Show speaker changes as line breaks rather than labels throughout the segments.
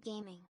Gaming.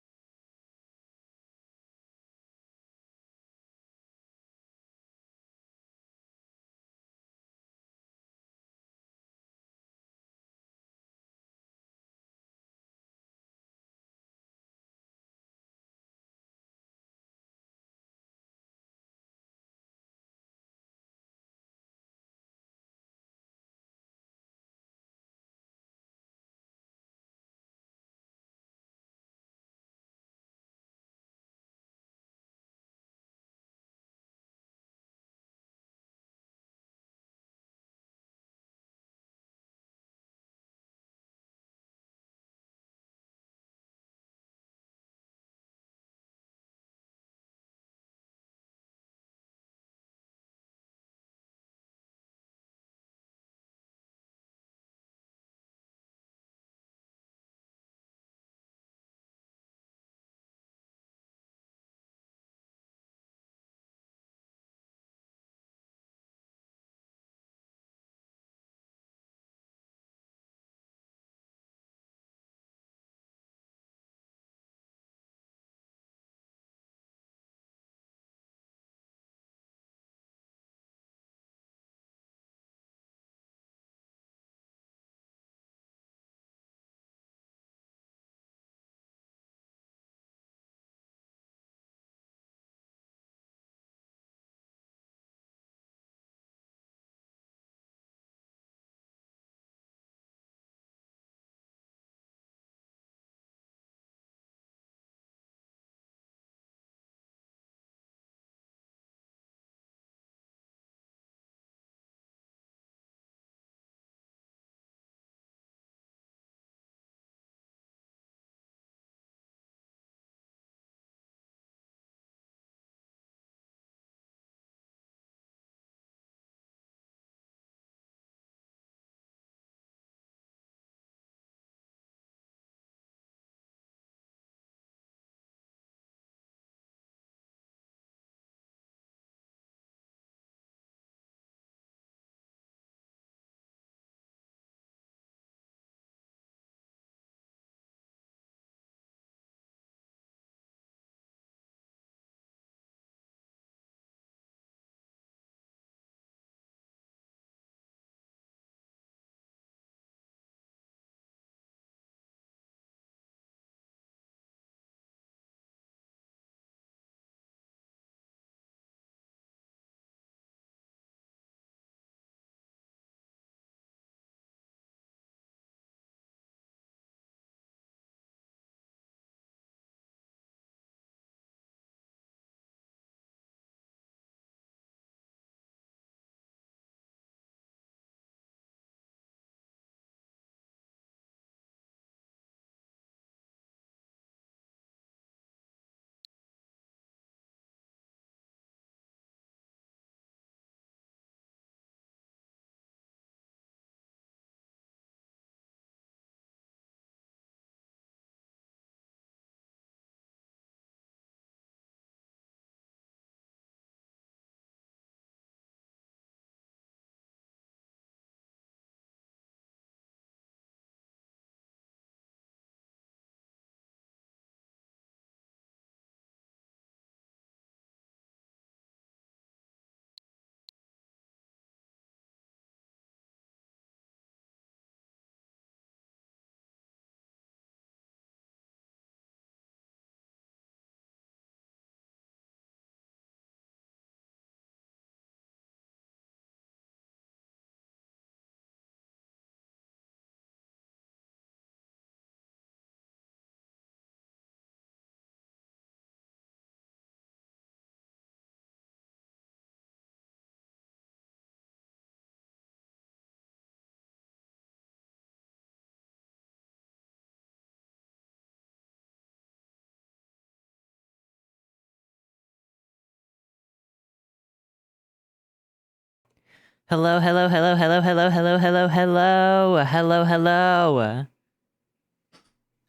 Hello, hello, hello, hello, hello, hello, hello, hello, hello, hello.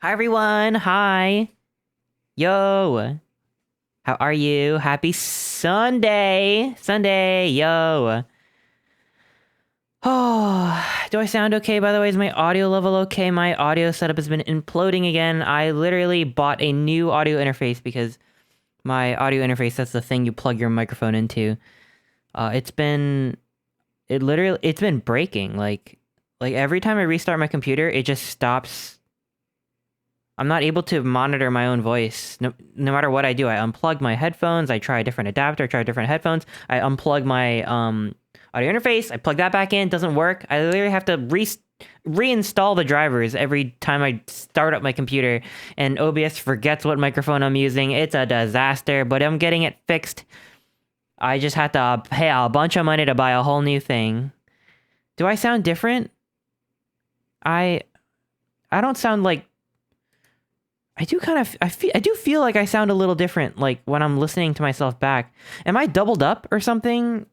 Hi, everyone. Hi. Yo. How are you? Happy Sunday. Sunday. Yo. Oh, do I sound okay? By the way, is my audio level okay? My audio setup has been imploding again. I literally bought a new audio interface because my audio interface, that's the thing you plug your microphone into. It's been breaking. Like every time I restart my computer, it just stops. I'm not able to monitor my own voice. No matter what I do, I unplug my headphones. I try a different adapter. I try different headphones. I unplug my audio interface. I plug that back in. Doesn't work. I literally have to reinstall the drivers every time I start up my computer. And OBS forgets what microphone I'm using. It's a disaster, but I'm getting it fixed. I just had to pay a bunch of money to buy a whole new thing. Do I sound different? I don't sound like... I do feel like I sound a little different, like, when I'm listening to myself back. Am I doubled up or something?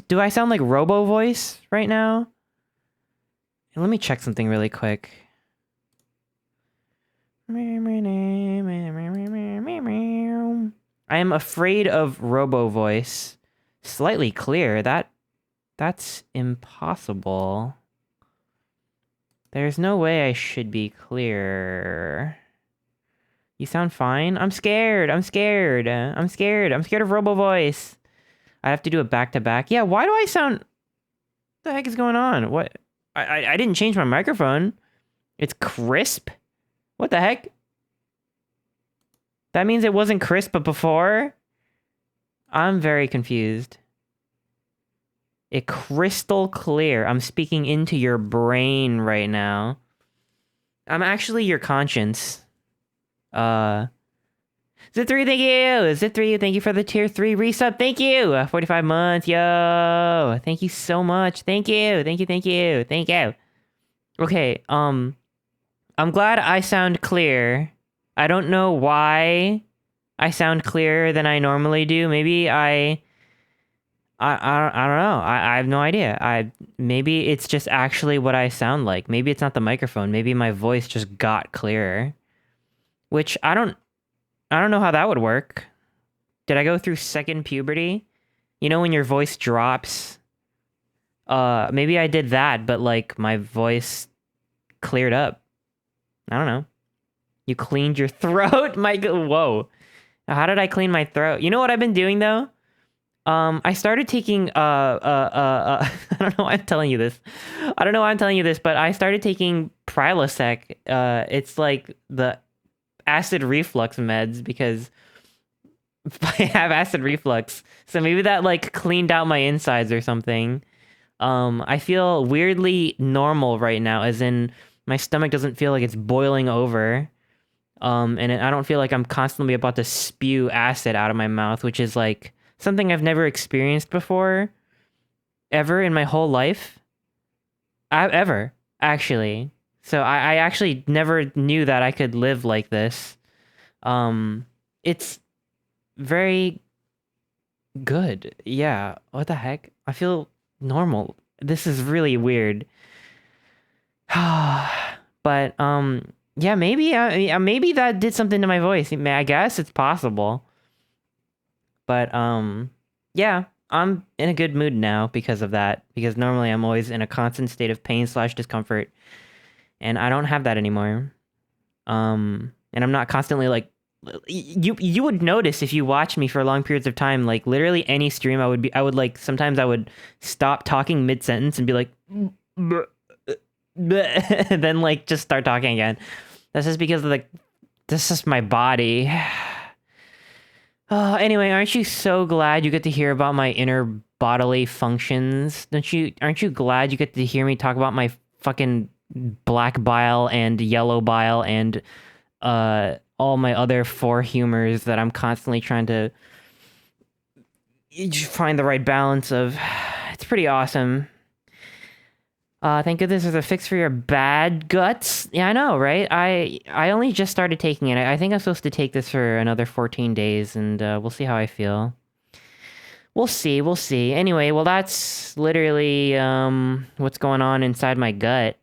Do I sound like Robo voice right now? Let me check something really quick. I am afraid of Robo voice. Slightly clear. That's impossible. There's no way I should be clear. You sound fine? I'm scared. I'm scared. I'm scared. I'm scared of Robo voice. I have to do it back to back. Yeah, why do I sound... What the heck is going on? What? I didn't change my microphone. It's crisp? What the heck? That means it wasn't crisp before? I'm very confused. It crystal clear. I'm speaking into your brain right now. I'm actually your conscience. Zit3, thank you! Zit3, thank you for the tier 3 resub. Thank you! 45 months, yo! Thank you so much. Thank you! Thank you, thank you, thank you. Okay, I'm glad I sound clear. I don't know why I sound clearer than I normally do. Maybe I don't know. I have no idea. Maybe it's just actually what I sound like. Maybe it's not the microphone. Maybe my voice just got clearer. Which I don't know how that would work. Did I go through second puberty? You know when your voice drops? Maybe I did that, but like my voice cleared up. I don't know. You cleaned your throat? Whoa. How did I clean my throat? You know what I've been doing though? I started taking, I don't know why I'm telling you this. I don't know why I'm telling you this, but I started taking Prilosec. It's like the acid reflux meds because I have acid reflux. So maybe that like cleaned out my insides or something. I feel weirdly normal right now, as in my stomach doesn't feel like it's boiling over. And I don't feel like I'm constantly about to spew acid out of my mouth, which is like something I've never experienced before, ever in my whole life. Ever, actually. So I actually never knew that I could live like this. It's very good. Yeah, what the heck? I feel normal. This is really weird. But, yeah, maybe that did something to my voice. I guess it's possible. But, yeah, I'm in a good mood now because of that. Because normally I'm always in a constant state of pain/discomfort. And I don't have that anymore. And I'm not constantly like... You would notice if you watch me for long periods of time, like literally any stream I would like, sometimes I would stop talking mid-sentence and be like... and then like just start talking again. That's just because of like, this is my body. Anyway, aren't you so glad you get to hear about my inner bodily functions? Aren't you glad you get to hear me talk about my fucking black bile and yellow bile and all my other 4 humors that I'm constantly trying to find the right balance of? It's pretty awesome. Thank goodness there's a fix for your bad guts. Yeah, I know, right? I only just started taking it. I think I'm supposed to take this for another 14 days, and we'll see how I feel. We'll see. Anyway, well, that's literally what's going on inside my gut.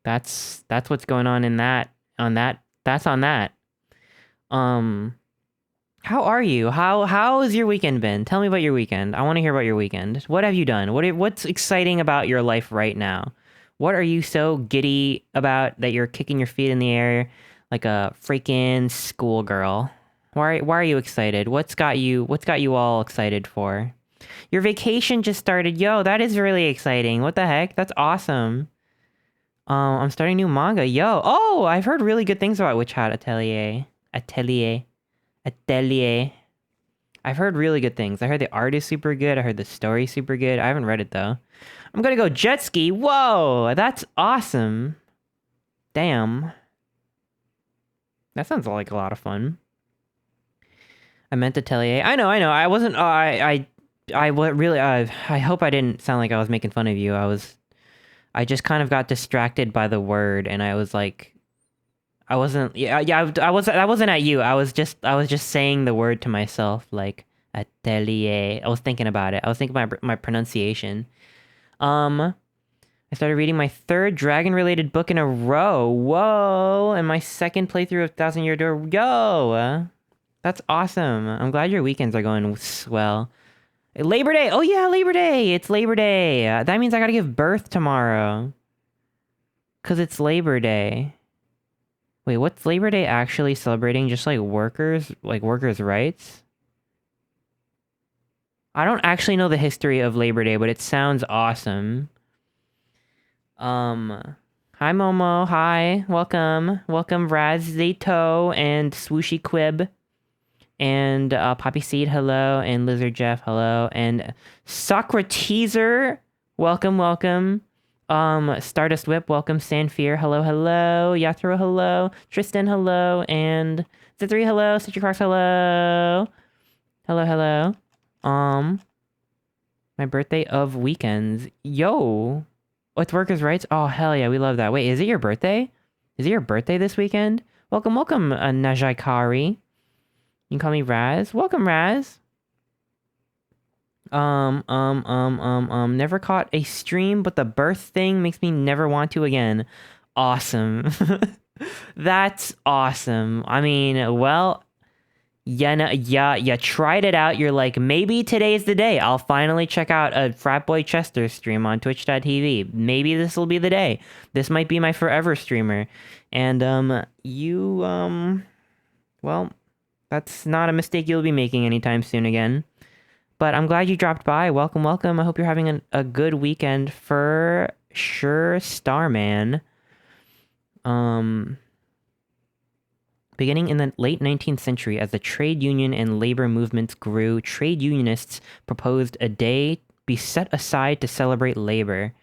That's what's going on in that. That's on that. How are you? How has your weekend been? Tell me about your weekend. I want to hear about your weekend. What have you done? What's exciting about your life right now? What are you so giddy about that you're kicking your feet in the air like a freaking schoolgirl? Why are you excited? What's got you all excited for? Your vacation just started. Yo, that is really exciting. What the heck? That's awesome. I'm starting new manga. Yo. Oh, I've heard really good things about Witch Hat Atelier. I've heard really good things. I heard the art is super good. I heard the story super good. I haven't read it though. I'm gonna go jet ski. Whoa, that's awesome. Damn. That sounds like a lot of fun. I meant Atelier. I know. I wasn't. Really. I hope I didn't sound like I was making fun of you. I just kind of got distracted by the word, and I was like, I wasn't. Yeah. I wasn't at you. I was just saying the word to myself, like atelier. I was thinking about it. I was thinking about my pronunciation. I started reading my third dragon-related book in a row. Whoa! And my second playthrough of Thousand Year Door. Yo! That's awesome. I'm glad your weekends are going swell. Labor Day! Oh yeah, Labor Day! It's Labor Day! That means I gotta give birth tomorrow. 'Cause it's Labor Day. Wait, what's Labor Day actually celebrating? Just like workers' rights? I don't actually know the history of Labor Day, but it sounds awesome. Hi Momo, hi, welcome Razito and Swooshy Quib, and Poppy Seed, hello, and Lizard Jeff, hello, and Socrateser, welcome, Stardust Whip, welcome, Sandfear, hello, Yathro, hello, Tristan, hello, and Z3, hello, Stitcher Crocs, hello, my birthday of weekends, yo. What's workers' rights? Oh, hell yeah, we love that. Wait, is it your birthday? Is it your birthday this weekend? Welcome, Najai Kari. You can call me Raz. Welcome, Raz. Never caught a stream, but the birth thing makes me never want to again. Awesome. That's awesome. I mean, well, you tried it out. You're like, maybe today's the day. I'll finally check out a Frat Boy Chester stream on twitch.tv. Maybe this will be the day. This might be my forever streamer. And, well, that's not a mistake you'll be making anytime soon again. But I'm glad you dropped by. Welcome. I hope you're having a good weekend for sure, Starman. Beginning in the late 19th century, as the trade union and labor movements grew, trade unionists proposed a day be set aside to celebrate labor.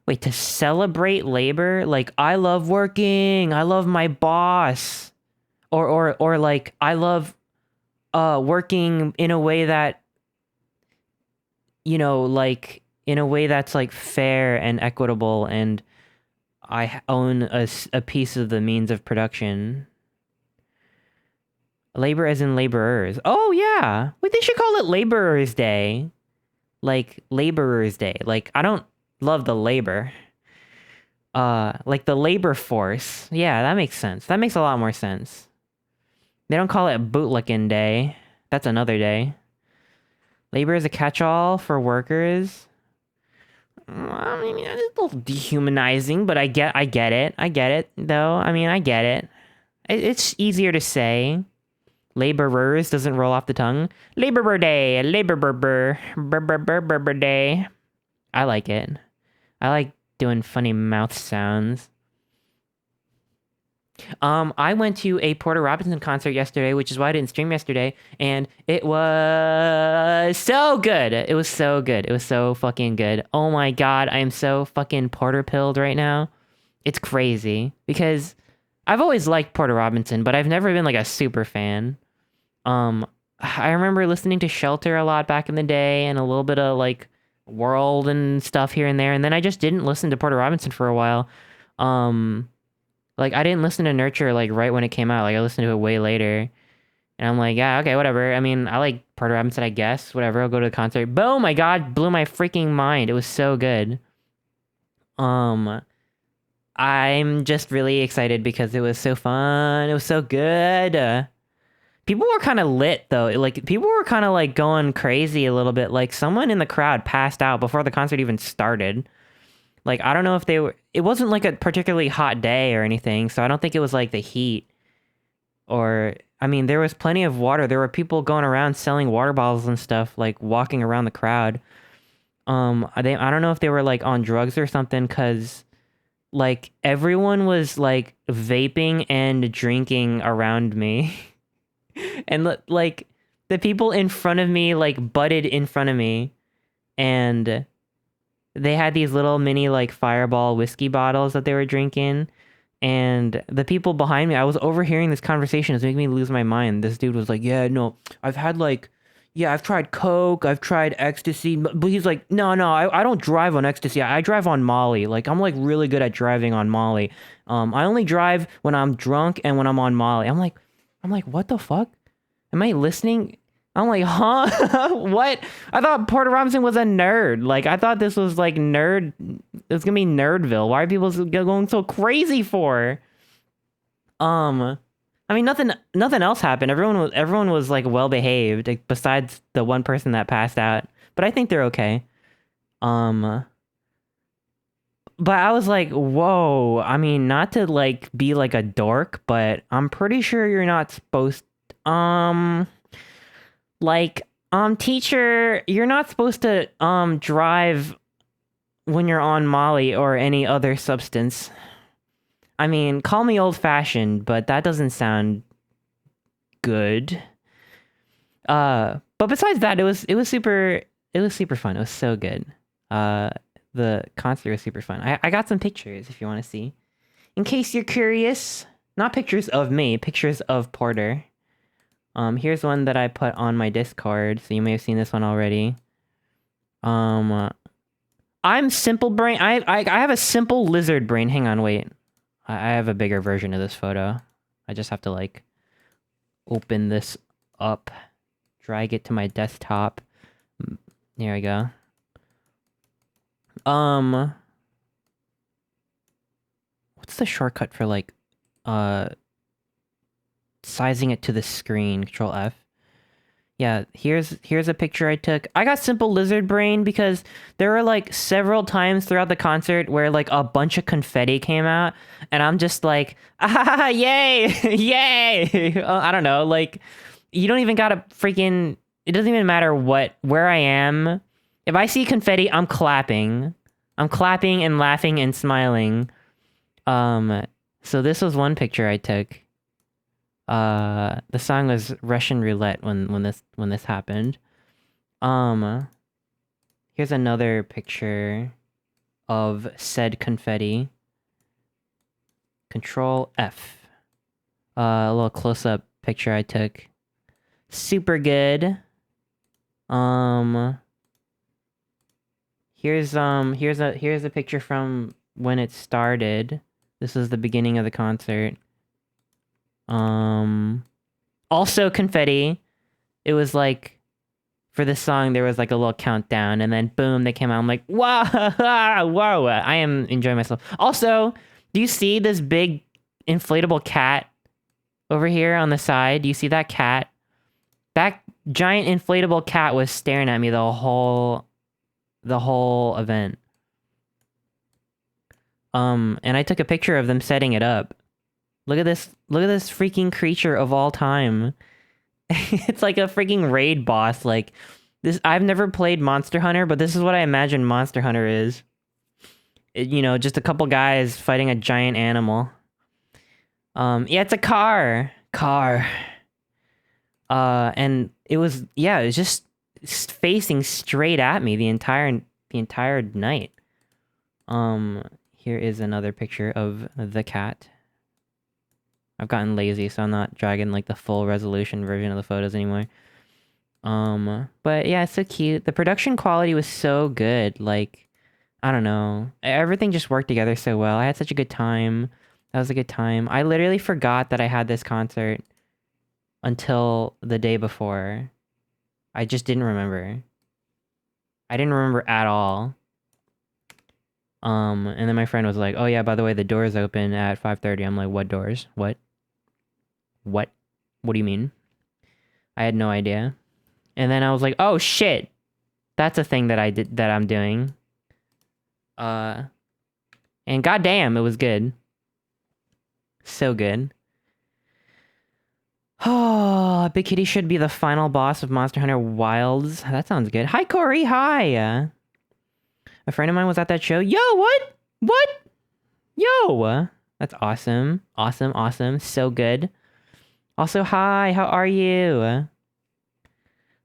Wait, to celebrate labor? Like, I love working, I love my boss. Or like, I love working in a way that, like, in a way that's, like, fair and equitable, and I own a piece of the means of production. Labor as in laborers. Oh, yeah. Wait, they should call it Laborers Day. Like, Laborers Day. Like, I don't love the labor. Like the labor force. Yeah, that makes sense. That makes a lot more sense. They don't call it Bootlicking Day. That's another day. Labor is a catch-all for workers. I mean, it's a little dehumanizing, but I get it. I get it, though. I mean, I get it. It's easier to say. Laborers doesn't roll off the tongue. Labor Day, Labor Day. I like it. I like doing funny mouth sounds. I went to a Porter Robinson concert yesterday, which is why I didn't stream yesterday, and it was so good. It was so good. It was so fucking good. Oh my god, I am so fucking Porter pilled right now. It's crazy because I've always liked Porter Robinson, but I've never been like a super fan. I remember listening to Shelter a lot back in the day and a little bit of like World and stuff here and there, and then I just didn't listen to Porter Robinson for a while. Like I didn't listen to Nurture like right when it came out. Like I listened to it way later. And I'm like, yeah, okay, whatever. I mean, I like Porter Robinson, I guess. Whatever, I'll go to the concert. Boom, my god, blew my freaking mind. It was so good. I'm just really excited because it was so fun. It was so good. People were kind of lit though. Like people were kind of like going crazy a little bit. Like someone in the crowd passed out before the concert even started. Like I don't know if they were. It wasn't like a particularly hot day or anything, so I don't think it was like the heat. Or I mean, there was plenty of water. There were people going around selling water bottles and stuff, like walking around the crowd. I don't know if they were like on drugs or something, cause like everyone was like vaping and drinking around me. And like the people in front of me like butted in front of me, and they had these little mini like fireball whiskey bottles that they were drinking. And the people behind me, I was overhearing this conversation. It's making me lose my mind. This dude was like, yeah, no, I've had like, yeah, I've tried coke, I've tried ecstasy, but he's like, no, I don't drive on ecstasy. I drive on Molly. Like I'm like really good at driving on Molly. I only drive when I'm drunk and when I'm on Molly. I'm like, what the fuck? Am I listening? I'm like, huh? What? I thought Porter Robinson was a nerd. Like, I thought this was like nerd. It's gonna be Nerdville. Why are people going so crazy for? I mean, nothing else happened. Everyone was like well behaved, like, besides the one person that passed out. But I think they're okay. Um, but I was like, whoa. I mean, not to like be like a dork, but I'm pretty sure you're not supposed. Like, teacher, you're not supposed to drive when you're on Molly or any other substance. I mean, call me old-fashioned, but that doesn't sound good. But besides that, it was super fun. It was so good. The concert was super fun. I got some pictures if you want to see. In case you're curious, not pictures of me, pictures of Porter. Here's one that I put on my Discord, so you may have seen this one already. I'm simple brain. I have a simple lizard brain. Hang on, wait. I have a bigger version of this photo. I just have to like open this up, drag it to my desktop. There we go. What's the shortcut for like sizing it to the screen? Control F. Yeah, here's a picture I took. I got simple lizard brain because there were like several times throughout the concert where like a bunch of confetti came out, and I'm just like, ah, yay, yay. I don't know, like you don't even gotta freaking. It doesn't even matter where I am. If I see confetti, I'm clapping. I'm clapping and laughing and smiling. So this was one picture I took. The song was Russian Roulette when this happened. Here's another picture of said confetti. Control F. A little close-up picture I took. Super good. Here's a picture from when it started. This is the beginning of the concert. Also confetti. It was like, for this song, there was like a little countdown, and then boom, they came out. I'm like, wow, whoa, I am enjoying myself. Also, do you see this big inflatable cat over here on the side? Do you see that cat? That giant inflatable cat was staring at me the whole event. And I took a picture of them setting it up. Look at this freaking creature of all time. It's like a freaking raid boss. Like this, I've never played Monster Hunter, but this is what I imagine Monster Hunter is. You know, just a couple guys fighting a giant animal. Yeah, it's a car. And it was just facing straight at me the entire night. Here is another picture of the cat. I've gotten lazy, so I'm not dragging like the full resolution version of the photos anymore. But yeah, it's so cute. The production quality was so good. Like, I don't know. Everything just worked together so well. I had such a good time. That was a good time. I literally forgot that I had this concert until the day before. I just didn't remember. I didn't remember at all. And then my friend was like, "Oh yeah, by the way, the doors open at 5:30." I'm like, "What doors? What? What do you mean?" I had no idea. And then I was like, oh shit, that's a thing that I'm doing. And goddamn, it was good. So good. Oh, Big Kitty should be the final boss of Monster Hunter Wilds. That sounds good. Hi, Corey. Hi. A friend of mine was at that show. Yo, what? What? Yo. That's awesome. Awesome, awesome. So good. Also, hi. How are you?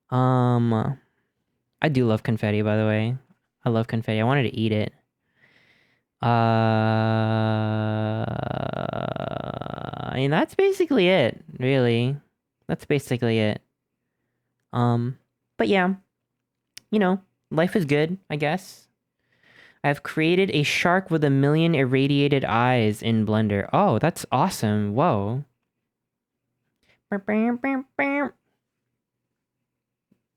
I do love confetti, by the way. I love confetti. I wanted to eat it. I mean, that's basically it, really. That's basically it. But yeah, you know, life is good, I guess. I've created a shark with 1,000,000 irradiated eyes in Blender. Oh, that's awesome. Whoa.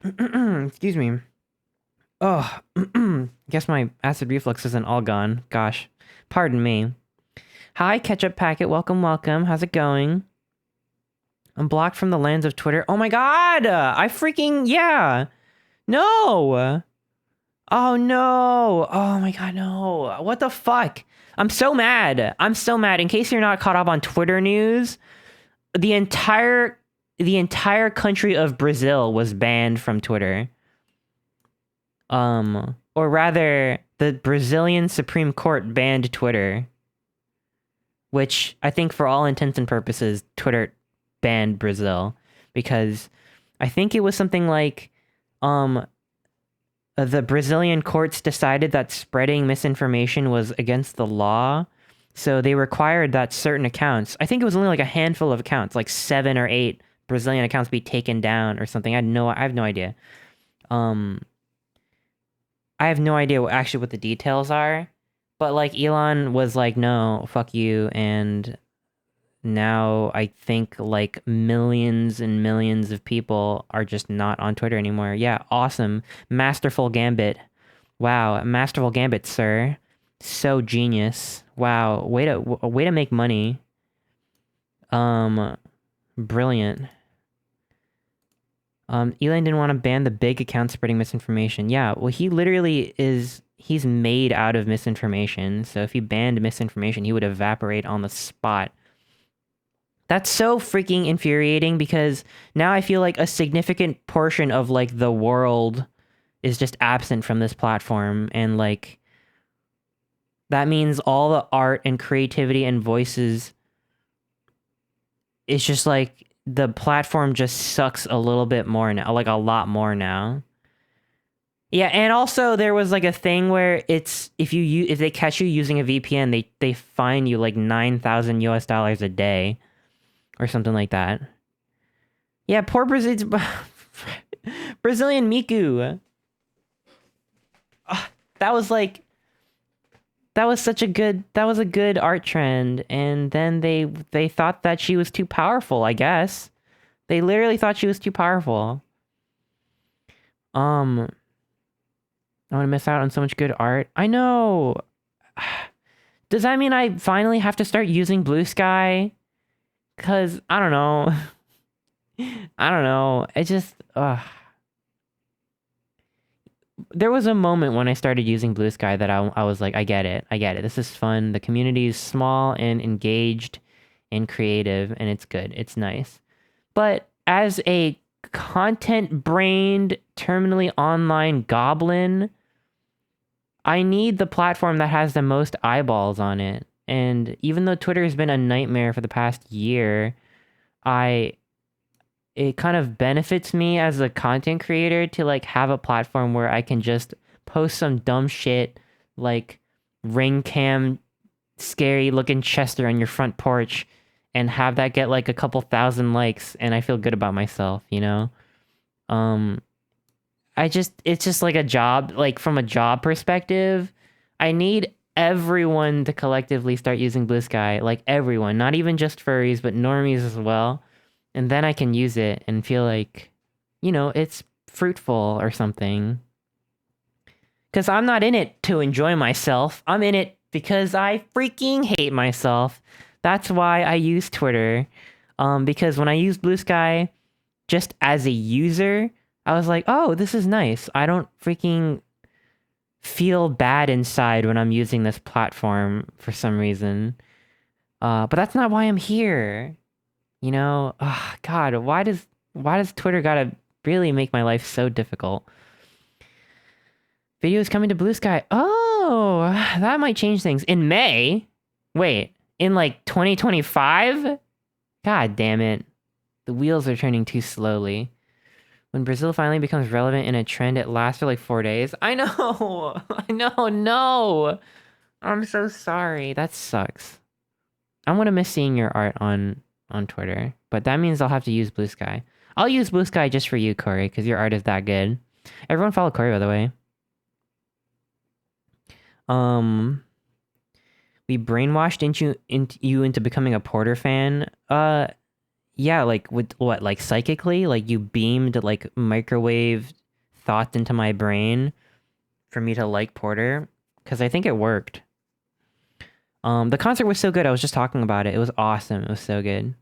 Excuse me. Oh, guess my acid reflux isn't all gone. Gosh. Pardon me. Hi, Ketchup Packet. Welcome, welcome. How's it going? I'm blocked from the lands of Twitter. Oh my god! I freaking... Yeah! No! Oh no! Oh my god, no. What the fuck? I'm so mad. I'm so mad. In case you're not caught up on Twitter news, the entire country of Brazil was banned from Twitter. Or rather, the Brazilian Supreme Court banned Twitter. Which, I think for all intents and purposes, Twitter banned Brazil. Because I think it was something like, the Brazilian courts decided that spreading misinformation was against the law. So they required that certain accounts, I think it was only like a handful of accounts, like 7 or 8 Brazilian accounts be taken down or something. I have no idea. I have no idea what the details are, but like Elon was like, no, fuck you. And now I think like millions and millions of people are just not on Twitter anymore. Yeah, awesome. Masterful gambit. Wow, masterful gambit, sir. So genius. Wow, way to make money. Brilliant. Elon didn't want to ban the big account spreading misinformation. Yeah, well, he literally he's made out of misinformation. So if he banned misinformation, he would evaporate on the spot. That's so freaking infuriating because now I feel like a significant portion of like the world is just absent from this platform. And like, that means all the art and creativity and voices, it's just like, the platform just sucks a little bit more now, like a lot more now. Yeah, and also there was like a thing where it's if they catch you using a VPN, they fine you like $9,000 US a day or something like that. Yeah, poor Brazilian Miku. That was a good art trend, and then they thought that she was too powerful, I guess. They literally thought she was too powerful. I want to miss out on so much good art. I know. Does that mean I finally have to start using Blue Sky? Cause I don't know. I don't know. It just there was a moment when I started using Blue Sky that I was like, I get it. This is fun. The community is small and engaged and creative, and it's good. It's nice. But as a content-brained, terminally online goblin, I need the platform that has the most eyeballs on it. And even though Twitter has been a nightmare for the past year, it kind of benefits me as a content creator to like have a platform where I can just post some dumb shit like ring cam scary looking Chester on your front porch and have that get like a couple thousand likes and I feel good about myself, you know? It's just like a job, like from a job perspective, I need everyone to collectively start using Blue Sky, like everyone, not even just furries, but normies as well. And then I can use it and feel like, you know, it's fruitful or something. Because I'm not in it to enjoy myself. I'm in it because I freaking hate myself. That's why I use Twitter. Because when I use Blue Sky, just as a user, I was like, oh, this is nice. I don't freaking feel bad inside when I'm using this platform for some reason. But that's not why I'm here. You know? Oh, God, why does Twitter gotta really make my life so difficult? Videos coming to Blue Sky. Oh, that might change things. In May? Wait, in like 2025? God damn it. The wheels are turning too slowly. When Brazil finally becomes relevant in a trend, it lasts for like 4 days. I know! I know, no! I'm so sorry. That sucks. I'm gonna miss seeing your art on Twitter, but that means I'll have to use Blue Sky. I'll use Blue Sky just for you, Corey, because your art is that good. Everyone follow Corey, by the way. We brainwashed you into becoming a Porter fan. Yeah, like with what, like psychically? Like you beamed like microwave thoughts into my brain for me to like Porter? Because I think it worked. The concert was so good. I was just talking about it. It was awesome. It was so good.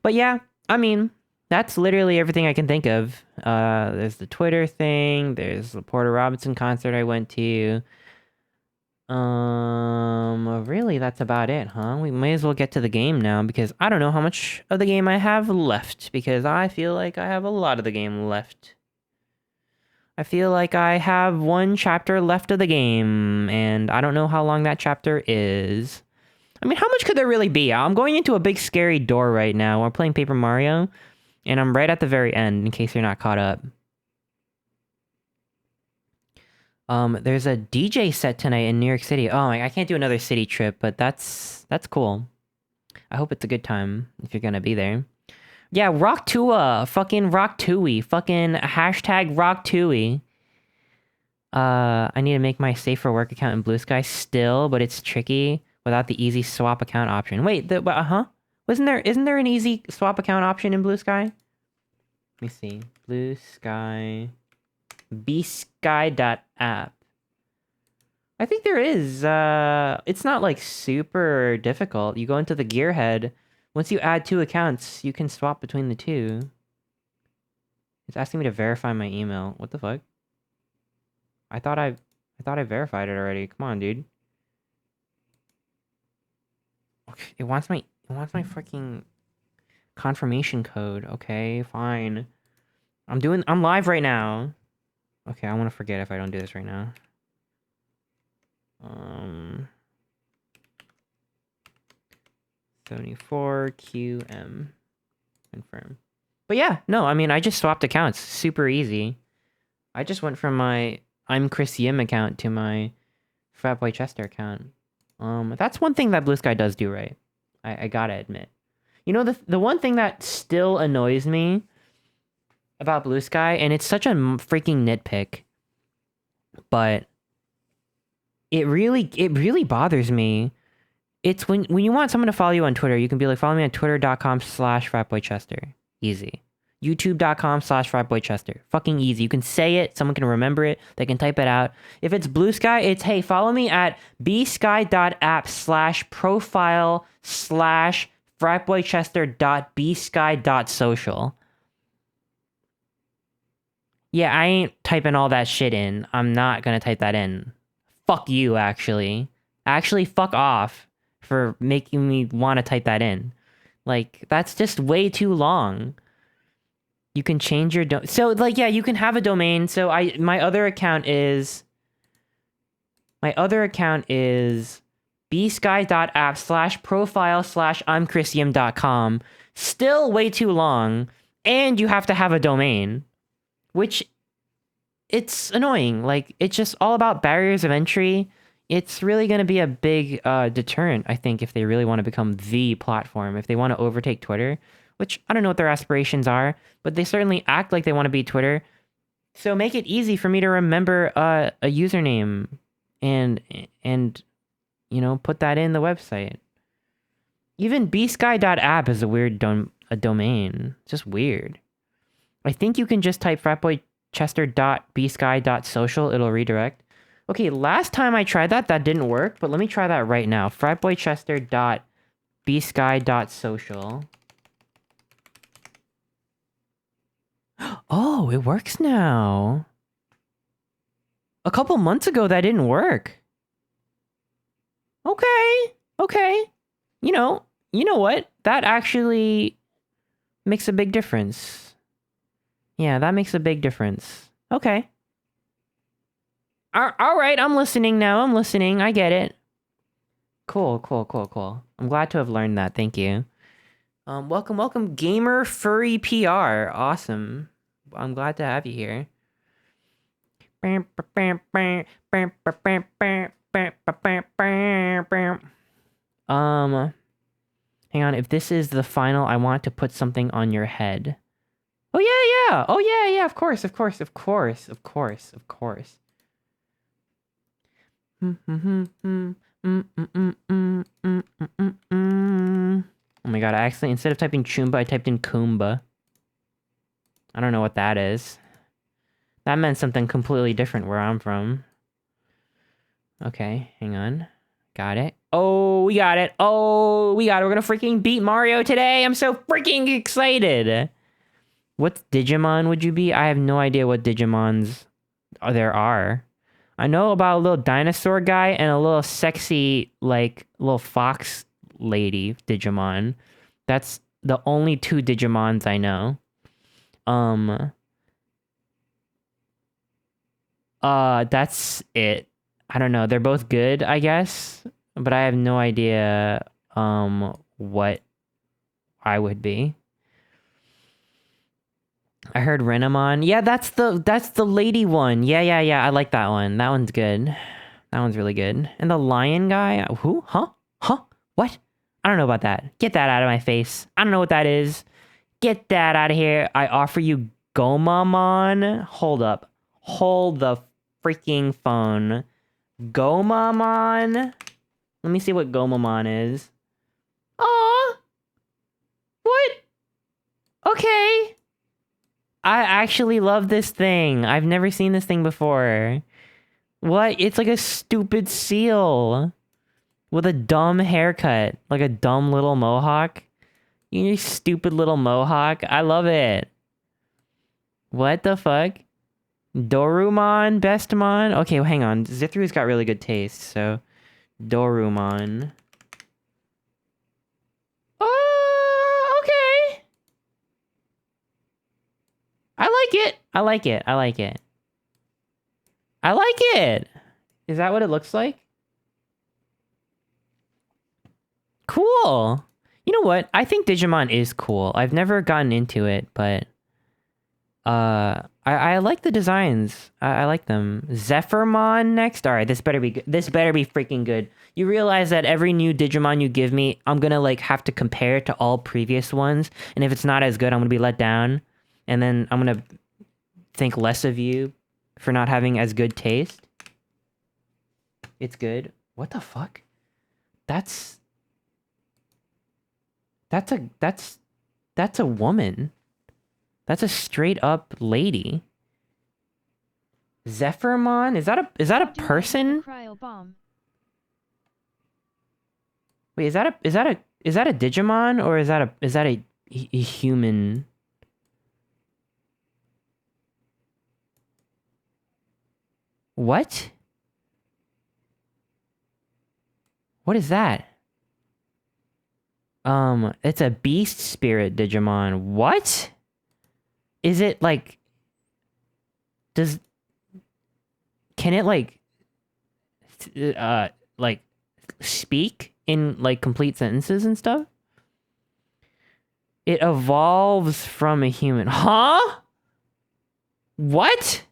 But yeah, I mean, that's literally everything I can think of. There's the Twitter thing. There's the Porter Robinson concert I went to. Really, that's about it, huh? We may as well get to the game now because I don't know how much of the game I have left because I feel like I have a lot of the game left. I feel like I have 1 chapter left of the game and I don't know how long that chapter is. I mean, how much could there really be? I'm going into a big scary door right now. We're playing Paper Mario and I'm right at the very end in case you're not caught up. There's a DJ set tonight in New York City. Oh my, I can't do another city trip, but that's cool. I hope it's a good time if you're gonna be there. Yeah, Rock Tua, fucking Rock Tui, fucking hashtag Rock Tui. I need to make my safe for work account in Blue Sky still, but it's tricky without the easy swap account option. Wait, isn't there an easy swap account option in Blue Sky? Let me see. Blue Sky. bsky.app. I think there is. It's not like super difficult. You go into the gearhead. Once you add 2 accounts, you can swap between the 2. It's asking me to verify my email. What the fuck? I thought I verified it already. Come on, dude. It wants my freaking confirmation code. Okay, fine. I'm live right now. Okay, I want to forget if I don't do this right now. 74 QM confirm. But yeah, no, I mean, I just swapped accounts. Super easy. I just went from my I'm Chris Yim account to my Fatboy Chester account. That's one thing that Blue Sky does do right. I gotta admit. You know, the one thing that still annoys me about Blue Sky, and it's such a freaking nitpick, but it really bothers me. It's when you want someone to follow you on Twitter, you can be like, follow me on twitter.com/FratBoyChester. Easy. YouTube.com/FratBoyChester. Fucking easy. You can say it, someone can remember it, they can type it out. If it's Blue Sky, it's, hey, follow me at bsky.app/profile/FratBoyChester.bsky.social. Yeah, I ain't typing all that shit in. I'm not gonna type that in. Fuck you, actually. Actually, fuck off for making me want to type that in. Like, that's just way too long. You can change your so like, yeah, you can have a domain. So my other account is bsky.app/profile/imchrisyim.com. Still way too long, and you have to have a domain, which it's annoying. Like, it's just all about barriers of entry. It's really going to be a big deterrent, I think, if they really want to become the platform, if they want to overtake Twitter, which I don't know what their aspirations are, but they certainly act like they want to be Twitter. So make it easy for me to remember a username and you know, put that in the website. Even bsky.app is a weird domain. It's just weird. I think you can just type fratboychester.bsky.social. It'll redirect. Okay, last time I tried that, that didn't work, but let me try that right now. Fratboychester.bsky.social. Oh, it works now. A couple months ago, that didn't work. Okay, okay. You know what? That actually makes a big difference. Yeah, that makes a big difference. Okay. All right, I'm listening now. I'm listening. I get it. Cool, cool, cool, cool. I'm glad to have learned that. Thank you. Welcome, welcome, Gamer Furry PR. Awesome. I'm glad to have you here. Hang on. If this is the final, I want to put something on your head. Oh yeah, yeah. Oh yeah, yeah. Of course, of course, of course, of course, of course. Oh my god, I accidentally, instead of typing Choomba, I typed in Koomba. I don't know what that is. That meant something completely different where I'm from. Okay, hang on. Got it. Oh, we got it. Oh, we got it. We're gonna freaking beat Mario today. I'm so freaking excited. What Digimon would you be? I have no idea what Digimons there are. I know about a little dinosaur guy and a little sexy, like, little fox lady Digimon. That's the only two Digimons I know. That's it. I don't know. They're both good, I guess, but I have no idea, what I would be. I heard Renamon. Yeah, that's the lady one. Yeah, yeah, yeah. I like that one. That one's good. That one's really good. And the lion guy. Who? Huh? Huh? What? I don't know about that. Get that out of my face. I don't know what that is. Get that out of here. I offer you Gomamon. Hold up. Hold the freaking phone. Gomamon? Let me see what Gomamon is. Aw! What? Okay. I actually love this thing. I've never seen this thing before. What? It's like a stupid seal. With a dumb haircut. Like a dumb little mohawk. You stupid little mohawk. I love it. What the fuck? Dorumon? Bestamon? Okay, well, hang on. Zithru's got really good taste, so... Dorumon. Oh, okay. I like it. I like it. I like it. I like it. Is that what it looks like? Cool. You know what? I think Digimon is cool. I've never gotten into it, but I like the designs. I like them. Zephyrmon next. All right, this better be good. This better be freaking good. You realize that every new Digimon you give me, I'm gonna like have to compare it to all previous ones, and if it's not as good, I'm gonna be let down, and then I'm gonna think less of you for not having as good taste. It's good. What the fuck? That's a woman. That's a straight up lady. Zephyrmon? Is that a person? Wait, is that a Digimon, or is that a human? What? What is that? It's a beast spirit Digimon. What? Is it like... Can it like speak in like complete sentences and stuff? It evolves from a human. Huh? What?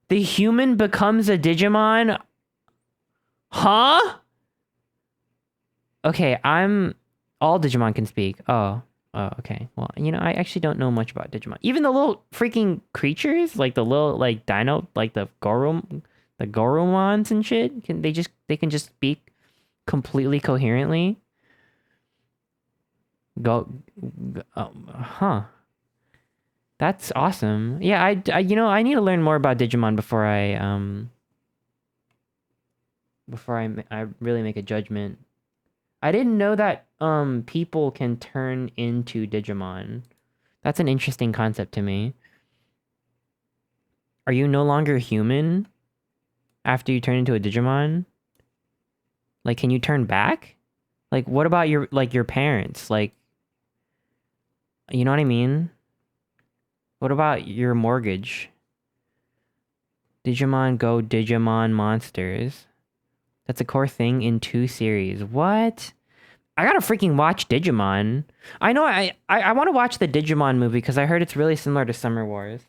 The human becomes a Digimon? Huh? Okay, all Digimon can speak. Oh, okay. Well, I actually don't know much about Digimon. Even the little freaking creatures, like the little like dino, like the Gorumons and shit, they can just speak completely coherently. Huh. That's awesome. Yeah, I need to learn more about Digimon before I before I really make a judgment. I didn't know that people can turn into Digimon. That's an interesting concept to me. Are you no longer human after you turn into a Digimon? Like, can you turn back? Like, what about your parents? Like, you know what I mean? What about your mortgage? Digimon Go Digimon Monsters. That's a core thing in 2 series. What? I gotta freaking watch Digimon. I know I want to watch the Digimon movie because I heard it's really similar to Summer Wars.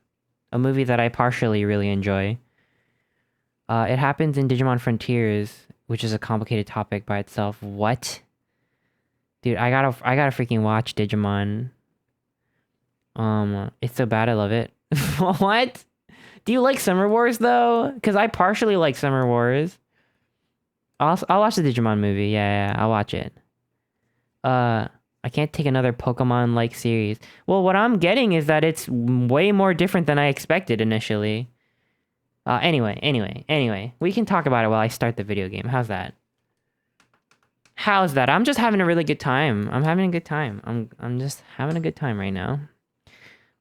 A movie that I partially really enjoy. It happens in Digimon Frontiers, which is a complicated topic by itself. What? Dude, I gotta freaking watch Digimon. It's so bad I love it. What? Do you like Summer Wars though? Because I partially like Summer Wars. I'll watch the Digimon movie. Yeah, I'll watch it. I can't take another Pokemon-like series. Well, what I'm getting is that it's way more different than I expected initially. Anyway, we can talk about it while I start the video game. How's that? How's that? I'm just having a really good time. I'm having a good time. I'm just having a good time right now.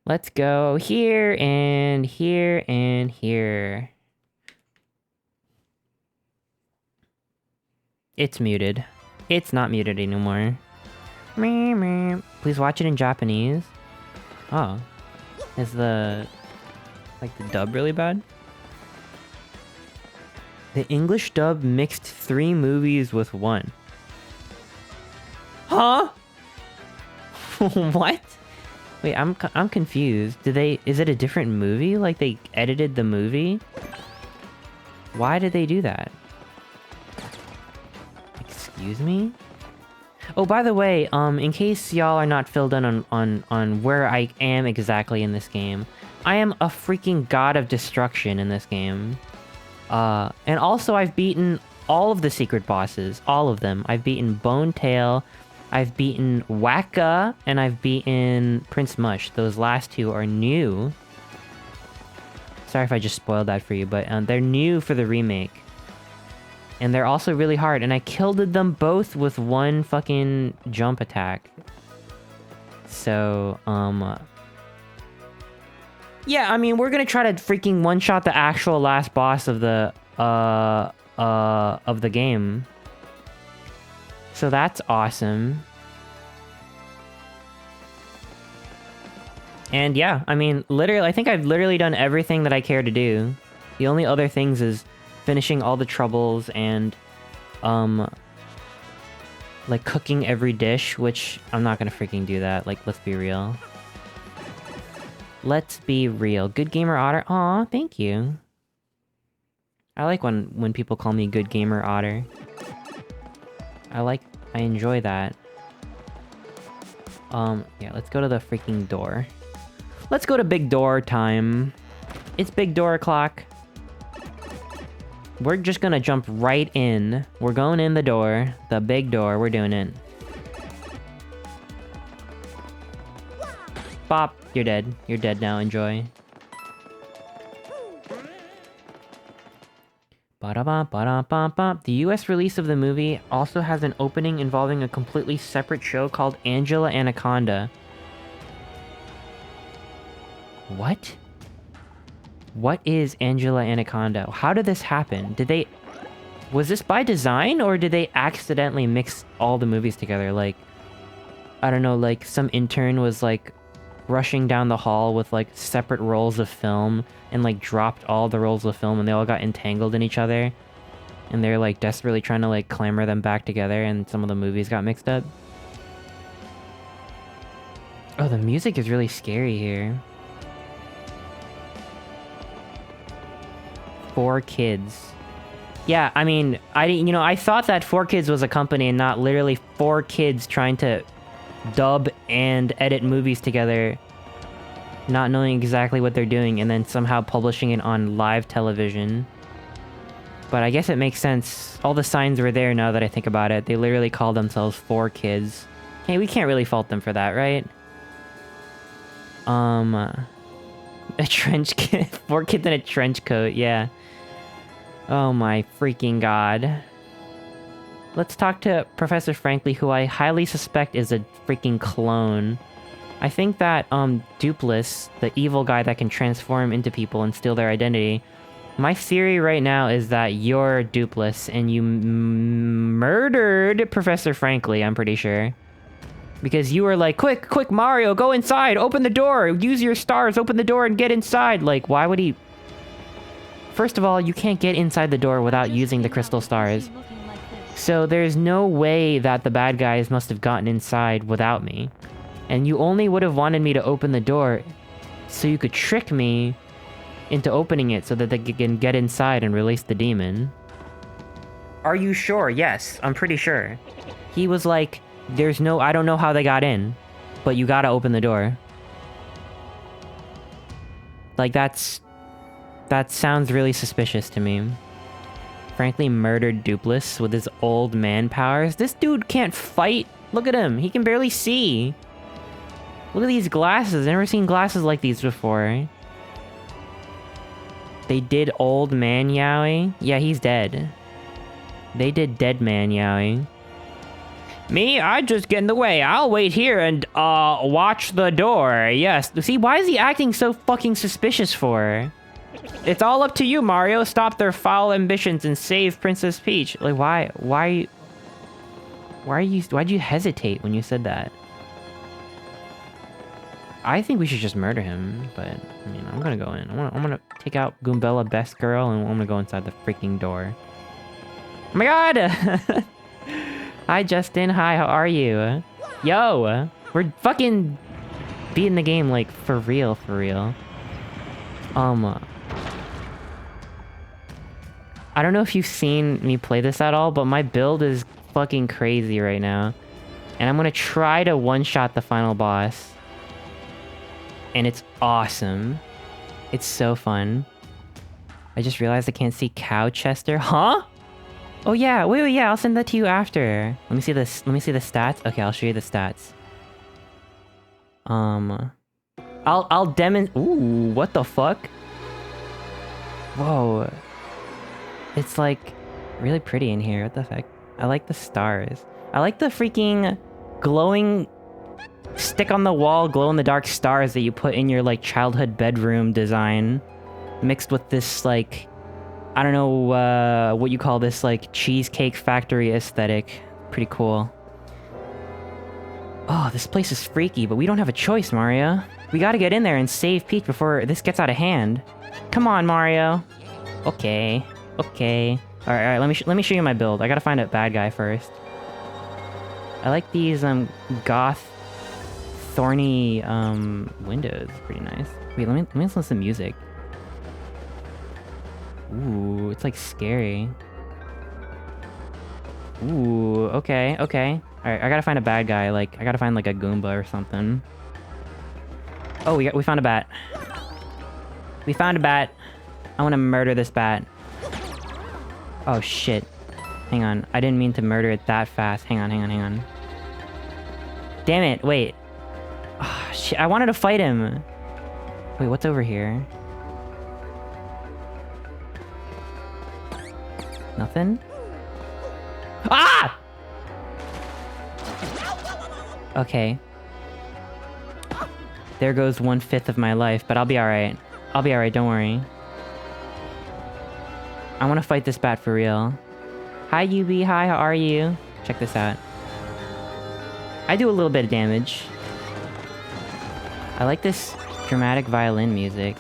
Let's go here and here and here. It's muted. It's not muted anymore. Please watch it in Japanese. Oh. Is the dub really bad? The English dub mixed 3 movies with 1. Huh? What? Wait, I'm confused. Is it a different movie? Like they edited the movie? Why did they do that? Excuse me? Oh, by the way, in case y'all are not filled in on where I am exactly in this game, I am a freaking god of destruction in this game. And also I've beaten all of the secret bosses, all of them. I've beaten Bone Tail, I've beaten Waka, and I've beaten Prince Mush. Those last 2 are new. Sorry if I just spoiled that for you, but they're new for the remake. And they're also really hard, and I killed them both with 1 fucking jump attack. So, yeah, I mean, we're gonna try to freaking one-shot the actual last boss of the game. So that's awesome. And yeah, I mean, literally, I think I've literally done everything that I care to do. The only other things is finishing all the troubles and, like, cooking every dish, which I'm not gonna freaking do that. Like, let's be real. Let's be real. Good Gamer Otter. Aw, thank you. I like when people call me Good Gamer Otter. I enjoy that. Yeah, let's go to the freaking door. Let's go to big door time. It's big door o'clock. We're just gonna jump right in. We're going in the door. The big door. We're doing it. Bop. You're dead. You're dead now. Enjoy. Ba-da-ba-ba-da-ba-ba. The US release of the movie also has an opening involving a completely separate show called Angela Anaconda. What? What is Angela Anaconda? How did this happen? Was this by design, or did they accidentally mix all the movies together? Like, I don't know, like some intern was like rushing down the hall with like separate rolls of film and like dropped all the rolls of film and they all got entangled in each other. And they're like desperately trying to like clamor them back together and some of the movies got mixed up. Oh, the music is really scary here. 4Kids. Yeah, I mean, I thought that 4Kids was a company and not literally 4 kids trying to dub and edit movies together, not knowing exactly what they're doing, and then somehow publishing it on live television. But I guess it makes sense. All the signs were there now that I think about it. They literally call themselves 4Kids. Hey, we can't really fault them for that, right? A trench coat. 4Kids in a trench coat, yeah. Oh my freaking god. Let's talk to Professor Frankly, who I highly suspect is a freaking clone. I think that, Dupless, the evil guy that can transform into people and steal their identity, my theory right now is that you're Dupless and you murdered Professor Frankly, I'm pretty sure. Because you were like, quick, Mario, go inside, open the door, use your stars, open the door and get inside. Like, why would he... First of all, you can't get inside the door without using the crystal stars. So there's no way that the bad guys must have gotten inside without me. And you only would have wanted me to open the door so you could trick me into opening it so that they can get inside and release the demon. Are you sure? Yes, I'm pretty sure. He was like, I don't know how they got in, but you gotta open the door. Like, that sounds really suspicious to me. Frankly murdered Dupless with his old man powers. This dude can't fight. Look at him. He can barely see. Look at these glasses. I've never seen glasses like these before. They did old man Yowie. Yeah, he's dead. They did dead man Yowie. Me? I just get in the way. I'll wait here and, watch the door. Yes. See, why is he acting so fucking suspicious for? It's all up to you, Mario. Stop their foul ambitions and save Princess Peach. Like, why'd you hesitate when you said that? I think we should just murder him, but, I mean, I'm gonna go in. I'm gonna take out Goombella Best Girl, and I'm gonna go inside the freaking door. Oh my god! Hi, Justin. Hi, how are you? Yo! We're fucking beating the game, like, for real, for real. I don't know if you've seen me play this at all, but my build is fucking crazy right now. And I'm gonna try to one-shot the final boss. And it's awesome. It's so fun. I just realized I can't see Cowchester. Huh? Oh yeah, wait, yeah, I'll send that to you after. Let me see this. Let me see the stats. Okay, I'll show you the stats. I'll demonstrate. Ooh, what the fuck? Whoa. It's like really pretty in here. What the fuck? I like the stars. I like the freaking glowing stick on the wall, glow in the dark stars that you put in your like childhood bedroom design, mixed with this like, I don't know what you call this, like cheesecake factory aesthetic. Pretty cool. Oh, this place is freaky, but we don't have a choice, Mario. We gotta get in there and save Peach before this gets out of hand. Come on, Mario. Okay. Okay. Alright, let me show you my build. I gotta find a bad guy first. I like these, goth, thorny, windows. Pretty nice. Wait, let me listen to some music. Ooh, it's like scary. Ooh, okay, okay. Alright, I gotta find a bad guy, like, I gotta find like a Goomba or something. Oh, we found a bat. We found a bat. I wanna murder this bat. Oh shit. Hang on, I didn't mean to murder it that fast. Hang on. Damn it, wait. Oh, shit, I wanted to fight him. Wait, what's over here? Nothing? Ah! Okay. There goes 1/5 of my life, but I'll be alright. I'll be alright, don't worry. I want to fight this bat for real. Hi, UB. Hi, how are you? Check this out. I do a little bit of damage. I like this dramatic violin music.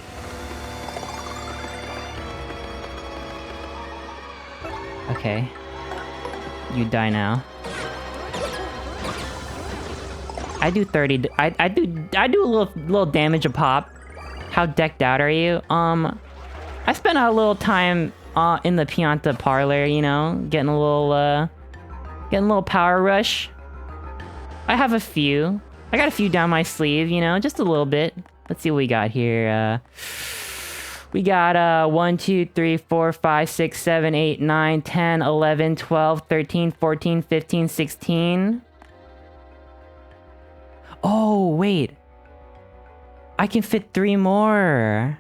Okay. You die now. I do 30. I do a little damage a pop. How decked out are you? I spent a little time in the Pianta parlor, you know, getting a little power rush. I have a few. I got a few down my sleeve, you know, just a little bit. Let's see what we got here. We got 1, 2, 3, 4, 5, 6, 7, 8, 9, 10, 11, 12, 13, 14, 15, 16. Oh, wait. I can fit 3 more.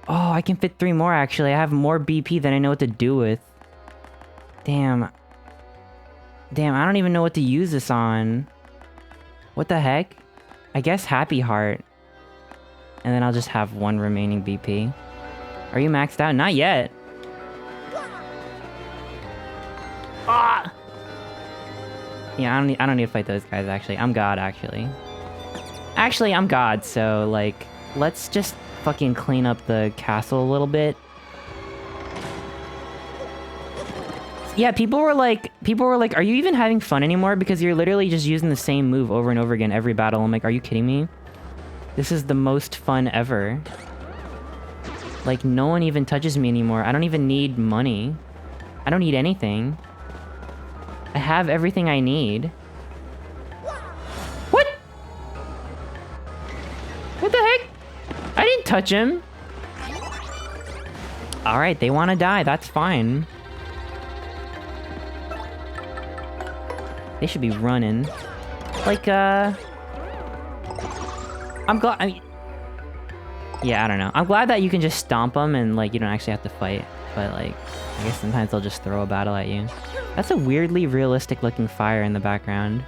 Oh, I can fit 3 more, actually. I have more BP than I know what to do with. Damn. Damn, I don't even know what to use this on. What the heck? I guess Happy Heart. And then I'll just have one remaining BP. Are you maxed out? Not yet. Ah! Yeah, I don't need to fight those guys, actually. I'm God, actually. Actually, I'm God, so, like, let's just fucking clean up the castle a little bit. Yeah, people were like, are you even having fun anymore? Because you're literally just using the same move over and over again every battle. I'm like, are you kidding me? This is the most fun ever. Like, no one even touches me anymore. I don't even need money. I don't need anything. I have everything I need. What? What the heck? I didn't touch him. Alright, they want to die. That's fine. They should be running. Like, I'm glad... I mean... Yeah, I don't know. I'm glad that you can just stomp them and, like, you don't actually have to fight. But, like, I guess sometimes they'll just throw a battle at you. That's a weirdly realistic-looking fire in the background.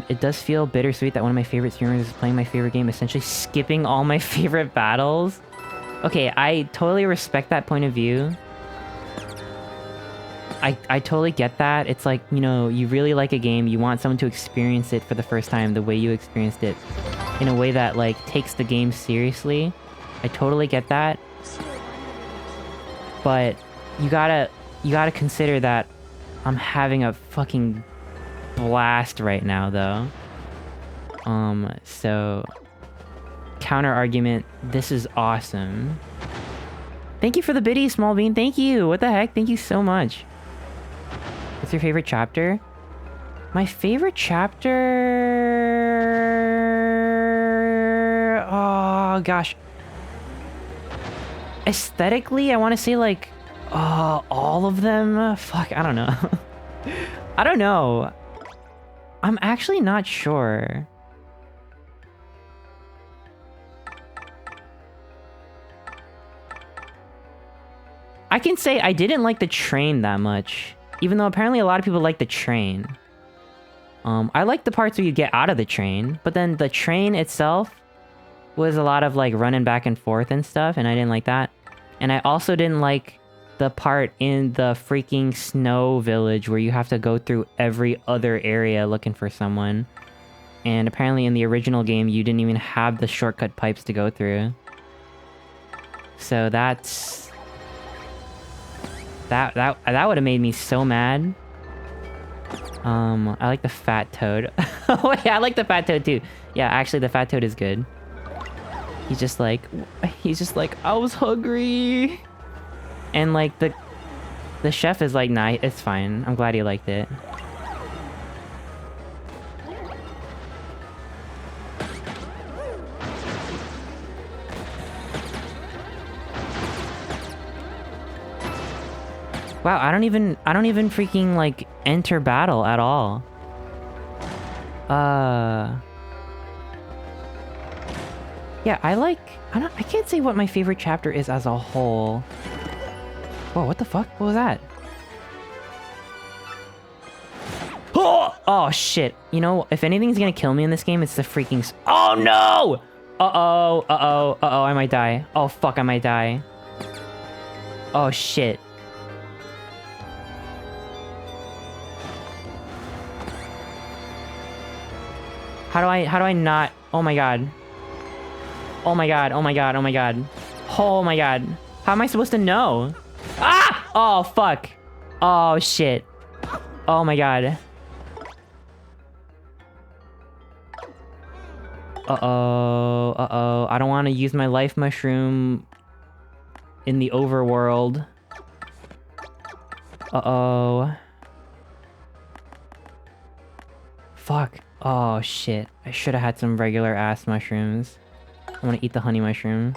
It does feel bittersweet that one of my favorite streamers is playing my favorite game, essentially skipping all my favorite battles. Okay, I totally respect that point of view. I totally get that. It's like, you know, you really like a game, you want someone to experience it for the first time the way you experienced it. In a way that, like, takes the game seriously. I totally get that. But you gotta consider that I'm having a fucking blast right now, though. So... Counter argument, this is awesome. Thank you for the biddy, Small Bean. Thank you. What the heck? Thank you so much. What's your favorite chapter? My favorite chapter... Oh, gosh. Aesthetically, I want to say, like, all of them? Fuck, I don't know. I don't know. I'm actually not sure. I can say I didn't like the train that much, even though apparently a lot of people like the train. I like the parts where you get out of the train, but then the train itself was a lot of, like, running back and forth and stuff, and I didn't like that. And I also didn't like the part in the freaking snow village where you have to go through every other area looking for someone. And apparently in the original game, you didn't even have the shortcut pipes to go through. So that's... That would have made me so mad. I like the fat toad. Oh yeah, I like the fat toad too. Yeah, actually the fat toad is good. He's just like, I was hungry. And like the chef is like, nah, it's fine. I'm glad he liked it. Wow, I don't even freaking, like, enter battle at all. Yeah, I can't say what my favorite chapter is as a whole. Whoa, what the fuck? What was that? Oh, shit. You know, if anything's gonna kill me in this game, it's the freaking... Oh, no! Uh-oh, I might die. Oh, fuck, I might die. Oh, shit. How do I not... Oh my god. Oh my god, oh my god, oh my god. Oh my god. How am I supposed to know? Ah! Oh, fuck. Oh, shit. Oh my god. Uh-oh. I don't want to use my life mushroom in the overworld. Uh-oh. Fuck. Oh, shit. I should have had some regular ass mushrooms. I want to eat the honey mushroom.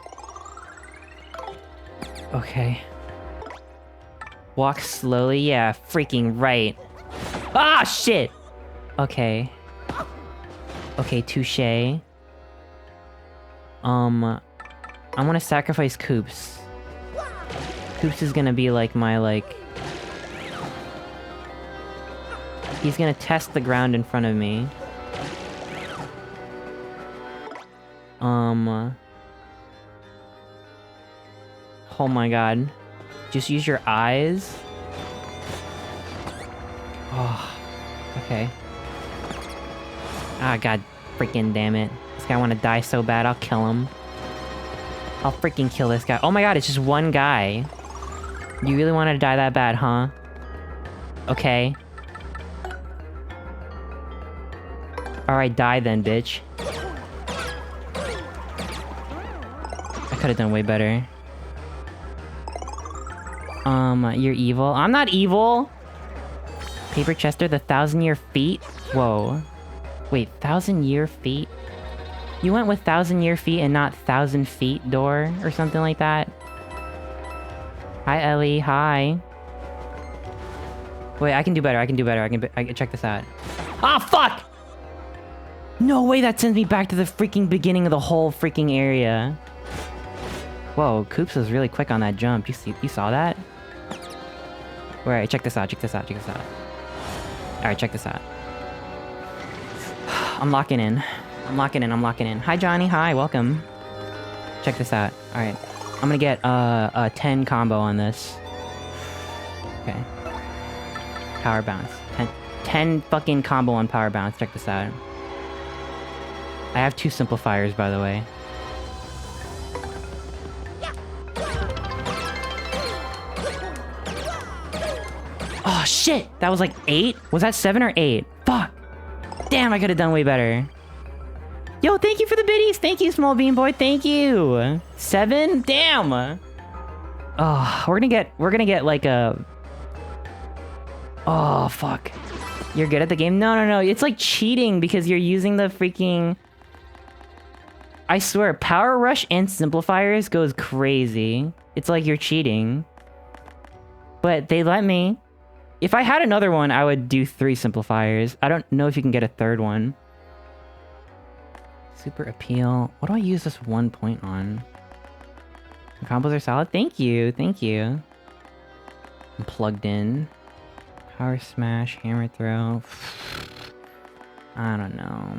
Okay. Walk slowly? Yeah, freaking right. Ah, shit! Okay. Okay, touche. I'm gonna sacrifice Coops. Coops is gonna be like my, like... He's gonna test the ground in front of me. Oh my god. Just use your eyes. Oh, okay. Ah, god freaking damn it. This guy wanna die so bad, I'll kill him. I'll freaking kill this guy. Oh my god, it's just one guy. You really wanted to die that bad, huh? Okay. Alright, die then, bitch. I could've done way better. You're evil. I'm not evil! Paper Chester, the 1,000-year feet? Whoa. Wait, 1,000-year feet? You went with 1,000-year feet and not 1,000 feet door? Or something like that? Hi, Ellie. Hi. Wait, I can do better. I can do better. I can check this out. Ah, fuck! No way that sends me back to the freaking beginning of the whole freaking area. Whoa, Koops was really quick on that jump. You saw that? Alright, check this out, check this out, check this out. Alright, check this out. I'm locking in. I'm locking in, I'm locking in. Hi, Johnny. Hi, welcome. Check this out. Alright. I'm gonna get a 10 combo on this. Okay. Power bounce. 10 fucking combo on power bounce. Check this out. I have 2 simplifiers, by the way. Oh, shit! That was like 8? Was that 7 or 8? Fuck! Damn, I could have done way better. Yo, thank you for the biddies! Thank you, Small Bean Boy, thank you! 7? Damn! Oh, we're gonna get like a... Oh, fuck. You're good at the game? No, no, no, it's like cheating because you're using the freaking... I swear, Power Rush and Simplifiers goes crazy. It's like you're cheating. But they let me. If I had another one, I would do 3 simplifiers. I don't know if you can get a 3rd one. Super appeal. What do I use this 1 point on? The combos are solid. Thank you. Thank you. I'm plugged in. Power smash, hammer throw. I don't know.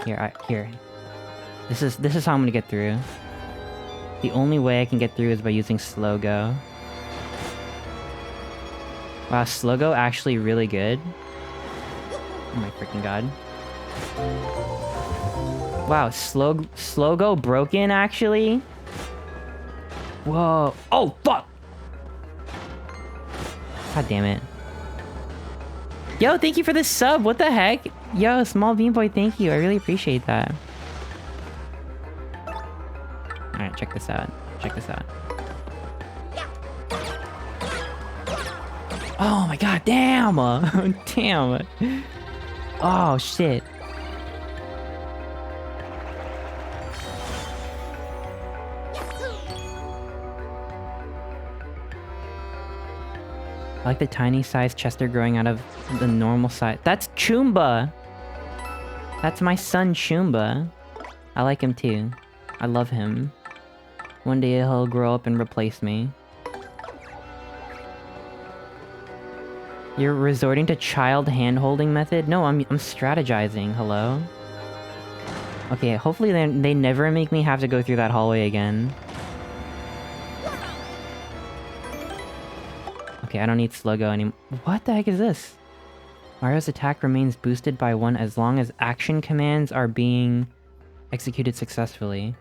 Here. This is how I'm gonna get through. The only way I can get through is by using slow go. Wow, slow go actually really good. Oh my freaking god. Wow, slow go broken actually. Whoa. Oh fuck. God damn it. Yo, thank you for the sub. What the heck? Yo, Small Bean Boy, thank you. I really appreciate that. Alright, check this out. Check this out. Oh my god, damn! Damn! Oh, shit. I like the tiny sized Chester growing out of the normal size. That's Choomba! That's my son, Choomba. I like him too. I love him. One day he'll grow up and replace me. You're resorting to child hand-holding method? No, I'm strategizing, hello? Okay, hopefully they never make me have to go through that hallway again. Okay, I don't need slow-go anymore. What the heck is this? Mario's attack remains boosted by 1 as long as action commands are being executed successfully.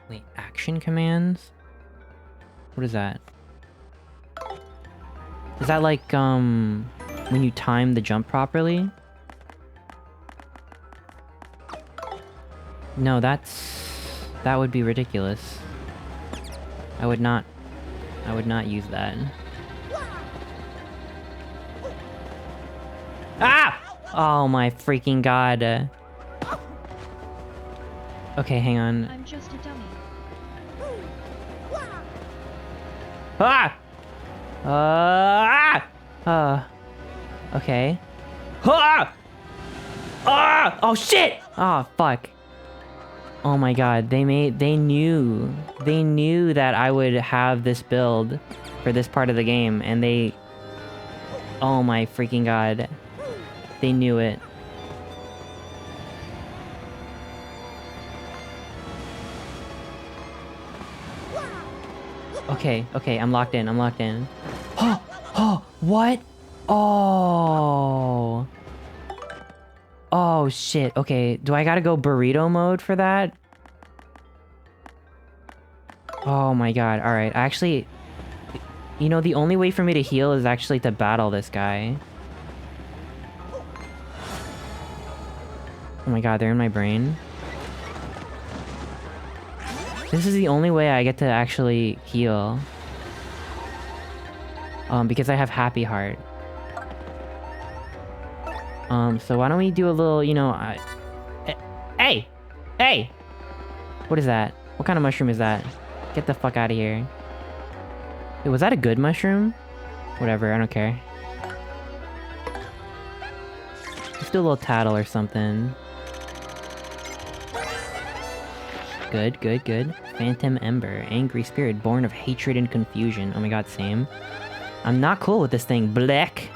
Wait, action commands? What is that? Is that like, when you time the jump properly? No, that would be ridiculous. I would not use that. Ah! Oh my freaking god. Okay, hang on.
I'm just a dummy.
Ah! Okay. Ah! Ah! Oh shit! Oh fuck. Oh my god, they knew that I would have this build for this part of the game, and they... Oh my freaking god. They knew it. Okay, I'm locked in, Oh, what? Oh. Oh shit, okay, do I gotta go burrito mode for that? Oh my god, alright, actually... You know, the only way for me to heal is actually to battle this guy. Oh my god, they're in my brain. This is the only way I get to actually heal. Because I have Happy Heart. So why don't we do a little, you know... Hey! Hey! What is that? What kind of mushroom is that? Get the fuck out of here. Wait, was that a good mushroom? Whatever, I don't care. Let's do a little tattle or something. Good, good, good. Phantom Ember. Angry spirit, born of hatred and confusion. Oh my god, same. I'm not cool with this thing. Black.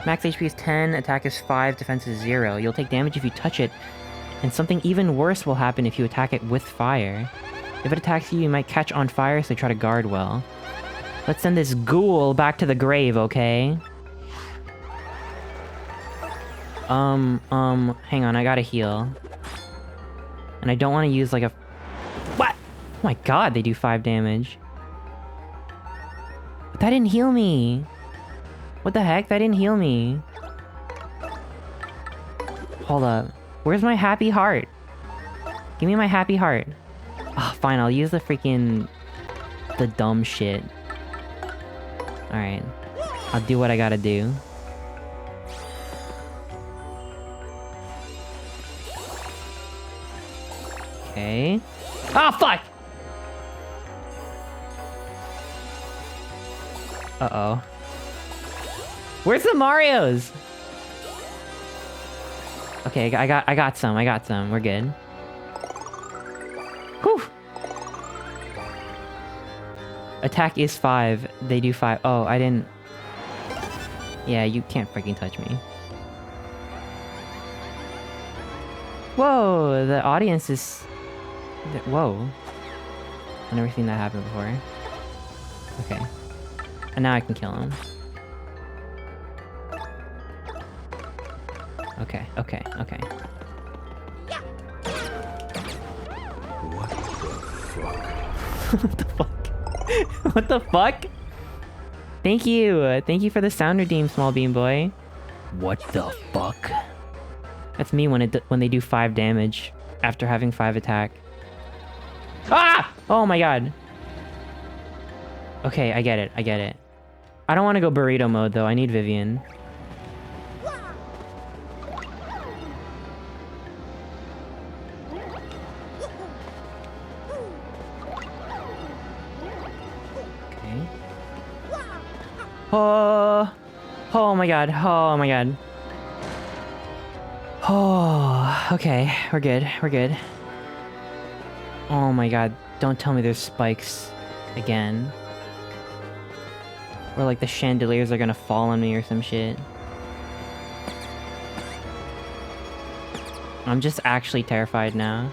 Max HP is 10, attack is 5, defense is 0. You'll take damage if you touch it, and something even worse will happen if you attack it with fire. If it attacks you, you might catch on fire, so try to guard well. Let's send this ghoul back to the grave, okay? Hang on, I gotta heal. And I don't want to use like a... What? Oh my god, they do 5 damage. But that didn't heal me! What the heck? That didn't heal me. Hold up. Where's my Happy Heart? Give me my Happy Heart. Oh, fine, I'll use the freaking... the dumb shit. Alright. I'll do what I gotta do. Okay. Oh, fuck! Uh-oh. Where's the Marios? Okay, I got some, we're good. Whew! Attack is 5, they do 5. Oh, I didn't... Yeah, you can't freaking touch me. Whoa, the audience is... Whoa. I've never seen that happen before. Okay. And now I can kill him. Okay. What the fuck? What the fuck? Thank you! Thank you for the sound redeem, Small Bean Boy. What the fuck? That's me when they do 5 damage after having 5 attack. Ah! Oh my god. Okay, I get it. I don't want to go burrito mode though, I need Vivian. Oh my god, oh my god. Oh, okay, we're good. Oh my god, don't tell me there's spikes again. Or like the chandeliers are gonna fall on me or some shit. I'm just actually terrified now.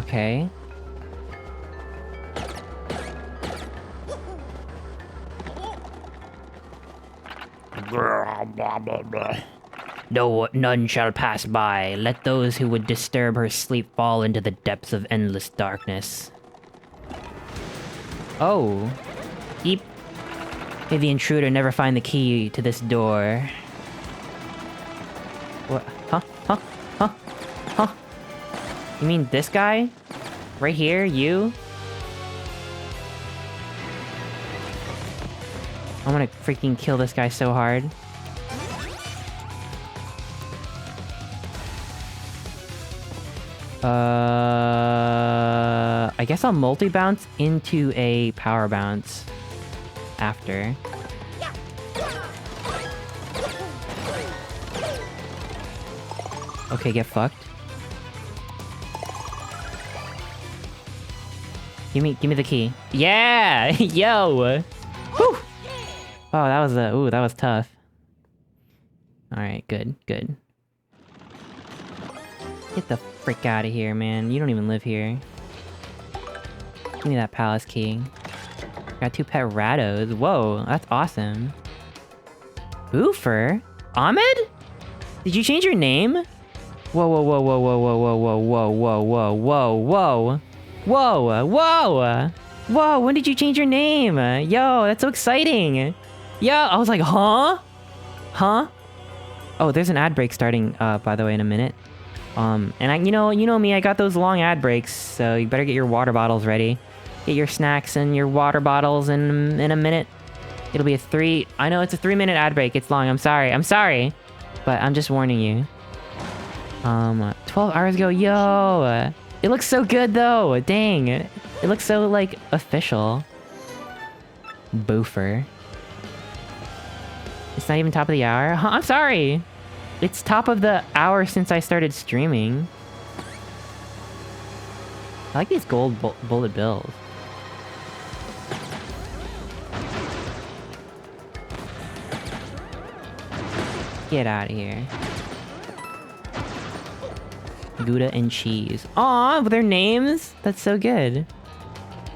Okay. No, none shall pass by. Let those who would disturb her sleep fall into the depths of endless darkness. Oh. Eep. May the intruder never find the key to this door. What? Huh? You mean this guy? Right here? You? I'm gonna freaking kill this guy so hard. I guess I'll multi-bounce into a power bounce after. Okay, get fucked. Give me the key. Yeah! Yo! Woo! Oh, that was that was tough. Alright, good. Get the frick out of here, man. You don't even live here. Give me that palace key. Got 2 pet Rados. Whoa, that's awesome. Boofer? Ahmed? Did you change your name? Whoa. Whoa, when did you change your name? Yo, that's so exciting. Yo, I was like, huh? Huh? Oh, there's an ad break starting, by the way, in a minute. And you know me, I got those long ad breaks, so you better get your water bottles ready. Get your snacks and your water bottles in a minute. It'll be I know it's a 3-minute ad break, it's long, I'm sorry. But I'm just warning you. 12 hours ago, yo! It looks so good though, dang. It looks so, like, official. Boofer. It's not even top of the hour? Huh, I'm sorry! It's top of the hour since I started streaming. I like these gold bullet bills. Get out of here. Gouda and cheese. Aw, with their names? That's so good.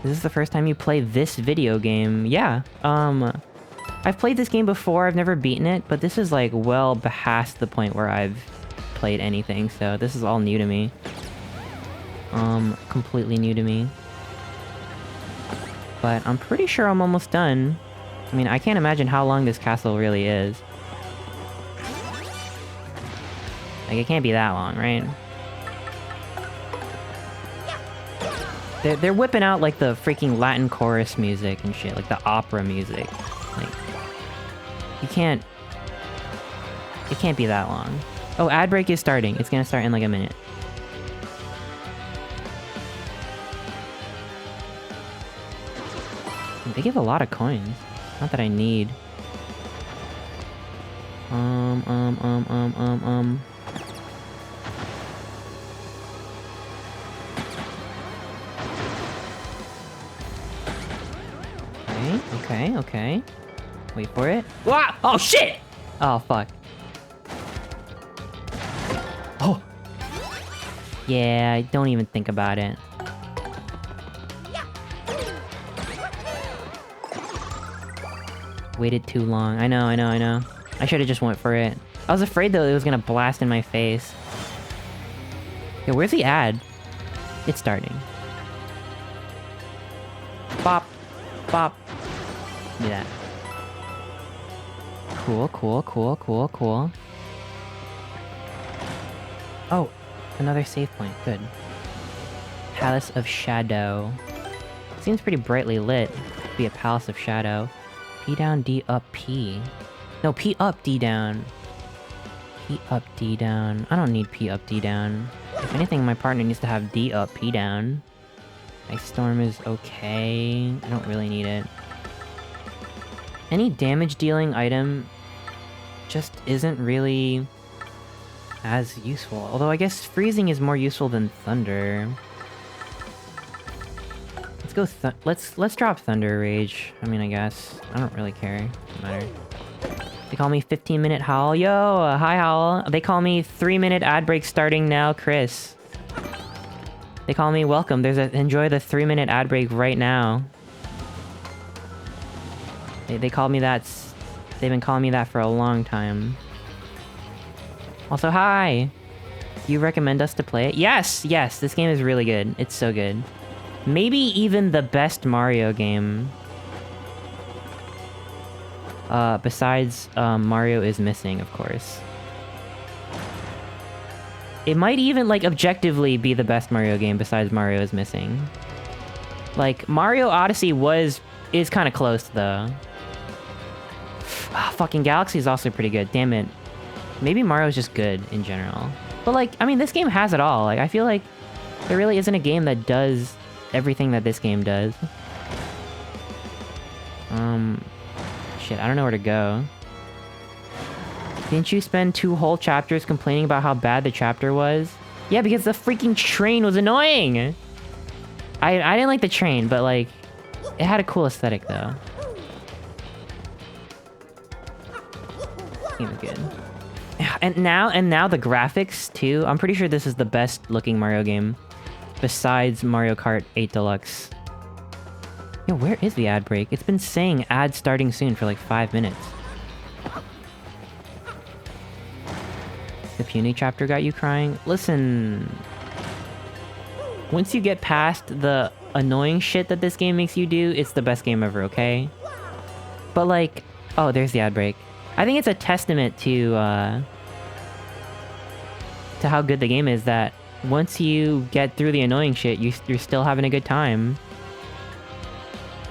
Is this the first time you play this video game? Yeah. I've played this game before, I've never beaten it, but this is like well past the point where I've played anything, so this is all new to me. Completely new to me. But I'm pretty sure I'm almost done. I mean, I can't imagine how long this castle really is. Like, it can't be that long, right? They're whipping out, like, the freaking Latin chorus music and shit, like the opera music. Like, it can't be that long. Oh, ad break is starting. It's gonna start in like a minute. They give a lot of coins. Not that I need. Okay. Wait for it. Wow! Oh, shit! Oh, fuck. Oh! Yeah, don't even think about it. Waited too long. I know. I should've just went for it. I was afraid, though, it was gonna blast in my face. Yeah, where's the ad? It's starting. Bop. Bop. Give me that. Cool. Oh, another save point. Good. Palace of Shadow. Seems pretty brightly lit. Could be a Palace of Shadow. P down, D up, P. No, P up, D down. P up, D down. I don't need P up, D down. If anything, my partner needs to have D up, P down. Ice Storm is okay. I don't really need it. Any damage-dealing item just isn't really as useful. Although I guess freezing is more useful than thunder. Let's go let's drop Thunder Rage. I mean, I guess. I don't really care. Doesn't matter. They call me 15-minute Howl. Yo, hi Howl. They call me 3-minute ad break starting now, Chris. They call me welcome. Enjoy the 3-minute ad break right now. They call me that. They've been calling me that for a long time. Also, hi! Do you recommend us to play it? Yes! This game is really good. It's so good. Maybe even the best Mario game. Besides, Mario is Missing, of course. It might even, like, objectively be the best Mario game besides Mario is Missing. Like, Mario Odyssey is kind of close, though. Fucking Galaxy is also pretty good, damn it. Maybe Mario's just good in general. But like, I mean, this game has it all. Like, I feel like there really isn't a game that does everything that this game does. Shit, I don't know where to go. Didn't you spend 2 whole chapters complaining about how bad the chapter was? Yeah, because the freaking train was annoying! I didn't like the train, but like, it had a cool aesthetic though. Game was good. And now the graphics too. I'm pretty sure this is the best looking Mario game. Besides Mario Kart 8 Deluxe. Yo, where is the ad break? It's been saying ad starting soon for like 5 minutes. The Puny chapter got you crying? Listen... Once you get past the annoying shit that this game makes you do, it's the best game ever, okay? But like... Oh, there's the ad break. I think it's a testament to how good the game is that once you get through the annoying shit, you're still having a good time.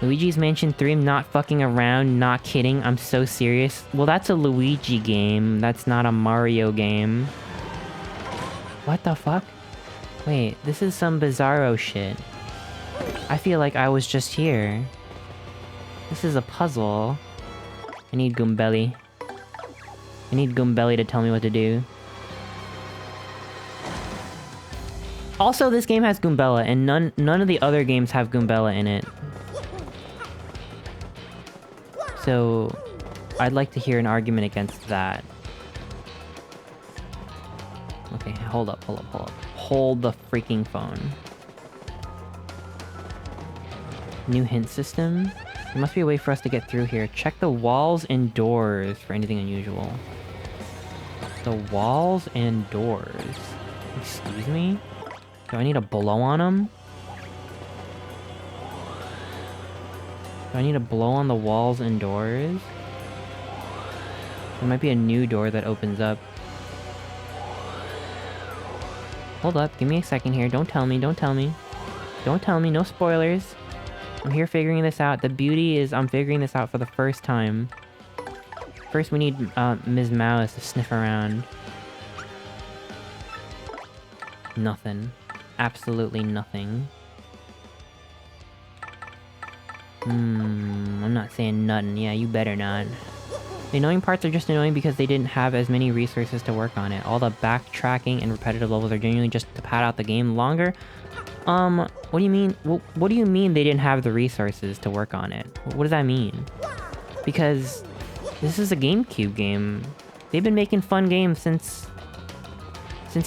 Luigi's Mansion 3, I'm not fucking around, not kidding, I'm so serious. Well, that's a Luigi game, that's not a Mario game. What the fuck? Wait, this is some bizarro shit. I feel like I was just here. This is a puzzle. I need Goombelly. I need Goombelly to tell me what to do. Also, this game has Goombella, and none of the other games have Goombella in it. So, I'd like to hear an argument against that. Okay, hold up. Hold the freaking phone. New hint system? There must be a way for us to get through here. Check the walls and doors for anything unusual. The walls and doors. Excuse me? Do I need to blow on them? Do I need to blow on the walls and doors? There might be a new door that opens up. Hold up, give me a second here. Don't tell me. Don't tell me, no spoilers. I'm here figuring this out. The beauty is I'm figuring this out for the first time. First we need Ms. Mouse to sniff around. Nothing. Absolutely nothing. I'm not saying nothing. Yeah, you better not. The annoying parts are just annoying because they didn't have as many resources to work on it. All the backtracking and repetitive levels are genuinely just to pad out the game longer. What do you mean? What do you mean they didn't have the resources to work on it? What does that mean? Because this is a GameCube game. They've been making fun games since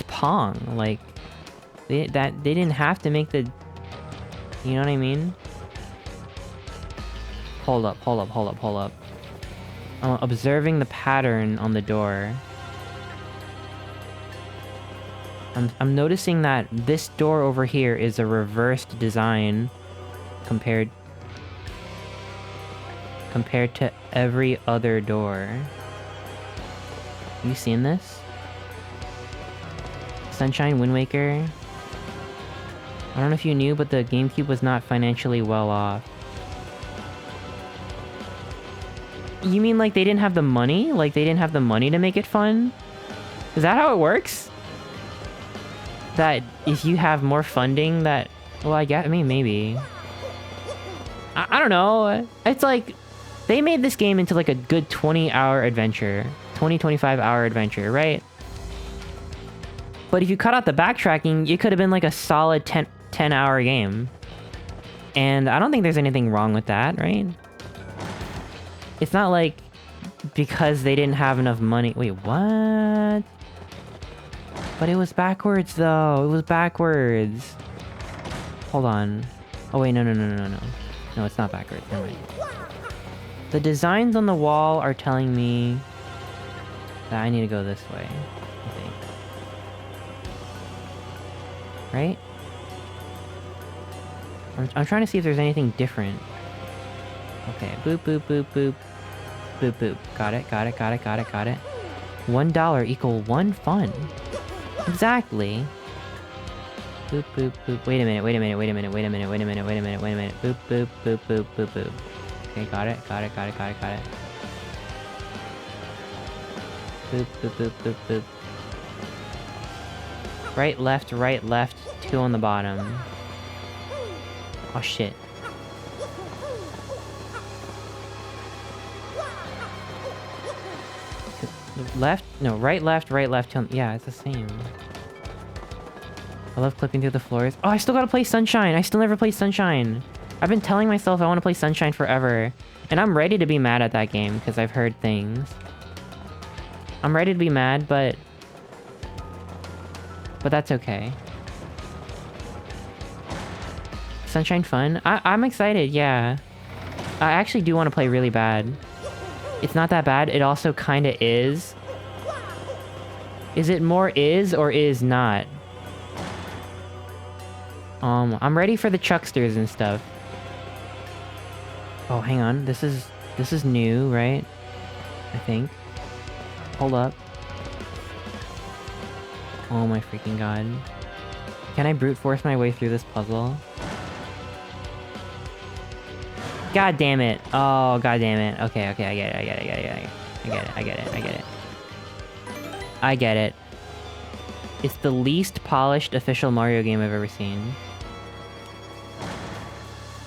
Pong. Like, they didn't have to make the... You know what I mean? Hold up. I'm observing the pattern on the door. I'm noticing that this door over here is a reversed design compared to every other door. You seen this? Sunshine, Wind Waker. I don't know if you knew, but the GameCube was not financially well off. You mean like they didn't have the money? Like they didn't have the money to make it fun? Is that how it works? That if you have more funding that... Well, I mean, maybe. I don't know. It's like... They made this game into like a good 20-hour adventure. 25-hour adventure, right? But if you cut out the backtracking, it could have been like a solid 10-hour game. And I don't think there's anything wrong with that, right? It's not like because they didn't have enough money. Wait, what? But it was backwards though. It was backwards. Hold on. Oh wait, no. No, it's not backwards. Never mind. The designs on the wall are telling me that I need to go this way, I think. Right? I'm trying to see if there's anything different. Okay, boop, boop, boop, boop. Boop, boop. Got it. $1 equal 1 fun. Exactly. Boop, boop, boop. Wait a minute. Boop, boop, boop, boop, boop, boop. Okay, got it. Boop, boop, boop, boop, boop. Right, left, 2 on the bottom. Oh, shit. Left? No, right, left, tilt. Yeah, it's the same. I love clipping through the floors. Oh, I still gotta play Sunshine. I still never played Sunshine. I've been telling myself I want to play Sunshine forever. And I'm ready to be mad at that game, because I've heard things. I'm ready to be mad, but that's okay. Sunshine fun? I'm excited, yeah. I actually do want to play really bad. It's not that bad, it also kinda is. Is it more is or is not? I'm ready for the Chucksters and stuff. Oh, hang on. This is new, right? I think. Hold up. Oh my freaking god. Can I brute force my way through this puzzle? God damn it. Oh, god damn it. Okay, I get it. I get it. It's the least polished official Mario game I've ever seen.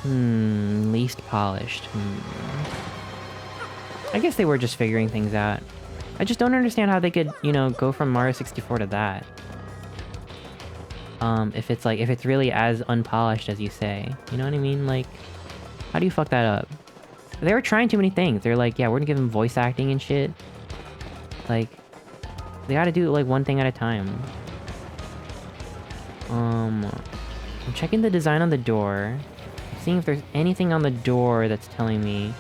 Least polished. I guess they were just figuring things out. I just don't understand how they could, you know, go from Mario 64 to that. If it's really as unpolished as you say. You know what I mean? Like, how do you fuck that up? They were trying too many things. They're like, yeah, we're gonna give them voice acting and shit. Like, they gotta do, like, one thing at a time. I'm checking the design on the door. Seeing if there's anything on the door that's telling me.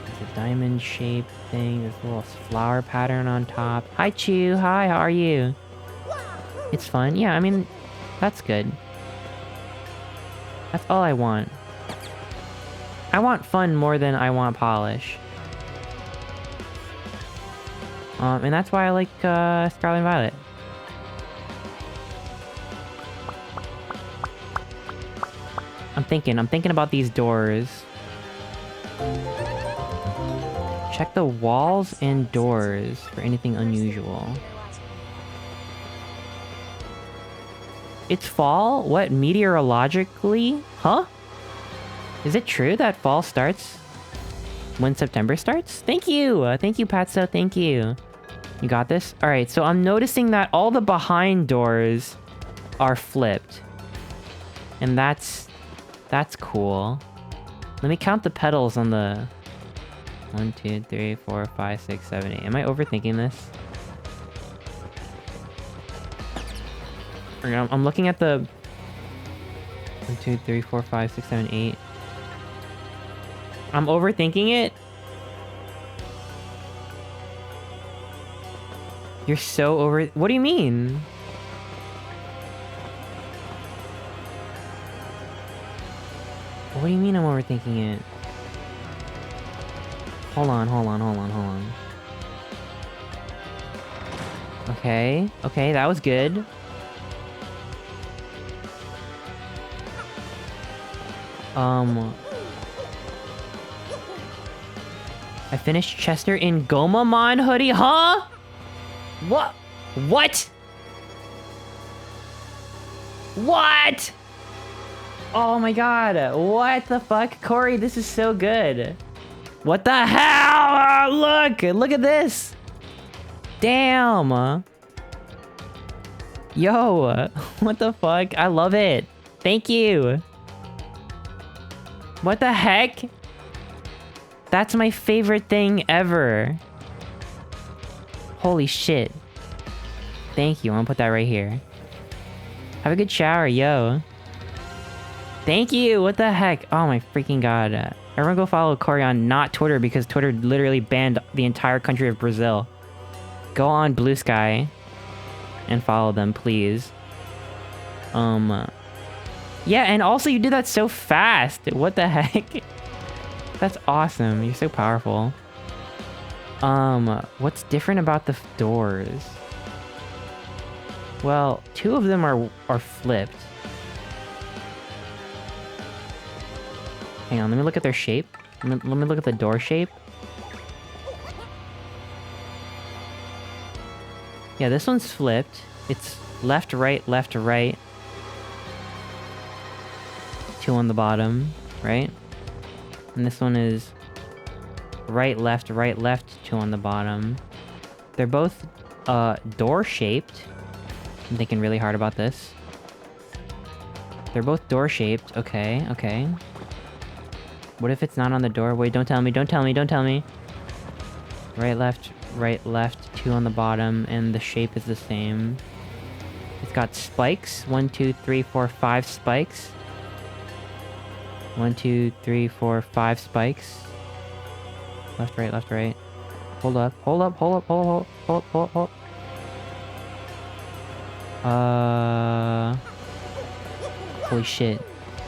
It's a diamond shape thing. There's a little flower pattern on top. Hi, Chew. Hi, how are you? It's fun. Yeah, I mean, that's good. That's all I want. I want fun more than I want polish. And that's why I like Scarlet and Violet. I'm thinking about these doors. Check the walls and doors for anything unusual. It's fall? What, meteorologically? Huh? Is it true that fall starts when September starts? Thank you! Thank you, Patso, thank you. You got this? Alright, so I'm noticing that all the behind doors are flipped. And that's cool. Let me count the petals on the... 1, 2, 3, 4, 5, 6, 7, 8. Am I overthinking this? I'm looking at the... 1, 2, 3, 4, 5, 6, 7, 8. I'm overthinking it? You're so over... What do you mean? What do you mean I'm overthinking it? Hold on. Okay, that was good. I finished Chester in Gomamon hoodie, huh? What? What? Oh my god, what the fuck? Corey, this is so good. What the hell? Oh, look at this. Damn. Yo, what the fuck? I love it. Thank you. What the heck? That's my favorite thing ever. Holy shit. Thank you. I'm gonna put that right here. Have a good shower, yo. Thank you! What the heck? Oh my freaking god. Everyone go follow Corey on not Twitter because Twitter literally banned the entire country of Brazil. Go on Blue Sky and follow them, please. Yeah, and also you did that so fast. What the heck? That's awesome. You're so powerful. What's different about the doors? Well, 2 of them are flipped. Hang on, let me look at their shape. Let me look at the door shape. Yeah, this one's flipped. It's left, right, left, right. 2 on the bottom, right? And this one is right, left, 2 on the bottom. They're both, door-shaped. I'm thinking really hard about this. They're both door-shaped. Okay, okay. What if it's not on the door? Wait, don't tell me, don't tell me, don't tell me. Right, left, 2 on the bottom, and the shape is the same. It's got spikes. 1, 2, 3, 4, 5 spikes. 1, 2, 3, 4, 5 spikes. Left, right. Hold up, hold up, hold up, hold up, hold up. Holy shit.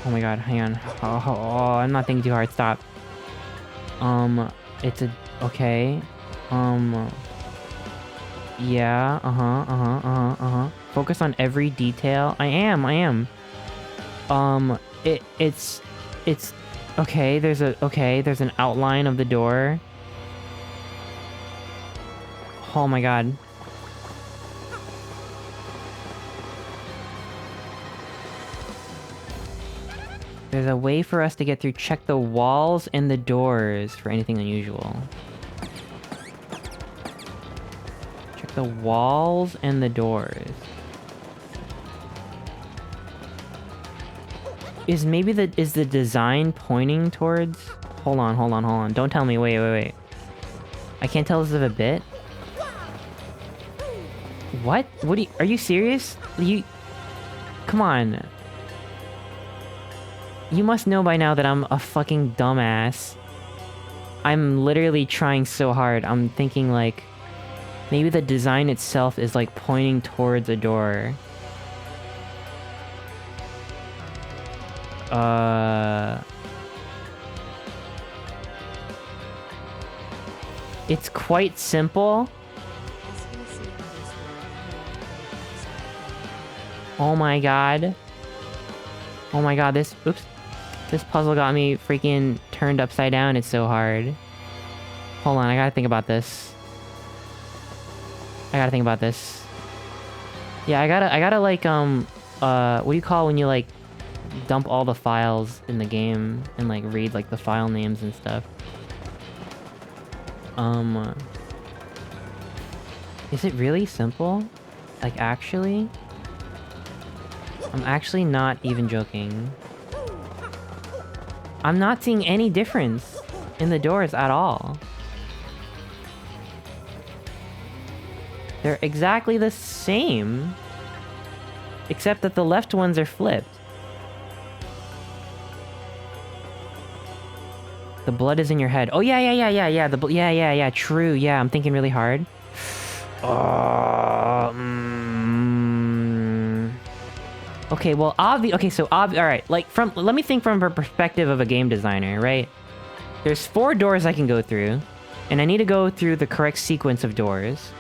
Oh my god, hang on. Oh, I'm not thinking too hard, stop. It's a... okay. Yeah, Focus on every detail. I am. It's... okay, there's an outline of the door. Oh my god. There's a way for us to get through. Check the walls and the doors for anything unusual. Check the walls and the doors. Is the design pointing towards... Hold on. Don't tell me. Wait. I can't tell this is a bit. What? Are you serious? Come on. You must know by now that I'm a fucking dumbass. I'm literally trying so hard. I'm thinking like... maybe the design itself is like pointing towards a door. It's quite simple. Oh my god. Oh my god, this... oops. This puzzle got me freaking turned upside down. It's so hard. Hold on, I gotta think about this. Yeah, I gotta like, what do you call when you like dump all the files in the game and like read like the file names and stuff? Is it really simple? Like, actually? I'm actually not even joking. I'm not seeing any difference in the doors at all. They're exactly the same, except that the left ones are flipped. The blood is in your head. Oh, yeah. Yeah, true. Yeah, I'm thinking really hard. Okay, well, alright, like, let me think from a perspective of a game designer, right? There's 4 doors I can go through, and I need to go through the correct sequence of doors.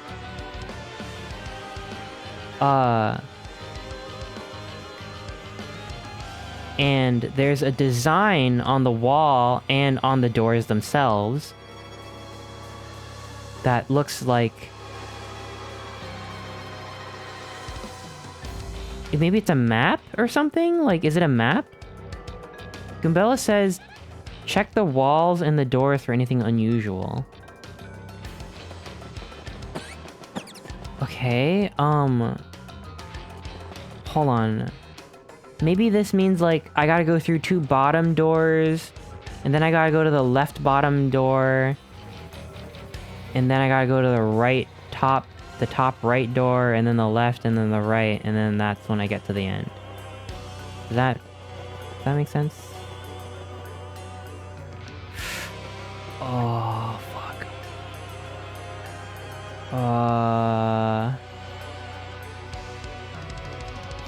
And there's a design on the wall and on the doors themselves that looks like... maybe it's a map or something? Like, is it a map? Goombella says, check the walls and the doors for anything unusual. Okay, hold on. Maybe this means, like, I gotta go through 2 bottom doors, and then I gotta go to the left bottom door, and then I gotta go to the top right door, and then the left, and then the right, and then that's when I get to the end. Does that make sense? Oh, fuck.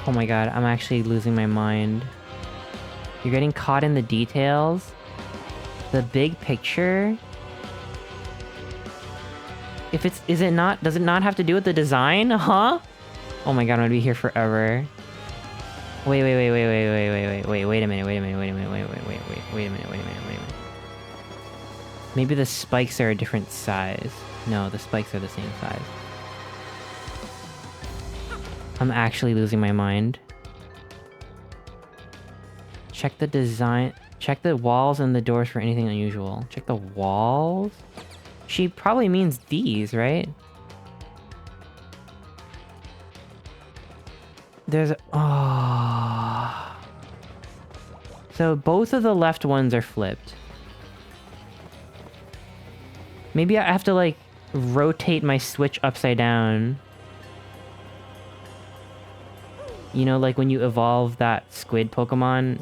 Oh my god, I'm actually losing my mind. You're getting caught in the details? The big picture? Does it not have to do with the design? Huh? Oh my god, I'm gonna be here forever. Wait a minute. Maybe the spikes are a different size. No, the spikes are the same size. I'm actually losing my mind. Check the design. Check the walls and the doors for anything unusual. Check the walls? She probably means these, right? There's... Oh. So both of the left ones are flipped. Maybe I have to, like, rotate my switch upside down. You know, like when you evolve that squid Pokemon.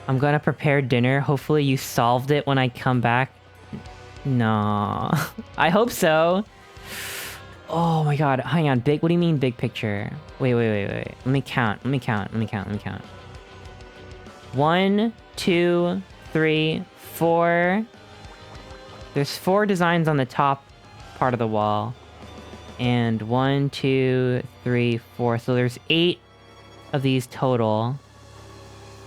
I'm gonna prepare dinner. Hopefully you solved it when I come back. No. I hope so. Oh my god. Hang on. Big... What do you mean big picture? Wait. Let me count. 1, 2, 3, 4. There's 4 designs on the top part of the wall. And 1, 2, 3, 4. So there's 8 of these total.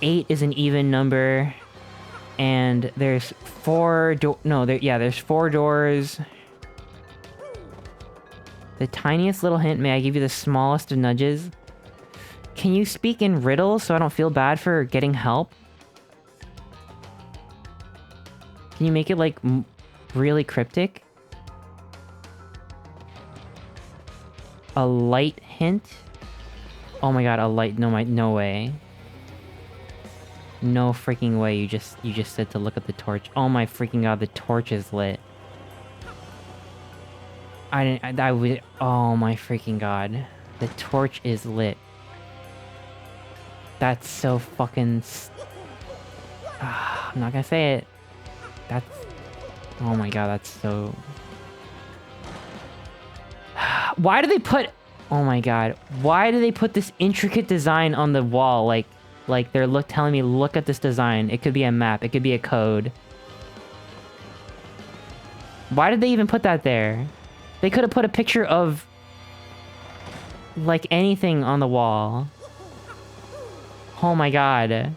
8 is an even number. And there's 4 there's 4 doors. The tiniest little hint, may I give you the smallest of nudges? Can you speak in riddles so I don't feel bad for getting help? Can you make it, like, really cryptic? A light hint? Oh my god, a light... No way. No freaking way, you just said to look at the torch. Oh my freaking god, the torch is lit. Oh my freaking god. The torch is lit. That's so fucking... I'm not gonna say it. That's... Oh my god, that's so... Why do they put... Oh my god. Why do they put this intricate design on the wall? Like they're telling me, look at this design. It could be a map. It could be a code. Why did they even put that there? They could have put a picture of... like, anything on the wall. Oh my god.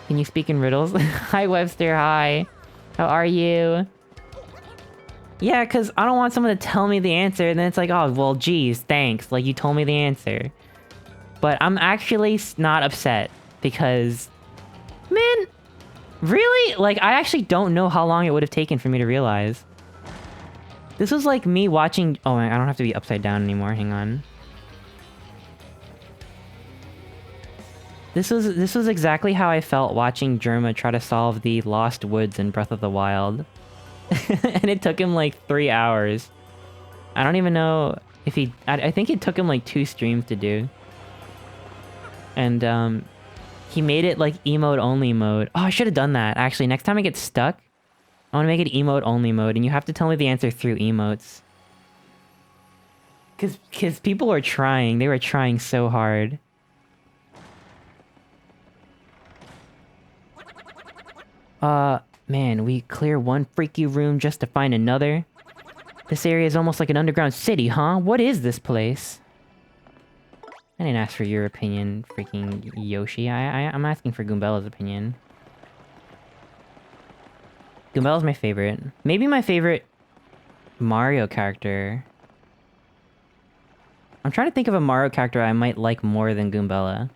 Can you speak in riddles? Hi, Webster, hi. How are you? Yeah, because I don't want someone to tell me the answer, and then it's like, oh, well, geez, thanks. Like, you told me the answer. But I'm actually not upset, because... Man, really? Like, I actually don't know how long it would have taken for me to realize. This was like me watching... Oh, I don't have to be upside down anymore, hang on. This was exactly how I felt watching Germa try to solve the Lost Woods in Breath of the Wild. And it took him like 3 hours. I don't even know if he... I think it took him like 2 streams to do. And he made it like emote only mode. Oh, I should have done that. Actually, next time I get stuck, I want to make it emote only mode, and you have to tell me the answer through emotes. Cause people were trying. They were trying so hard. Man, we clear one freaky room just to find another? This area is almost like an underground city, huh? What is this place? I didn't ask for your opinion, freaking Yoshi. I'm asking for Goombella's opinion. Goombella's my favorite. Maybe my favorite Mario character. I'm trying to think of a Mario character I might like more than Goombella.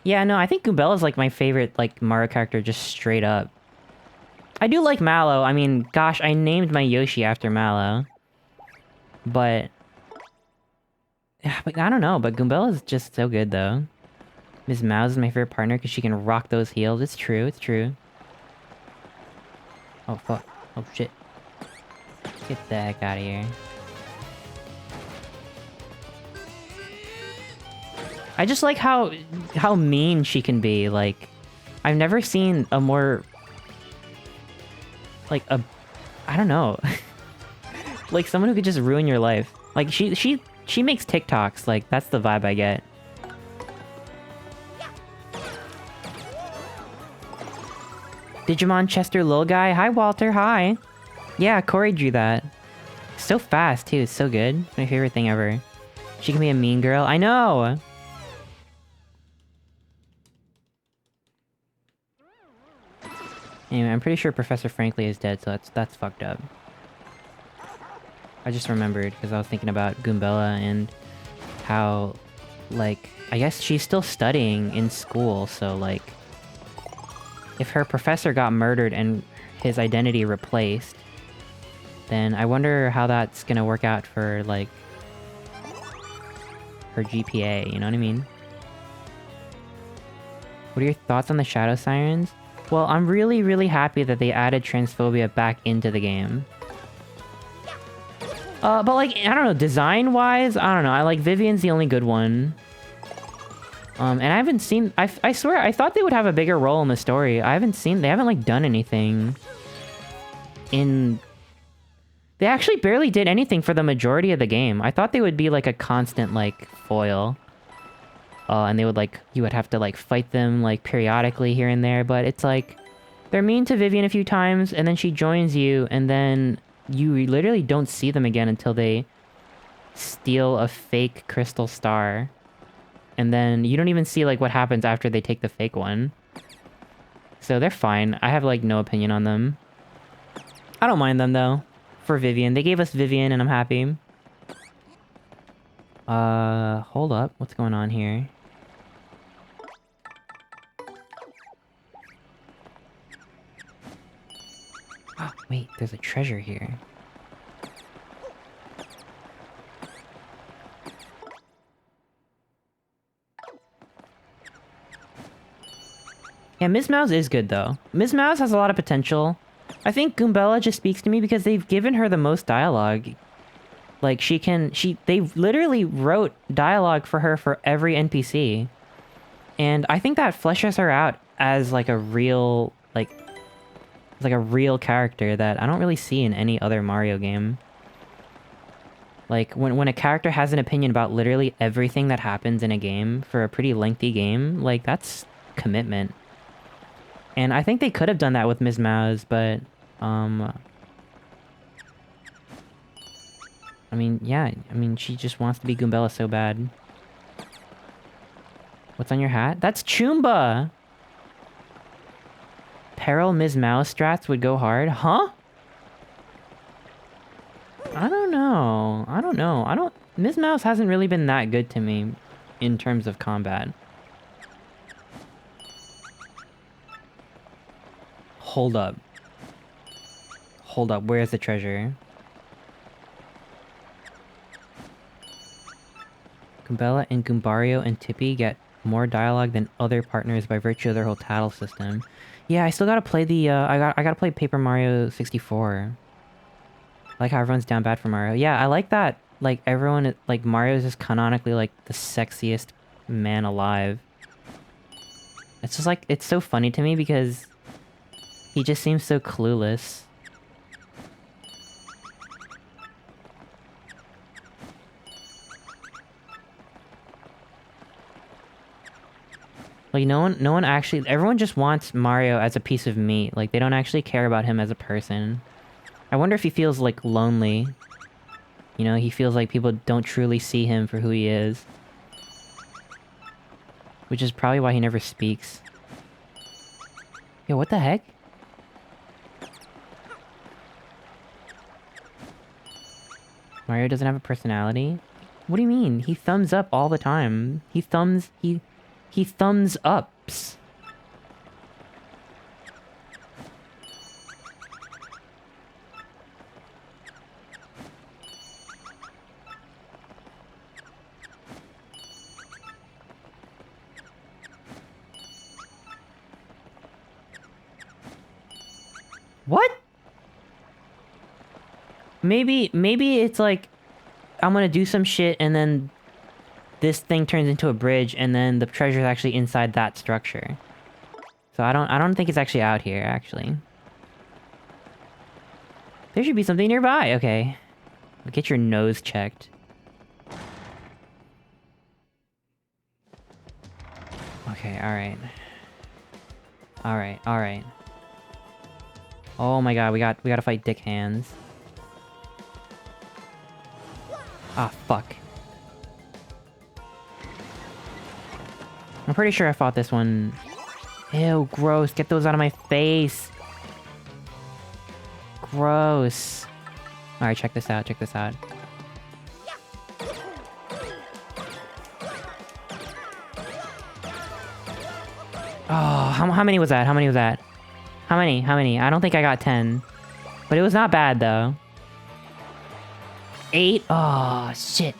Yeah, no, I think Goombella's like my favorite, like, Mario character just straight up. I do like Mallow. I mean, gosh, I named my Yoshi after Mallow. But... yeah, but I don't know, but Goombella's just so good, though. Ms. Mouse is my favorite partner because she can rock those heels. It's true, it's true. Oh, fuck. Oh, shit. Get the heck out of here. I just like how mean she can be. Like, I've never seen a more... like, I don't know. Like, someone who could just ruin your life. Like, she makes TikToks. Like, that's the vibe I get. Digimon Chester Lil Guy. Hi, Walter. Hi. Yeah, Corey drew that. So fast, too. It's so good. It's my favorite thing ever. She can be a mean girl. I know! Anyway, I'm pretty sure Professor Franklin is dead, so that's fucked up. I just remembered because I was thinking about Goombella and how, like, I guess she's still studying in school, so, like, if her professor got murdered and his identity replaced, then I wonder how that's gonna work out for, like, her GPA, you know what I mean? What are your thoughts on the Shadow Sirens? Well, I'm really, really happy that they added transphobia back into the game. But like, I don't know, design-wise, I don't know, I like Vivian's the only good one. And I haven't seen, I swear, I thought they would have a bigger role in the story. They haven't like done anything in... They actually barely did anything for the majority of the game. I thought they would be like a constant like foil. And they would like, you would have to like fight them like periodically here and there, but it's like, they're mean to Vivian a few times and then she joins you and then you literally don't see them again until they steal a fake crystal star. And then you don't even see like what happens after they take the fake one. So they're fine. I have like no opinion on them. I don't mind them though. For Vivian. They gave us Vivian and I'm happy. Hold up. What's going on here? Wait, there's a treasure here. Yeah, Ms. Mouse is good, though. Ms. Mouse has a lot of potential. I think Goombella just speaks to me because they've given her the most dialogue. Like, they literally wrote dialogue for her for every NPC. And I think that fleshes her out as, like, a real, like a real character that I don't really see in any other Mario game. Like, when a character has an opinion about literally everything that happens in a game for a pretty lengthy game, like, that's commitment. And I think they could have done that with Ms. Mouse, but, I mean, yeah, I mean, she just wants to be Goombella so bad. What's on your hat? That's Choomba! Peril Ms. Mouse strats would go hard? Huh? I don't know. Ms. Mouse hasn't really been that good to me in terms of combat. Hold up. Where's the treasure? Goombella and Goombario and Tippy get more dialogue than other partners by virtue of their whole tattle system. Yeah, I still gotta play the, I gotta play Paper Mario 64. I like how everyone's down bad for Mario. Yeah, I like that, like, everyone, like, Mario's just canonically, like, the sexiest man alive. It's just, like, it's so funny to me because he just seems so clueless. Like, no one actually... Everyone just wants Mario as a piece of meat. Like, they don't actually care about him as a person. I wonder if he feels, like, lonely. You know, he feels like people don't truly see him for who he is. Which is probably why he never speaks. Yo, what the heck? Mario doesn't have a personality? What do you mean? He thumbs up all the time. He thumbs ups. What? Maybe it's like, I'm gonna do some shit and then this thing turns into a bridge and then the treasure is actually inside that structure. So I don't think it's actually out here, actually. There should be something nearby, okay. Get your nose checked. Okay, alright. Alright. Oh my god, we gotta fight Dick Hands. Ah, fuck. I'm pretty sure I fought this one. Ew, gross. Get those out of my face. Gross. Alright, check this out, check this out. Oh, how many was that? How many was that? How many? How many? I don't think I got 10. But it was not bad, though. 8? Oh, shit.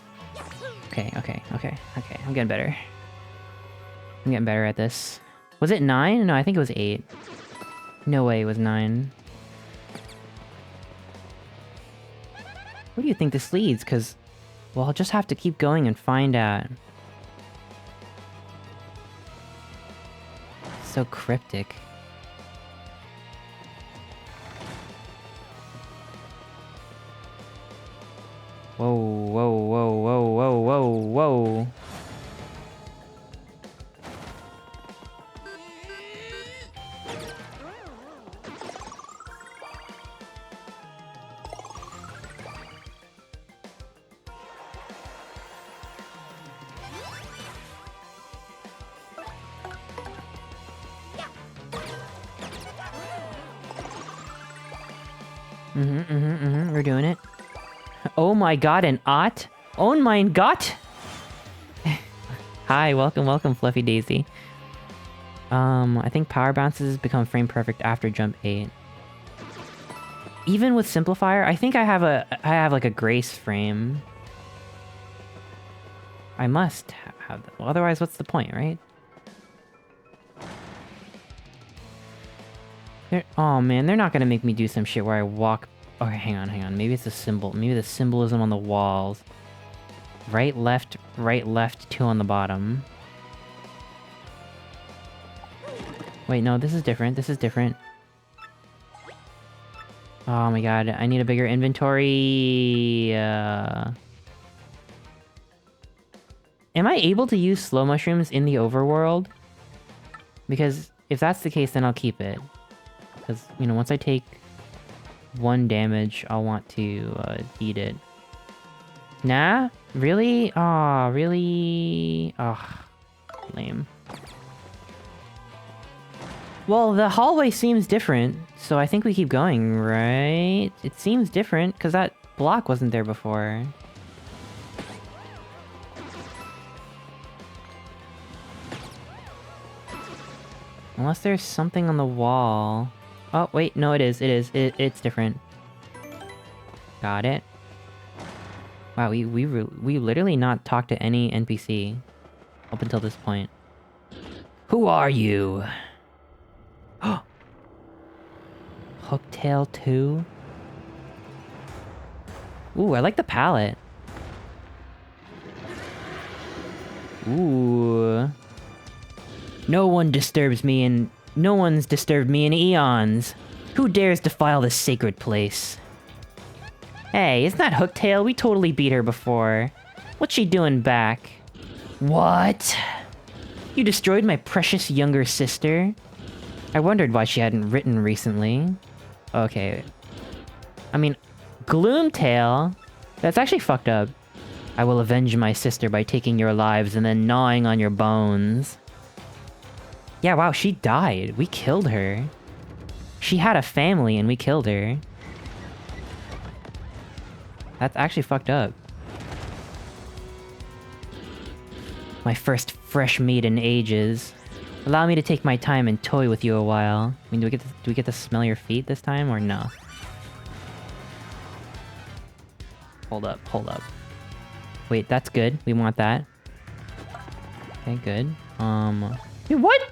Okay. I'm getting better. I'm getting better at this. Was it 9? No, I think it was 8. No way it was 9. Where do you think this leads? Because, well, I'll just have to keep going and find out. So cryptic. Whoa, whoa, whoa, whoa, whoa, whoa, whoa. We're doing it. Oh my god, an ot? Oh mein Gott! Hi, welcome, Fluffy Daisy. I think power bounces become frame perfect after jump 8. Even with simplifier, I think I have like a grace frame. I must have that. Well, otherwise, what's the point, right? Oh man, they're not gonna make me do some shit where I walk... Okay, hang on. Maybe it's a symbol. Maybe the symbolism on the walls. Right, left, 2 on the bottom. Wait, no, this is different. Oh my god, I need a bigger inventory. Am I able to use slow mushrooms in the overworld? Because if that's the case, then I'll keep it. Because, you know, once I take 1 damage, I'll want to eat it. Nah? Really? Aw, really? Ugh. Lame. Well, the hallway seems different, so I think we keep going, right? It seems different, because that block wasn't there before. Unless there's something on the wall. Oh, wait, no, it is. It's different. Got it. Wow, we literally not talked to any NPC up until this point. Who are you? Hooktail 2? Ooh, I like the palette. Ooh. No one disturbs me and no one's disturbed me in eons. Who dares defile this sacred place? Hey, it's not Hooktail. We totally beat her before. What's she doing back? What? You destroyed my precious younger sister? I wondered why she hadn't written recently. Okay. I mean, Gloomtail? That's actually fucked up. I will avenge my sister by taking your lives and then gnawing on your bones. Yeah, wow, she died. We killed her. She had a family and we killed her. That's actually fucked up. My first fresh meat in ages. Allow me to take my time and toy with you a while. I mean, do we get to smell your feet this time or no? Hold up. Wait, that's good. We want that. Okay, good. Dude, what?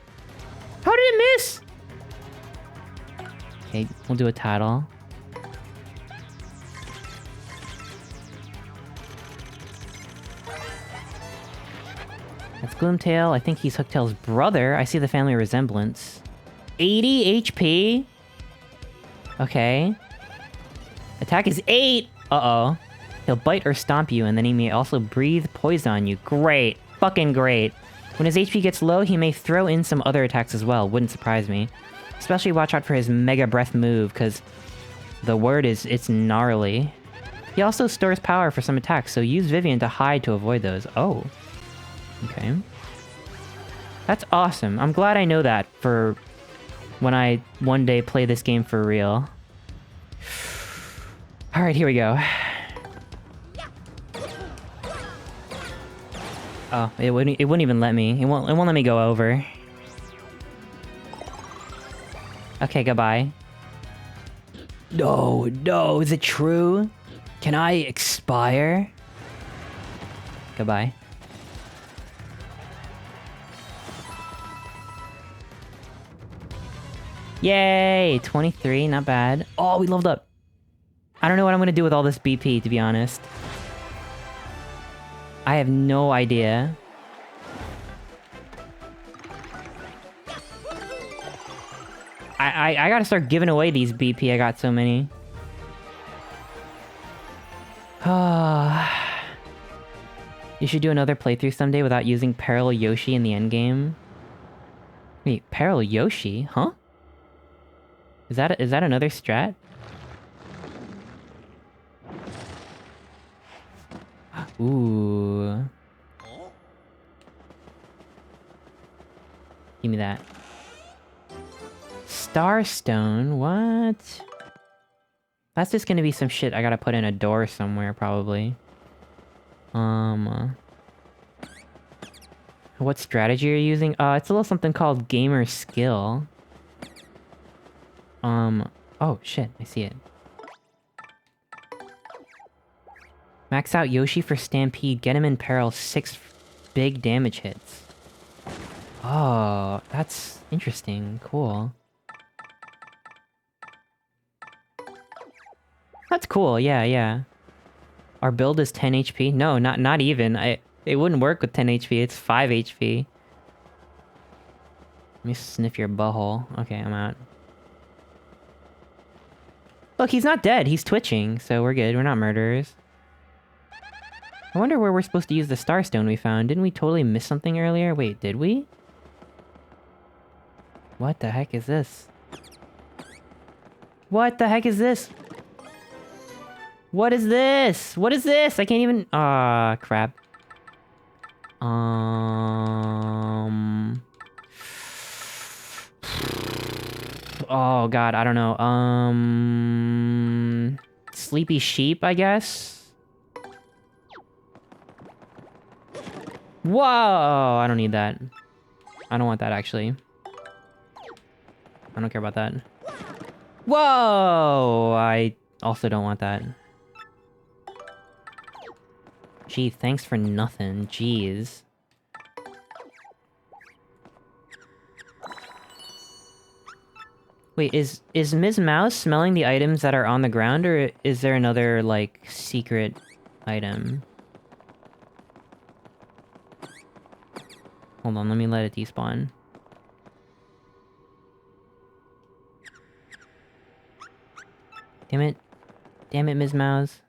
How did it miss? Okay, we'll do a tattle. That's Gloomtail. I think he's Hooktail's brother. I see the family resemblance. 80 HP? Okay. Attack is 8! Uh-oh. He'll bite or stomp you, and then he may also breathe poison on you. Great. Fucking great. When his HP gets low, he may throw in some other attacks as well. Wouldn't surprise me. Especially watch out for his Mega Breath move, because the word is it's gnarly. He also stores power for some attacks, so use Vivian to hide to avoid those. Oh. Okay. That's awesome. I'm glad I know that for when I one day play this game for real. All right, here we go. Oh, it wouldn't even let me. It won't let me go over. Okay, goodbye. No, no, is it true? Can I expire? Goodbye. Yay! 23, not bad. Oh, we leveled up. I don't know what I'm gonna do with all this BP, to be honest. I have no idea. I gotta start giving away these BP, I got so many. You should do another playthrough someday without using Peril Yoshi in the endgame. Wait, Peril Yoshi? Huh? Is that another strat? Ooh. Give me that. Starstone? What? That's just gonna be some shit I gotta put in a door somewhere, probably. What strategy are you using? It's a little something called gamer skill. Oh shit, I see it. Max out Yoshi for Stampede, get him in peril, 6 big damage hits. Oh, that's interesting, cool. That's cool, yeah, yeah. Our build is 10 HP? No, not even. It wouldn't work with 10 HP, it's 5 HP. Let me sniff your butthole. Okay, I'm out. Look, he's not dead, he's twitching, so we're good, we're not murderers. I wonder where we're supposed to use the Starstone we found. Didn't we totally miss something earlier? Wait, did we? What the heck is this? What the heck is this? What is this? What is this? I can't even... Ah, crap. Oh god, I don't know. Sleepy sheep, I guess? Whoa! I don't need that. I don't want that, actually. I don't care about that. Whoa! I also don't want that. Gee, thanks for nothing. Jeez. Wait, is Ms. Mouse smelling the items that are on the ground, or is there another, like, secret item? Hold on, let me let it despawn. Damn it. Damn it, Ms. Mouse.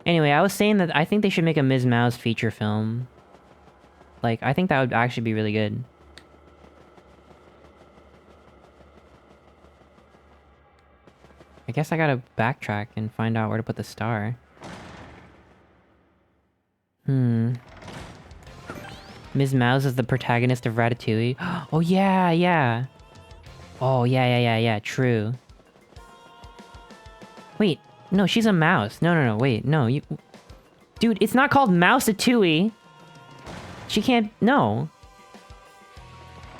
Anyway, I was saying that I think they should make a Ms. Mouse feature film. Like, I think that would actually be really good. I guess I gotta backtrack and find out where to put the star. Ms. Mouse is the protagonist of Ratatouille. Oh yeah, yeah. Oh yeah, true. Wait, no, she's a mouse. No, wait, no, you... Dude, it's not called Mouse-a-Tooie. She can't... No.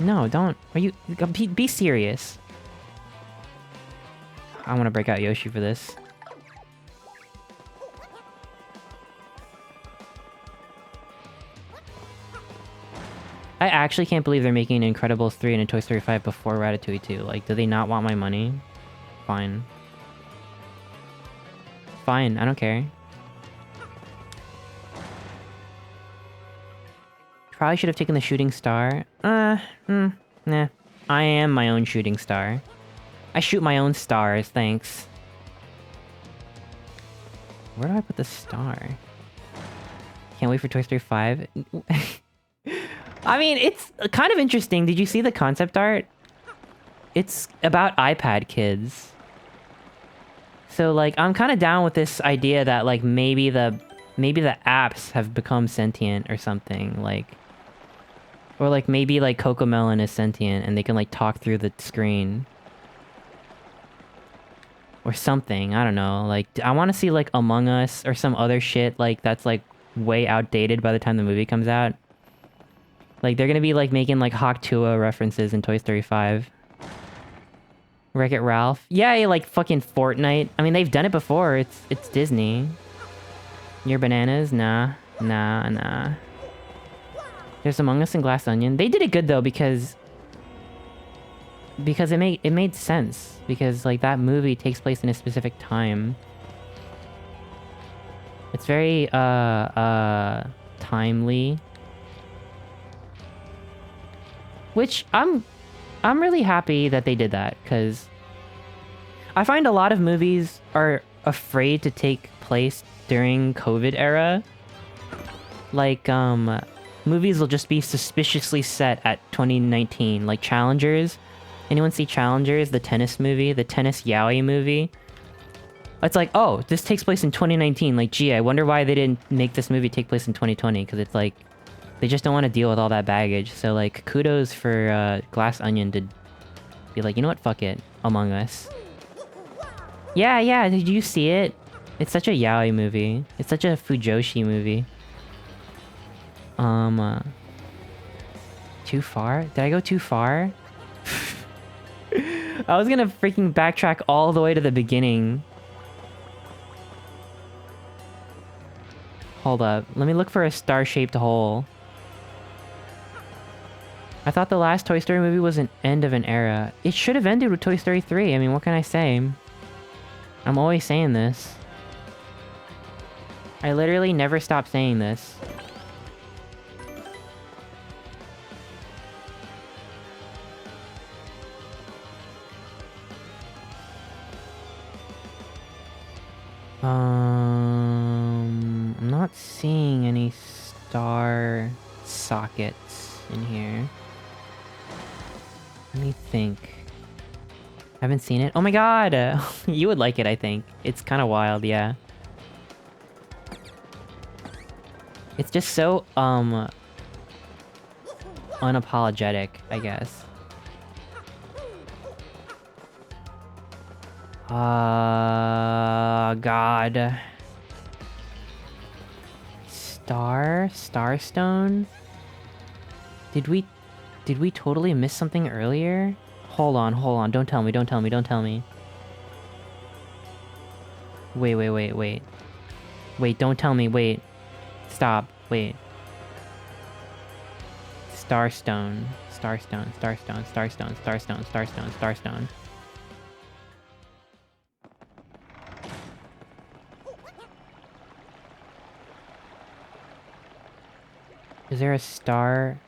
No, don't... Are you... Be serious. I want to break out Yoshi for this. I actually can't believe they're making an Incredibles 3 and a Toy Story 5 before Ratatouille 2. Like, do they not want my money? Fine. Fine, I don't care. Probably should have taken the shooting star. Nah. I am my own shooting star. I shoot my own stars, thanks. Where do I put the star? Can't wait for Toy Story 5. I mean, it's kind of interesting. Did you see the concept art? It's about iPad kids. So, like, I'm kind of down with this idea that, like, maybe the apps have become sentient or something, like... Or, like, maybe, like, Cocomelon is sentient and they can, like, talk through the screen. or something. I don't know. Like, I want to see like Among Us or some other shit like that's like way outdated by the time the movie comes out. Like, they're gonna be like making like Hawk Tuah references in Toy Story 5. Wreck-It Ralph. Yeah, like fucking Fortnite. I mean, they've done it before. It's Disney. Your bananas? Nah. Nah. There's Among Us and Glass Onion. They did it good though because it made sense because like that movie takes place in a specific time. It's very timely. Which I'm really happy that they did that because I find a lot of movies are afraid to take place during COVID era. Like movies will just be suspiciously set at 2019, like Challengers. Anyone see Challengers, the tennis movie, the tennis yaoi movie? It's like, oh, this takes place in 2019. Like, gee, I wonder why they didn't make this movie take place in 2020. Because it's like, they just don't want to deal with all that baggage. So, like, kudos for Glass Onion to be like, you know what, fuck it. Among Us. Yeah, did you see it? It's such a yaoi movie. It's such a Fujoshi movie. Too far? Did I go too far? I was gonna freaking backtrack all the way to the beginning. Hold up. Let me look for a star-shaped hole. I thought the last Toy Story movie was an end of an era. It should have ended with Toy Story 3. I mean, what can I say? I'm always saying this. I literally never stop saying this. I'm not seeing any star sockets in here. Let me think. Haven't seen it? Oh my god! You would like it, I think. It's kind of wild, yeah. It's just so, unapologetic, I guess. God. Starstone? Did we totally miss something earlier? Hold on. Don't tell me. Wait. Wait, don't tell me. Wait. Stop. Wait. Starstone. Is there a star?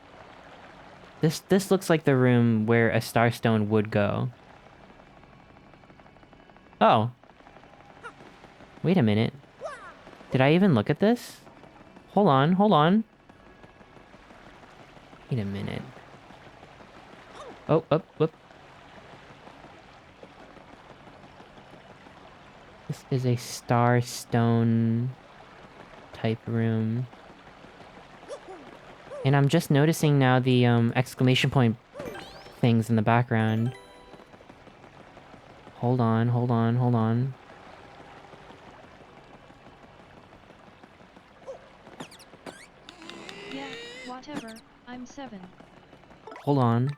This looks like the room where a starstone would go. Oh. Wait a minute. Did I even look at this? Hold on. Wait a minute. Oh, whoop. This is a starstone type room. And I'm just noticing now the exclamation point things in the background. Hold on.
Yeah, whatever. I'm 7.
Hold on.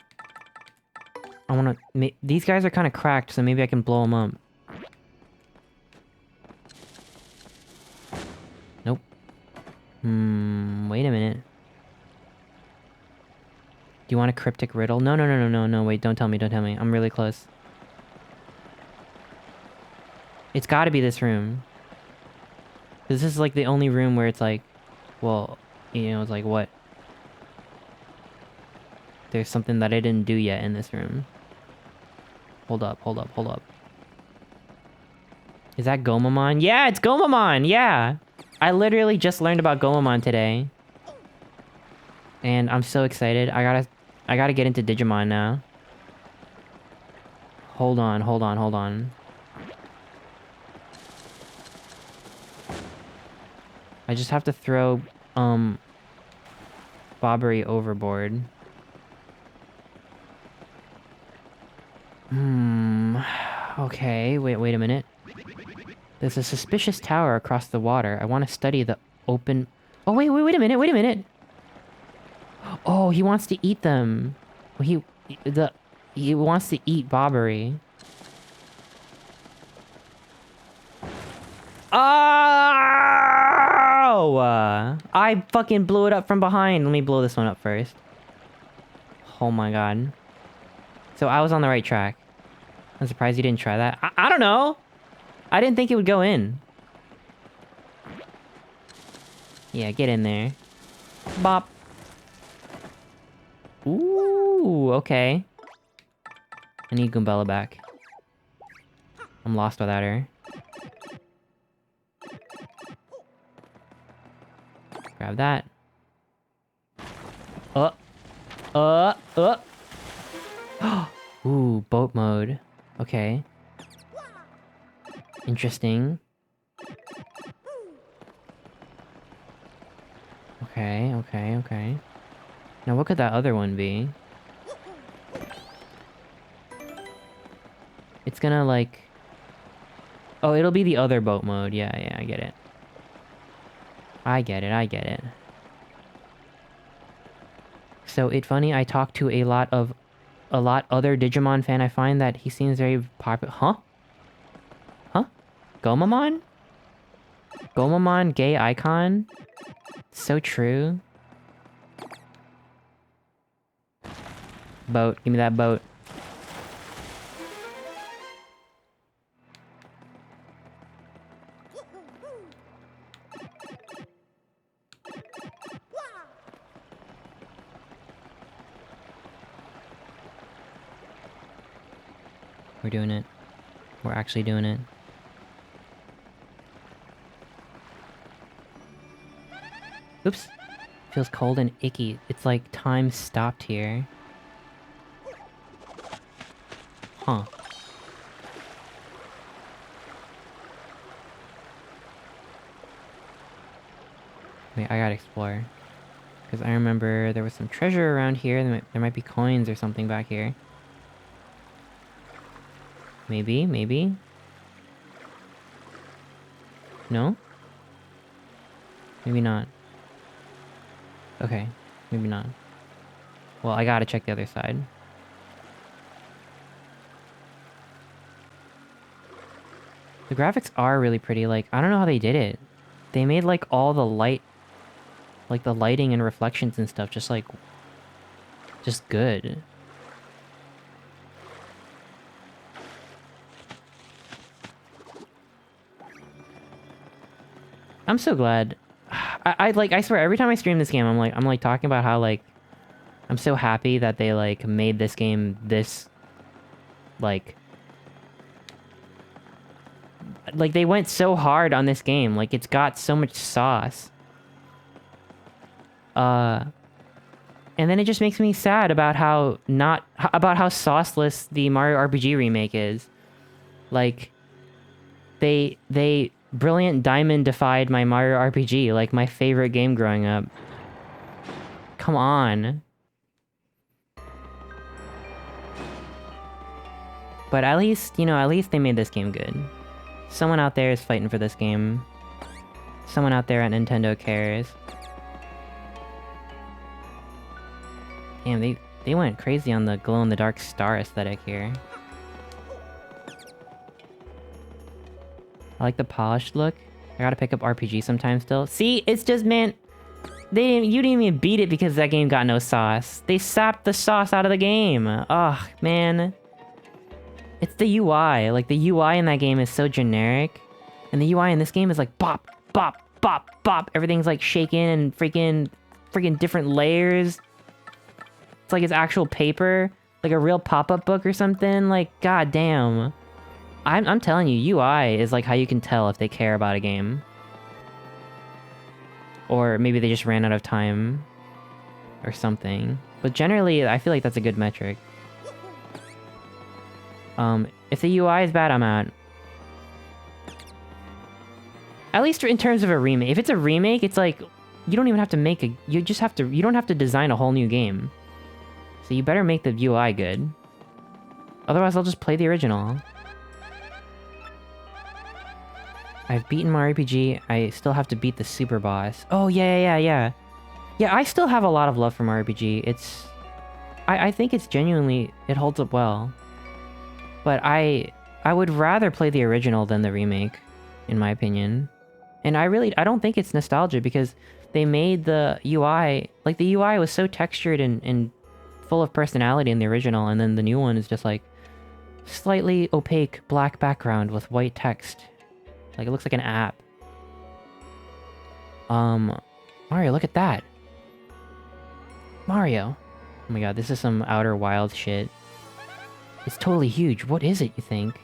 I wanna... These guys are kind of cracked, so maybe I can blow them up. Nope. Wait a minute. Do you want a cryptic riddle? No, wait, don't tell me. I'm really close. It's gotta be this room. This is like the only room where it's like... Well, you know, it's like, what? There's something that I didn't do yet in this room. Hold up. Is that Gomamon? Yeah, it's Gomamon! Yeah! I literally just learned about Gomamon today. And I'm so excited. I gotta get into Digimon now. Hold on. I just have to throw, Bobbery overboard. Okay, wait a minute. There's a suspicious tower across the water. I want to study the open... Oh, wait a minute. Oh, he wants to eat them. Well, he wants to eat Bobbery. Oh! I fucking blew it up from behind. Let me blow this one up first. Oh my god. So I was on the right track. I'm surprised you didn't try that. I don't know! I didn't think it would go in. Yeah, get in there. Bop. Ooh, okay. I need Goombella back. I'm lost without her. Grab that. Ooh, boat mode. Okay. Interesting. Okay. Now what could that other one be? It's gonna like... Oh, it'll be the other boat mode. Yeah, I get it. I get it. So, it's funny, I talked to a lot other Digimon fan. I find that he seems very popular. Huh? Gomamon? Gomamon gay icon? So true. Boat. Give me that boat. We're doing it. We're actually doing it. Oops. Feels cold and icky. It's like time stopped here. Huh. Wait, I gotta explore. Because I remember there was some treasure around here. There might be coins or something back here. Maybe? No? Maybe not. Okay, maybe not. Well, I gotta check the other side. The graphics are really pretty, like, I don't know how they did it. They made, like, all the light... Like, the lighting and reflections and stuff just, like... Just good. I'm so glad. I swear, every time I stream this game, I'm like talking about how, like... I'm so happy that they, like, made this game this... Like, they went so hard on this game. Like, it's got so much sauce. And then it just makes me sad about how sauceless the Mario RPG remake is. Like, they Brilliant Diamond defied my Mario RPG, like my favorite game growing up. Come on. But at least, you know, at least they made this game good. Someone out there is fighting for this game. Someone out there at Nintendo cares. Damn, they went crazy on the glow-in-the-dark star aesthetic here. I like the polished look. I gotta pick up RPG sometime still. See, it's just, man... You didn't even beat it because that game got no sauce. They sapped the sauce out of the game. Ugh, man. It's the UI. Like, the UI in that game is so generic. And the UI in this game is like bop, bop, bop, bop. Everything's like shaking and freaking different layers. It's like it's actual paper. Like a real pop-up book or something. Like, goddamn. I'm telling you, UI is like how you can tell if they care about a game. Or maybe they just ran out of time. Or something. But generally, I feel like that's a good metric. If the UI is bad, I'm out. At least in terms of a remake. If it's a remake, it's like... You don't even have to make a... You don't have to design a whole new game. So you better make the UI good. Otherwise, I'll just play the original. I've beaten my RPG. I still have to beat the super boss. Oh, yeah. Yeah, I still have a lot of love for my RPG. It's... I think it's genuinely... It holds up well. But I would rather play the original than the remake, in my opinion. And I don't think it's nostalgia because they made the UI... Like, the UI was so textured and full of personality in the original, and then the new one is just like... Slightly opaque black background with white text. Like, it looks like an app. Mario, look at that. Mario. Oh my god, this is some Outer Wild shit. It's totally huge. What is it, you think?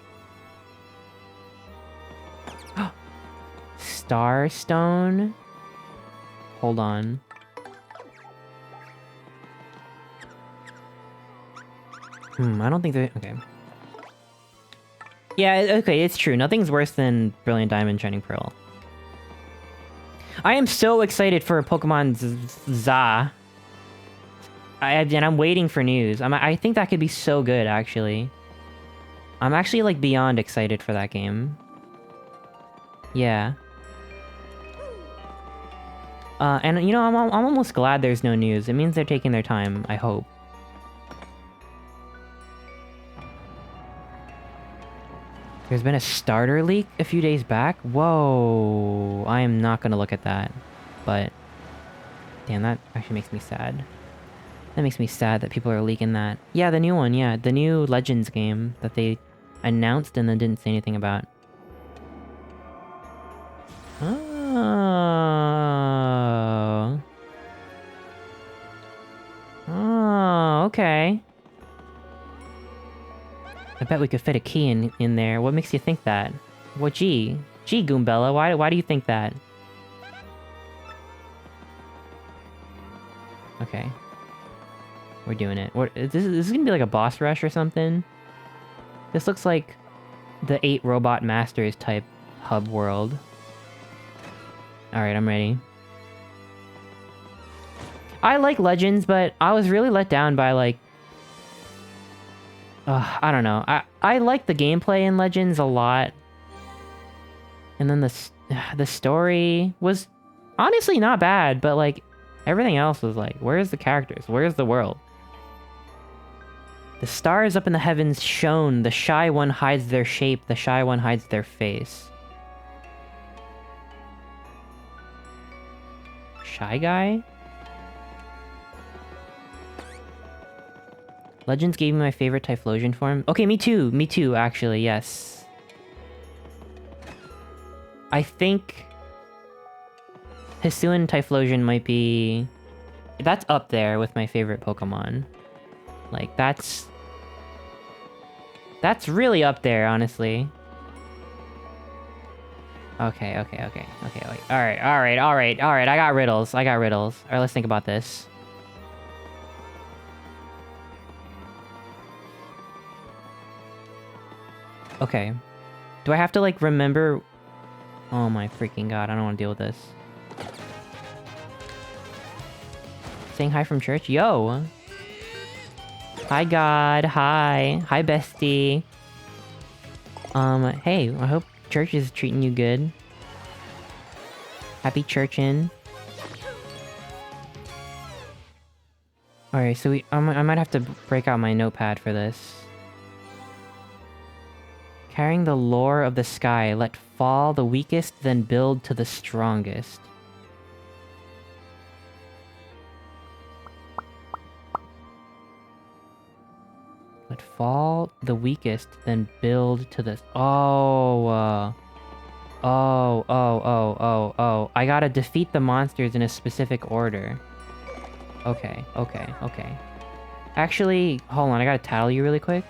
Starstone? Hold on. I don't think that... Okay. Yeah, okay, it's true. Nothing's worse than Brilliant Diamond, Shining Pearl. I am so excited for Pokemon ZA. And I'm waiting for news. I think that could be so good, actually. I'm actually, like, beyond excited for that game. Yeah. And, you know, I'm almost glad there's no news. It means they're taking their time, I hope. There's been a starter leak a few days back? Whoa! I am not gonna look at that. But... Damn, that actually makes me sad. That makes me sad that people are leaking that. Yeah, the new one, yeah. The new Legends game that they announced and then didn't say anything about. Oh. Oh, okay. I bet we could fit a key in there. What makes you think that? What, gee? Gee, Goombella, why do you think that? Okay. We're doing it. This is gonna be like a boss rush or something? This looks like the 8 Robot Masters type hub world. Alright, I'm ready. I like Legends, but I was really let down by, like... I don't know. I like the gameplay in Legends a lot. And then the story was honestly not bad, but, like, everything else was like, where's the characters? Where's the world? The stars up in the heavens shone. The shy one hides their shape. The shy one hides their face. Shy guy? Legends gave me my favorite Typhlosion form. Okay, me too, actually, yes. I think... Hisuian Typhlosion might be... That's up there with my favorite Pokemon. Like, that's really up there, honestly. Okay, wait. Alright, I got riddles. Alright, let's think about this. Okay. Do I have to, like, remember... Oh my freaking god, I don't want to deal with this. Saying hi from church? Yo! Hi, God. Hi. Hi, bestie. Hey, I hope church is treating you good. Happy churchin'. Alright, so I might have to break out my notepad for this. Carrying the lore of the sky, let fall the weakest, then build to the strongest. Let fall the weakest, then build to the... Oh, oh. I gotta defeat the monsters in a specific order. Okay. Actually, hold on, I gotta tattle you really quick.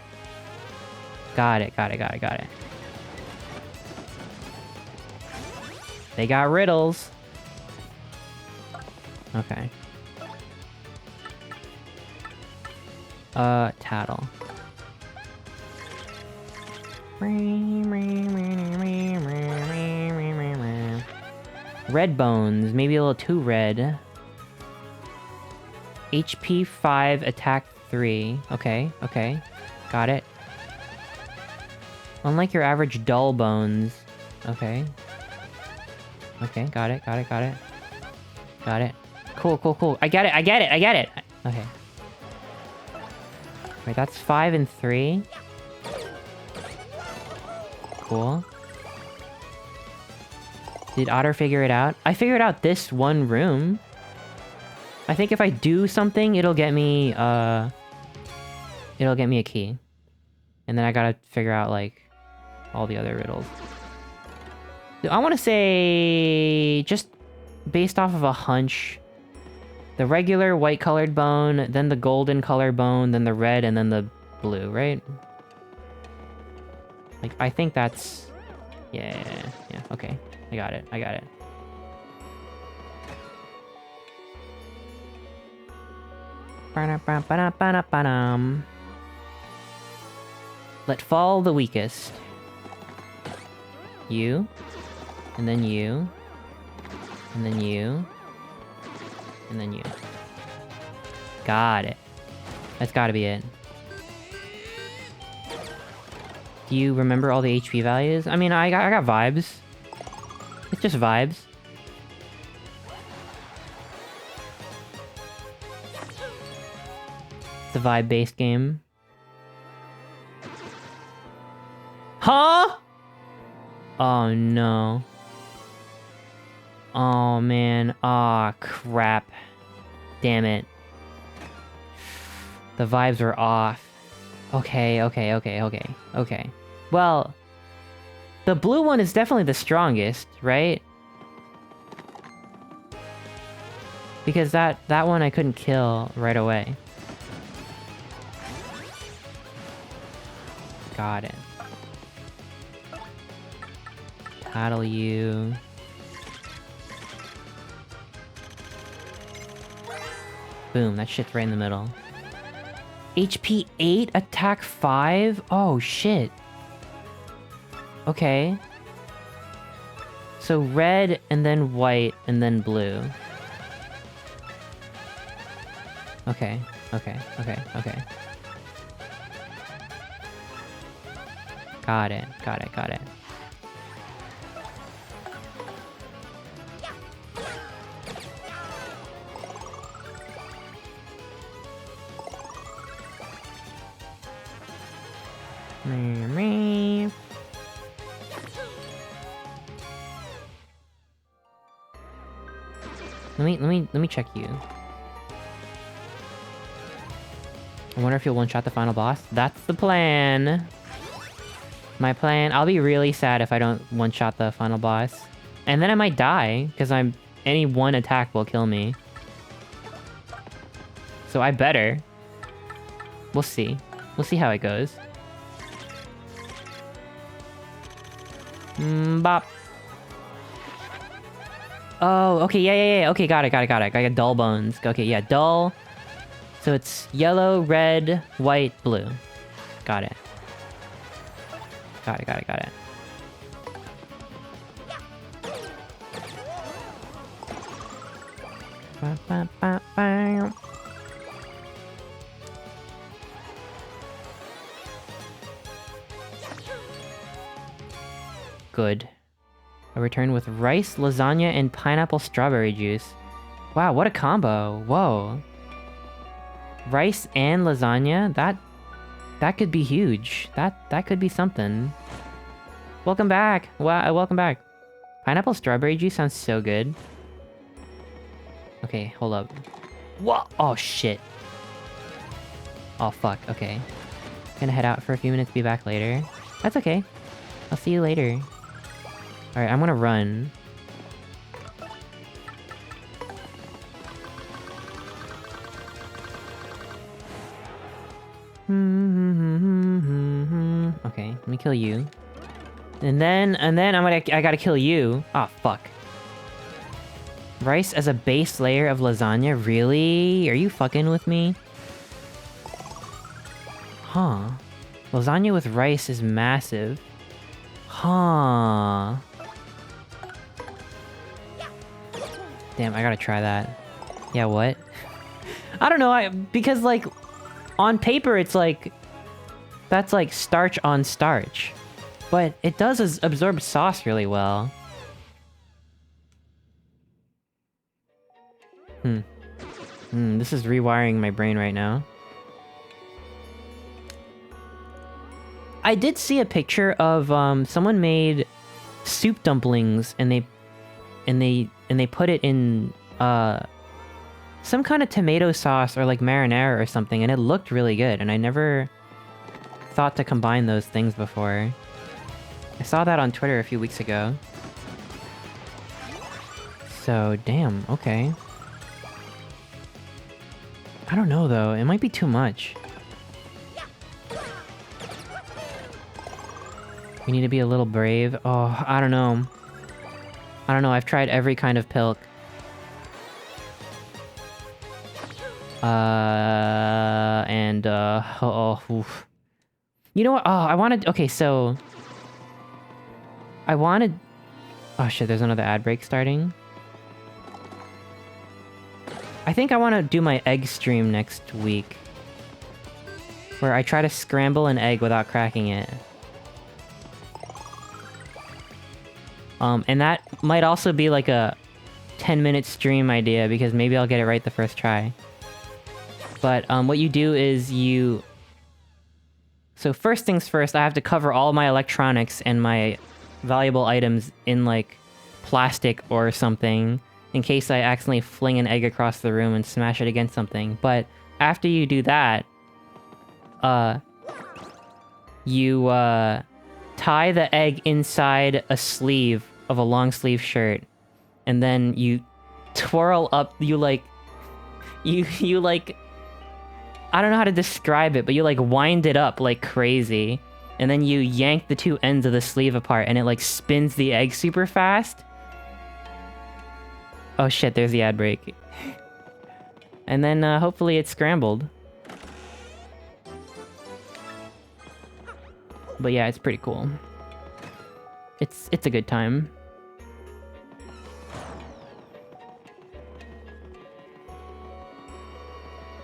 Got it. They got riddles. Okay. Tattle. Red bones, maybe a little too red. HP 5, attack 3. Okay. Got it. Unlike your average dull bones. Okay. Okay, got it, got it, got it. Got it. Cool, cool, cool. I get it, I get it, I get it! Okay. Wait, that's 5 and 3. Cool. Did Otter figure it out? I figured out this one room. I think if I do something, it'll get me a key. And then I gotta figure out, like, all the other riddles. I want to say, just based off of a hunch, the regular white-colored bone, then the golden-colored bone, then the red, and then the blue, right? Like, I think that's... Yeah, okay. I got it, I got it. Let fall the weakest. You. And then you. And then you. And then you. Got it. That's gotta be it. Do you remember all the HP values? I mean, I got vibes. It's just vibes. It's a vibe-based game. Huh? Oh no. Oh man. Aw, crap. Damn it. The vibes were off. Okay. Well, the blue one is definitely the strongest, right? Because that one I couldn't kill right away. Got it. Paddle you. Boom, that shit's right in the middle. HP 8, attack 5? Oh, shit. Okay. So red, and then white, and then blue. Okay. Got it. Let me check you. I wonder if you'll one-shot the final boss. That's the plan. My plan. I'll be really sad if I don't one-shot the final boss. And then I might die, because any one attack will kill me. So I better. We'll see. We'll see how it goes. Bop. Oh, okay, yeah. Okay, got it. I got dull bones. Okay, yeah, dull. So it's yellow, red, white, blue. Got it. Got it. Good. A return with rice, lasagna, and pineapple strawberry juice. Wow, what a combo. Whoa. Rice and lasagna? That could be huge. That could be something. Welcome back. Wow, welcome back. Pineapple strawberry juice sounds so good. Okay, hold up. Whoa! Oh, shit. Oh, fuck. Okay. Gonna head out for a few minutes, be back later. That's okay. I'll see you later. Alright, I'm gonna run. Okay, let me kill you. And then I gotta kill you. Ah, fuck. Rice as a base layer of lasagna? Really? Are you fucking with me? Huh. Lasagna with rice is massive. Huh. Damn, I gotta try that. Yeah, what? I don't know, because, like, on paper it's like... That's like starch on starch. But it does absorb sauce really well. This is rewiring my brain right now. I did see a picture of someone made soup dumplings and they put it in some kind of tomato sauce or like marinara or something, and it looked really good, and I never thought to combine those things before. I saw that on Twitter a few weeks ago. So, damn, okay. I don't know though, it might be too much. We need to be a little brave. Oh, I don't know. I don't know, I've tried every kind of pilk. Oof. You know what? Oh, I wanted... Okay, so... I wanted... Oh shit, there's another ad break starting. I think I want to do my egg stream next week. Where I try to scramble an egg without cracking it. And that might also be like a 10-minute stream idea, because maybe I'll get it right the first try. But what you do is you... So first things first, I have to cover all my electronics and my valuable items in like plastic or something, in case I accidentally fling an egg across the room and smash it against something. But after you do that, you tie the egg inside a sleeve of a long sleeve shirt, and then you twirl up, you like, I don't know how to describe it, but you like wind it up like crazy, and then you yank the two ends of the sleeve apart, and it like spins the egg super fast. Oh shit, there's the ad break. And then hopefully it's scrambled. But yeah, it's pretty cool. It's a good time.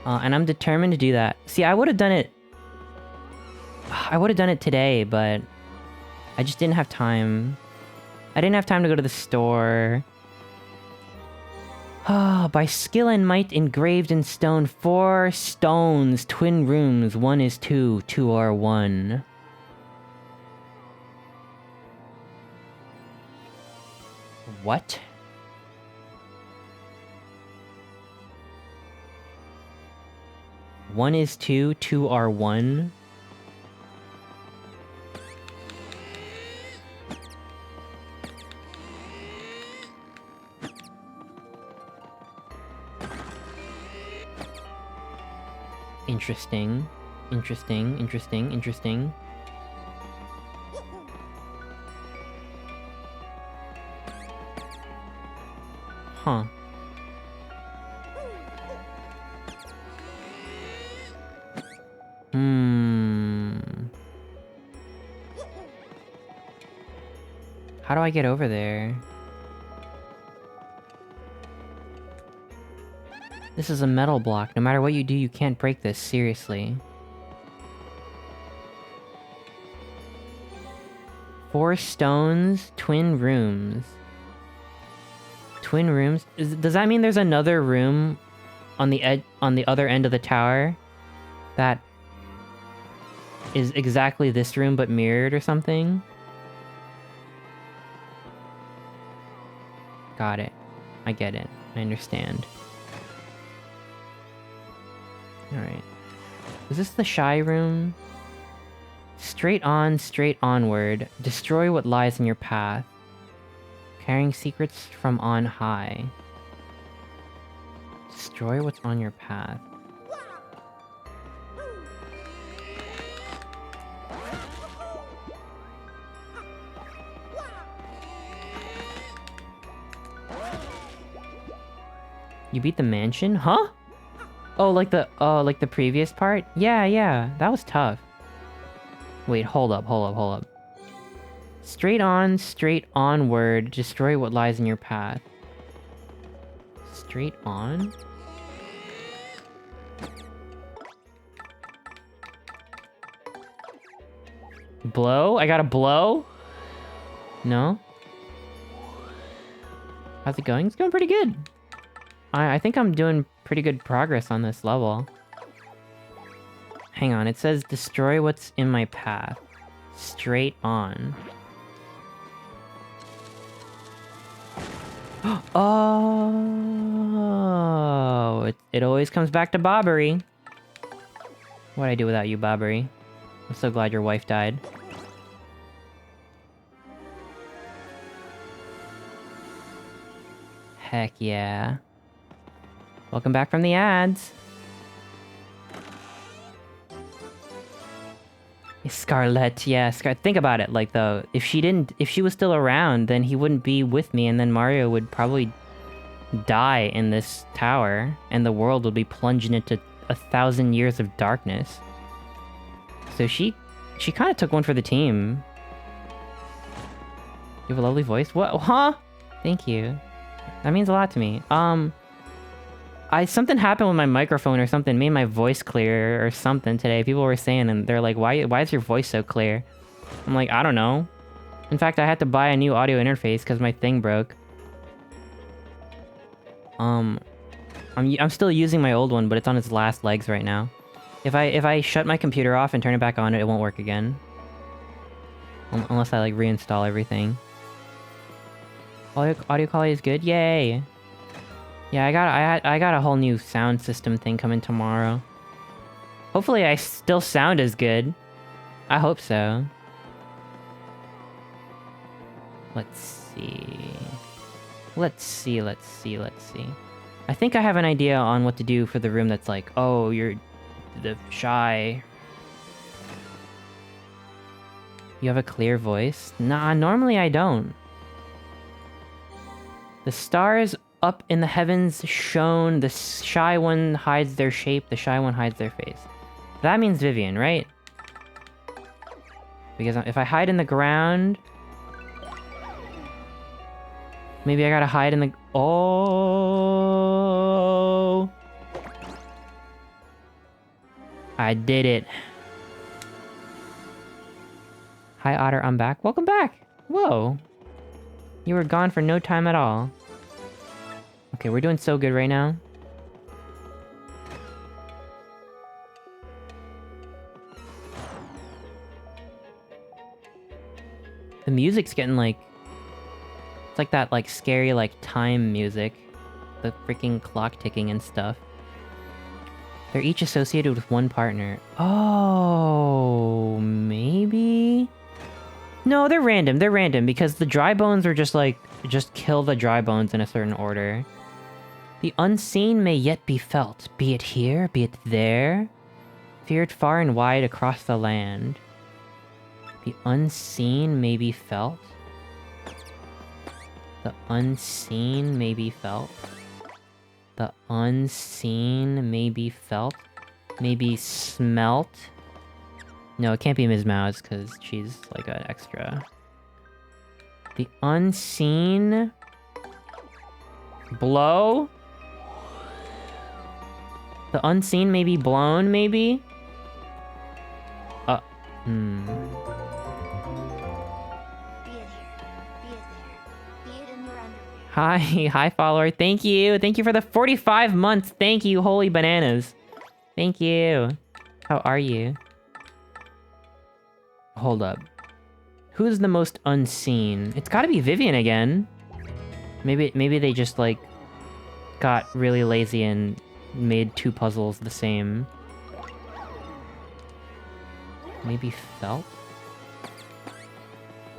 And I'm determined to do that. See, I would have done it... I would have done it today, but... I just didn't have time. I didn't have time to go to the store. By skill and might engraved in stone, 4 stones, twin rooms, 1 is 2, 2 are 1. What? One is 2, 2 are 1. Interesting. Interesting, interesting, interesting. Huh. How do I get over there? This is a metal block. No matter what you do, you can't break this, seriously. 4 stones, twin rooms. Twin rooms? Does that mean there's another room on the other end of the tower that is exactly this room but mirrored or something? Got it. I get it. I understand. Alright. Is this the shy room? Straight on, straight onward. Destroy what lies in your path. Carrying secrets from on high. Destroy what's on your path. You beat the mansion? Huh? Oh, like the previous part? Yeah, that was tough. Wait, hold up. Straight on, straight onward, destroy what lies in your path. Straight on? Blow? I got a blow? No? How's it going? It's going pretty good. I think I'm doing pretty good progress on this level. Hang on, it says destroy what's in my path. Straight on. Oh, it always comes back to Bobbery. What'd I do without you, Bobbery? I'm so glad your wife died. Heck yeah. Welcome back from the ads. Scarlet, yeah, think about it, like, though, if she was still around, then he wouldn't be with me, and then Mario would probably die in this tower, and the world would be plunged into 1,000 years of darkness. So she kind of took one for the team. You have a lovely voice? What? Huh? Thank you. That means a lot to me. Something happened with my microphone or something, made my voice clear or something today. People were saying, and they're like, why is your voice so clear? I'm like, I don't know. In fact, I had to buy a new audio interface because my thing broke. I'm still using my old one, but it's on its last legs right now. If I shut my computer off and turn it back on, it won't work again. Unless I, like, reinstall everything. Audio quality is good? Yay! Yeah, I got a whole new sound system thing coming tomorrow. Hopefully I still sound as good. I hope so. Let's see. Let's see. I think I have an idea on what to do for the room that's like, oh, you're the shy. You have a clear voice? Nah, normally I don't. The stars up in the heavens shone, the shy one hides their shape, the shy one hides their face. That means Vivian, right? Because if I hide in the ground... Maybe I gotta hide in the... Oh! I did it. Hi, Otter, I'm back. Welcome back! Whoa! You were gone for no time at all. Okay, we're doing so good right now. The music's getting like... It's like that, like, scary, like, time music. The freaking clock ticking and stuff. They're each associated with one partner. Oh, maybe? No, they're random because the dry bones are just like... Just kill the dry bones in a certain order. The unseen may yet be felt, be it here, be it there, feared far and wide across the land. The unseen may be felt. The unseen may be felt. The unseen may be felt. Maybe smelt. No, it can't be Ms. Mouse, because she's like an extra. The unseen... Blow? The unseen may be blown, maybe?
Be it here, be it there, be it in your underwear.
Hi follower, thank you! Thank you for the 45 months! Thank you, holy bananas! Thank you! How are you? Hold up. Who's the most unseen? It's gotta be Vivian again. Maybe they just, like, got really lazy and made two puzzles the same. Maybe felt?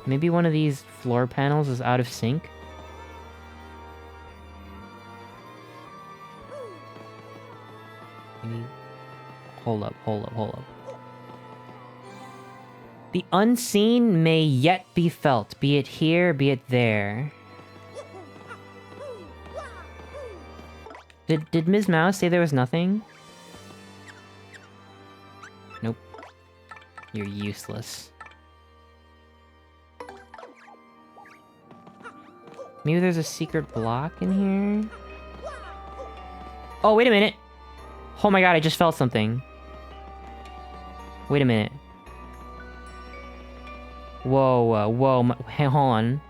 Maybe one of these floor panels is out of sync? Maybe... Hold up. The unseen may yet be felt, be it here, be it there. Did Ms. Mouse say there was nothing? Nope. You're useless. Maybe there's a secret block in here? Oh, wait a minute! Oh my god, I just felt something. Wait a minute. Whoa, hey, hold on.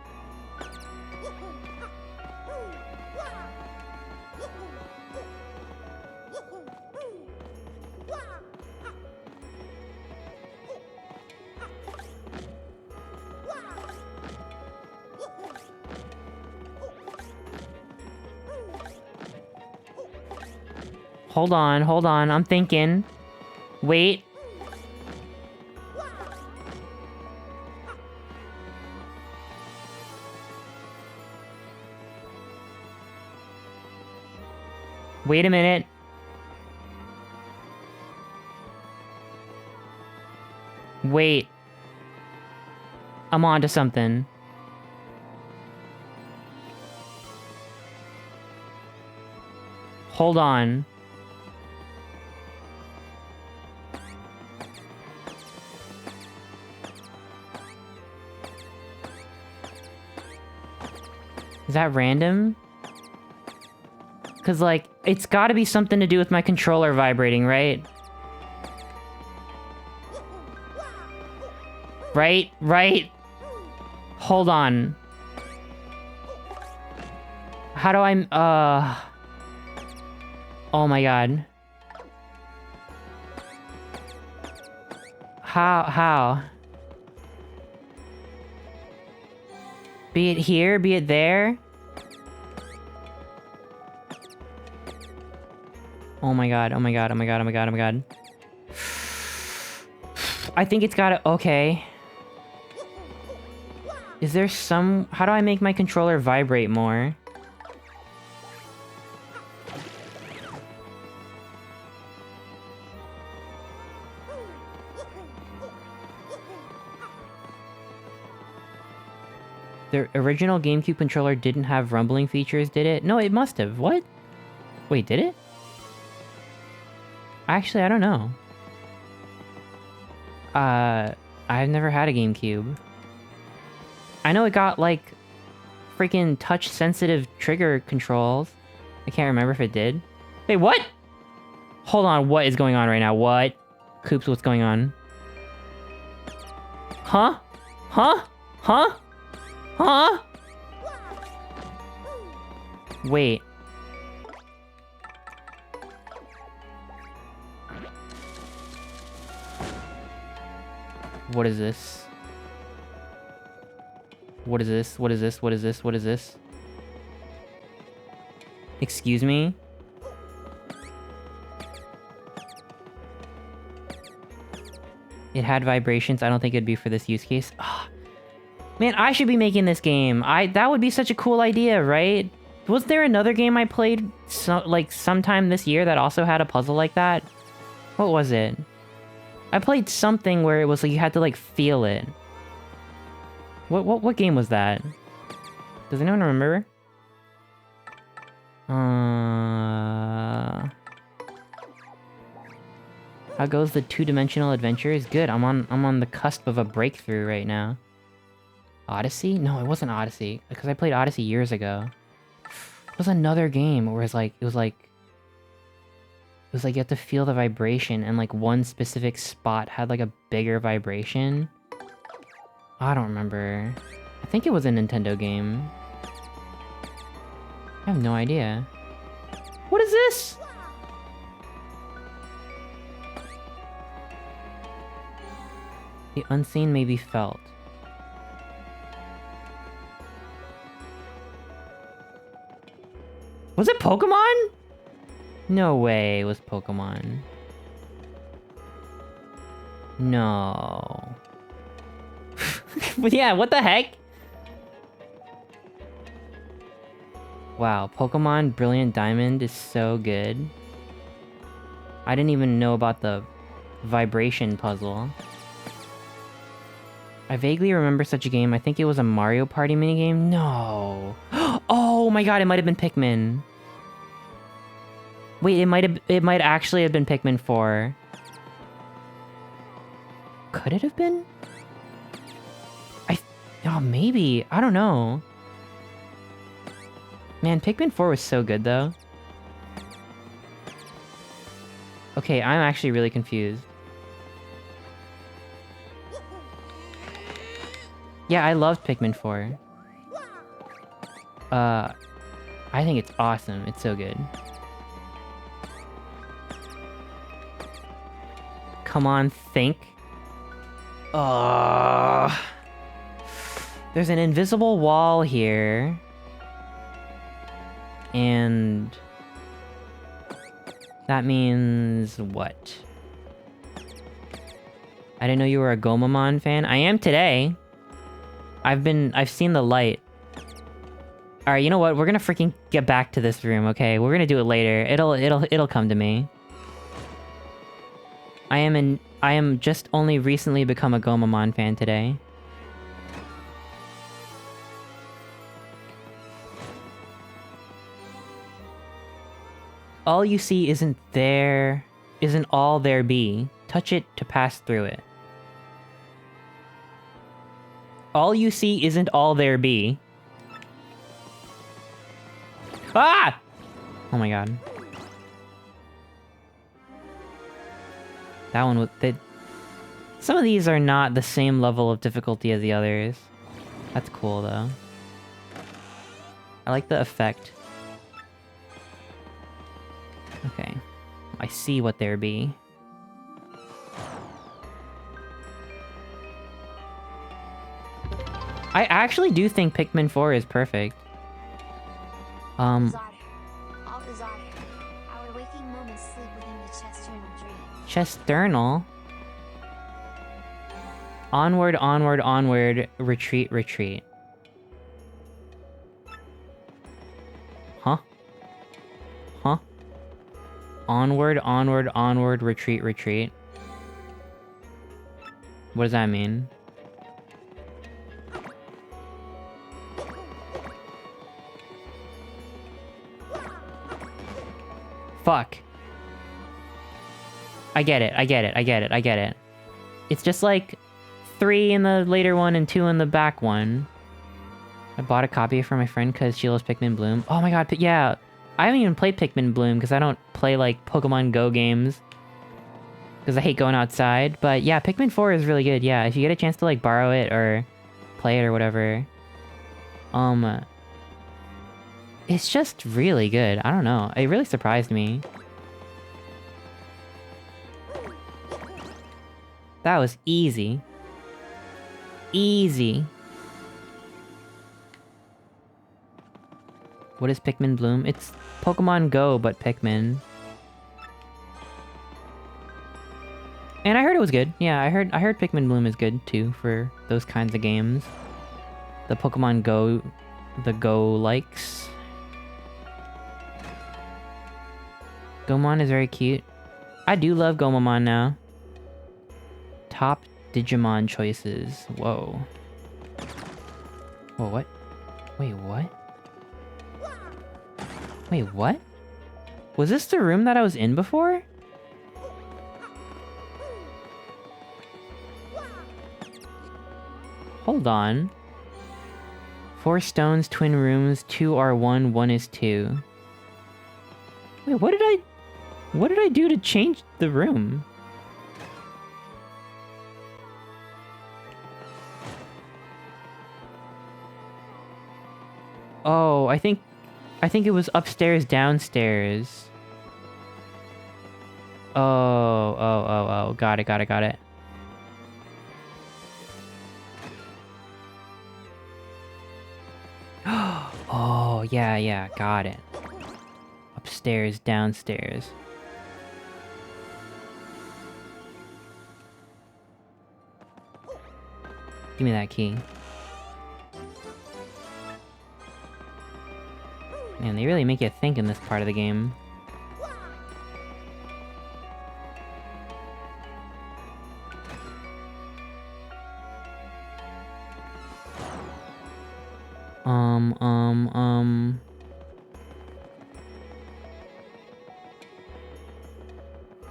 Hold on. I'm thinking. Wait. Wait a minute. Wait. I'm onto something. Hold on. Is that random? Because, like, it's gotta be something to do with my controller vibrating, right? Right? Hold on. How do I, Oh my god. How? Be it here, be it there? Oh my god. I think it's gotta... Okay. Is there some... How do I make my controller vibrate more? The original GameCube controller didn't have rumbling features, did it? No, it must have. What? Wait, did it? Actually, I don't know. I've never had a GameCube. I know it got, like, freaking touch-sensitive trigger controls. I can't remember if it did. Wait, what? Hold on, what is going on right now? What? Coops, what's going on? Huh? Wait. What is this? What is this? Excuse me? It had vibrations. I don't think it'd be for this use case. Ugh. Man, I should be making this game. That would be such a cool idea, right? Was there another game I played sometime this year that also had a puzzle like that? What was it? I played something where it was like you had to like feel it. What game was that? Does anyone remember? How goes the two-dimensional adventure? Is good. I'm on the cusp of a breakthrough right now. Odyssey? No, it wasn't Odyssey, because I played Odyssey years ago. It was another game where it was like you have to feel the vibration, and like one specific spot had like a bigger vibration. I don't remember. I think it was a Nintendo game. I have no idea. What is this? The unseen may be felt. Was it Pokemon? No way it was Pokemon. No. But yeah, what the heck? Wow, Pokemon Brilliant Diamond is so good. I didn't even know about the vibration puzzle. I vaguely remember such a game. I think it was a Mario Party minigame. No. Oh my god, it might have been Pikmin. Wait, it might actually have been Pikmin 4. Could it have been? Oh, maybe. I don't know. Man, Pikmin 4 was so good, though. Okay, I'm actually really confused. Yeah, I loved Pikmin 4. I think it's awesome. It's so good. Come on, think. There's an invisible wall here. And... That means what? I didn't know you were a Gomamon fan. I am today. I've seen the light. Alright, you know what? We're gonna freaking get back to this room, okay? We're gonna do it later. It'll come to me. I am just only recently become a Gomamon fan today. All you see isn't all there be. Touch it to pass through it. All you see isn't all there be. Ah! Oh my god. That one was... Some of these are not the same level of difficulty as the others. That's cool, though. I like the effect. Okay. I see what there be. I actually do think Pikmin 4 is perfect.
All bizarre. Our waking moments sleep within the chesternal dream.
Chesternal? Onward, onward, onward, retreat, retreat. Huh? Huh? Onward, onward, onward, retreat, retreat. What does that mean? Fuck. I get it. It's just like 3 in the later one and 2 in the back one. I bought a copy for my friend because she loves Pikmin Bloom. Oh my god, yeah. I haven't even played Pikmin Bloom because I don't play like Pokemon Go games. Because I hate going outside. But yeah, Pikmin 4 is really good. Yeah, if you get a chance to like borrow it or play it or whatever. It's just really good. I don't know. It really surprised me. That was easy. Easy. What is Pikmin Bloom? It's Pokemon Go, but Pikmin. And I heard it was good. Yeah, I heard Pikmin Bloom is good too for those kinds of games. The Pokemon Go, the Go likes. Gomamon is very cute. I do love Gomamon now. Top Digimon choices. Whoa. Whoa, what? Wait, what? Wait, what? Was this the room that I was in before? Hold on. 4 stones, twin rooms, 2 are 1, 1 is 2. Wait, what did I do to change the room? Oh, I think it was upstairs, downstairs. Oh. Got it. Oh, yeah, got it. Upstairs, downstairs. Give me that key. Man, they really make you think in this part of the game.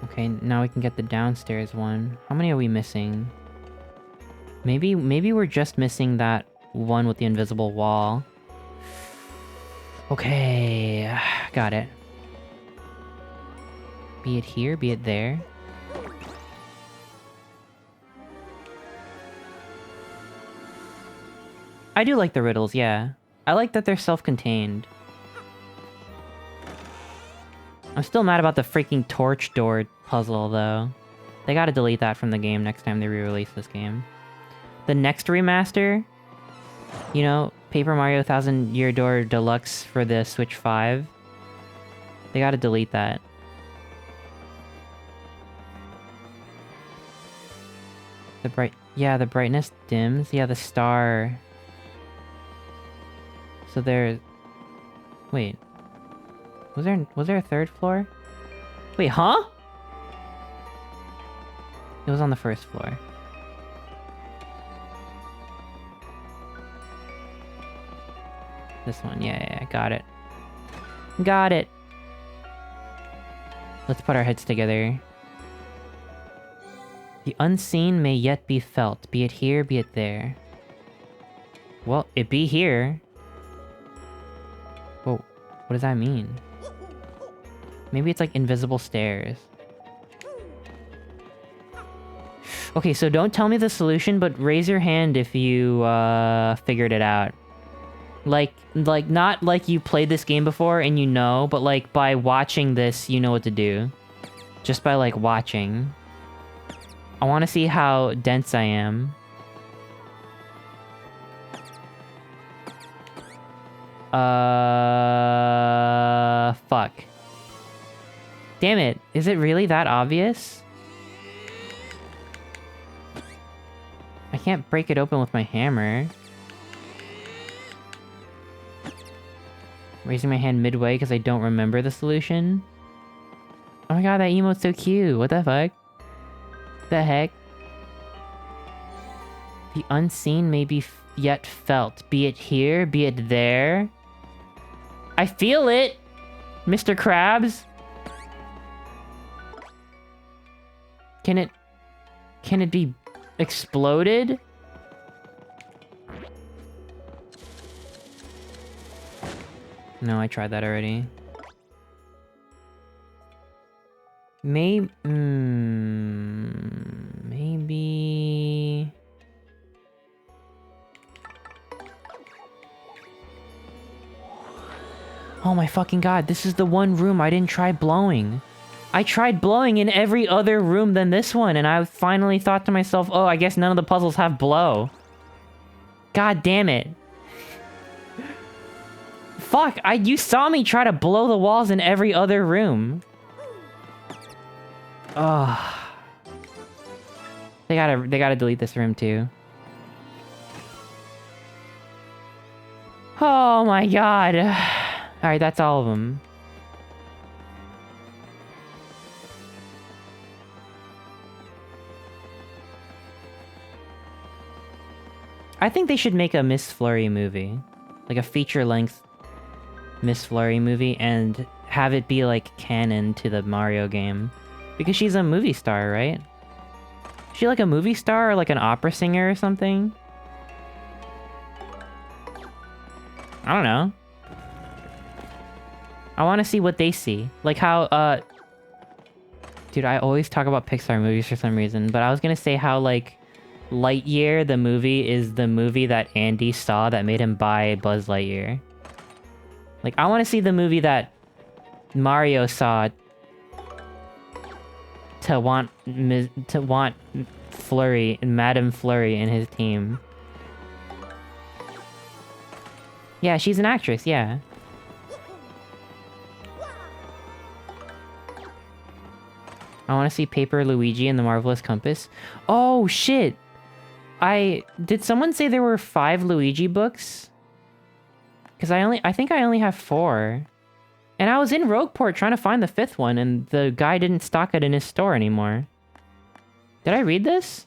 Okay, now we can get the downstairs one. How many are we missing? Maybe we're just missing that one with the invisible wall. Okay, got it. Be it here, be it there. I do like the riddles, yeah. I like that they're self-contained. I'm still mad about the freaking torch door puzzle, though. They gotta delete that from the game next time they re-release this game. The next remaster, you know, Paper Mario Thousand Year Door Deluxe for the Switch 5. They gotta delete that. Yeah, the brightness dims. Yeah, the star. So there... Wait. Was there a third floor? Wait, huh? It was on the first floor. This one, yeah, got it. Got it! Let's put our heads together. The unseen may yet be felt, be it here, be it there. Well, it be here. Whoa, what does that mean? Maybe it's like invisible stairs. Okay, so don't tell me the solution, but raise your hand if you, figured it out. Like, not like you played this game before and you know, but like, by watching this, you know what to do. Just by, like, watching. I want to see how dense I am. Fuck. Damn it. Is it really that obvious? I can't break it open with my hammer. Raising my hand midway because I don't remember the solution. Oh my god, that emote's so cute. What the fuck? The heck? The unseen may be yet felt. Be it here, be it there. I feel it! Mr. Krabs! Can it be exploded? No, I tried that already. Maybe... Oh my fucking god, this is the one room I didn't try blowing. I tried blowing in every other room than this one, and I finally thought to myself, oh, I guess none of the puzzles have blow. God damn it. Fuck, you saw me try to blow the walls in every other room. Ugh. They gotta delete this room too. Oh my god. Alright, that's all of them. I think they should make a Miss Flurry movie. Like a feature-length Miss Flurry movie and have it be like canon to the Mario game. Because she's a movie star, right? Is she like a movie star or like an opera singer or something? I don't know. I want to see what they see. Like how, dude, I always talk about Pixar movies for some reason, but I was gonna say how, like, Lightyear, the movie, is the movie that Andy saw that made him buy Buzz Lightyear. Like, I want to see the movie that Mario saw to want Flurry, Madame Flurry in his team. Yeah, she's an actress, yeah. I want to see Paper Luigi and the Marvelous Compass. Oh, shit! Did someone say there were 5 Luigi books? Because I think I only have 4. And I was in Rogueport trying to find the 5th one, and the guy didn't stock it in his store anymore. Did I read this?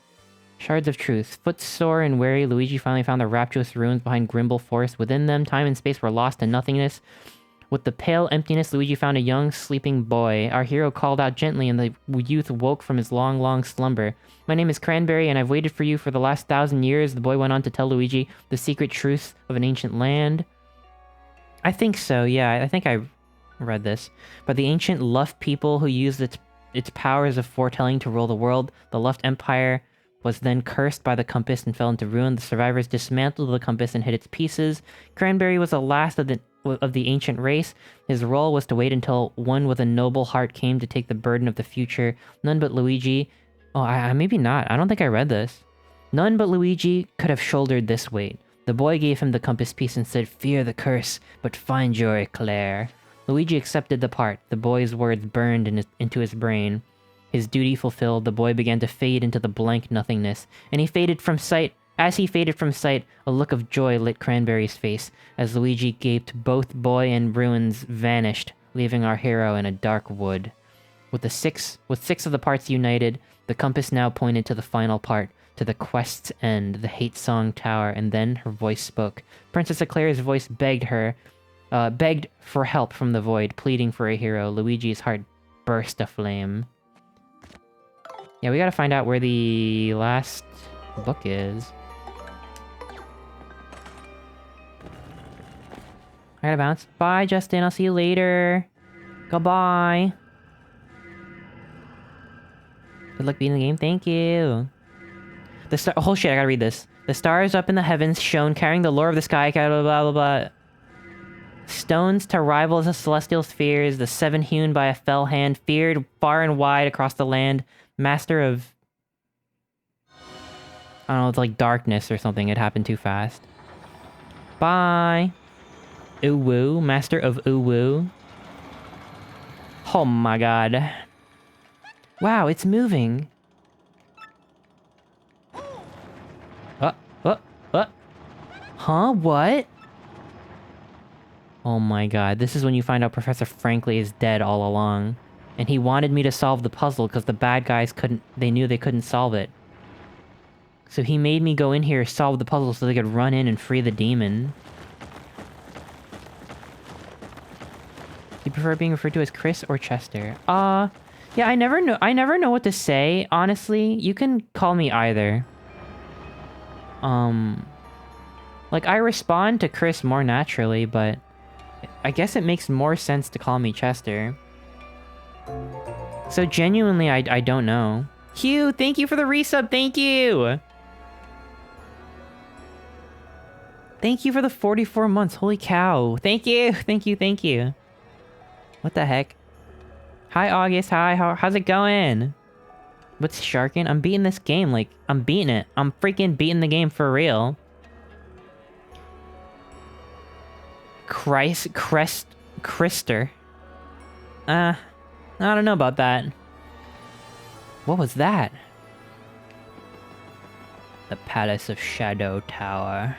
Shards of Truth. Footsore and weary, Luigi finally found the rapturous ruins behind Grimble Forest. Within them, time and space were lost in nothingness. With the pale emptiness, Luigi found a young, sleeping boy. Our hero called out gently, and the youth woke from his long, long slumber. My name is Cranberry, and I've waited for you for the last 1,000 years. The boy went on to tell Luigi the secret truths of an ancient land. I think so, yeah. I think I read this. But the ancient Luft people who used its powers of foretelling to rule the world. The Luft Empire was then cursed by the compass and fell into ruin. The survivors dismantled the compass and hid its pieces. Cranberry was the last of the ancient race. His role was to wait until one with a noble heart came to take the burden of the future. None but Luigi... Oh, maybe not. I don't think I read this. None but Luigi could have shouldered this weight. The boy gave him the compass piece and said, "Fear the curse, but find your eclair." Luigi accepted the part. The boy's words burned into his brain. His duty fulfilled, the boy began to fade into the blank nothingness, and he faded from sight. As he faded from sight, a look of joy lit Cranberry's face. As Luigi gaped, both boy and ruins vanished, leaving our hero in a dark wood. With six of the parts united, the compass now pointed to the final part, to the quest's end, the Hate Song Tower, and then her voice spoke. Princess Eclair's voice begged for help from the void, pleading for a hero. Luigi's heart burst aflame. Yeah, we gotta find out where the last book is. I gotta bounce. Bye, Justin. I'll see you later. Goodbye. Good luck beating the game. Thank you. Oh shit, I gotta read this. The stars up in the heavens shone, carrying the lore of the sky, blah blah blah blah. Stones to rival the celestial spheres, the seven hewn by a fell hand, feared far and wide across the land, master of... I don't know, it's like darkness or something, it happened too fast. Bye! Uwu, master of Uwu. Oh my god. Wow, it's moving! Huh? What? Oh my god, this is when you find out Professor Frankly is dead all along. And he wanted me to solve the puzzle because the bad guys they knew they couldn't solve it. So he made me go in here, solve the puzzle so they could run in and free the demon. Do you prefer being referred to as Chris or Chester? Yeah, I never know what to say, honestly. You can call me either. Like, I respond to Chris more naturally, but I guess it makes more sense to call me Chester. So genuinely, I don't know. Hugh, thank you for the resub, thank you! Thank you for the 44 months, holy cow. Thank you, thank you, thank you. What the heck? Hi, August, hi, how's it going? What's Sharkin? I'm beating this game, like, I'm beating it. I'm freaking beating the game for real. Krister. I don't know about that. What was that? The Palace of Shadow Tower.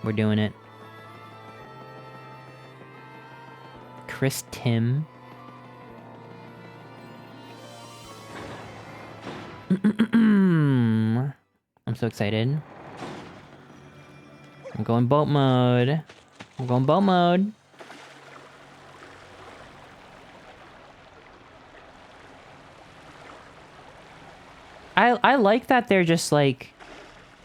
We're doing it. Chris Tim. I'm so excited. I'm going boat mode. I'm going boat mode. I like that they're just like,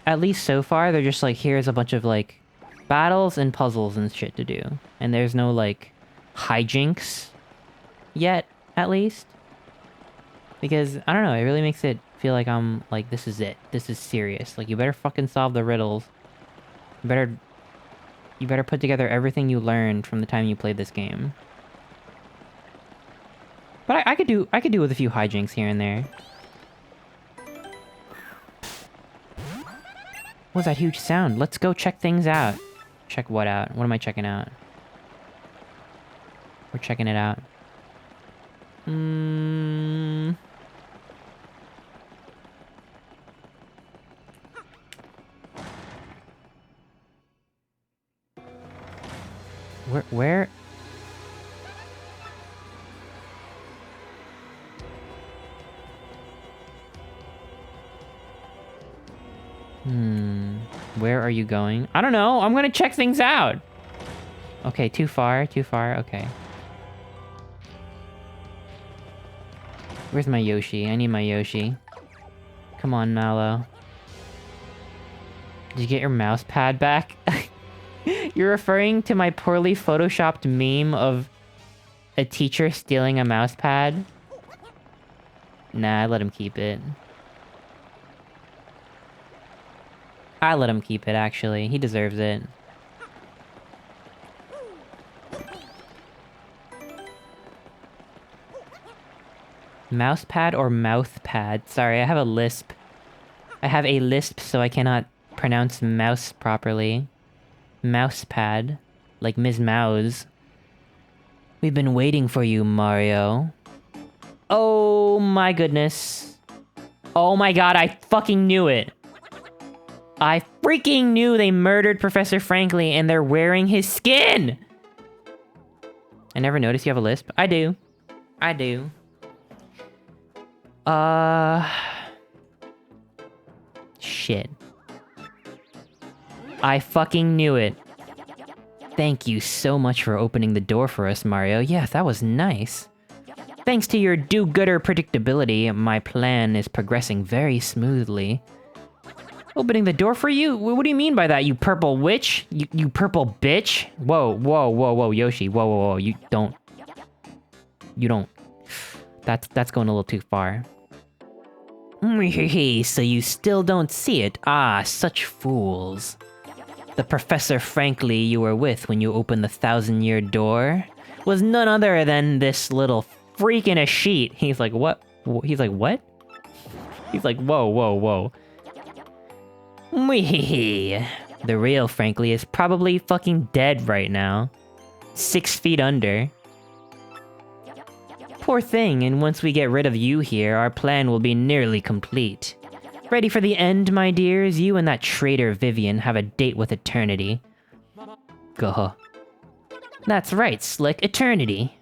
at least so far, they're just like, here's a bunch of like battles and puzzles and shit to do. And there's no like hijinks yet, at least. Because, I don't know, it really makes it feel like I'm like, this is it. This is serious. Like, you better fucking solve the riddles. You better put together everything you learned from the time you played this game. But I could do with a few hijinks here and there. What was that huge sound? Let's go check things out. Check what out? What am I checking out? We're checking it out. Where? Where are you going? I don't know. I'm gonna check things out. Okay, too far. Okay. Where's my Yoshi? I need my Yoshi. Come on, Mallow. Did you get your mouse pad back? You're referring to my poorly photoshopped meme of a teacher stealing a mouse pad? Nah, I let him keep it. I let him keep it, actually. He deserves it. Mouse pad or mouth pad? Sorry, I have a lisp. I have a lisp, so I cannot pronounce mouse properly. Mouse pad. Like Ms. Mouse. We've been waiting for you, Mario. Oh my goodness. Oh my god, I fucking knew it. I freaking knew they murdered Professor Frankly and they're wearing his skin! I never noticed you have a lisp. I do. I do. Shit. I fucking knew it. Thank you so much for opening the door for us, Mario. Yeah, that was nice. Thanks to your do-gooder predictability, my plan is progressing very smoothly. Opening the door for you? What do you mean by that, you purple witch? You purple bitch? Whoa, whoa, whoa, whoa, Yoshi. Whoa, whoa, whoa. You don't... That's going a little too far. So you still don't see it? Ah, such fools. The Professor Frankly you were with when you opened the 1,000-year door was none other than this little freak in a sheet. He's like, what? He's like, what? He's like, whoa, whoa, whoa. The real Frankly is probably fucking dead right now. 6 feet under. Poor thing, and once we get rid of you here, our plan will be nearly complete. Ready for the end, my dears? You and that traitor Vivian have a date with eternity. Gah. That's right, Slick. Eternity.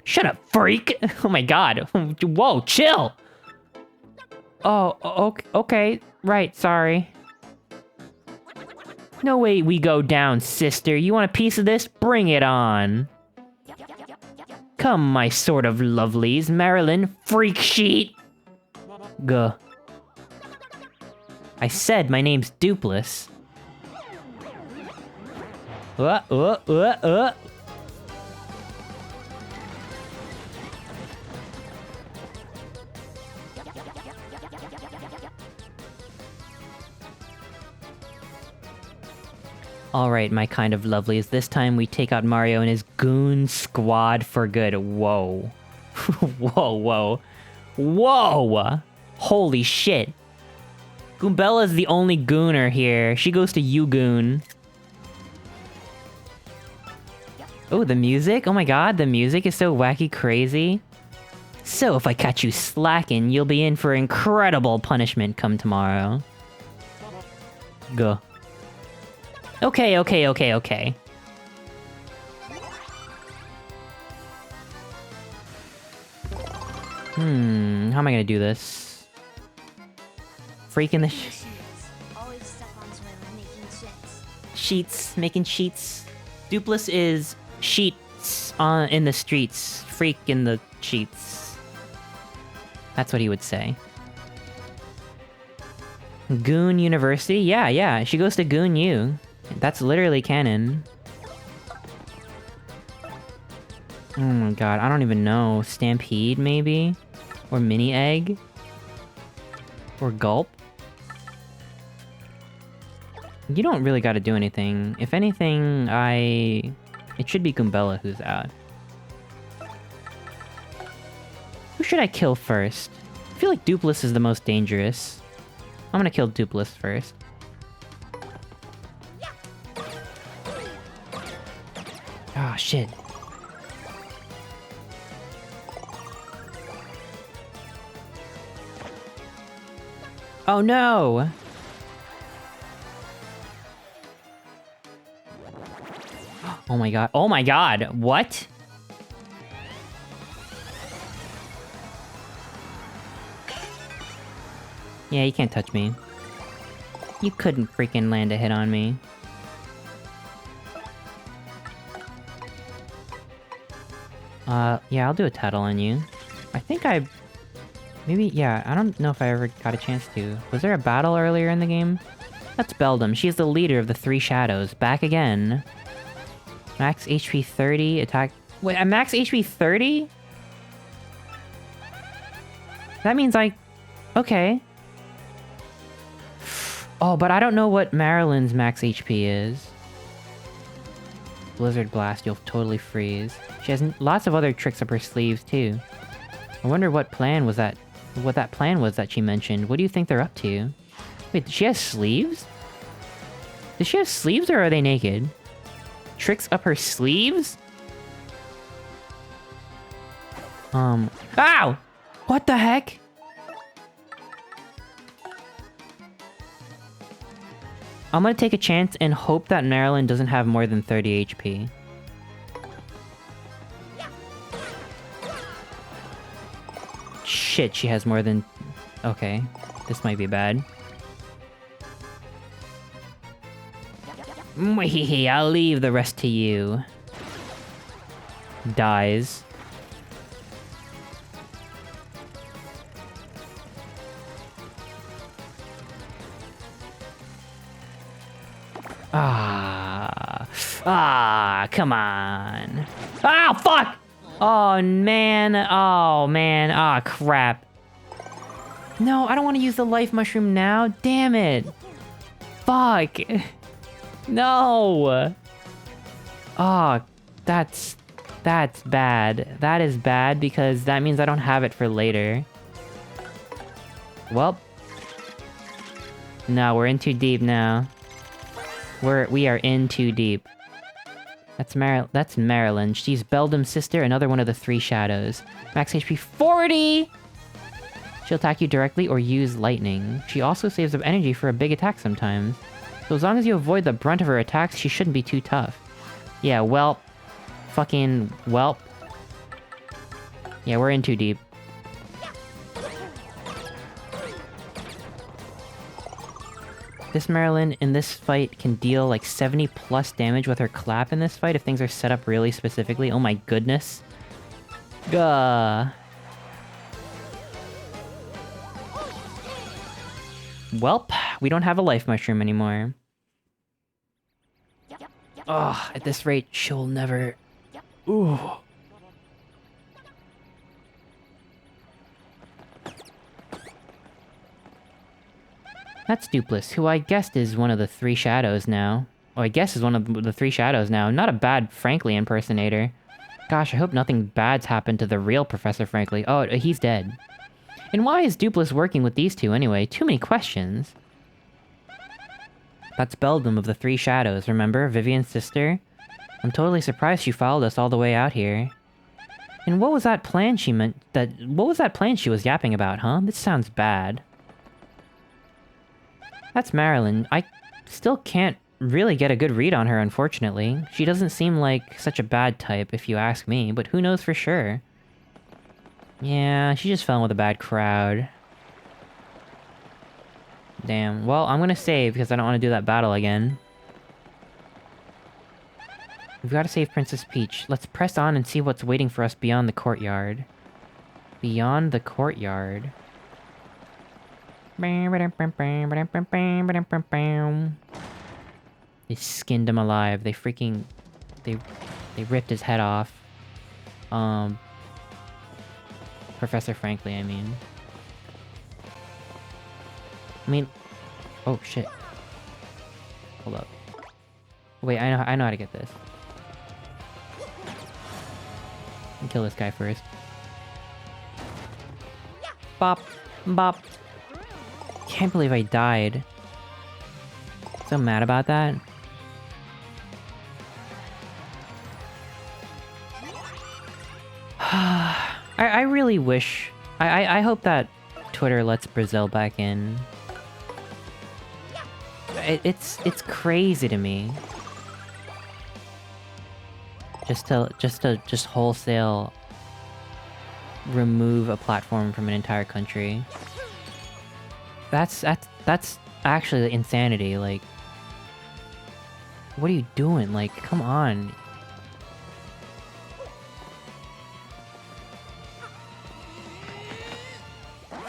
Shut up, freak! Oh my god. Whoa, chill! Oh, okay. Right, sorry. No way we go down, sister. You want a piece of this? Bring it on. Come, my sort of lovelies. Marilyn, freak sheet! Gah. I said my name's Dupless. Alright, my kind of lovelies. This time we take out Mario and his goon squad for good. Whoa. Whoa, whoa. Whoa! Holy shit. Goombella's the only gooner here. She goes to you, goon. Oh, the music? Oh my god, the music is so wacky crazy. So if I catch you slacking, you'll be in for incredible punishment come tomorrow. Go. Okay. How am I gonna do this? Freaking the
Always stuck on Twitter making shits.
sheets, making sheets. Dupless is sheets in the streets. Freak in the sheets. That's what he would say. Goon University? Yeah. She goes to Goon U. That's literally canon. Oh my god, I don't even know. Stampede, maybe? Or Mini Egg? Or Gulp? You don't really gotta do anything. If anything, it should be Goombella who's out. Who should I kill first? I feel like Dupless is the most dangerous. I'm gonna kill Dupless first. Ah, shit. Oh no! Oh my god. Oh my god! What? Yeah, you can't touch me. You couldn't freaking land a hit on me. Yeah, I'll do a tattle on you. I think maybe, yeah, I don't know if I ever got a chance to. Was there a battle earlier in the game? That's Beldum. She's the leader of the Three Shadows. Back again. Max HP 30, attack... Wait, at max HP 30? That means okay. Oh, but I don't know what Marilyn's max HP is. Blizzard Blast, you'll totally freeze. She has lots of other tricks up her sleeves, too. I wonder what plan was that... What that plan was that she mentioned. What do you think they're up to? Wait, does she have sleeves? Does she have sleeves or are they naked? Tricks up her sleeves? Ow! What the heck? I'm gonna take a chance and hope that Marilyn doesn't have more than 30 HP. Shit, she has more than... Okay, this might be bad. I'll leave the rest to you. Dies. Come on. Ah, fuck! Oh, man. Oh, man. Ah, crap. No, I don't want to use the life mushroom now. Damn it. Fuck. No. Oh, that's bad. That is bad because that means I don't have it for later. Well. No, we're in too deep now. We are in too deep. That's Marilyn. She's Beldam's sister, another one of the three shadows. Max HP 40! She'll attack you directly or use lightning. She also saves up energy for a big attack sometimes. So as long as you avoid the brunt of her attacks, she shouldn't be too tough. Yeah, welp. Fucking welp. Yeah, we're in too deep. This Marilyn in this fight can deal like 70 plus damage with her clap in this fight if things are set up really specifically. Oh my goodness. Gah. Welp, we don't have a life mushroom anymore. Oh, at this rate, she'll never... Ooh. That's Dupless, who I guessed is one of the three shadows now. Oh, I guess is one of the three shadows now. Not a bad Frankly impersonator. Gosh, I hope nothing bad's happened to the real Professor Frankly. Oh, he's dead. And why is Dupless working with these two anyway? Too many questions. That's Beldam of the Three Shadows, remember? Vivian's sister? I'm totally surprised she followed us all the way out here. And what was that plan she was yapping about, huh? This sounds bad. That's Marilyn. I still can't really get a good read on her, unfortunately. She doesn't seem like such a bad type, if you ask me, but who knows for sure? Yeah, she just fell in with a bad crowd. Damn. Well, I'm gonna save because I don't want to do that battle again. We've got to save Princess Peach. Let's press on and see what's waiting for us beyond the courtyard. Beyond the courtyard. They skinned him alive. They freaking... They ripped his head off. Professor Frankly, I mean. Oh shit. Hold up. Wait, I know how to get this. Kill this guy first. Bop, bop. Can't believe I died. So mad about that. I really wish... I hope that Twitter lets Brazil back in. It's crazy to me. Just wholesale remove a platform from an entire country. That's actually insanity. Like, what are you doing? Like, come on.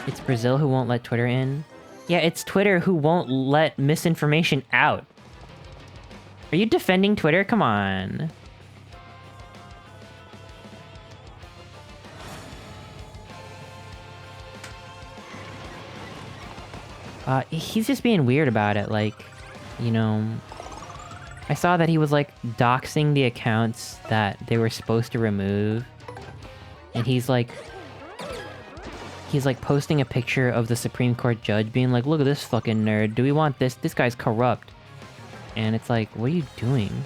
It's Brazil who won't let Twitter in? Yeah, it's Twitter who won't let misinformation out. Are you defending Twitter? Come on. He's just being weird about it, like, you know... I saw that he was, like, doxing the accounts that they were supposed to remove. And he's like, posting a picture of the Supreme Court judge being like, look at this fucking nerd, do we want this? This guy's corrupt. And it's like, what are you doing?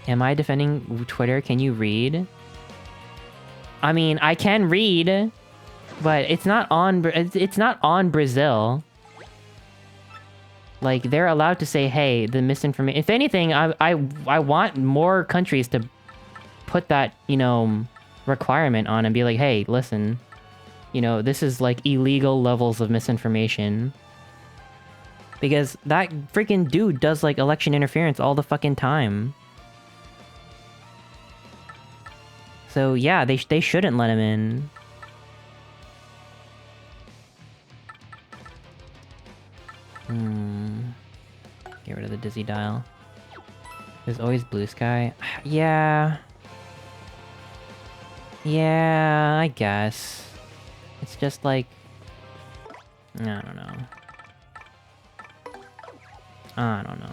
Am I defending Twitter? Can you read? I mean, I can read, but it's not on. It's not on Brazil. Like, they're allowed to say, "Hey, the misinformation." If anything, I want more countries to put that, you know, requirement on and be like, "Hey, listen, you know, this is like illegal levels of misinformation." Because that freaking dude does like election interference all the fucking time. So yeah, they shouldn't let him in. Get rid of the dizzy dial. There's always blue sky. Yeah. Yeah, I guess. It's just like... I don't know. I don't know.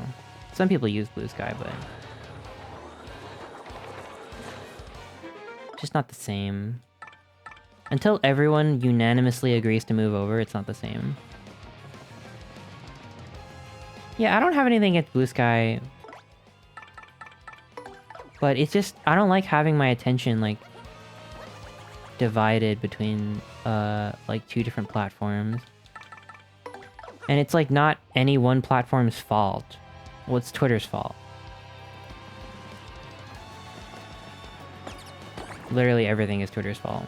Some people use blue sky, but... just not the same. Until everyone unanimously agrees to move over, it's not the same. Yeah, I don't have anything against blue sky. But it's just... I don't like having my attention, like... divided between, like, two different platforms. And it's, like, not any one platform's fault. Well, it's Twitter's fault. Literally everything is Twitter's fault.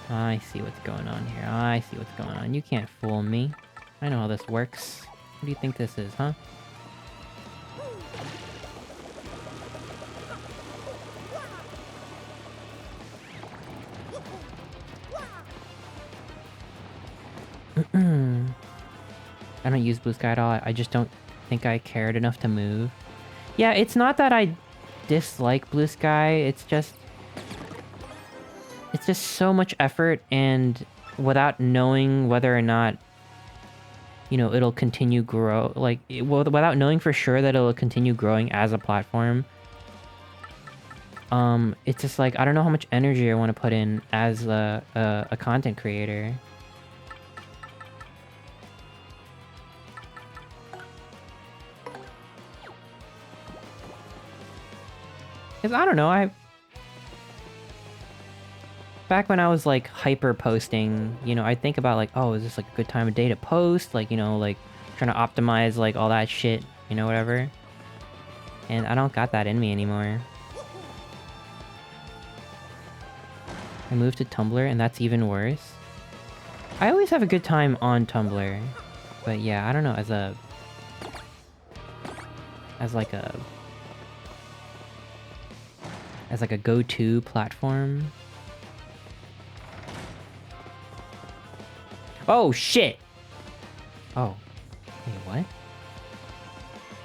I see what's going on here. I see what's going on. You can't fool me. I know how this works. What do you think this is, huh? I don't use blue sky at all. I just don't think I cared enough to move. Yeah, it's not that I dislike blue sky. It's just so much effort, and without knowing whether or not, you know, it'll continue grow, like, without knowing for sure that it'll continue growing as a platform. It's just like, I don't know how much energy I want to put in as a content creator. Because, I don't know, back when I was, like, hyper posting, you know, I'd think about, like, oh, is this, like, a good time of day to post? Like, you know, like, trying to optimize, like, all that shit, you know, whatever. And I don't got that in me anymore. I moved to Tumblr, and that's even worse. I always have a good time on Tumblr. But yeah, I don't know, as like a go-to platform. Oh, shit! Oh. Wait, what?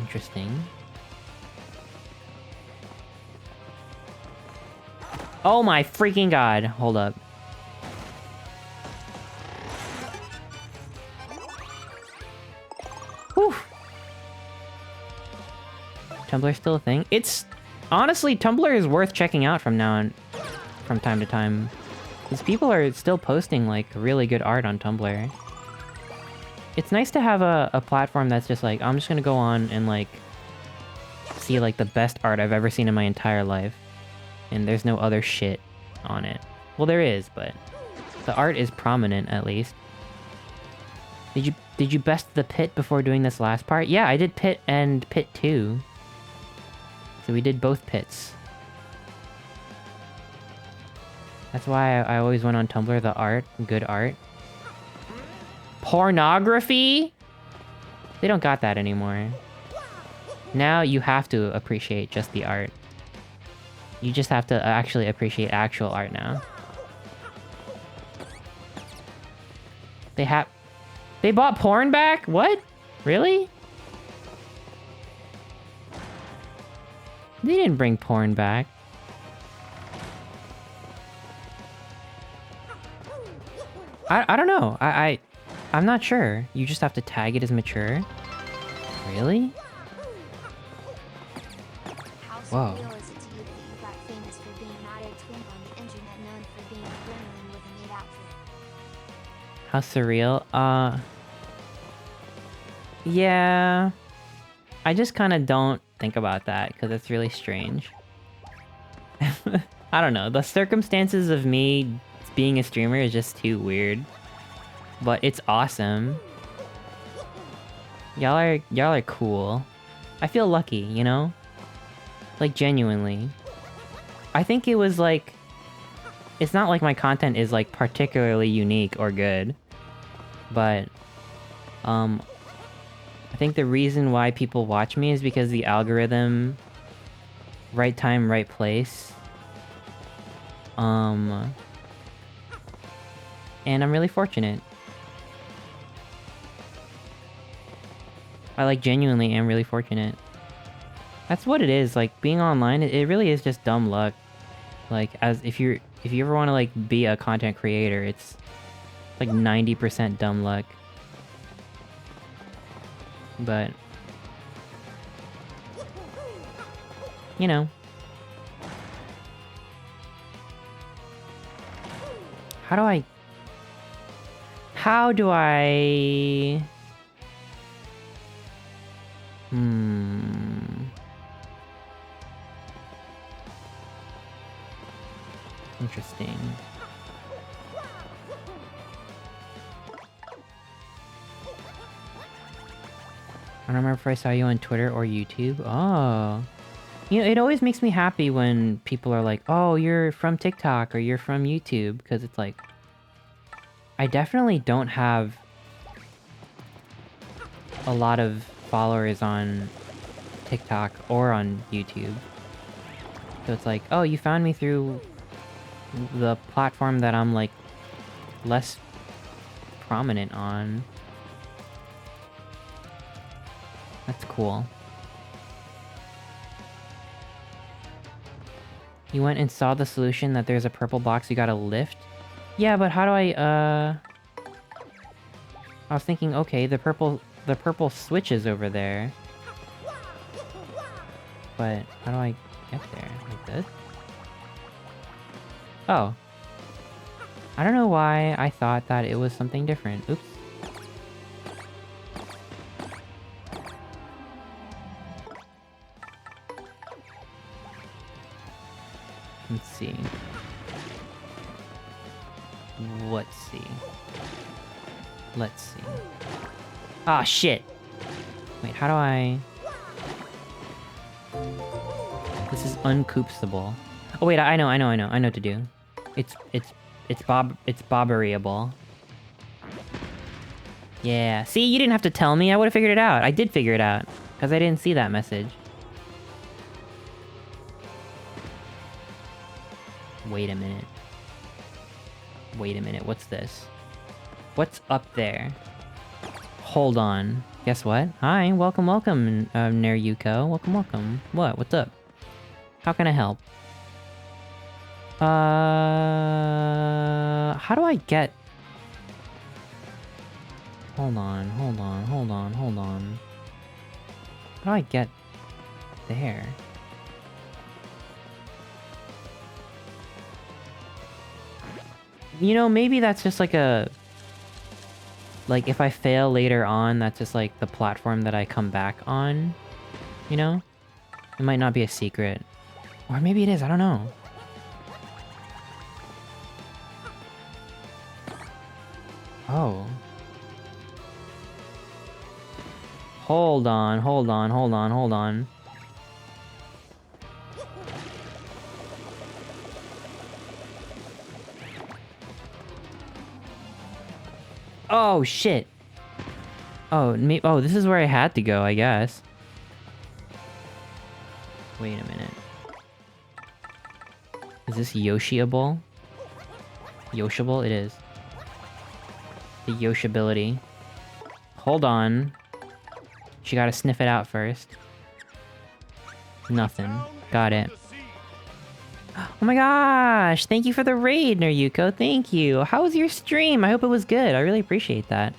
Interesting. Oh my freaking god. Hold up. Whew. Tumblr's still a thing? It's... honestly, Tumblr is worth checking out from now on, from time to time. Because people are still posting, like, really good art on Tumblr. It's nice to have a platform that's just like, I'm just gonna go on and, like, see, like, the best art I've ever seen in my entire life. And there's no other shit on it. Well, there is, but the art is prominent, at least. Did you best the pit before doing this last part? Yeah, I did pit and pit 2. So we did both pits. That's why I always went on Tumblr, the art, good art. Pornography? They don't got that anymore. Now you have to appreciate just the art. You just have to actually appreciate actual art now. They bought porn back? What? Really? They didn't bring porn back. I don't know. I'm not sure. You just have to tag it as mature? Really? Whoa. How surreal? Yeah. I just kind of don't think about that, because it's really strange. I don't know. The circumstances of me being a streamer is just too weird. But it's awesome. Y'all are cool. I feel lucky, you know? Like, genuinely. I think it was like... It's not like my content is like particularly unique or good. But... I think the reason why people watch me is because the algorithm... Right time, right place. And I'm really fortunate. I like genuinely am really fortunate. That's what it is, like being online, it really is just dumb luck. Like if you ever want to like be a content creator, it's like 90% dumb luck. But you know. How do I... Interesting. I don't remember if I saw you on Twitter or YouTube. Oh. You know, it always makes me happy when people are like, oh, you're from TikTok or you're from YouTube, because it's like... I definitely don't have a lot of followers on TikTok or on YouTube. So it's like, oh, you found me through the platform that I'm, like, less prominent on. That's cool. You went and saw the solution that there's a purple box you gotta lift? Yeah, but how do I was thinking, okay, the purple switch is over there. But how do I get there? Like this? Oh. I don't know why I thought that it was something different. Oops. Let's see. Let's see. Ah, shit! Wait, how do I... This is uncoopsable. Oh wait, I know what to do. It's bobberyable. Yeah, see, you didn't have to tell me, I would've figured it out. I did figure it out, because I didn't see that message. Wait a minute. Wait a minute, what's this? What's up there? Hold on. Guess what? Hi, welcome, Neryuko. Welcome. What? What's up? How can I help? How do I get... Hold on. How do I get there? You know, maybe that's just like a... Like, if I fail later on, that's just like the platform that I come back on. You know? It might not be a secret. Or maybe it is, I don't know. Oh. Hold on. Oh, shit. Oh, this is where I had to go, I guess. Wait a minute. Is this Yoshiable? Yoshable? It is. The Yoshability. Hold on. She gotta sniff it out first. Nothing. Got it. Oh my gosh! Thank you for the raid, Neryuko. Thank you. How was your stream? I hope it was good. I really appreciate that.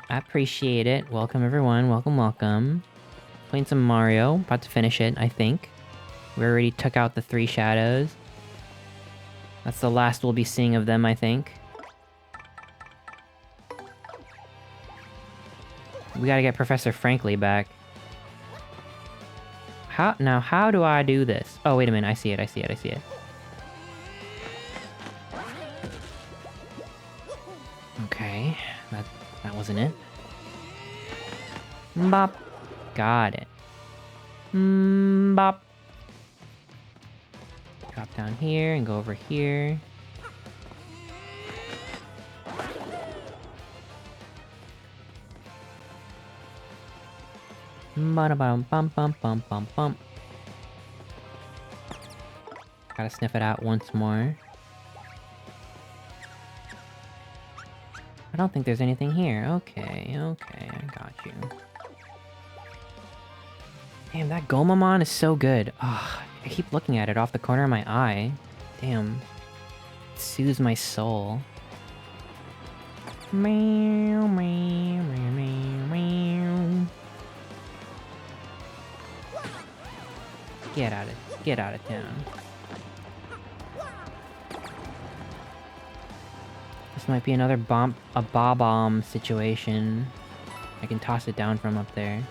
I appreciate it. Welcome, everyone. Welcome. Playing some Mario. About to finish it, I think. We already took out the 3 shadows. That's the last we'll be seeing of them, I think. We gotta get Professor Frankly back. How do I do this? Oh, wait a minute. I see it. I see it. I see it. Okay. That wasn't it. Bop. Got it. Bop. Drop down here and go over here. Bum. Gotta sniff it out once more. I don't think there's anything here. Okay, I got you. Damn, that Gomamon is so good. Ugh, I keep looking at it off the corner of my eye. Damn. It soothes my soul. Meow, meow, meow, meow, meow. Get out of town. This might be another bomb situation. I can toss it down from up there.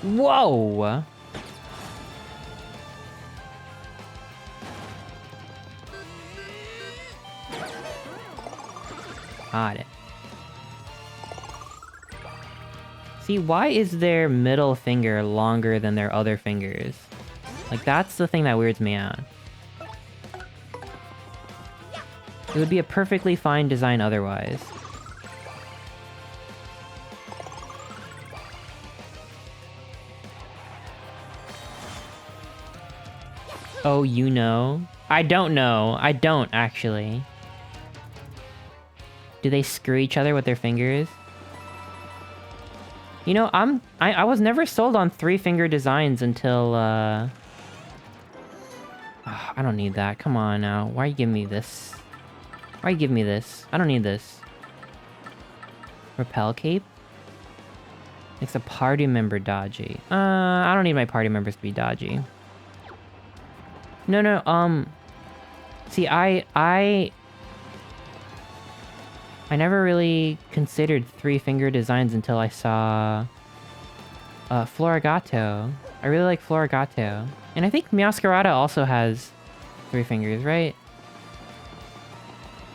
Whoa! Got it. See, why is their middle finger longer than their other fingers? Like, that's the thing that weirds me out. It would be a perfectly fine design otherwise. Oh, you know? I don't know. I don't, actually. Do they screw each other with their fingers? You know, I was never sold on 3-finger designs until, I don't need that. Come on now. Why are you giving me this? Why are you giving me this? I don't need this. Repel cape? Makes a party member dodgy. I don't need my party members to be dodgy. No, see, I never really considered 3-finger designs until I saw Florigato. I really like Florigato. And I think Meowscarada also has 3 fingers, right?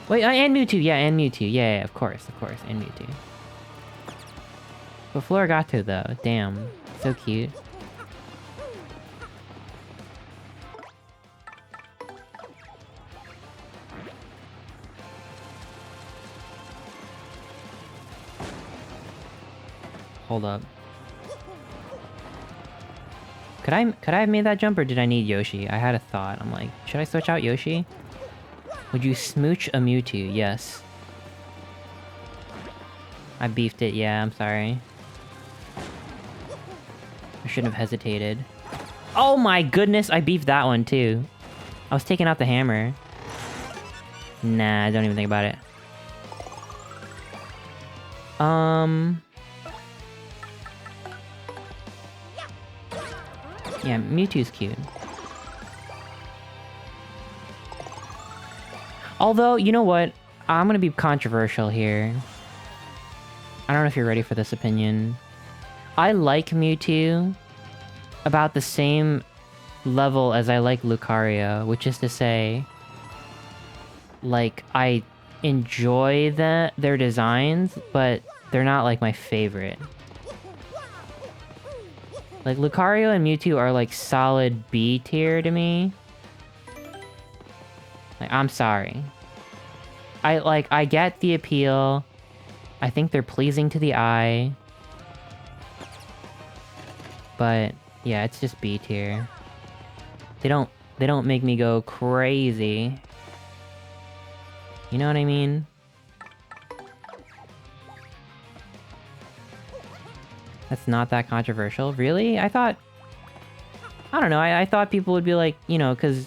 Wait, and Mewtwo, yeah, and Mewtwo. Yeah, of course, and Mewtwo. But Florigato, though, damn. So cute. Hold up. Could I have made that jump, or did I need Yoshi? I had a thought. I'm like, should I switch out Yoshi? Would you smooch a Mewtwo? Yes. I beefed it, yeah, I'm sorry. I shouldn't have hesitated. Oh my goodness, I beefed that one too. I was taking out the hammer. Nah, don't even think about it. Yeah, Mewtwo's cute. Although, you know what? I'm gonna be controversial here. I don't know if you're ready for this opinion. I like Mewtwo about the same level as I like Lucario, which is to say, like, I enjoy their designs, but they're not, like, my favorite. Like, Lucario and Mewtwo are, like, solid B tier to me. Like, I'm sorry. I get the appeal. I think they're pleasing to the eye. But, yeah, it's just B tier. They don't make me go crazy. You know what I mean? That's not that controversial. Really? I thought... I don't know, I thought people would be like, you know, because...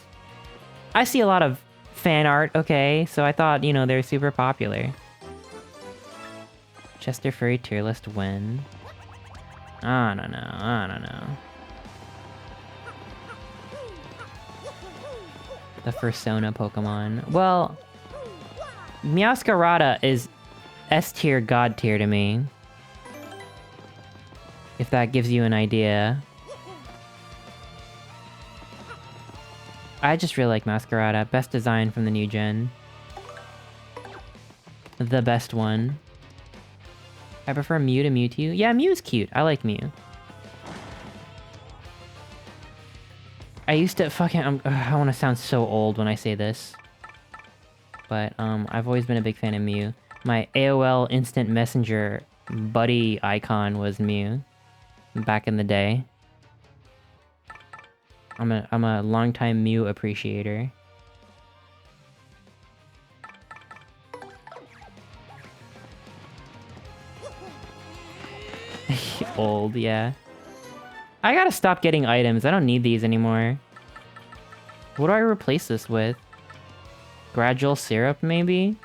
I see a lot of fan art, okay? So I thought, you know, they're super popular. Chester Furry tier list win. I don't know. The Fursona Pokemon. Well... Meowscarada is S tier, God tier to me. If that gives you an idea. I just really like Masquerada. Best design from the new gen. The best one. I prefer Mew to Mewtwo. Yeah, Mew's cute. I like Mew. I used to fucking... I want to sound so old when I say this. But, I've always been a big fan of Mew. My AOL Instant Messenger buddy icon was Mew. Back in the day. I'm a longtime Mew appreciator. Old, yeah. I gotta stop getting items. I don't need these anymore. What do I replace this with? Gradual syrup, maybe?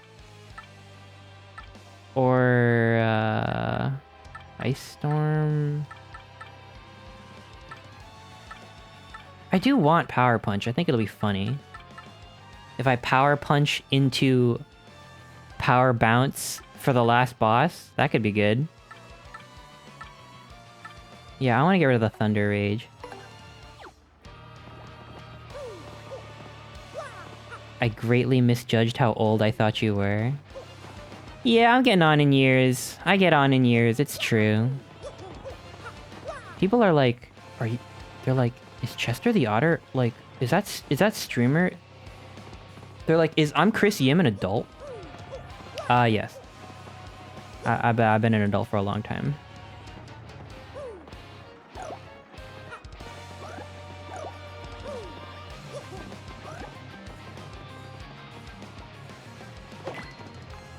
Or, Ice Storm? I do want Power Punch. I think it'll be funny. If I Power Punch into Power Bounce for the last boss, that could be good. Yeah, I want to get rid of the Thunder Rage. I greatly misjudged how old I thought you were. Yeah, I'm getting on in years. I get on in years, it's true. People are like, they're like, is Chester the Otter, like, is that streamer? They're like, I'm Chris Yim an adult? Yes. I've been an adult for a long time.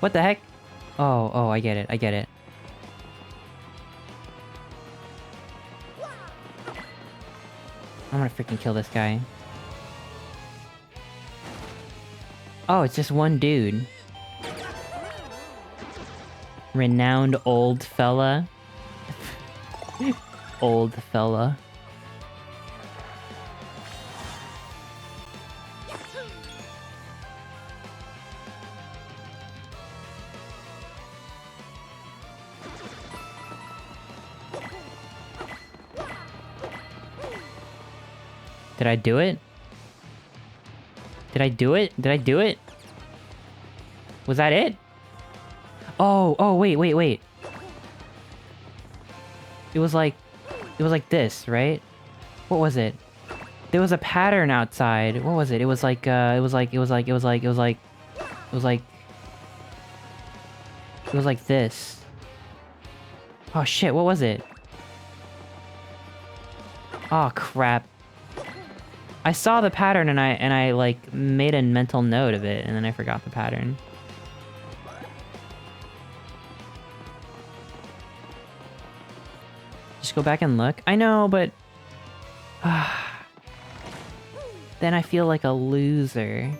What the heck? Oh, I get it, I get it. I'm gonna freaking kill this guy. Oh, it's just one dude. Renowned old fella. Old fella. Did I do it? Did I do it? Did I do it? Was that it? Oh, wait. It was like this, right? What was it? There was a pattern outside. What was it? It was like this. Oh shit, what was it? Oh crap. I saw the pattern and I like made a mental note of it and then I forgot the pattern. Just go back and look. I know, but then I feel like a loser.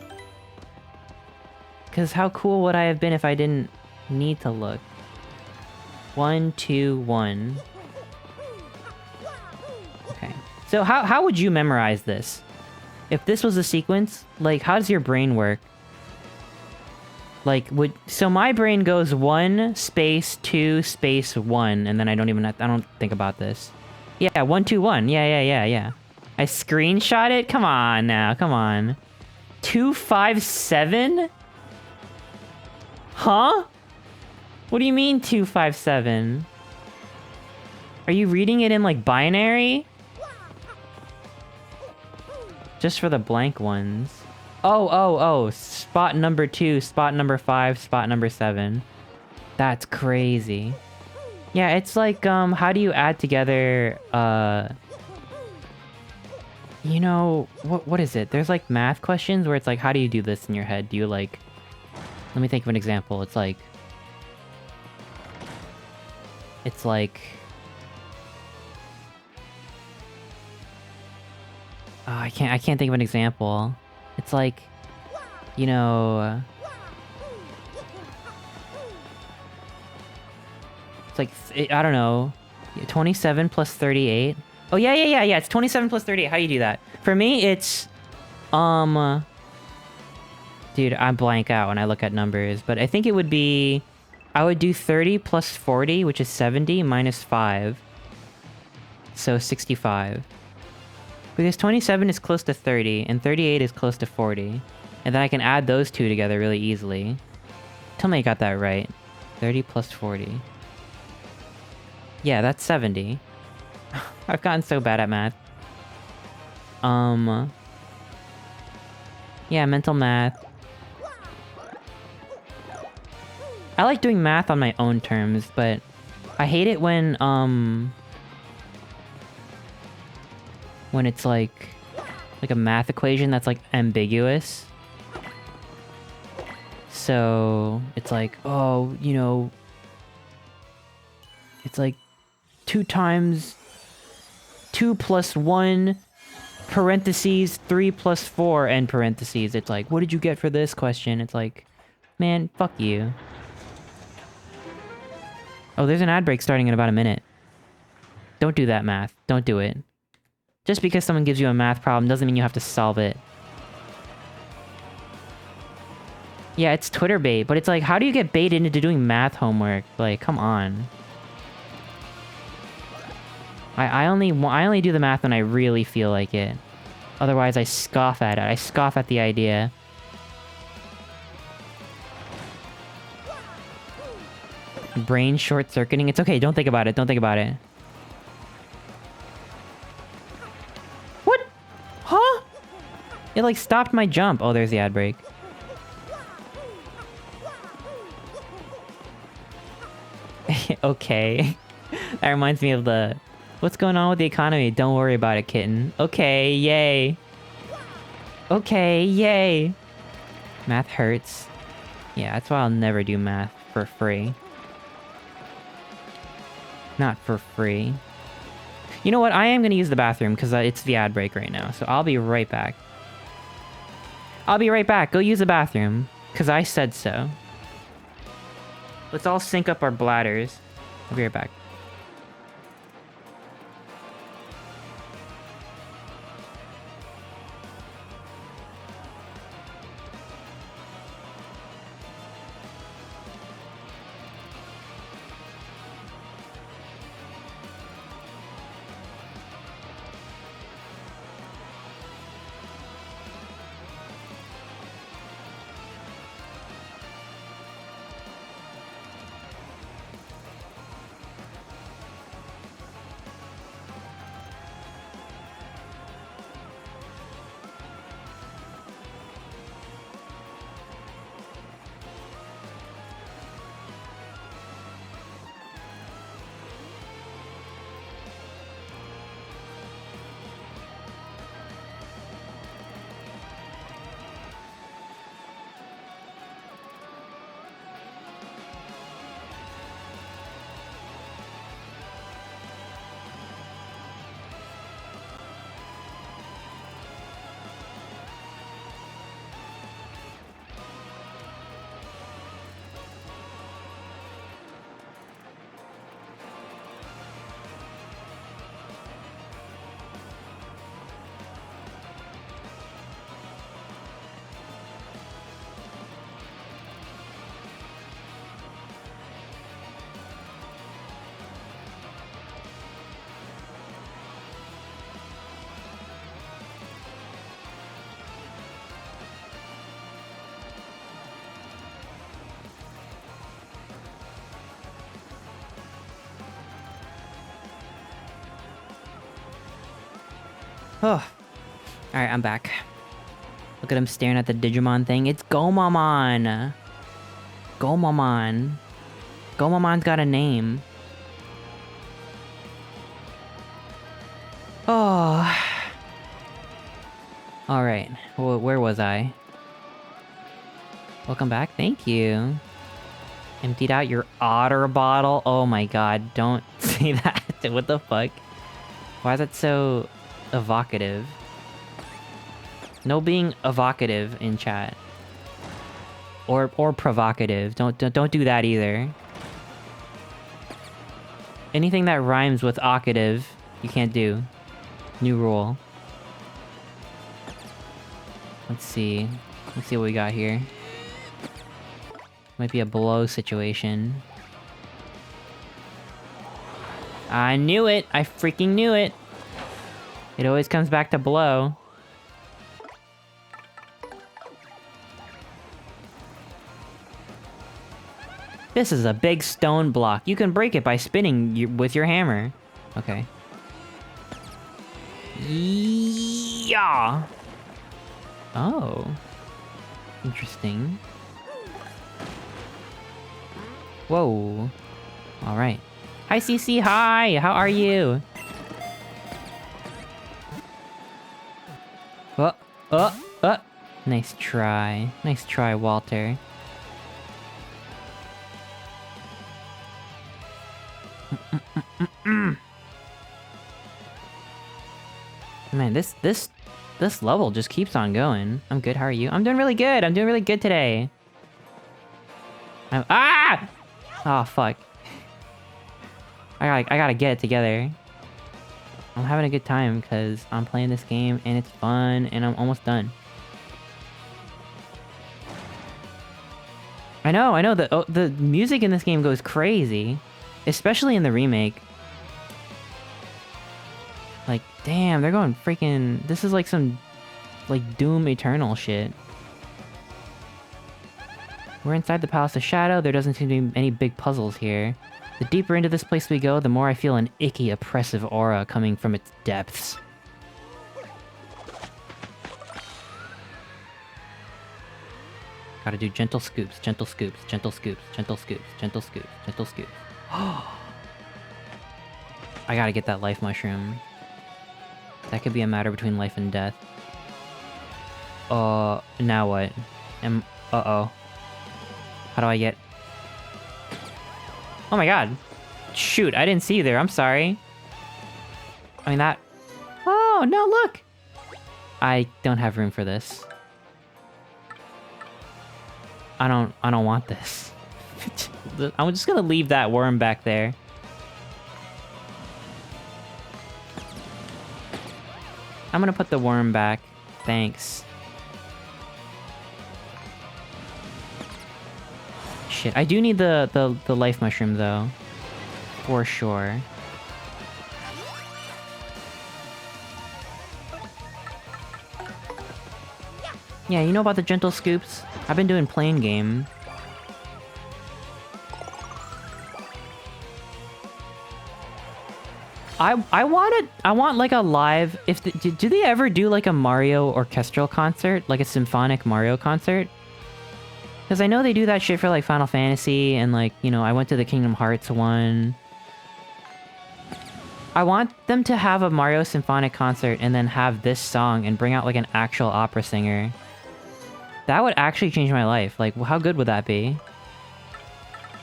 'Cause how cool would I have been if I didn't need to look? 1, 2, 1. Okay. So how would you memorize this? If this was a sequence, like, how does your brain work? Like, so my brain goes 1 space 2 space 1, and then I don't think about this. Yeah, 1 2 1. Yeah. I screenshot it. Come on now, come on. 2 5 7. Huh? What do you mean 2 5 7? Are you reading it in like binary? Just for the blank ones. Oh. Spot number 2, spot number 5, spot number 7. That's crazy. Yeah, it's like, how do you add together, you know, what is it? There's like math questions where it's like, how do you do this in your head? Do you like, let me think of an example. It's like, oh, I can't think of an example. It's like, you know, it's like, I don't know, 27 plus 38. Oh, yeah, it's 27 plus 38. How do you do that? For me, it's, dude, I blank out when I look at numbers, but I think it would be, I would do 30 plus 40, which is 70, minus 5. So 65. Because 27 is close to 30, and 38 is close to 40. And then I can add those two together really easily. Tell me I got that right. 30 plus 40. Yeah, that's 70. I've gotten so bad at math. Yeah, mental math. I like doing math on my own terms, but I hate it when it's like a math equation that's like ambiguous. So it's like, oh, you know, it's like 2 times 2 plus 1 parentheses 3 plus 4 end parentheses. It's like, what did you get for this question? It's like, man, fuck you. Oh, there's an ad break starting in about a minute. Don't do that math. Don't do it. Just because someone gives you a math problem doesn't mean you have to solve it. Yeah, it's Twitter bait, but it's like, how do you get baited into doing math homework? Like, come on. I only do the math when I really feel like it. Otherwise, I scoff at it. I scoff at the idea. Brain short-circuiting? It's okay, don't think about it. Don't think about it. What? Huh? It like stopped my jump. Oh, there's the ad break. Okay. That reminds me of the... What's going on with the economy? Don't worry about it, kitten. Okay, yay. Okay, yay. Math hurts. Yeah, that's why I'll never do math for free. Not for free. You know what? I am gonna use the bathroom because it's the ad break right now. So I'll be right back. I'll be right back. Go use the bathroom. Because I said so. Let's all sync up our bladders. I'll be right back. Oh. Alright, I'm back. Look at him staring at the Digimon thing. It's Gomamon! Gomamon. Gomamon's got a name. Oh. Alright. Where was I? Welcome back. Thank you. Emptied out your otter bottle? Oh my god, don't say that. What the fuck? Why is that so evocative? No being evocative in chat. Or provocative. Don't do that either. Anything that rhymes with ocative, you can't do. New rule. Let's see. Let's see what we got here. Might be a blow situation. I knew it! I freaking knew it! It always comes back to blow. This is a big stone block. You can break it by spinning with your hammer. Okay. Yeah. Oh. Interesting. Whoa. Alright. Hi, CC. Hi. How are you? Oh. Nice try. Nice try, Walter. Man, this level just keeps on going. I'm good, how are you? I'm doing really good! I'm doing really good today! Ah! Oh, fuck. I gotta get it together. I'm having a good time, because I'm playing this game, and it's fun, and I'm almost done. I know, the music in this game goes crazy. Especially in the remake. Like, damn, they're going freaking... This is like some... like, Doom Eternal shit. We're inside the Palace of Shadow. There doesn't seem to be any big puzzles here. The deeper into this place we go, the more I feel an icky, oppressive aura coming from its depths. Gotta do gentle scoops, gentle scoops, gentle scoops, gentle scoops, gentle scoops, gentle scoops. I gotta get that life mushroom. That could be a matter between life and death. Now what? Uh-oh. How do I get... Oh my god! Shoot, I didn't see you there, I'm sorry. I mean that... Oh, no, look! I don't have room for this. I don't want this. I'm just gonna leave that worm back there. I'm gonna put the worm back. Thanks. Shit, I do need the life mushroom though. For sure. Yeah, you know about the gentle scoops? I've been doing plain game. I want like a live... do they ever do like a Mario orchestral concert? Like a symphonic Mario concert? Because I know they do that shit for like Final Fantasy and like, you know, I went to the Kingdom Hearts one. I want them to have a Mario symphonic concert and then have this song and bring out like an actual opera singer. That would actually change my life. Like, how good would that be?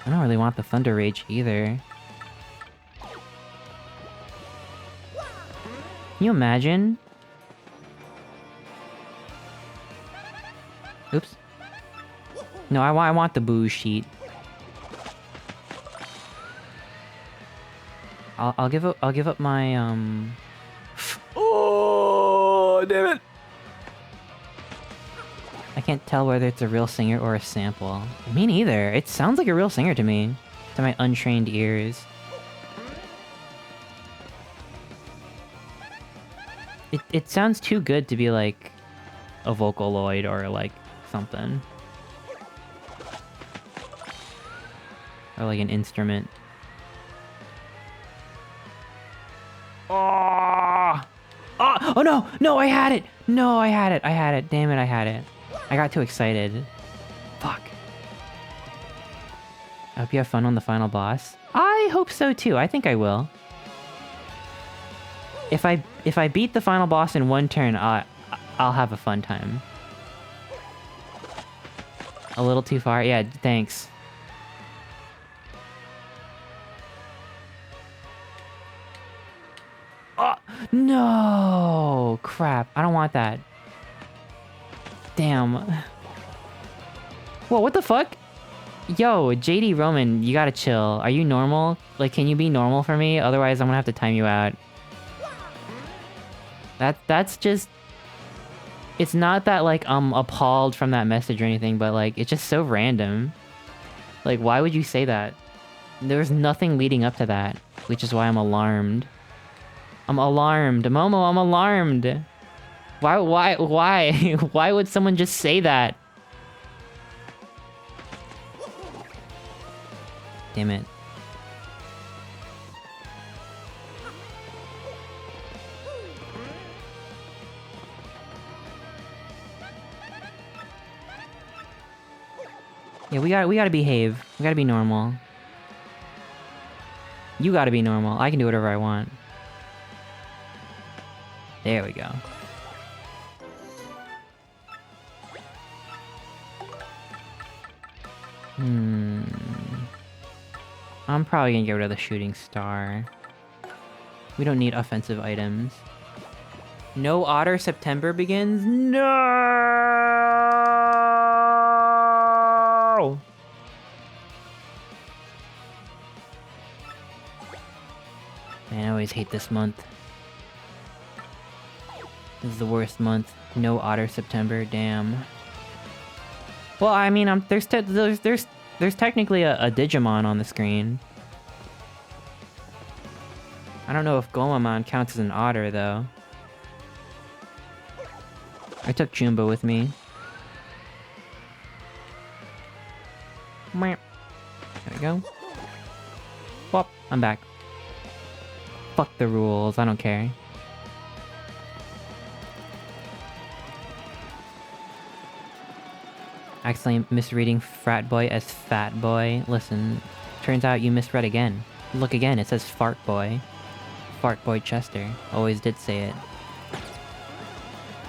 I don't really want the Thunder Rage either. Can you imagine? Oops. No, I want the boo sheet. I'll give up my Oh, damn it! I can't tell whether it's a real singer or a sample. Me neither. It sounds like a real singer to me, to my untrained ears. It sounds too good to be like a Vocaloid or like something. Or like an instrument. Oh! Oh no! No, I had it! No, I had it! I had it! Damn it, I had it. I got too excited. Fuck. I hope you have fun on the final boss. I hope so too. I think I will. If I beat the final boss in one turn, I'll have a fun time. A little too far? Yeah, thanks. Oh, no! Crap, I don't want that. Damn. Whoa, what the fuck? Yo, JD Roman, you gotta chill. Are you normal? Like, can you be normal for me? Otherwise, I'm gonna have to time you out. That's just... It's not that, like, I'm appalled from that message or anything, but, like, it's just so random. Like, why would you say that? There was nothing leading up to that, which is why I'm alarmed. I'm alarmed. Momo, I'm alarmed. Why? Why would someone just say that? Damn it. Yeah, we gotta behave. We gotta be normal. You gotta be normal. I can do whatever I want. There we go. I'm probably gonna get rid of the shooting star. We don't need offensive items. No Otter September begins? No! Man, I always hate this month. This is the worst month. No Otter September, damn. Well, I mean, there's technically a Digimon on the screen. I don't know if Gomamon counts as an otter, though. I took Chumba with me. There we go. Whoop, I'm back. Fuck the rules, I don't care. Accidentally misreading frat boy as fat boy. Listen, turns out you misread again. Look again, it says fart boy. Fart boy Chester. Always did say it.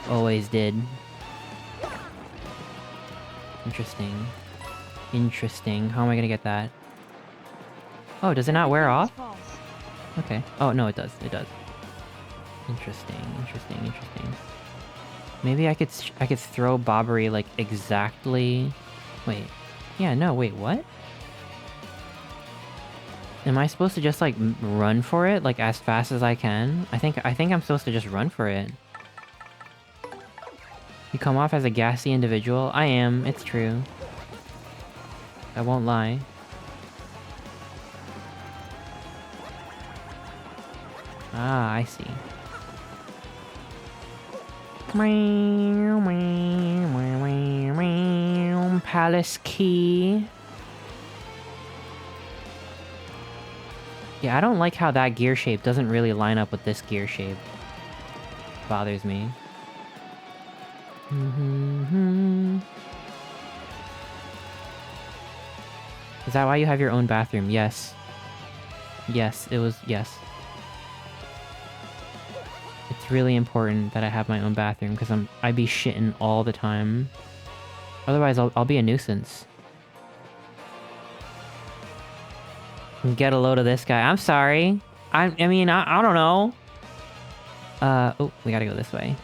Always did. Interesting. Interesting. How am I gonna get that? Oh, does it not wear off?
False.
Okay. Oh, no, it does. It does. Interesting, interesting, interesting. Maybe I could throw Bobbery, like, exactly... Wait. Yeah, no, wait, what? Am I supposed to just, like, run for it, like, as fast as I can? I think I'm supposed to just run for it. You come off as a gassy individual? I am, it's true. I won't lie. Ah, I see. Palace key. Yeah, I don't like how that gear shape doesn't really line up with this gear shape. Bothers me. Is that why you have your own bathroom? Yes. Yes, it was... yes. It's really important that I have my own bathroom, because I'd be shitting all the time. Otherwise, I'll be a nuisance. Get a load of this guy. I'm sorry. I mean, I don't know. Oh, we gotta go this way.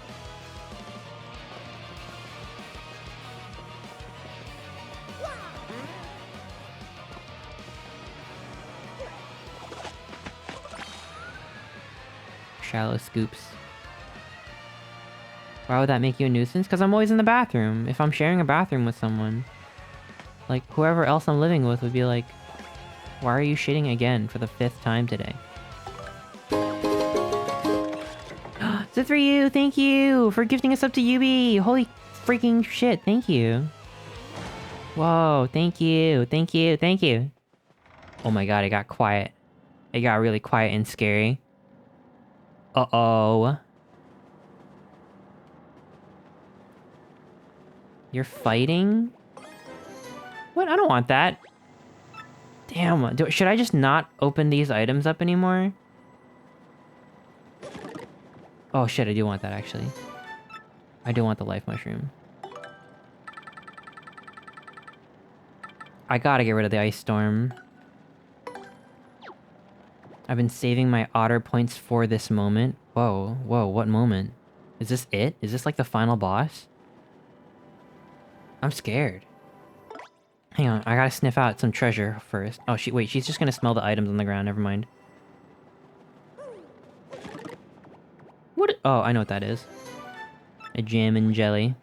Shallow scoops. Why would that make you a nuisance? Because I'm always in the bathroom. If I'm sharing a bathroom with someone, like, whoever else I'm living with would be like, why are you shitting again for the 5th time today? Zithriu, thank you for gifting us up to Yubi! Holy freaking shit, thank you. Whoa, thank you, thank you, thank you. Oh my god, it got quiet. It got really quiet and scary. Uh-oh. You're fighting? What? I don't want that. Damn, should I just not open these items up anymore? Oh shit, I do want that actually. I do want the life mushroom. I gotta get rid of the ice storm. I've been saving my otter points for this moment. Whoa, whoa, what moment? Is this it? Is this like the final boss? I'm scared. Hang on, I gotta sniff out some treasure first. Oh, wait, she's just gonna smell the items on the ground, never mind. What? Oh, I know what that is. A jam and jelly.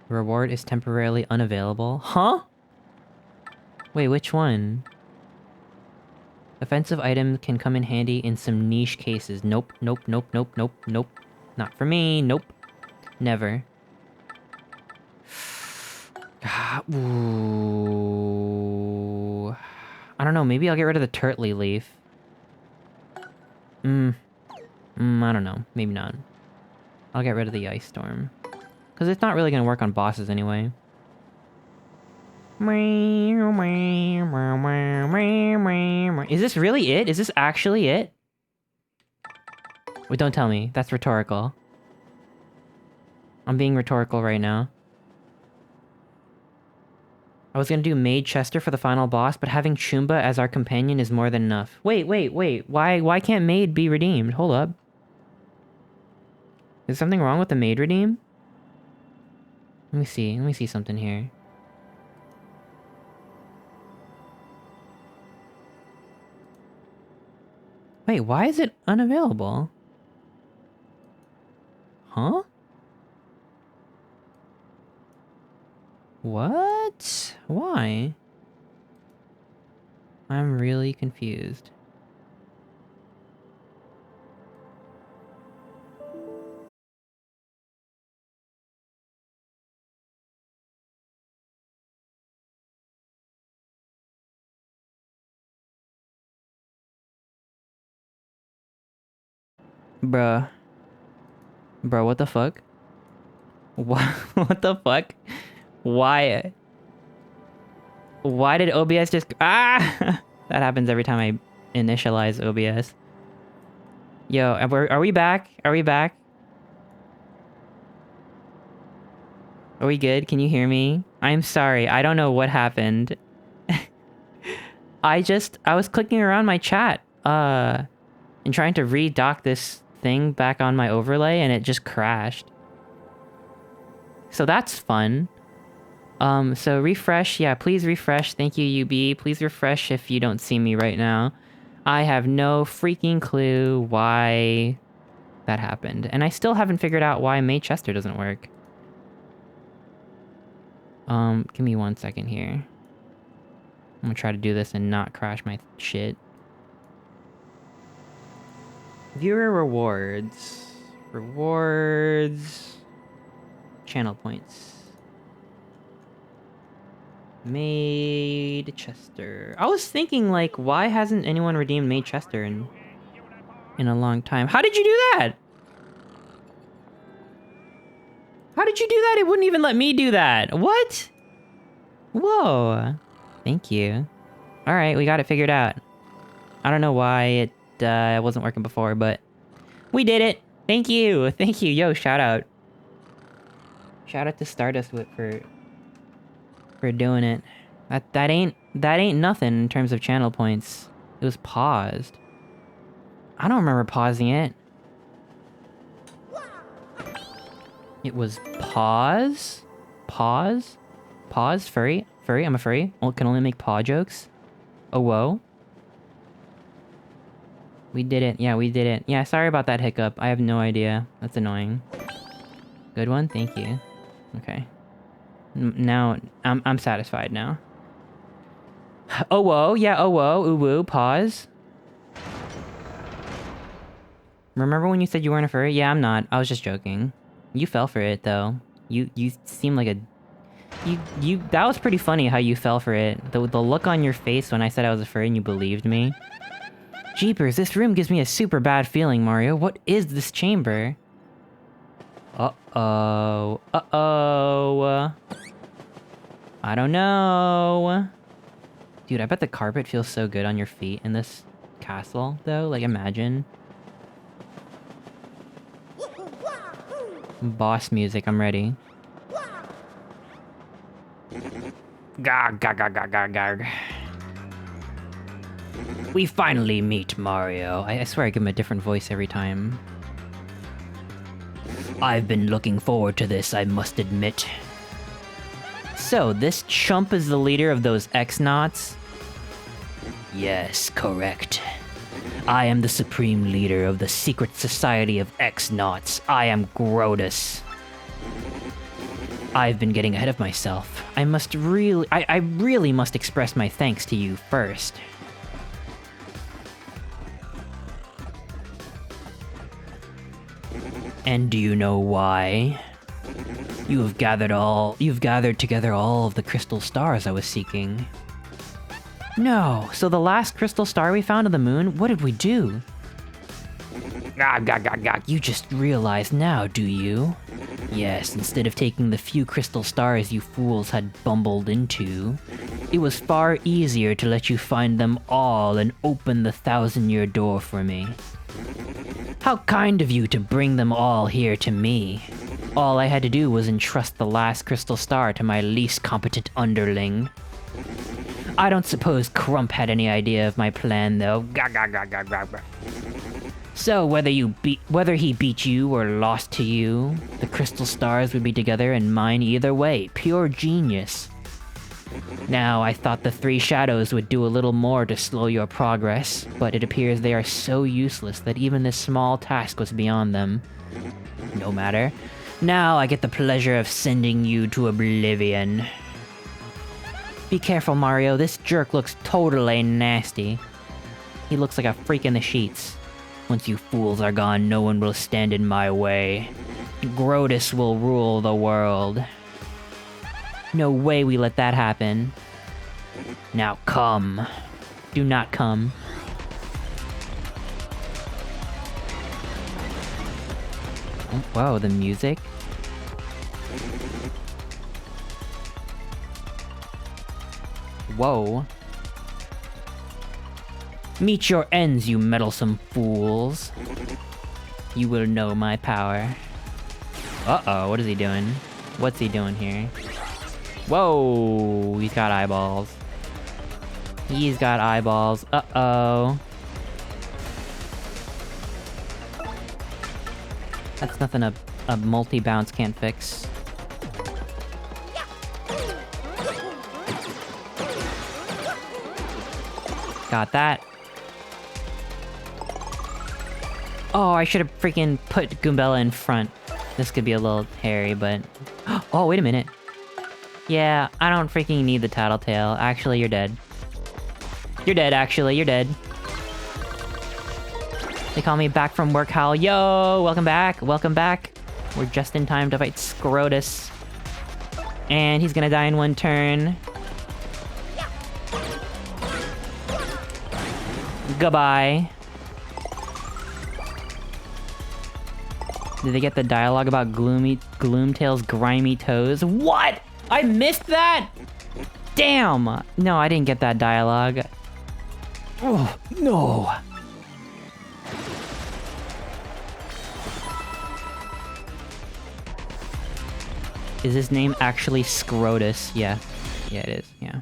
Reward is temporarily unavailable. Huh? Wait, which one? Offensive items can come in handy in some niche cases. Nope, nope, nope, nope, nope, nope. Not for me, nope. Never. Ooh. I don't know, maybe I'll get rid of the Turtley leaf. I don't know. Maybe not. I'll get rid of the Ice Storm. Because it's not really going to work on bosses anyway. Is this really it? Is this actually it? Wait, don't tell me. That's rhetorical. I'm being rhetorical right now. I was gonna do Maid Chester for the final boss, but having Choomba as our companion is more than enough. Wait. Why can't Maid be redeemed? Hold up. Is something wrong with the Maid redeem? Let me see something here. Wait, why is it unavailable? Huh? What? Why? I'm really confused. Bruh. Bro, what the fuck? What? What the fuck? Why? Why did OBS just... Ah! That happens every time I initialize OBS. Yo, are we back? Are we back? Are we good? Can you hear me? I'm sorry. I don't know what happened. I was clicking around my chat, and trying to redock this thing back on my overlay, and it just crashed. So that's fun. So refresh. Yeah, please refresh. Thank you, UB. Please refresh if you don't see me right now. I have no freaking clue why that happened. And I still haven't figured out why May Chester doesn't work. Give me 1 second here. I'm gonna try to do this and not crash my shit. Viewer rewards. Rewards. Channel points. Maid Chester. I was thinking, like, why hasn't anyone redeemed Maid Chester in a long time? How did you do that? How did you do that? It wouldn't even let me do that. What? Whoa. Thank you. Alright, we got it figured out. I don't know why it wasn't working before, but we did it. Thank you. Thank you. Yo, shout out. Shout out to Stardust for doing it. That ain't nothing in terms of channel points. It was paused. I don't remember pausing it. It was pause? Pause? Pause? Furry? Furry? I'm a furry? Oh, can only make paw jokes? Oh, whoa. We did it. Yeah, we did it. Yeah, sorry about that hiccup. I have no idea. That's annoying. Good one? Thank you. Okay. Now, I'm satisfied now. Oh, whoa. Yeah, oh, whoa. Ooh, woo. Pause. Remember when you said you weren't a furry? Yeah, I'm not. I was just joking. You fell for it, though. You seem like a... That was pretty funny how you fell for it. The look on your face when I said I was a furry and you believed me. Jeepers, this room gives me a super bad feeling, Mario. What is this chamber? Uh-oh. Uh-oh. I don't know. Dude, I bet the carpet feels so good on your feet in this castle, though. Like, imagine. Boss music, I'm ready. Garg, garg, garg, garg, garg, garg. We finally meet Mario. I swear I give him a different voice every time. I've been looking forward to this, I must admit. So, this chump is the leader of those X-Nauts? Yes, correct. I am the supreme leader of the secret society of X-Nauts. I am Grodus. I've been getting ahead of myself. I really must express my thanks to you first. And do you know why? You've gathered together all of the crystal stars I was seeking. No, so the last crystal star we found on the moon, what did we do? You just realize now, do you? Yes, instead of taking the few crystal stars you fools had bumbled into, it was far easier to let you find them all and open the 1,000-year door for me. How kind of you to bring them all here to me. All I had to do was entrust the last crystal star to my least competent underling. I don't suppose Crump had any idea of my plan, though. So whether he beat you or lost to you, the crystal stars would be together and mine either way. Pure genius. Now, I thought the 3 shadows would do a little more to slow your progress, but it appears they are so useless that even this small task was beyond them. No matter. Now I get the pleasure of sending you to oblivion. Be careful, Mario. This jerk looks totally nasty. He looks like a freak in the sheets. Once you fools are gone, no one will stand in my way. Grotus will rule the world. No way we let that happen. Now come. Do not come. Oh, whoa, the music. Whoa. Meet your ends, you meddlesome fools. You will know my power. Uh-oh, what is he doing? What's he doing here? Whoa, he's got eyeballs. He's got eyeballs. Uh-oh. That's nothing a multi-bounce can't fix. Got that. Oh, I should have freaking put Goombella in front. This could be a little hairy, but... Oh, wait a minute. Yeah, I don't freaking need the Tattletale. Actually, you're dead. You're dead, actually. You're dead. They call me back from work, Hal. Yo, welcome back. Welcome back. We're just in time to fight Scrotus. And he's gonna die in 1 turn. Goodbye. Did they get the dialogue about Gloomtail's grimy toes? What? I missed that? Damn! No, I didn't get that dialogue. Oh, no. Is his name actually Scrotus? Yeah. Yeah, it is. Yeah.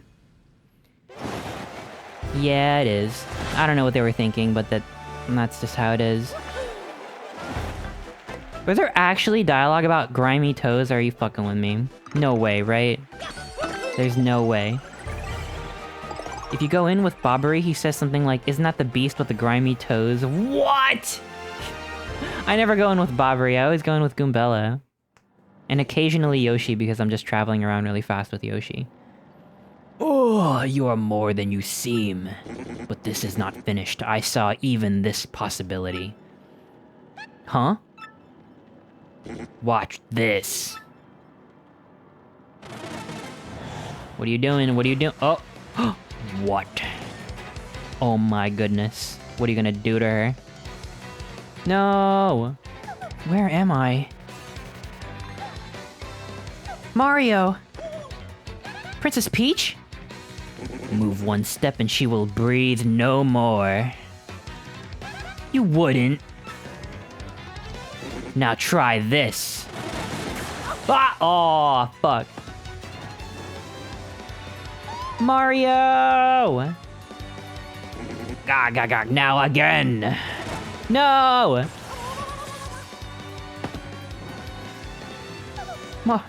Yeah, it is. I don't know what they were thinking, but that's just how it is. Was there actually dialogue about grimy toes? Are you fucking with me? No way, right? There's no way. If you go in with Bobbery, he says something like, "Isn't that the beast with the grimy toes?" What? I never go in with Bobbery, I always go in with Goombella. And occasionally Yoshi, because I'm just traveling around really fast with Yoshi. Oh, you are more than you seem. But this is not finished. I saw even this possibility. Huh? Watch this. What are you doing? What are you doing? Oh! What? Oh my goodness. What are you gonna do to her? No! Where am I? Mario! Princess Peach? Move 1 step and she will breathe no more. You wouldn't. Now try this. Ah! Oh, fuck. Mario! Gah, now again! No!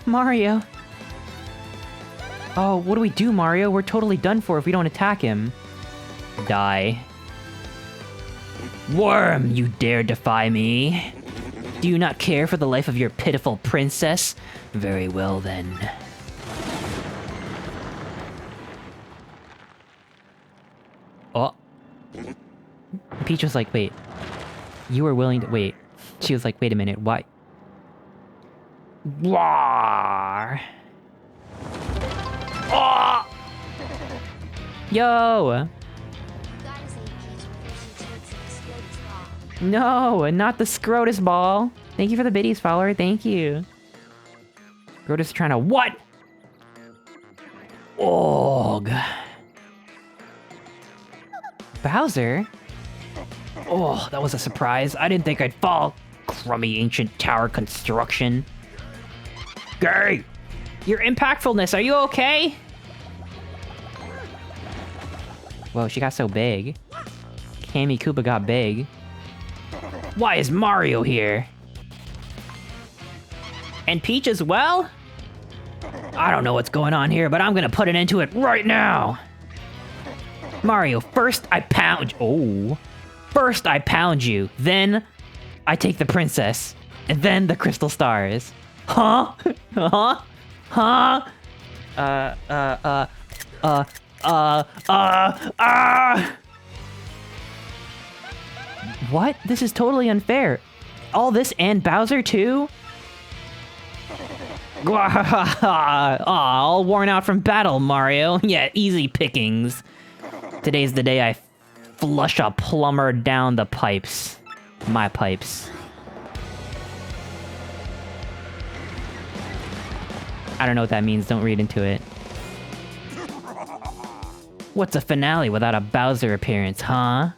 Mario? Oh, what do we do, Mario? We're totally done for if we don't attack him. Die. Worm, you dare defy me? Do you not care for the life of your pitiful princess? Very well, then. Oh. Peach was like, wait. You were willing to... Wait. She was like, wait a minute, why? Roar. Oh! Yo!
Gotta save Peach before she turns into Scrotus Ball.
No, not the Scrotus Ball. Thank you for the biddies, follower. Thank you. Scrotus trying to what? Ugh. Bowser? Oh, that was a surprise. I didn't think I'd fall. Crummy ancient tower construction. Gay! Your impactfulness, are you okay? Whoa, she got so big. Cammy Koopa got big. Why is Mario here? And Peach as well? I don't know what's going on here, but I'm gonna put an end to it right now! Mario, first I pound... Oh. First I pound you, then I take the princess, and then the crystal stars. Huh? Huh? Huh? What? This is totally unfair. All this and Bowser too? All worn out from battle, Mario. Yeah, easy pickings. Today's the day I flush a plumber down the pipes. My pipes. I don't know what that means, don't read into it. What's a finale without a Bowser appearance, huh?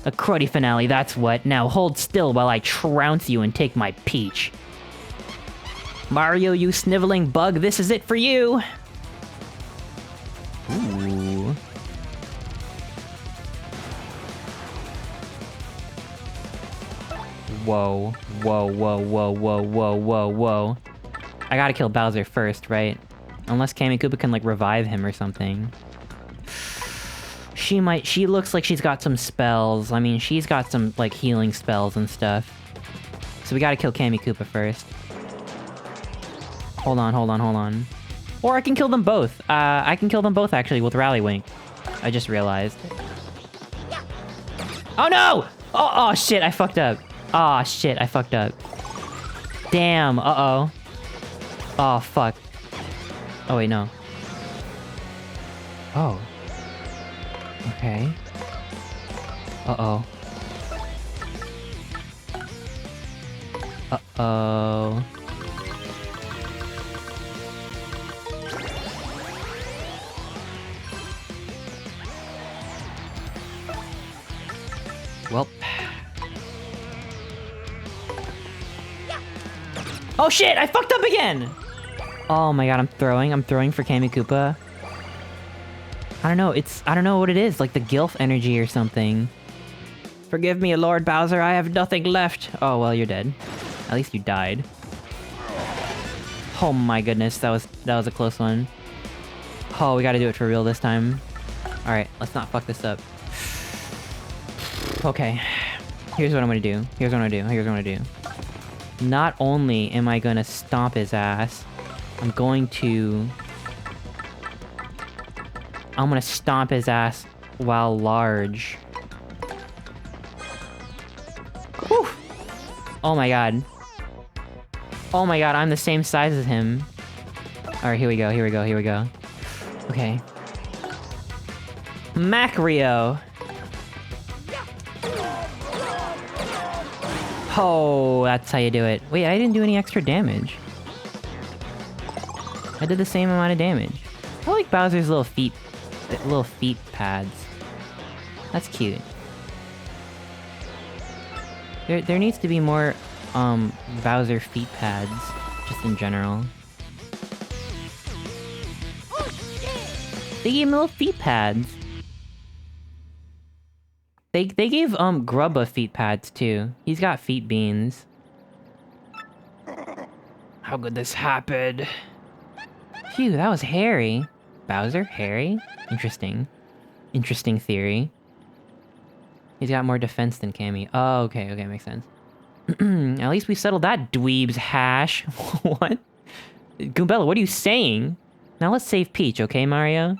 A cruddy finale, that's what. Now hold still while I trounce you and take my Peach. Mario, you sniveling bug, this is it for you! Ooh. Whoa. Whoa, whoa, whoa, whoa, whoa, whoa, whoa. I gotta kill Bowser first, right? Unless Cammy Koopa can, like, revive him or something. She looks like she's got some spells. I mean, she's got some, like, healing spells and stuff. So we gotta kill Cammy Koopa first. Hold on, hold on, hold on. Or I can kill them both. I can kill them both, actually, with Rally Wink. I just realized. Oh, no! Oh, shit, I fucked up. Oh, shit, I fucked up. Damn, uh-oh. Oh, fuck. Oh, wait, no. Oh. Okay. Uh-oh. Uh-oh. Well. Oh shit! I fucked up again! Oh my god, I'm throwing for Cammy Koopa. I don't know what it is, like the Gilf energy or something. Forgive me, Lord Bowser, I have nothing left. Oh, well, you're dead. At least you died. Oh my goodness, that was a close one. Oh, we gotta do it for real this time. Alright, let's not fuck this up. Okay. Here's what I'm gonna do. Not only am I gonna stomp his ass, I'm gonna stomp his ass while large. Whew. Oh my god. Oh my god, I'm the same size as him. Alright, here we go. Okay. Macrio! Oh, that's how you do it. Wait, I didn't do any extra damage. I did the same amount of damage. I like Bowser's little feet pads. That's cute. There needs to be more, Bowser feet pads, just in general. They gave him little feet pads. They gave, Grubba feet pads, too. He's got feet beans. How could this happen? Phew, that was hairy. Bowser? Hairy? Interesting. Interesting theory. He's got more defense than Cammy. Oh, okay, makes sense. At least we settled that dweeb's hash. What? Goombella, what are you saying? Now let's save Peach, okay, Mario?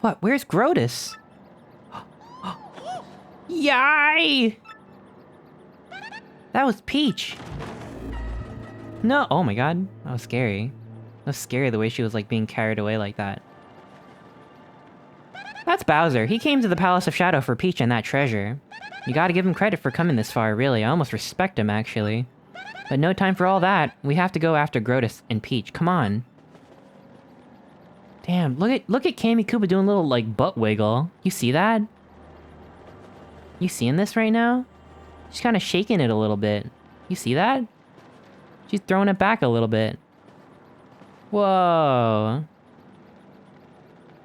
What? Where's Grotus? Yay! That was Peach! No! Oh my god. That was scary. That was scary the way she was like being carried away like that. That's Bowser. He came to the Palace of Shadow for Peach and that treasure. You gotta give him credit for coming this far, really. I almost respect him, actually. But no time for all that. We have to go after Grotus and Peach. Come on. Damn, look at Kammy Koopa doing a little, like, butt wiggle. You see that? You seeing this right now? She's kind of shaking it a little bit. You see that? She's throwing it back a little bit. Whoa.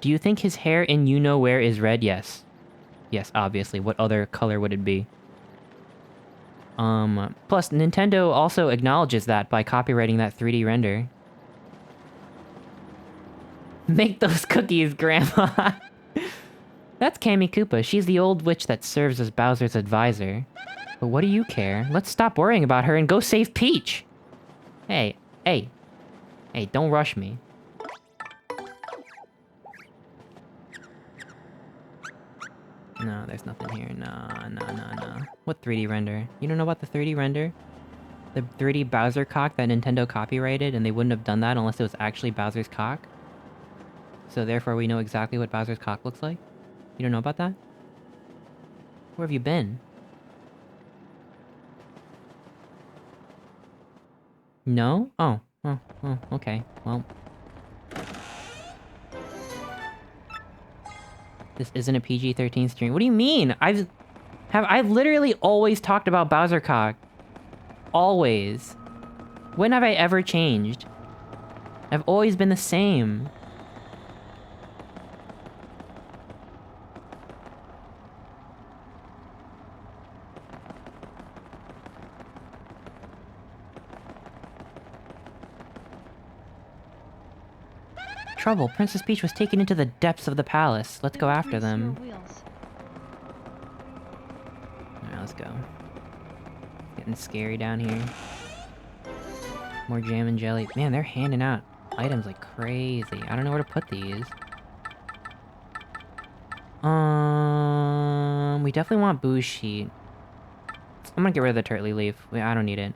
Do you think his hair in you-know-where is red? Yes. Yes, obviously. What other color would it be? Plus, Nintendo also acknowledges that by copywriting that 3D render. Make those cookies, Grandma! That's Kammy Koopa. She's the old witch that serves as Bowser's advisor. But what do you care? Let's stop worrying about her and go save Peach! Hey, hey. Hey, don't rush me. No, there's nothing here. No. What 3D render? You don't know about the 3D render? The 3D Bowser cock that Nintendo copyrighted, and they wouldn't have done that unless it was actually Bowser's cock? So therefore we know exactly what Bowser's cock looks like? You don't know about that? Where have you been? No? Oh, okay. Well... This isn't a PG-13 stream. What do you mean? I've literally always talked about Bowser cock. Always. When have I ever changed? I've always been the same. Trouble. Princess Peach was taken into the depths of the palace. Let's go after them. Alright, let's go. Getting scary down here. More jam and jelly. Man, they're handing out items like crazy. I don't know where to put these. We definitely want Boo's sheet. I'm gonna get rid of the turtley leaf. I don't need it.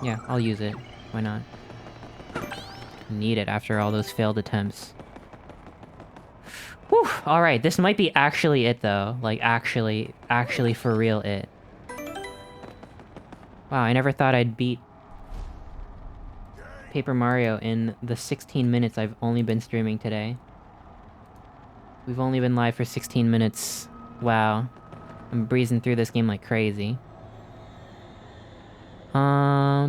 Yeah, I'll use it. Why not? Need it after all those failed attempts. Whew! Alright, this might be actually it though. Like, actually for real it. Wow, I never thought I'd beat Paper Mario in the 16 minutes I've only been streaming today. We've only been live for 16 minutes. Wow. I'm breezing through this game like crazy.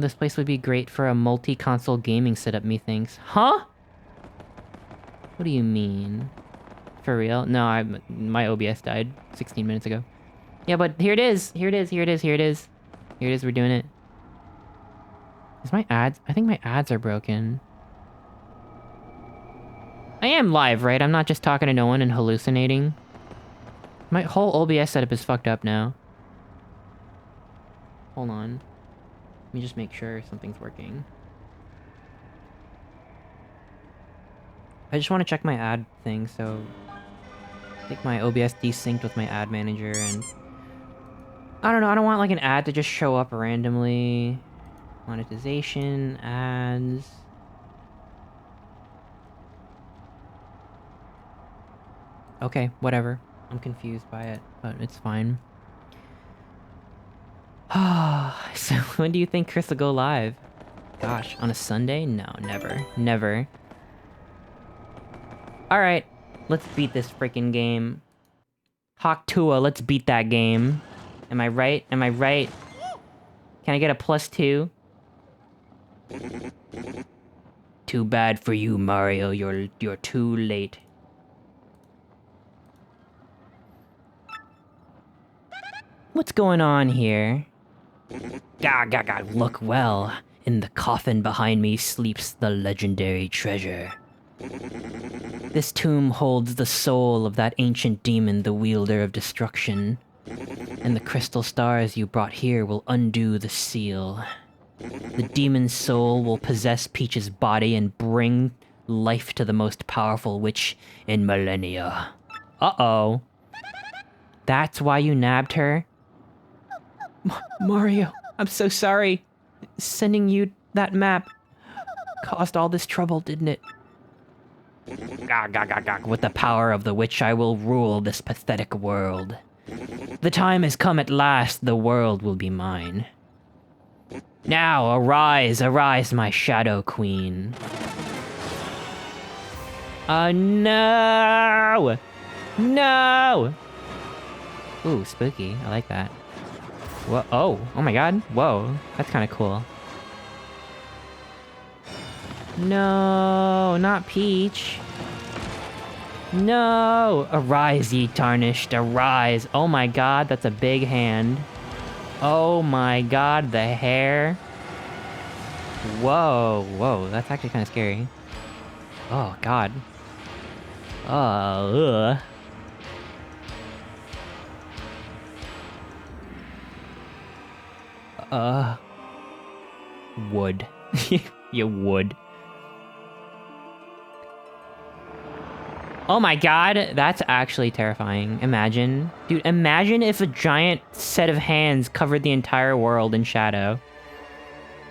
This place would be great for a multi-console gaming setup, methinks. Huh? What do you mean? For real? No, my OBS died 16 minutes ago. Yeah, but here it is! Here it is, here it is, here it is. Here it is, we're doing it. Is my ads? I think my ads are broken. I am live, right? I'm not just talking to no one and hallucinating. My whole OBS setup is fucked up now. Hold on. Let me just make sure something's working. I just want to check my ad thing, so... I think my OBS desynced with my ad manager, and... I don't know, I don't want like an ad to just show up randomly. Monetization, ads... Okay, whatever. I'm confused by it, but it's fine. So when do you think Chris will go live? Gosh, on a Sunday? No, never. Never. Alright, let's beat this freaking game. Hawk Tua, let's beat that game. Am I right? Am I right? Can I get a +2? Too bad for you, Mario. You're too late. What's going on here? Gah, look well. In the coffin behind me sleeps the legendary treasure. This tomb holds the soul of that ancient demon, the wielder of destruction. And the crystal stars you brought here will undo the seal. The demon's soul will possess Peach's body and bring life to the most powerful witch in millennia. Uh-oh. That's why you nabbed her? Mario, I'm so sorry. Sending you that map caused all this trouble, didn't it? Gah, gah, gah, gah. With the power of the witch, I will rule this pathetic world. The time has come at last, the world will be mine. Now, arise, arise, my Shadow Queen. No! No! Ooh, spooky. I like that. Whoa, oh my god. Whoa, that's kind of cool. No, not Peach. No! Arise, ye tarnished, arise. Oh my god, that's a big hand. Oh my god, the hair. Whoa, whoa, that's actually kind of scary. Oh god. Ugh. Wood. You would. Oh my god, that's actually terrifying. Imagine. Dude, imagine if a giant set of hands covered the entire world in shadow.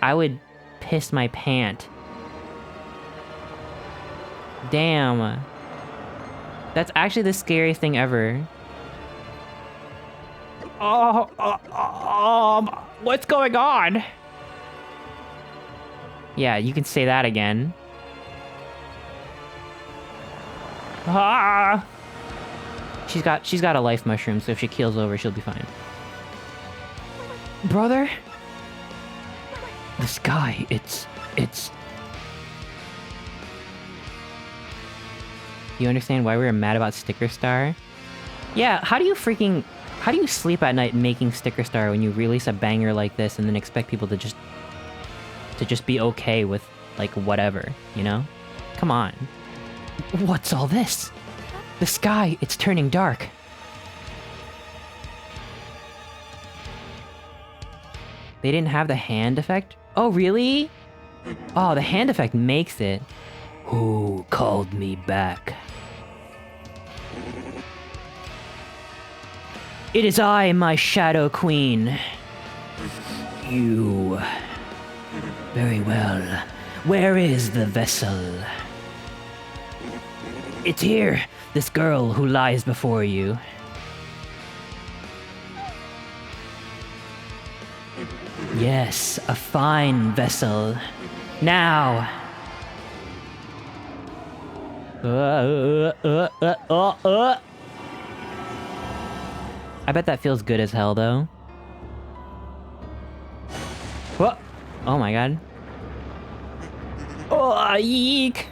I would piss my pant. Damn. That's actually the scariest thing ever. What's going on? Yeah, you can say that again. Ah! She's got a life mushroom, so if she keels over, she'll be fine. Brother? The sky, it's... You understand why we were mad about Sticker Star? Yeah, how do you sleep at night making Sticker Star when you release a banger like this and then expect people to just be okay with, like, whatever, you know? Come on. What's all this? The sky, it's turning dark. They didn't have the hand effect? Oh, really? Oh, the hand effect makes it. Who called me back? It is I, my Shadow Queen. You... Very well. Where is the vessel? It's here, this girl who lies before you. Yes, a fine vessel. Now! I bet that feels good as hell, though. Whoa! Oh my god. Oh, yeek!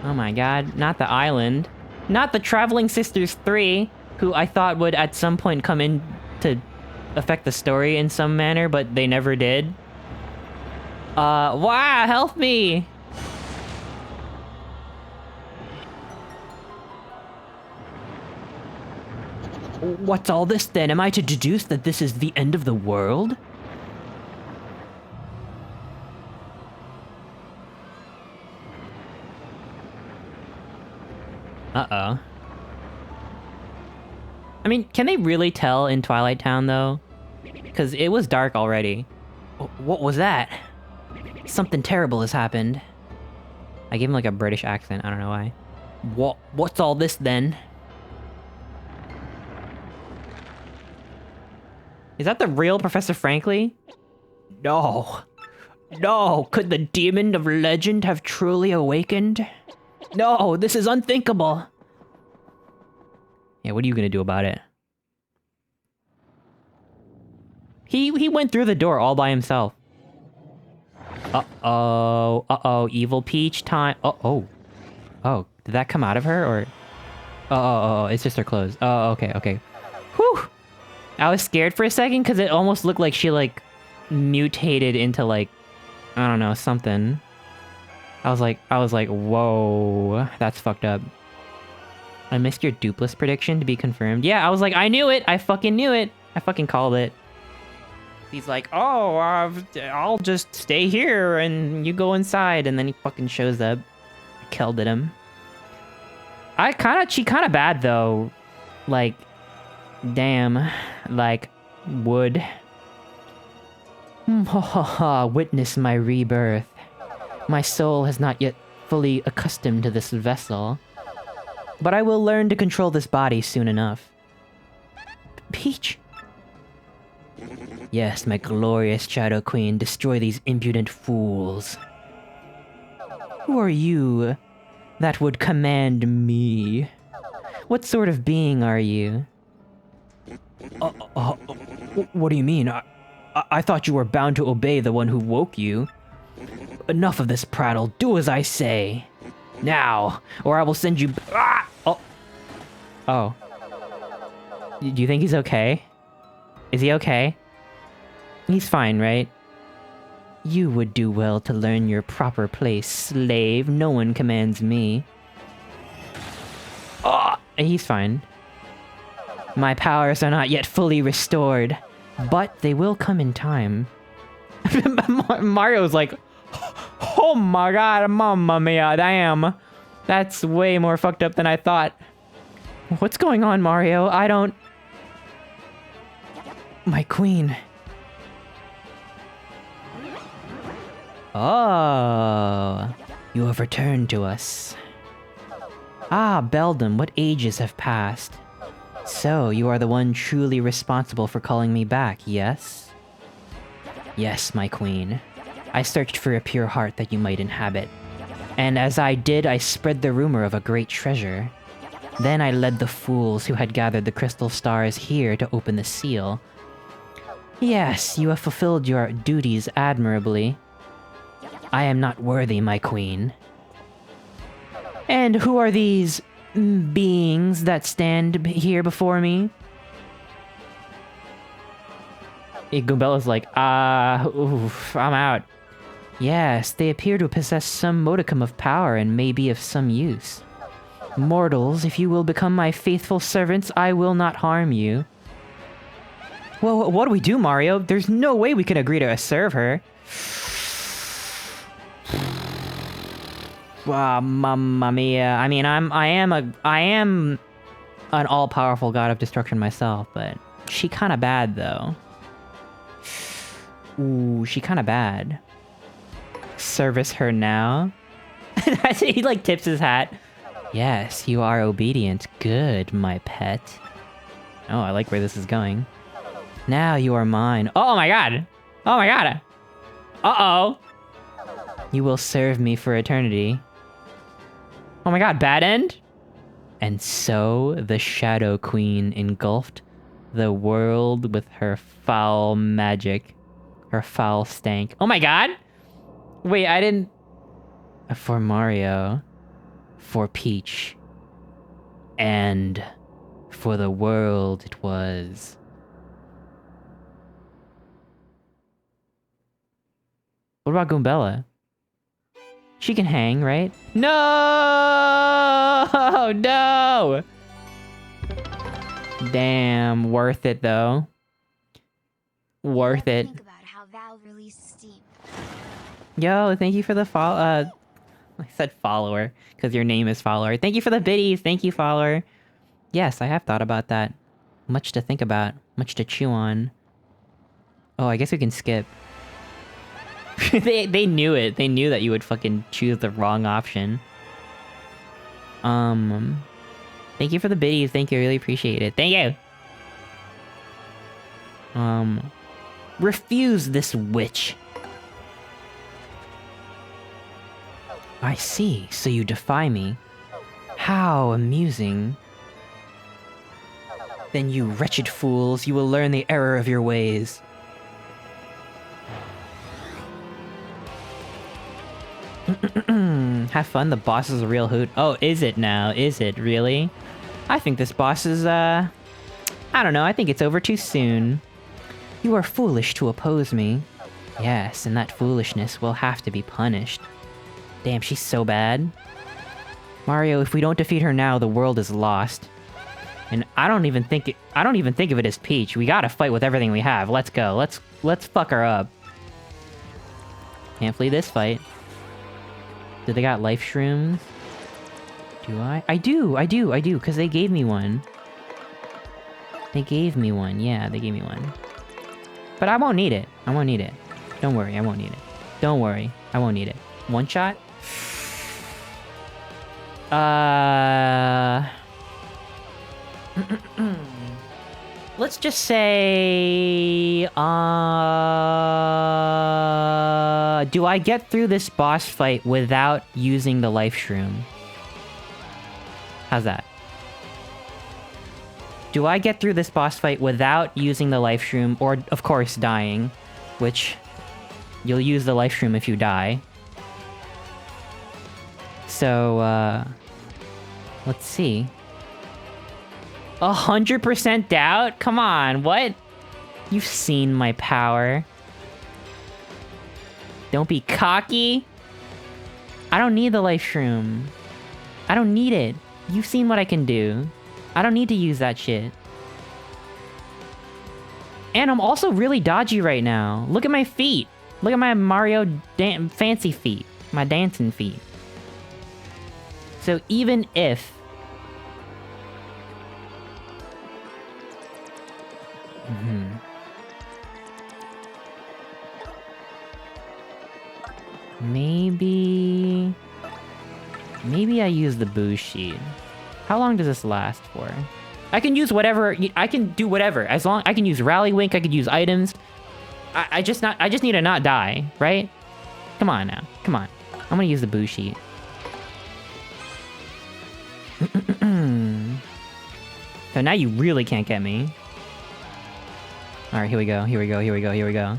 Oh my god, not the island. Not the Traveling Sisters 3, who I thought would at some point come in to affect the story in some manner, but they never did. Wow, help me! What's all this then? Am I to deduce that this is the end of the world? Uh-oh. I mean, can they really tell in Twilight Town, though? Because it was dark already. What was that? Something terrible has happened. I gave him like a British accent, I don't know why. What's all this then? Is that the real Professor Frankly? No. No, could the demon of legend have truly awakened? No, this is unthinkable. Yeah, what are you gonna do about it? He went through the door all by himself. Uh-oh, evil Peach time. Oh, did that come out of her, or? Oh, it's just her clothes. Oh, okay. Whew! I was scared for a second, because it almost looked like she, like, mutated into, like, I don't know, something. I was like, whoa, that's fucked up. I missed your dupless prediction to be confirmed. Yeah, I was like, I knew it! I fucking knew it! I fucking called it. He's like, oh, I'll just stay here and you go inside. And then he fucking shows up. I killed at him. She kinda bad though. Like, damn. Like, would. Witness my rebirth. My soul has not yet fully accustomed to this vessel. But I will learn to control this body soon enough. Peach? Yes, my glorious Shadow Queen, destroy these impudent fools. Who are you that would command me? What sort of being are you? What do you mean? I thought you were bound to obey the one who woke you. Enough of this prattle, do as I say. Now, or I will send you... Ah! Oh. Do you think he's okay? Is he okay? He's fine, right? You would do well to learn your proper place, slave. No one commands me. Oh, he's fine. My powers are not yet fully restored, but they will come in time. Mario's like, oh my god, mamma mia, damn. That's way more fucked up than I thought. What's going on, Mario? I don't... My queen. Oh, you have returned to us. Ah, Beldam, what ages have passed? So, you are the one truly responsible for calling me back, yes? Yes, my queen. I searched for a pure heart that you might inhabit. And as I did, I spread the rumor of a great treasure. Then I led the fools who had gathered the crystal stars here to open the seal. Yes, you have fulfilled your duties admirably. I am not worthy, my queen. And who are these beings that stand here before me? Goombella's like, oof, I'm out. Yes, they appear to possess some modicum of power and may be of some use. Mortals, if you will become my faithful servants, I will not harm you. Well, what do we do, Mario? There's no way we can agree to serve her. Mamma mia. I mean, I am an all-powerful god of destruction myself, but she kinda bad, though. Ooh, she kinda bad. Service her now? He, like, tips his hat. Yes, you are obedient. Good, my pet. Oh, I like where this is going. Now you are mine. Oh my god! Oh my god! Uh-oh! You will serve me for eternity. Oh my god, bad end? And so the Shadow Queen engulfed the world with her foul magic. Her foul stank. Oh my god! Wait, I didn't... For Mario. For Peach. And... for the world it was... What about Goombella? She can hang, right? No! No! Damn, worth it though. Worth it.
Think about how Val released steam.
Yo, thank you for the follow. I said follower because your name is follower. Thank you for the biddies. Thank you, follower. Yes, I have thought about that. Much to think about. Much to chew on. Oh, I guess we can skip. They knew it. They knew that you would fucking choose the wrong option. Thank you for the biddies. Thank you. I really appreciate it. Thank you. Refuse this witch. I see. So you defy me. How amusing. Then you wretched fools, you will learn the error of your ways. Have fun, the boss is a real hoot. Oh, is it now? Is it really? I think this boss is, I don't know, I think it's over too soon. You are foolish to oppose me. Yes, and that foolishness will have to be punished. Damn, she's so bad. Mario, if we don't defeat her now, the world is lost. And I don't even think of it as Peach. We gotta fight with everything we have. Let's go. Let's fuck her up. Can't flee this fight. Do they got life shrooms? Do I? I do, because they gave me one. They gave me one, yeah, they gave me one. But I won't need it. I won't need it. Don't worry, I won't need it. Don't worry, I won't need it. One shot? Let's just say... do I get through this boss fight without using the life shroom? How's that? Do I get through this boss fight without using the life shroom, or, of course, dying? Which, you'll use the life shroom if you die. So, let's see. 100% doubt? Come on, what? You've seen my power. Don't be cocky. I don't need the life shroom. I don't need it. You've seen what I can do. I don't need to use that shit. And I'm also really dodgy right now. Look at my feet. Look at my Mario fancy feet. My dancing feet. So even if... Maybe I use the boost sheet. How long does this last for? I can use whatever. I can do whatever. As long I can use Rally Wink. I could use items. I just need to not die, right? Come on now. Come on. I'm gonna use the boost sheet. So now you really can't get me. Alright, here we go. Here we go. Here we go. Here we go.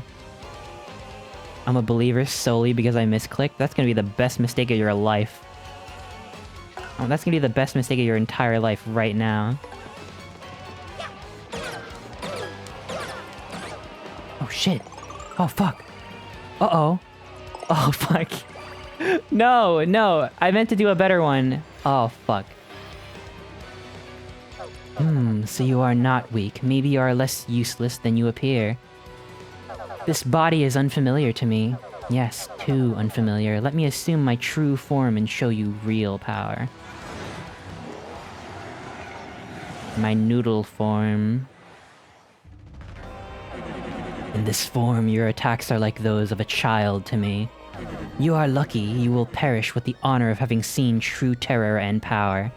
I'm a believer solely because I misclicked. That's gonna be the best mistake of your life. Oh, that's gonna be the best mistake of your entire life right now. Oh shit. Oh fuck. Uh-oh. Oh fuck. No, no. I meant to do a better one. Oh fuck. So you are not weak. Maybe you are less useless than you appear. This body is unfamiliar to me. Yes, too unfamiliar. Let me assume my true form and show you real power. My noodle form. In this form, your attacks are like those of a child to me. You are lucky you will perish with the honor of having seen true terror and power.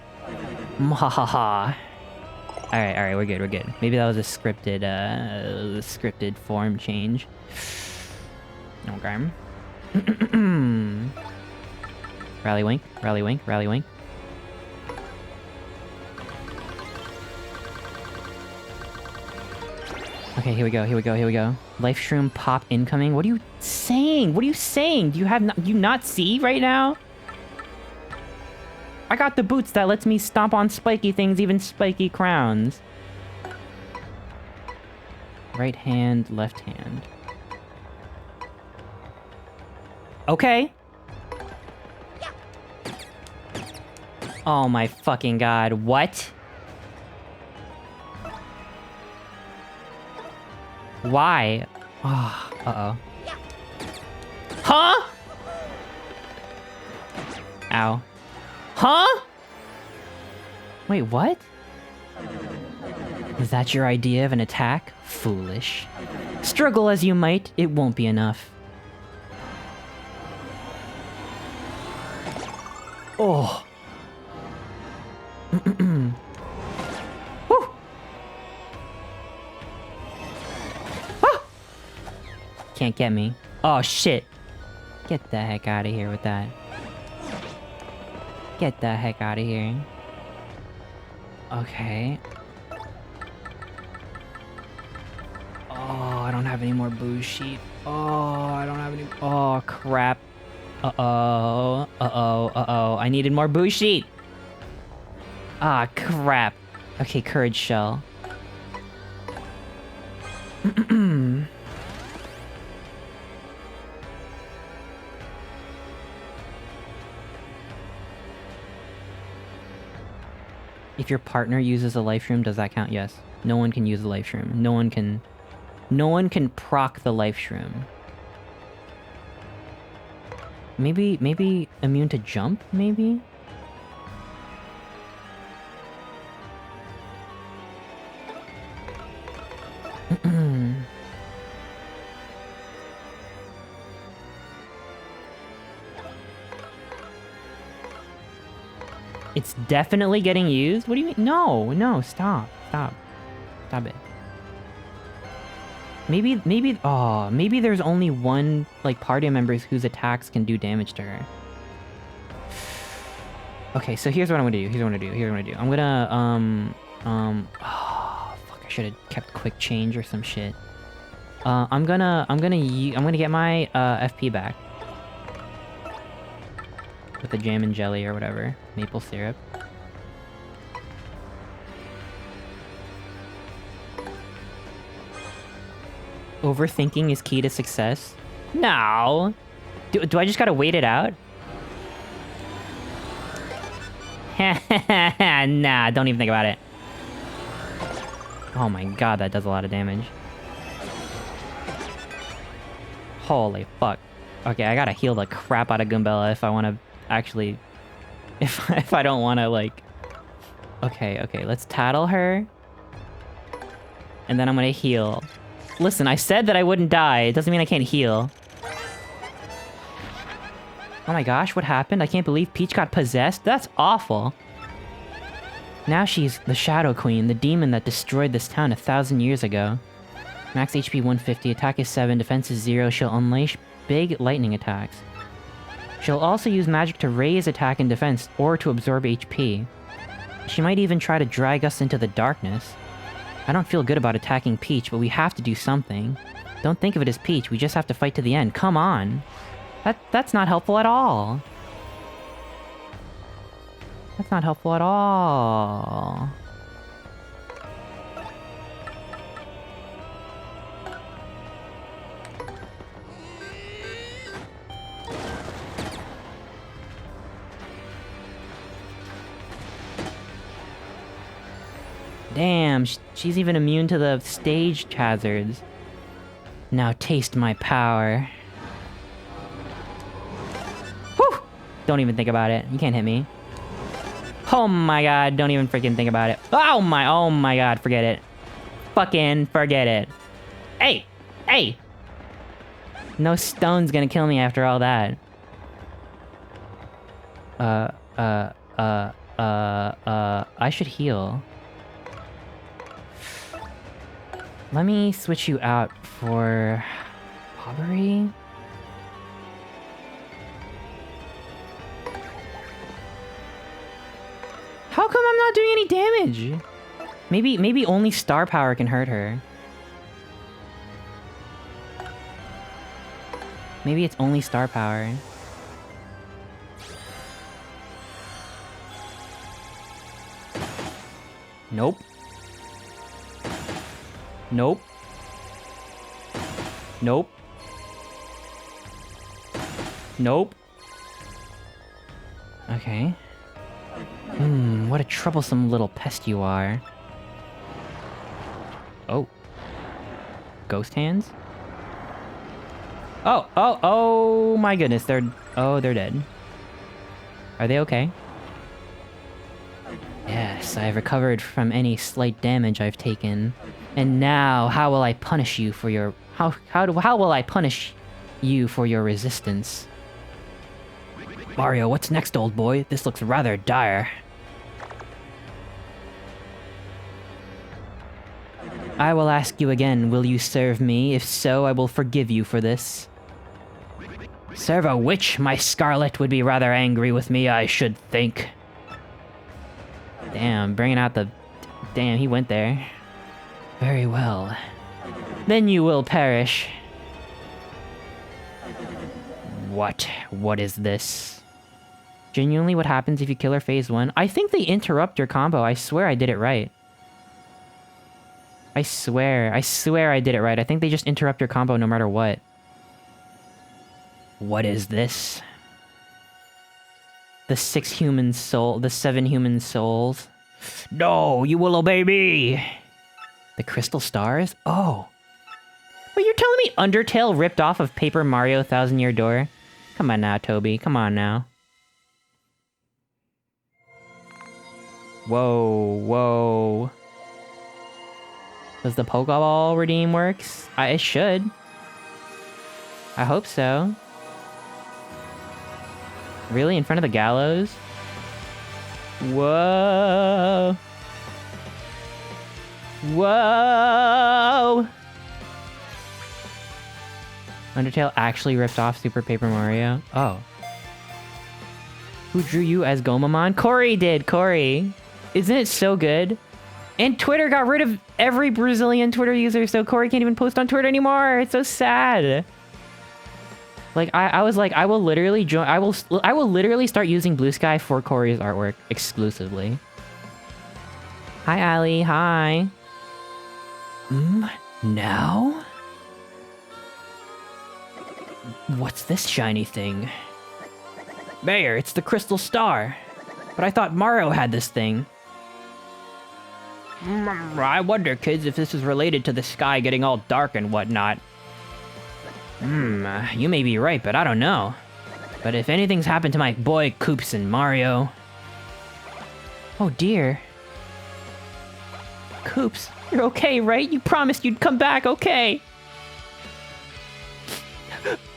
Mwahaha. Alright, we're good. Maybe that was a scripted form change. Okay. Rally Wink, Rally Wink, Rally Wink. Okay, here we go. Life Shroom pop incoming. What are you saying? Do you not see right now? I got the boots that lets me stomp on spiky things, even spiky crowns. Right hand, left hand. Okay. Oh my fucking god, what? Why? Oh, uh-oh. Huh? Ow. Huh? Wait, what? Is that your idea of an attack? Foolish. Struggle as you might, it won't be enough. Oh. Woo! Ah! Can't get me. Oh shit. Get the heck out of here with that. Get the heck out of here. Okay. Oh, I don't have any more booze sheet. Oh, I don't have any... Oh, crap. Uh-oh. I needed more booze sheet. Ah, crap. Okay, courage shell. If your partner uses a life shroom, does that count? Yes. No one can use a life shroom. No one can proc the life shroom. Maybe immune to jump, maybe? It's definitely getting used? What do you mean? No, stop. Stop it. Maybe there's only one, like, party members whose attacks can do damage to her. Okay, so here's what I'm gonna do. I'm gonna, oh, fuck, I should have kept quick change or some shit. I'm gonna get my, FP back. With the jam and jelly or whatever. Maple syrup. Overthinking is key to success? No! Do I just gotta wait it out? Nah, don't even think about it. Oh my god, that does a lot of damage. Holy fuck. Okay, I gotta heal the crap out of Goombella if I wanna actually... If I don't wanna, like... Okay, let's tattle her. And then I'm gonna heal. Listen, I said that I wouldn't die. It doesn't mean I can't heal. Oh my gosh, what happened? I can't believe Peach got possessed? That's awful. Now she's the Shadow Queen, the demon that destroyed this town 1,000 years ago. Max HP 150, attack is 7, defense is 0. She'll unleash big lightning attacks. She'll also use magic to raise attack and defense, or to absorb HP. She might even try to drag us into the darkness. I don't feel good about attacking Peach, but we have to do something. Don't think of it as Peach, we just have to fight to the end. Come on! That's not helpful at all. That's not helpful at all. Damn, she's even immune to the stage hazards. Now taste my power. Whew! Don't even think about it. You can't hit me. Oh my god, don't even freaking think about it. Oh my god, forget it. Fucking forget it. Hey! Hey! No stone's gonna kill me after all that. I should heal. Let me switch you out for... Pobbery? How come I'm not doing any damage? Maybe only star power can hurt her. Maybe it's only star power. Nope. Nope. Nope. Nope. Okay. What a troublesome little pest you are. Oh. Ghost hands? Oh my goodness, they're dead. Are they okay? Yes, I have recovered from any slight damage I've taken. And now, how will I punish you for your... How will I punish you for your resistance? Mario, what's next, old boy? This looks rather dire. I will ask you again, will you serve me? If so, I will forgive you for this. Serve a witch? My Scarlet would be rather angry with me, I should think. Damn, bringing out the... Damn, he went there. Very well. Then you will perish. What? What is this? Genuinely, what happens if you kill her phase 1? I think they interrupt your combo. I swear I did it right. I swear I did it right. I think they just interrupt your combo no matter what. What is this? The 7 human souls. No, you will obey me! The crystal stars? Oh. Wait, you're telling me Undertale ripped off of Paper Mario Thousand Year Door? Come on now, Toby. Come on now. Whoa, whoa. Does the Pokeball redeem works? It should. I hope so. Really? In front of the gallows? Whoa. Whoa! Undertale actually ripped off Super Paper Mario? Oh. Who drew you as Gomamon? Corey did, Corey. Isn't it so good? And Twitter got rid of every Brazilian Twitter user, so Corey can't even post on Twitter anymore. It's so sad. Like, I was like, I will literally join, I will literally start using Blue Sky for Corey's artwork exclusively. Hi, Ali. Hi. Now? What's this shiny thing? Mayor, it's the Crystal Star. But I thought Mario had this thing. I wonder, kids, if this is related to the sky getting all dark and whatnot. You may be right, but I don't know. But if anything's happened to my boy Koops and Mario... Oh dear. Koops, you're okay, right? You promised you'd come back, okay?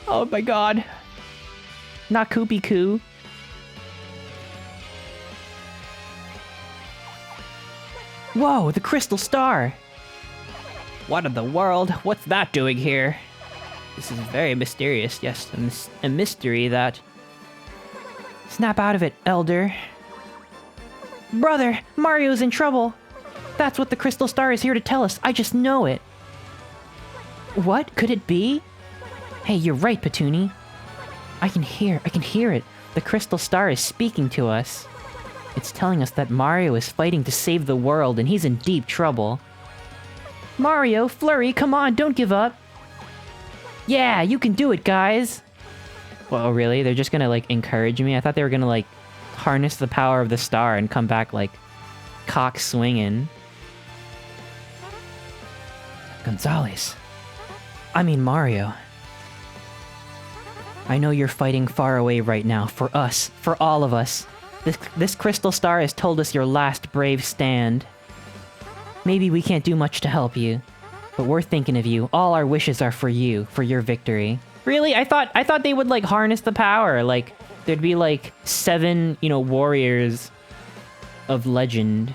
Oh my god. Not Koopy Koo. Whoa, the Crystal Star! What in the world? What's that doing here? This is very mysterious, yes, a mystery that... Snap out of it, Elder. Brother, Mario's in trouble! That's what the Crystal Star is here to tell us, I just know it! What? Could it be? Hey, you're right, Petuni. I can hear it. The Crystal Star is speaking to us. It's telling us that Mario is fighting to save the world and he's in deep trouble. Mario, Flurry, come on, don't give up! Yeah, you can do it, guys! Well, really? They're just gonna, like, encourage me? I thought they were gonna, like, harness the power of the star and come back, like, cock swinging. Gonzales. I mean Mario. I know you're fighting far away right now, for us, for all of us. This Crystal Star has told us your last brave stand. Maybe we can't do much to help you, but we're thinking of you. All our wishes are for you, for your victory. Really? I thought they would, like, harness the power. Like, there'd be, like, 7, you know, warriors of legend.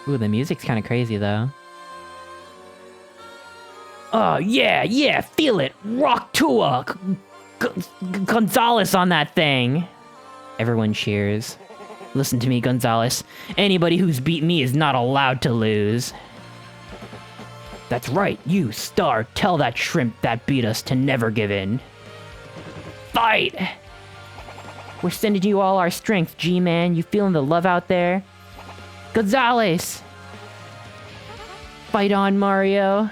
Ooh, the music's kind of crazy, though. Oh, yeah, feel it! Rock Tua! Gonzales on that thing! Everyone cheers. Listen to me, Gonzales. Anybody who's beat me is not allowed to lose. That's right, you, Star, tell that shrimp that beat us to never give in. Fight! We're sending you all our strength, G-Man. You feeling the love out there? Gonzales! Fight on, Mario.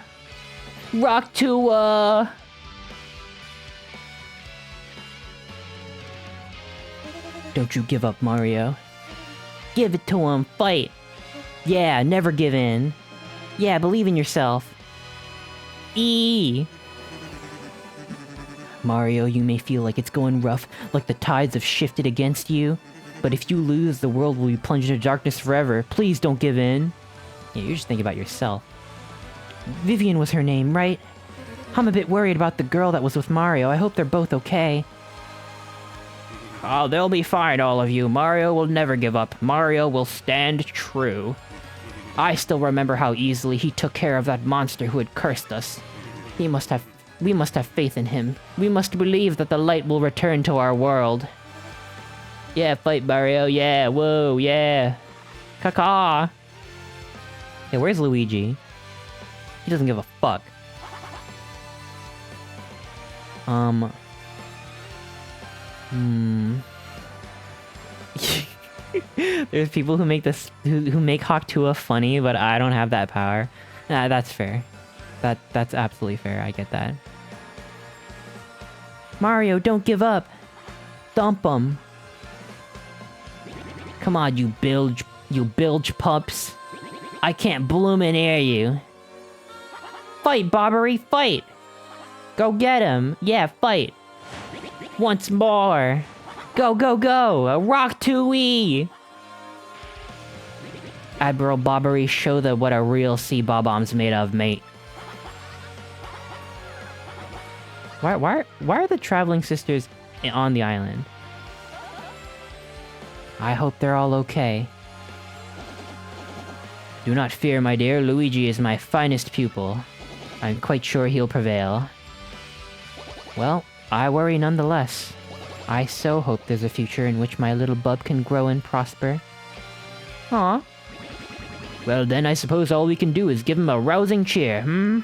Rock Tua! Don't you give up, Mario. Give it to him, fight! Yeah, never give in. Yeah, believe in yourself. Mario, you may feel like it's going rough, like the tides have shifted against you. But if you lose, the world will be plunged into darkness forever. Please don't give in. Yeah, you're just thinking about yourself. Vivian was her name, right? I'm a bit worried about the girl that was with Mario. I hope they're both okay. Oh, they'll be fine, all of you. Mario will never give up. Mario will stand true. I still remember how easily he took care of that monster who had cursed us. We must have faith in him. We must believe that the light will return to our world. Yeah, fight Mario. Yeah, whoa, yeah. Caca. Hey, where's Luigi? He doesn't give a fuck. There's people who make this who make Hawktua funny, but I don't have that power. Nah, that's fair. That's absolutely fair. I get that. Mario, don't give up. Dump him. Come on, you bilge pups. I can't bloomin' hear you. Fight, Bobbery, fight! Go get him. Yeah, fight. Once more. Go, go, go! Rock 2E! Admiral Bobbery, show them what a real sea bob-omb's made of, mate. Why are the traveling sisters on the island? I hope they're all okay. Do not fear, my dear. Luigi is my finest pupil. I'm quite sure he'll prevail. Well, I worry nonetheless. I so hope there's a future in which my little bub can grow and prosper. Aw. Well then, I suppose all we can do is give him a rousing cheer, hmm?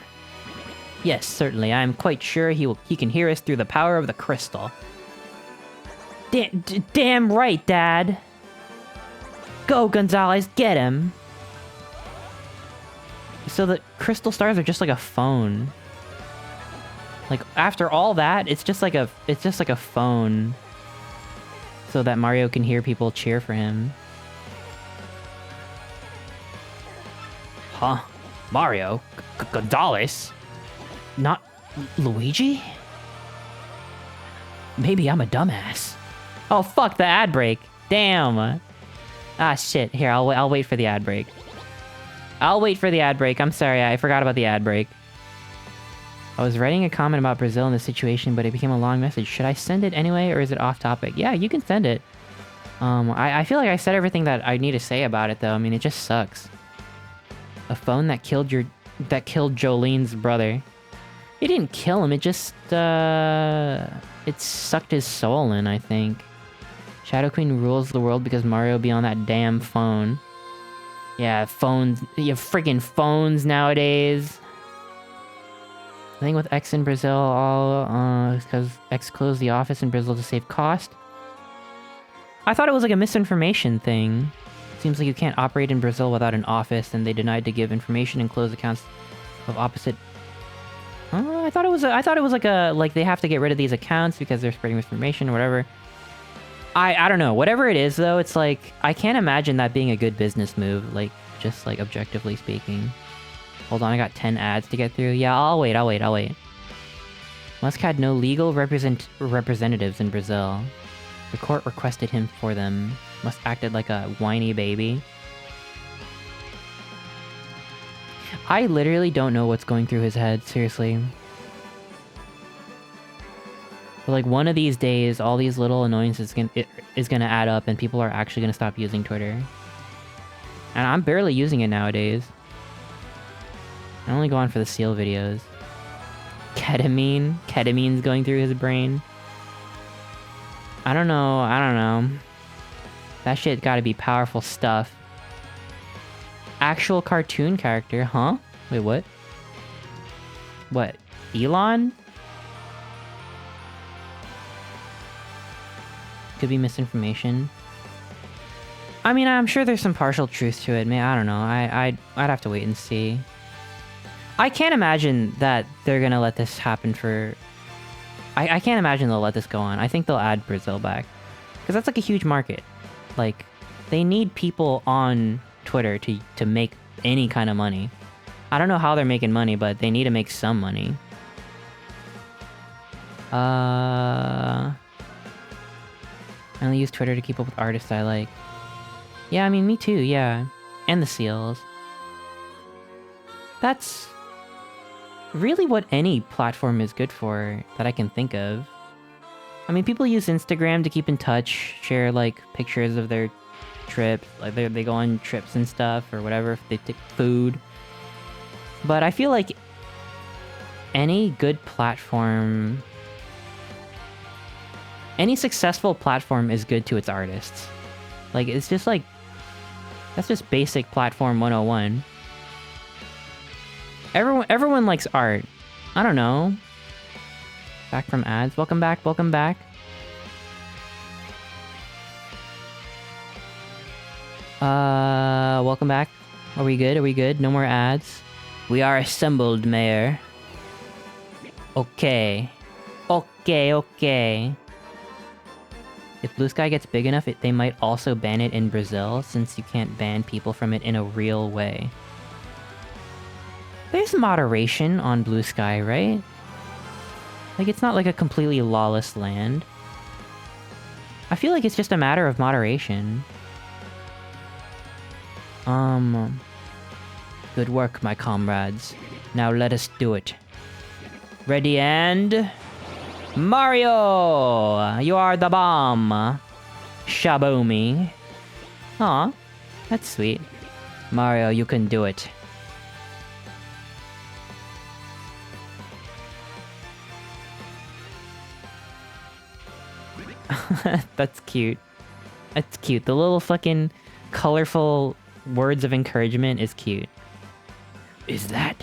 Yes, certainly. I am quite sure he can hear us through the power of the crystal. Damn right, Dad! Go, Gonzalez, get him! So the crystal stars are just like a phone. Like, after all that, it's just like a phone. So that Mario can hear people cheer for him. Huh? Mario? Gonzalez? Not Luigi? Maybe I'm a dumbass. Oh, fuck, the ad break. Damn. Ah, shit. Here, I'll wait for the ad break. I'll wait for the ad break. I'm sorry, I forgot about the ad break. I was writing a comment about Brazil in this situation, but it became a long message. Should I send it anyway, or is it off topic? Yeah, you can send it. I feel like I said everything that I need to say about it, though. I mean, it just sucks. A phone that killed Jolene's brother. It didn't kill him, it just, it sucked his soul in, I think. Shadow Queen rules the world because Mario be on that damn phone. Yeah, phones. You have freaking phones nowadays. I think with X in Brazil, all, because X closed the office in Brazil to save cost. I thought it was like a misinformation thing. Seems like you can't operate in Brazil without an office, and they denied to give information and close accounts of opposite. I thought it was like they have to get rid of these accounts because they're spreading misinformation or whatever. I don't know. Whatever it is, though, it's like I can't imagine that being a good business move. Like, just like objectively speaking. Hold on, I got 10 ads to get through. Yeah, I'll wait. Musk had no legal representatives in Brazil. The court requested him for them. Musk acted like a whiny baby. I literally don't know what's going through his head, seriously. But like one of these days, all these little annoyances is gonna add up and people are actually gonna stop using Twitter. And I'm barely using it nowadays. I only go on for the seal videos. Ketamine? Ketamine's going through his brain. I don't know. That shit gotta be powerful stuff. Actual cartoon character, huh? Wait, what? What? Elon? Could be misinformation. I mean, I'm sure there's some partial truth to it. Man, I don't know. I'd have to wait and see. I can't imagine that they're gonna let this happen for... I can't imagine they'll let this go on. I think they'll add Brazil back. Because that's like a huge market. Like, they need people on Twitter to make any kind of money. I don't know how they're making money, but they need to make some money. I only use Twitter to keep up with artists I like. Yeah, I mean, me too, yeah. And the seals. That's really what any platform is good for that I can think of. I mean, people use Instagram to keep in touch, share, like, pictures of their trips. Like, they go on trips and stuff, or whatever, if they take food. But I feel like any good platform... Any successful platform is good to its artists. Like, it's just like... That's just basic platform 101. Everyone likes art. I don't know. Back from ads. Welcome back, welcome back. Welcome back. Are we good? Are we good? No more ads? We are assembled, Mayor. Okay. Okay. If Blue Sky gets big enough, they might also ban it in Brazil, since you can't ban people from it in a real way. There's moderation on Blue Sky, right? Like, it's not like a completely lawless land. I feel like it's just a matter of moderation. Good work, my comrades. Now let us do it. Ready and... Mario! You are the bomb! Shabomi. Aw, that's sweet. Mario, you can do it. That's cute. That's cute. The little fucking colorful words of encouragement is cute. Is that...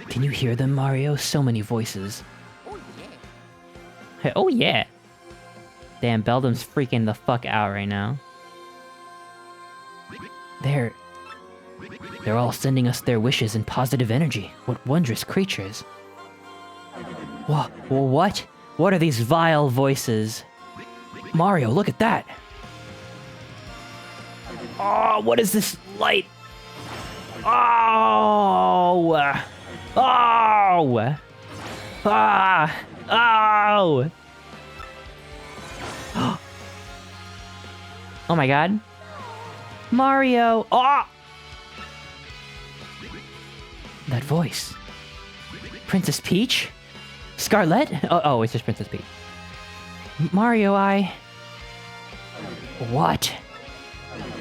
Can you hear them, Mario? So many voices.
Oh yeah.
Hey, oh yeah! Damn, Beldam's freaking the fuck out right now. They're all sending us their wishes and positive energy. What wondrous creatures. What? What are these vile voices? Mario, look at that! Oh, what is this light? Oh! Oh! Ah! Oh! Oh my god. Mario! Oh! That voice. Princess Peach? Scarlet? Oh, it's just Princess Peach. Mario, What?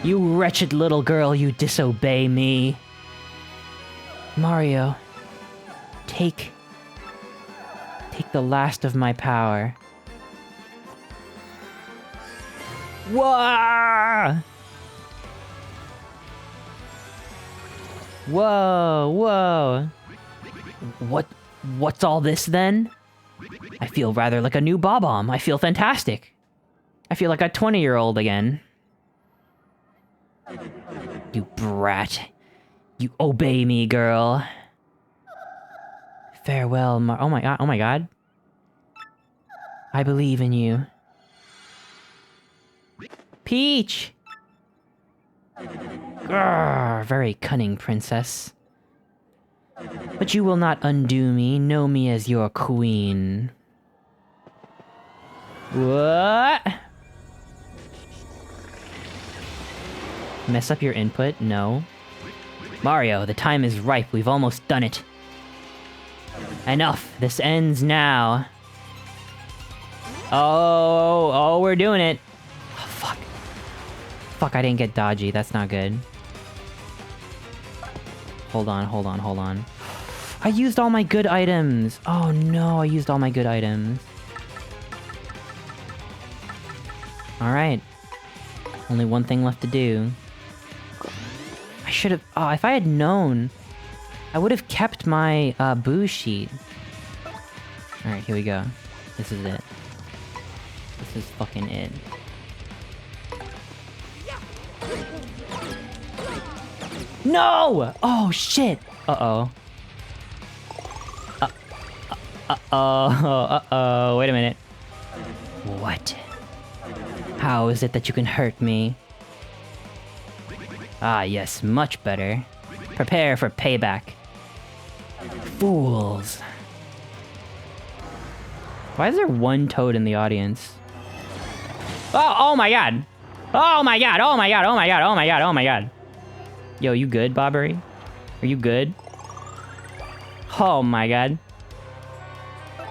You wretched little girl, you disobey me. Mario, take the last of my power. Whoa! Whoa! What's all this then? I feel rather like a new Bob-omb. I feel fantastic. I feel like a 20-year-old again. You brat. You obey me, girl. Farewell, oh my god. I believe in you. Peach! Grrr, very cunning princess. But you will not undo me. Know me as your queen. What? Mess up your input? No. Mario, the time is ripe. We've almost done it. Enough. This ends now. Oh, we're doing it. Oh, fuck. Fuck, I didn't get dodgy. That's not good. Hold on. I used all my good items. Oh no, I used all my good items. Alright. Only one thing left to do. I should have... Oh, if I had known, I would have kept my boo sheet. Alright, here we go. This is it. This is fucking it. No! Oh, shit! Uh-oh. Uh-oh. Wait a minute. What? How is it that you can hurt me? Ah, yes, much better. Prepare for payback. Fools. Why is there one toad in the audience? Oh my god! Oh my god! Yo, you good, Bobbery? Are you good? Oh my god.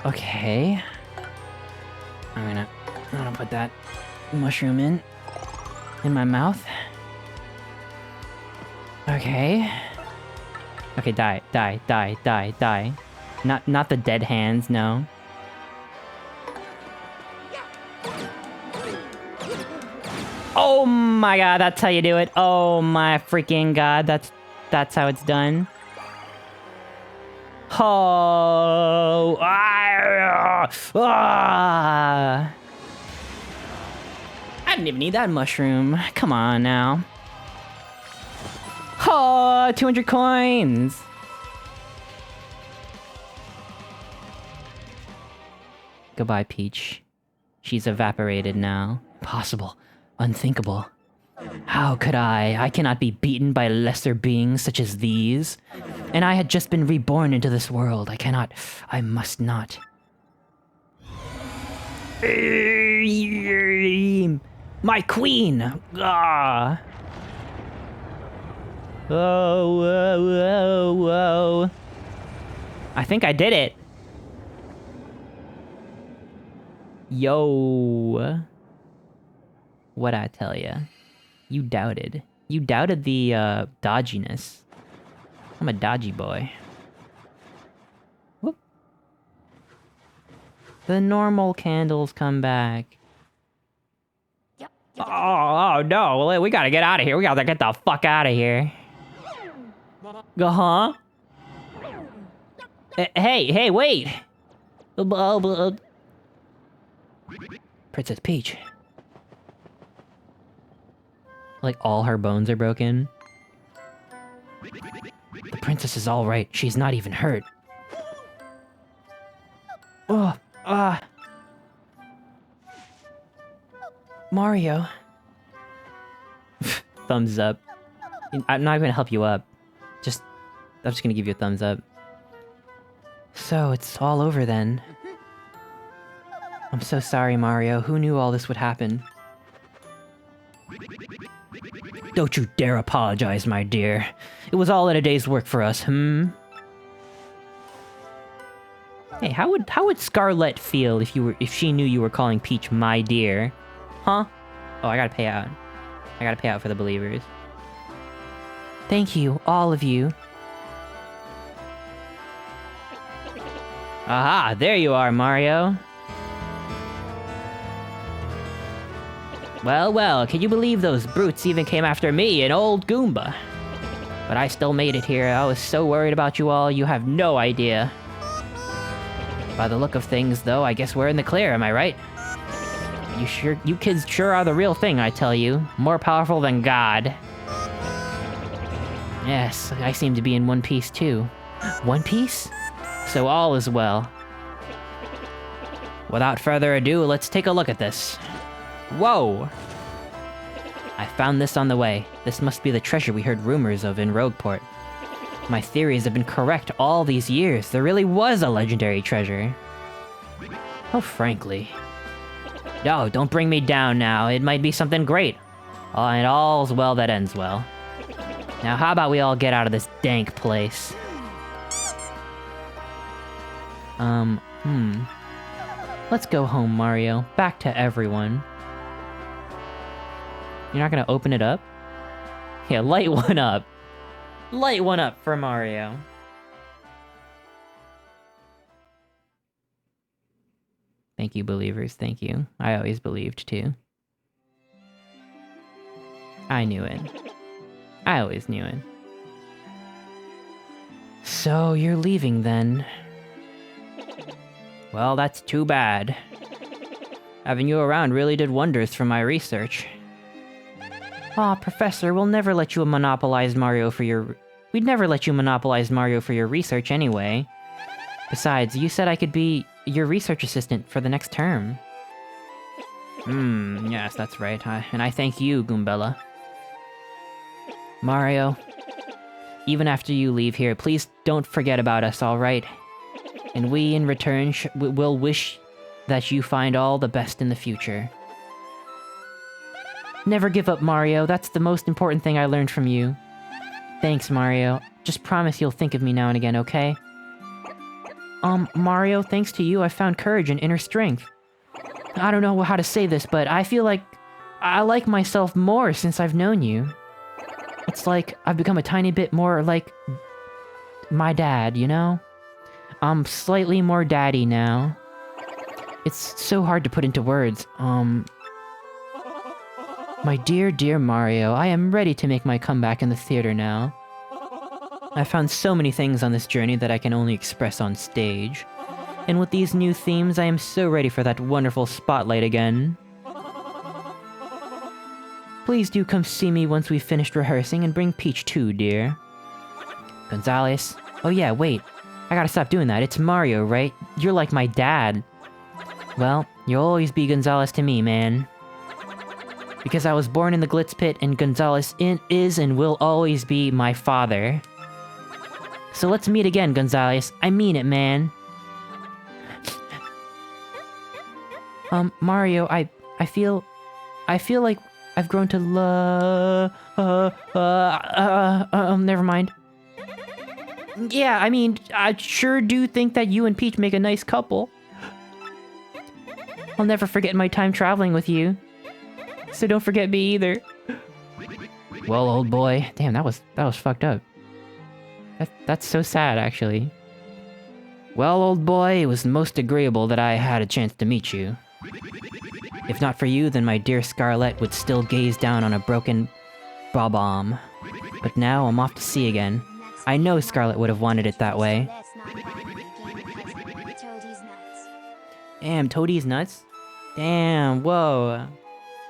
Okay. I'm gonna put that mushroom in my mouth. Okay. Okay, die. Not the dead hands, no. Oh my god, that's how you do it. Oh my freaking god, that's how it's done. Oh, I didn't even need that mushroom. Come on now. Oh, 200 coins. Goodbye, Peach. She's evaporated now. Impossible. Unthinkable. How could I? I cannot be beaten by lesser beings such as these. And I had just been reborn into this world. I cannot. I must not. My queen! Ah! Whoa, whoa, whoa, whoa. I think I did it. Yo. What'd I tell ya? You doubted. You doubted the, dodginess. I'm a dodgy boy. Whoop. The normal candles come back. Oh no, we gotta get out of here. We gotta get the fuck out of here. Uh-huh. Hey, wait! Princess Peach. Like, all her bones are broken. The princess is alright. She's not even hurt. Oh, Mario. Thumbs up. I'm not gonna help you up. I'm just gonna give you a thumbs up. So, it's all over then. I'm so sorry, Mario. Who knew all this would happen? Don't you dare apologize, my dear. It was all in a day's work for us, Hey, how would Scarlett feel if she knew you were calling Peach my dear? Huh? Oh, I gotta pay out. I gotta pay out for the believers. Thank you, all of you. Aha, there you are, Mario. Well, can you believe those brutes even came after me, an old Goomba? But I still made it here. I was so worried about you all, you have no idea. By the look of things, though, I guess we're in the clear, am I right? You kids sure are the real thing, I tell you. More powerful than God. Yes, I seem to be in one piece, too. One Piece? So all is well. Without further ado, let's take a look at this. Whoa! I found this on the way. This must be the treasure we heard rumors of in Rogueport. My theories have been correct all these years. There really was a legendary treasure. Oh, frankly. No, don't bring me down now. It might be something great. And all's well that ends well. Now, how about we all get out of this dank place? Let's go home, Mario. Back to everyone. You're not gonna open it up? Yeah, light one up. Light one up for Mario. Thank you, believers. Thank you. I always believed, too. I knew it. I always knew it. So, you're leaving, then. Well, that's too bad. Having you around really did wonders for my research. Aw, Professor, we'll never let you monopolize Mario for your... We'd never let you monopolize Mario for your research anyway. Besides, you said I could be your research assistant for the next term. Yes, that's right. And I thank you, Goombella. Mario, even after you leave here, please don't forget about us, alright? And we, in return, will wish that you find all the best in the future. Never give up, Mario. That's the most important thing I learned from you. Thanks, Mario. Just promise you'll think of me now and again, okay? Mario, thanks to you, I found courage and inner strength. I don't know how to say this, but I feel like I like myself more since I've known you. It's like I've become a tiny bit more like my dad, you know? I'm slightly more daddy now. It's so hard to put into words. My dear, dear Mario, I am ready to make my comeback in the theater now. I found so many things on this journey that I can only express on stage. And with these new themes, I am so ready for that wonderful spotlight again. Please do come see me once we've finished rehearsing and bring Peach too, dear. Gonzalez. Oh yeah, wait. I gotta stop doing that. It's Mario, right? You're like my dad. Well, You'll always be Gonzalez to me, man. Because I was born in the Glitz Pit, and Gonzalez is and will always be my father. So let's meet again, Gonzalez. I mean it, man. Mario, I feel like I've grown to never mind. Yeah, I mean, I sure do think that you and Peach make a nice couple. I'll never forget my time traveling with you. So don't forget me either. Well, old boy. Damn, that was fucked up. That's so sad, actually. Well, old boy, it was most agreeable that I had a chance to meet you. If not for you, then my dear Scarlet would still gaze down on a broken Bob-omb. But now I'm off to sea again. I know Scarlet would have wanted it that way. Damn, Toadie's nuts? Damn, whoa.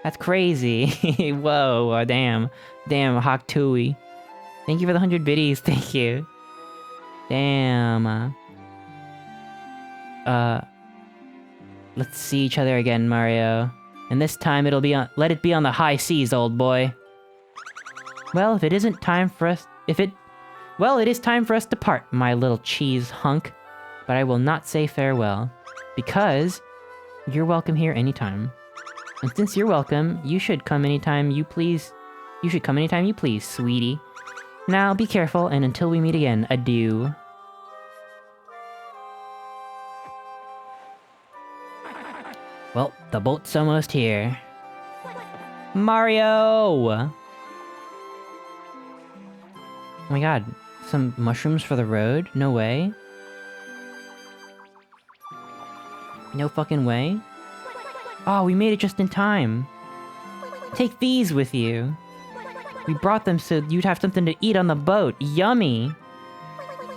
That's crazy. Whoa, damn. Damn, Hawk Tui. Thank you for the 100 biddies, thank you. Damn. Let's see each other again, Mario. And this time it'll be on- let it be on the high seas, old boy. Well, if it isn't time for us- well, it is time for us to part, my little cheese hunk. But I will not say farewell. Because you're welcome here anytime. And since you're welcome, you should come anytime you please. You should come anytime you please, sweetie. Now, be careful, and until we meet again, adieu. Well, the boat's almost here. Mario! Oh my god, some mushrooms for the road? No way. No fucking way. Oh, we made it just in time. Take these with you. We brought them so you'd have something to eat on the boat. Yummy!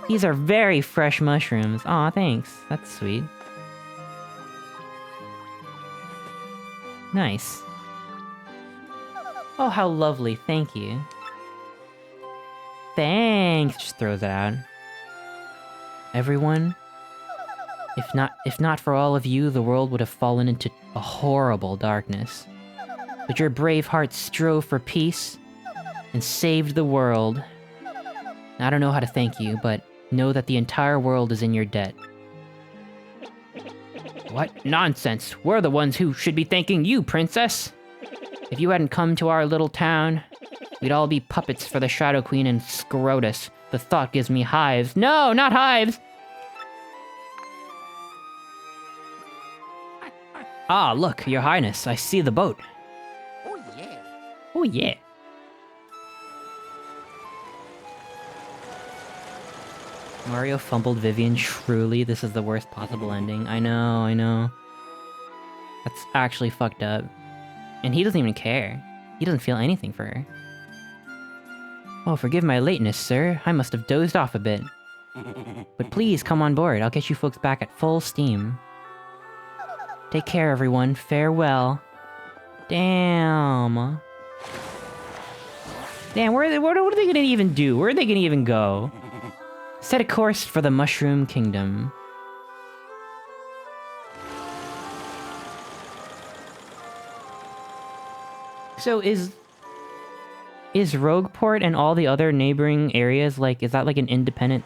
These are very fresh mushrooms. Aw, thanks. That's sweet. Nice. Oh, how lovely. Thank you. Thanks! Just throws it out. Everyone, if not for all of you, the world would have fallen into a horrible darkness. But your brave hearts strove for peace and saved the world. I don't know how to thank you, but know that the entire world is in your debt. What nonsense! We're the ones who should be thanking you, princess! If you hadn't come to our little town, we'd all be puppets for the Shadow Queen and Scrotus. The thought gives me hives. No, not hives! Ah, look, your highness, I see the boat.
Oh yeah.
Oh yeah. Mario fumbled Vivian truly. This is the worst possible ending. I know. That's actually fucked up. And he doesn't even care. He doesn't feel anything for her. Oh, forgive my lateness, sir. I must have dozed off a bit. But please come on board. I'll get you folks back at full steam. Take care, everyone. Farewell. Damn. Damn, what are they gonna even do? Where are they gonna even go? Set a course for the Mushroom Kingdom. So is Rogueport and all the other neighboring areas, like, is that like an independent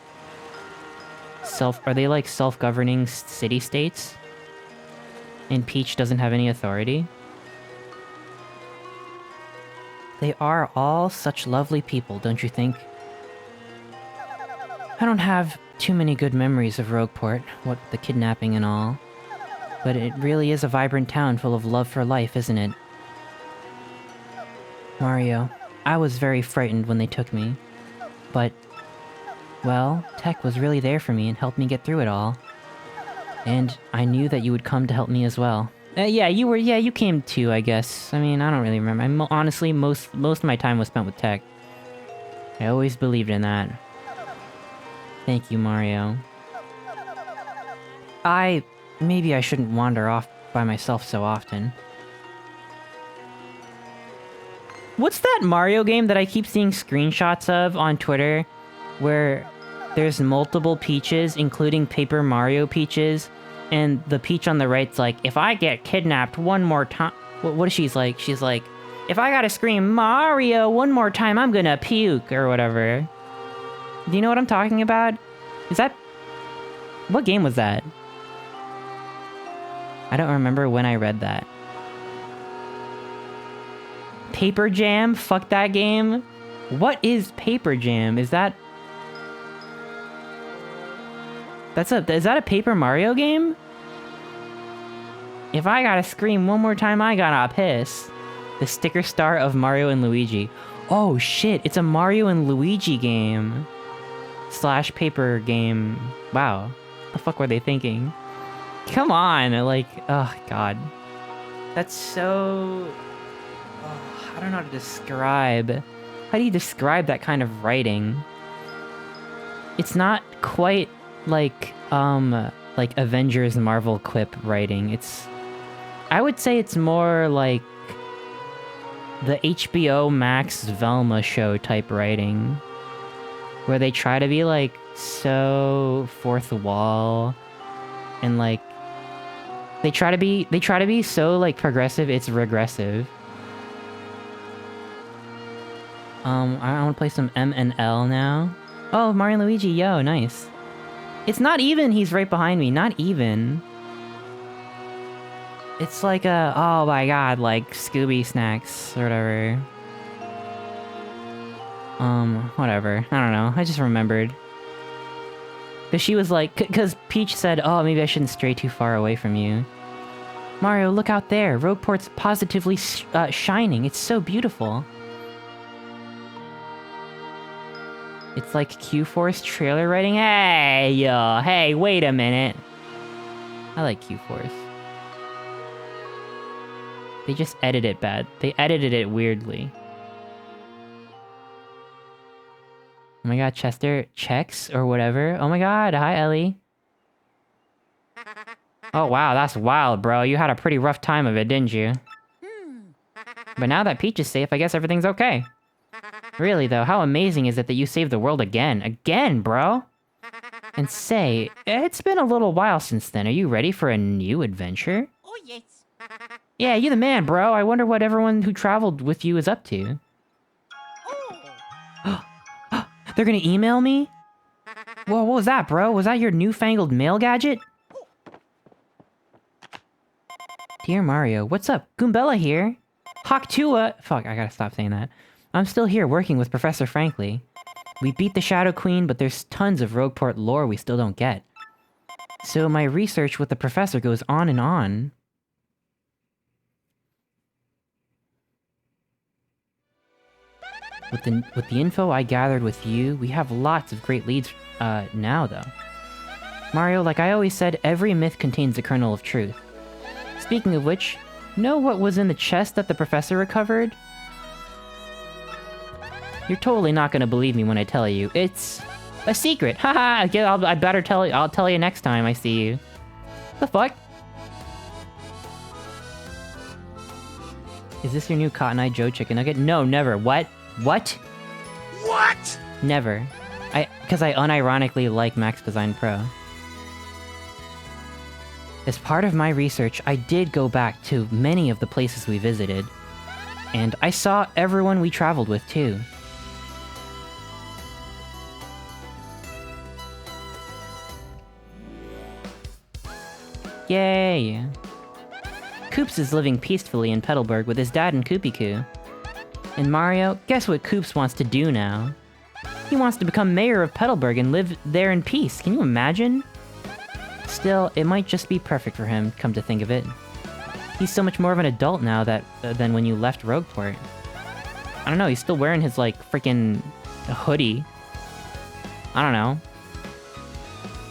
are they like self-governing city-states? And Peach doesn't have any authority? They are all such lovely people, don't you think? I don't have too many good memories of Rogueport, what with the kidnapping and all. But it really is a vibrant town full of love for life, isn't it? Mario, I was very frightened when they took me. But, well, Tech was really there for me and helped me get through it all. And I knew that you would come to help me as well. Yeah, you came too, I guess. I mean, I don't really remember. Honestly, most of my time was spent with Tech. I always believed in that. Thank you, Mario. Maybe I shouldn't wander off by myself so often. What's that Mario game that I keep seeing screenshots of on Twitter? Where there's multiple Peaches, including Paper Mario Peaches, And the Peach on the right's like, if I get kidnapped one more time... What is she's like? She's like, if I gotta scream Mario one more time, I'm gonna puke, or whatever. Do you know what I'm talking about? Is that... What game was that? I don't remember when I read that. Paper Jam? Fuck that game. What is Paper Jam? Is that... Is that a Paper Mario game? If I gotta scream one more time, I gotta piss. The sticker star of Mario and Luigi. Oh shit, it's a Mario and Luigi game. / paper game. Wow. The fuck were they thinking? Come on, like, oh god. That's so... Oh, I don't know how to describe. How do you describe that kind of writing? It's not quite like Avengers Marvel quip writing. I would say it's more like the HBO Max Velma show type writing, where they try to be like so fourth wall, and like they try to be so like progressive it's regressive. I want to play some M and L now. Oh, Mario and Luigi, yo, nice. It's not even, he's right behind me, not even. It's like a, oh my god, like Scooby Snacks or whatever. Whatever. I don't know. I just remembered. Cause she was like, cause Peach said, oh, maybe I shouldn't stray too far away from you. Mario, look out there. Rogueport's positively shining. It's so beautiful. It's like Q-Force trailer writing. Hey, yo, hey, wait a minute. I like Q-Force. They just edited it bad. They edited it weirdly. Oh my god, Chester checks or whatever. Oh my god, hi Ellie. Oh wow, that's wild, bro. You had a pretty rough time of it, didn't you? But now that Peach is safe, I guess everything's okay. Really though, how amazing is it that you saved the world again? Again, bro? And say, it's been a little while since then. Are you ready for a new adventure?
Oh, yes.
Yeah, you the man, bro. I wonder what everyone who traveled with you is up to.
Oh.
They're gonna email me? Whoa, what was that, bro? Was that your newfangled mail gadget? Dear Mario, what's up? Goombella here. Hawktua... Fuck, I gotta stop saying that. I'm still here working with Professor Frankly. We beat the Shadow Queen, but there's tons of Rogueport lore we still don't get. So my research with the professor goes on and on. With the info I gathered with you, we have lots of great leads now, though. Mario, like I always said, every myth contains a kernel of truth. Speaking of which, know what was in the chest that the professor recovered? You're totally not gonna believe me when I tell you. It's a secret. Haha. I better tell you. I'll tell you next time I see you. The fuck? Is this your new Cotton Eye Joe chicken nugget? No, never. What? What?
What?
Never. Because I unironically like Max Design Pro. As part of my research, I did go back to many of the places we visited. And I saw everyone we traveled with, too. Yay! Koops is living peacefully in Petalburg with his dad and Koopy-Koo. And Mario, guess what Koops wants to do now? He wants to become mayor of Petalburg and live there in peace. Can you imagine? Still, it might just be perfect for him, come to think of it. He's so much more of an adult now than when you left Rogueport. I don't know, he's still wearing his, like, freaking hoodie. I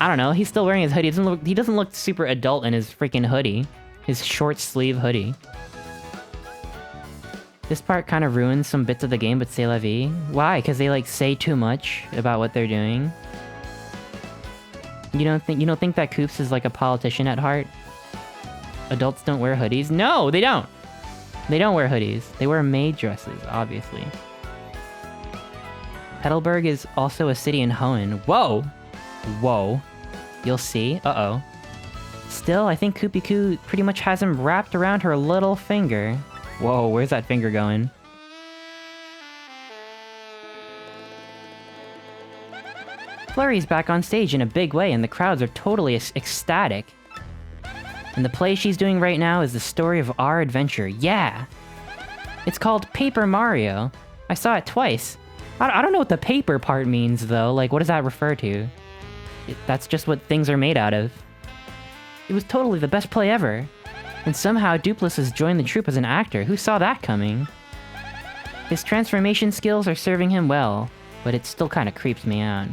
don't know, he's still wearing his hoodie. He doesn't look super adult in his freaking hoodie. His short sleeve hoodie. This part kind of ruins some bits of the game, but c'est la vie. Why? Because they, like, say too much about what they're doing? You don't think that Koops is like a politician at heart? Adults don't wear hoodies? No, they don't! They don't wear hoodies. They wear maid dresses, obviously. Petalburg is also a city in Hoenn. Whoa! Whoa. You'll see. Uh-oh. Still, I think Kupiku pretty much has him wrapped around her little finger. Whoa, where's that finger going? Flurry's back on stage in a big way, and the crowds are totally ecstatic. And the play she's doing right now is the story of our adventure. Yeah! It's called Paper Mario. I saw it twice. I don't know what the paper part means, though. Like, what does that refer to? That's just what things are made out of. It was totally the best play ever. And somehow Dupless has joined the troupe as an actor. Who saw that coming? His transformation skills are serving him well, but it still kind of creeps me out.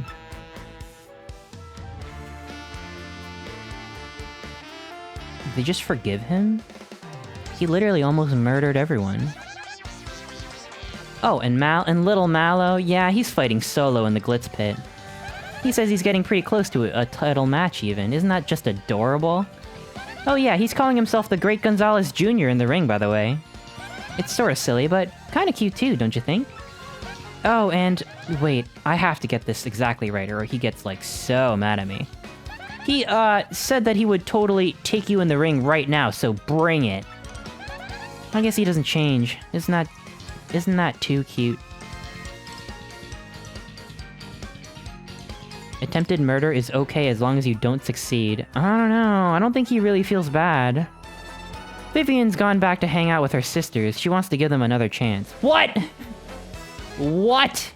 They just forgive him? He literally almost murdered everyone. Oh, and little Mallow, yeah, he's fighting solo in the Glitz Pit. He says he's getting pretty close to a title match even. Isn't that just adorable? Oh yeah, he's calling himself the Great Gonzalez Jr. in the ring, by the way. It's sorta silly, but kinda cute too, don't you think? Oh, and wait, I have to get this exactly right, or he gets, like, so mad at me. He, said that he would totally take you in the ring right now, so bring it. I guess he doesn't change. Isn't that too cute? Attempted murder is okay as long as you don't succeed. I don't know, I don't think he really feels bad. Vivian's gone back to hang out with her sisters. She wants to give them another chance. What? What?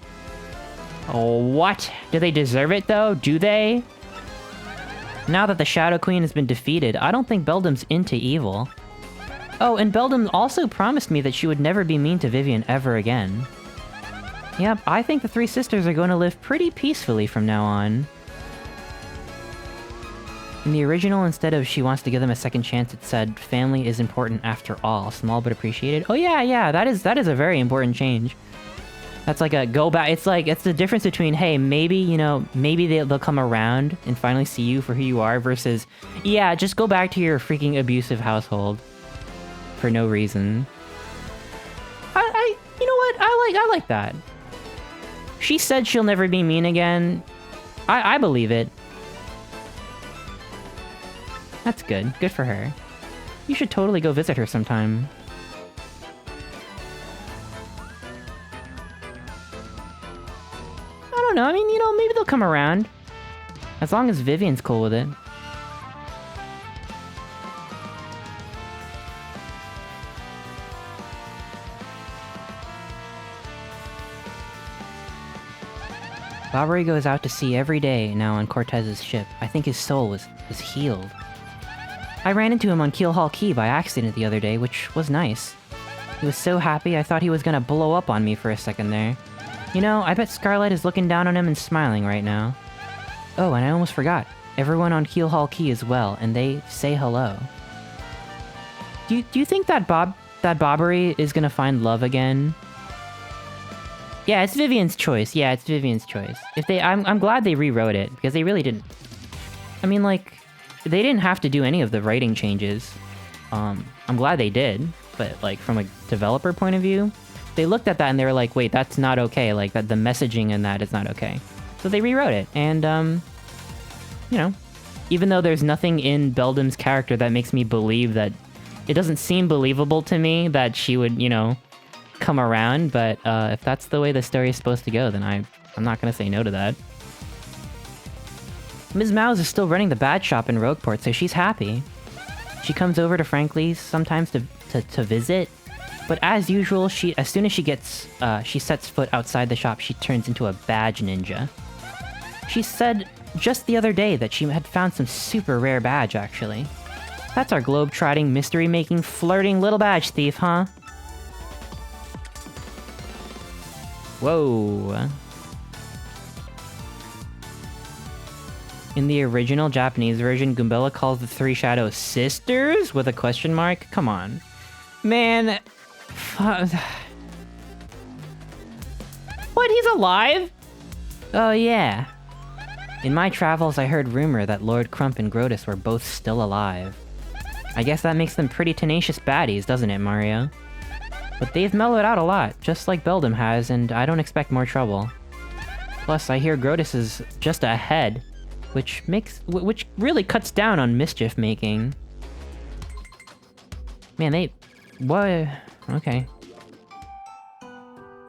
Oh, what? Do they deserve it, though? Do they? Now that the Shadow Queen has been defeated, I don't think Beldam's into evil. Oh, and Beldam also promised me that she would never be mean to Vivian ever again. Yep, I think the three sisters are going to live pretty peacefully from now on. In the original, instead of she wants to give them a second chance, it said, family is important after all, small but appreciated. Oh yeah, that is a very important change. That's like a go back. It's like, it's the difference between, hey, maybe, you know, maybe they'll come around and finally see you for who you are versus, yeah, just go back to your freaking abusive household. For no reason. You know what? I like that. She said she'll never be mean again. I believe it. That's good. Good for her. You should totally go visit her sometime. I don't know, I mean, you know, maybe they'll come around. As long as Vivian's cool with it. Bobbery goes out to sea every day now on Cortez's ship. I think his soul was healed. I ran into him on Keelhaul Key by accident the other day, which was nice. He was so happy I thought he was gonna blow up on me for a second there. You know, I bet Scarlet is looking down on him and smiling right now. Oh, and I almost forgot. Everyone on Keelhaul Key is well, and they say hello. Do you think that Bobbery is gonna find love again? Yeah, it's Vivian's choice. Yeah, it's Vivian's choice. I'm glad they rewrote it, because they really didn't... I mean, like, they didn't have to do any of the writing changes. I'm glad they did, but, like, from a developer point of view, they looked at that and they were like, wait, that's not okay, like, that the messaging in that is not okay. So they rewrote it, and, you know, even though there's nothing in Beldam's character that makes me believe that... It doesn't seem believable to me that she would, you know, come around, but if that's the way the story is supposed to go, then I'm not gonna say no to that. Ms. Mouse is still running the bad shop in Rogueport, so she's happy. She comes over to Frankly's sometimes to visit, but as usual, as soon as she sets foot outside the shop, she turns into a badge ninja. She said just the other day that she had found some super rare badge, actually. That's our globe-trotting, mystery-making, flirting little badge thief, huh? Whoa. In the original Japanese version, Goombella calls the three shadows sisters with a question mark? Come on. Man. What, he's alive? Oh yeah. In my travels, I heard rumor that Lord Crump and Grotus were both still alive. I guess that makes them pretty tenacious baddies, doesn't it, Mario? But they've mellowed out a lot, just like Beldam has, and I don't expect more trouble. Plus, I hear Grotus is just ahead. which really cuts down on mischief making. Man, what? Okay.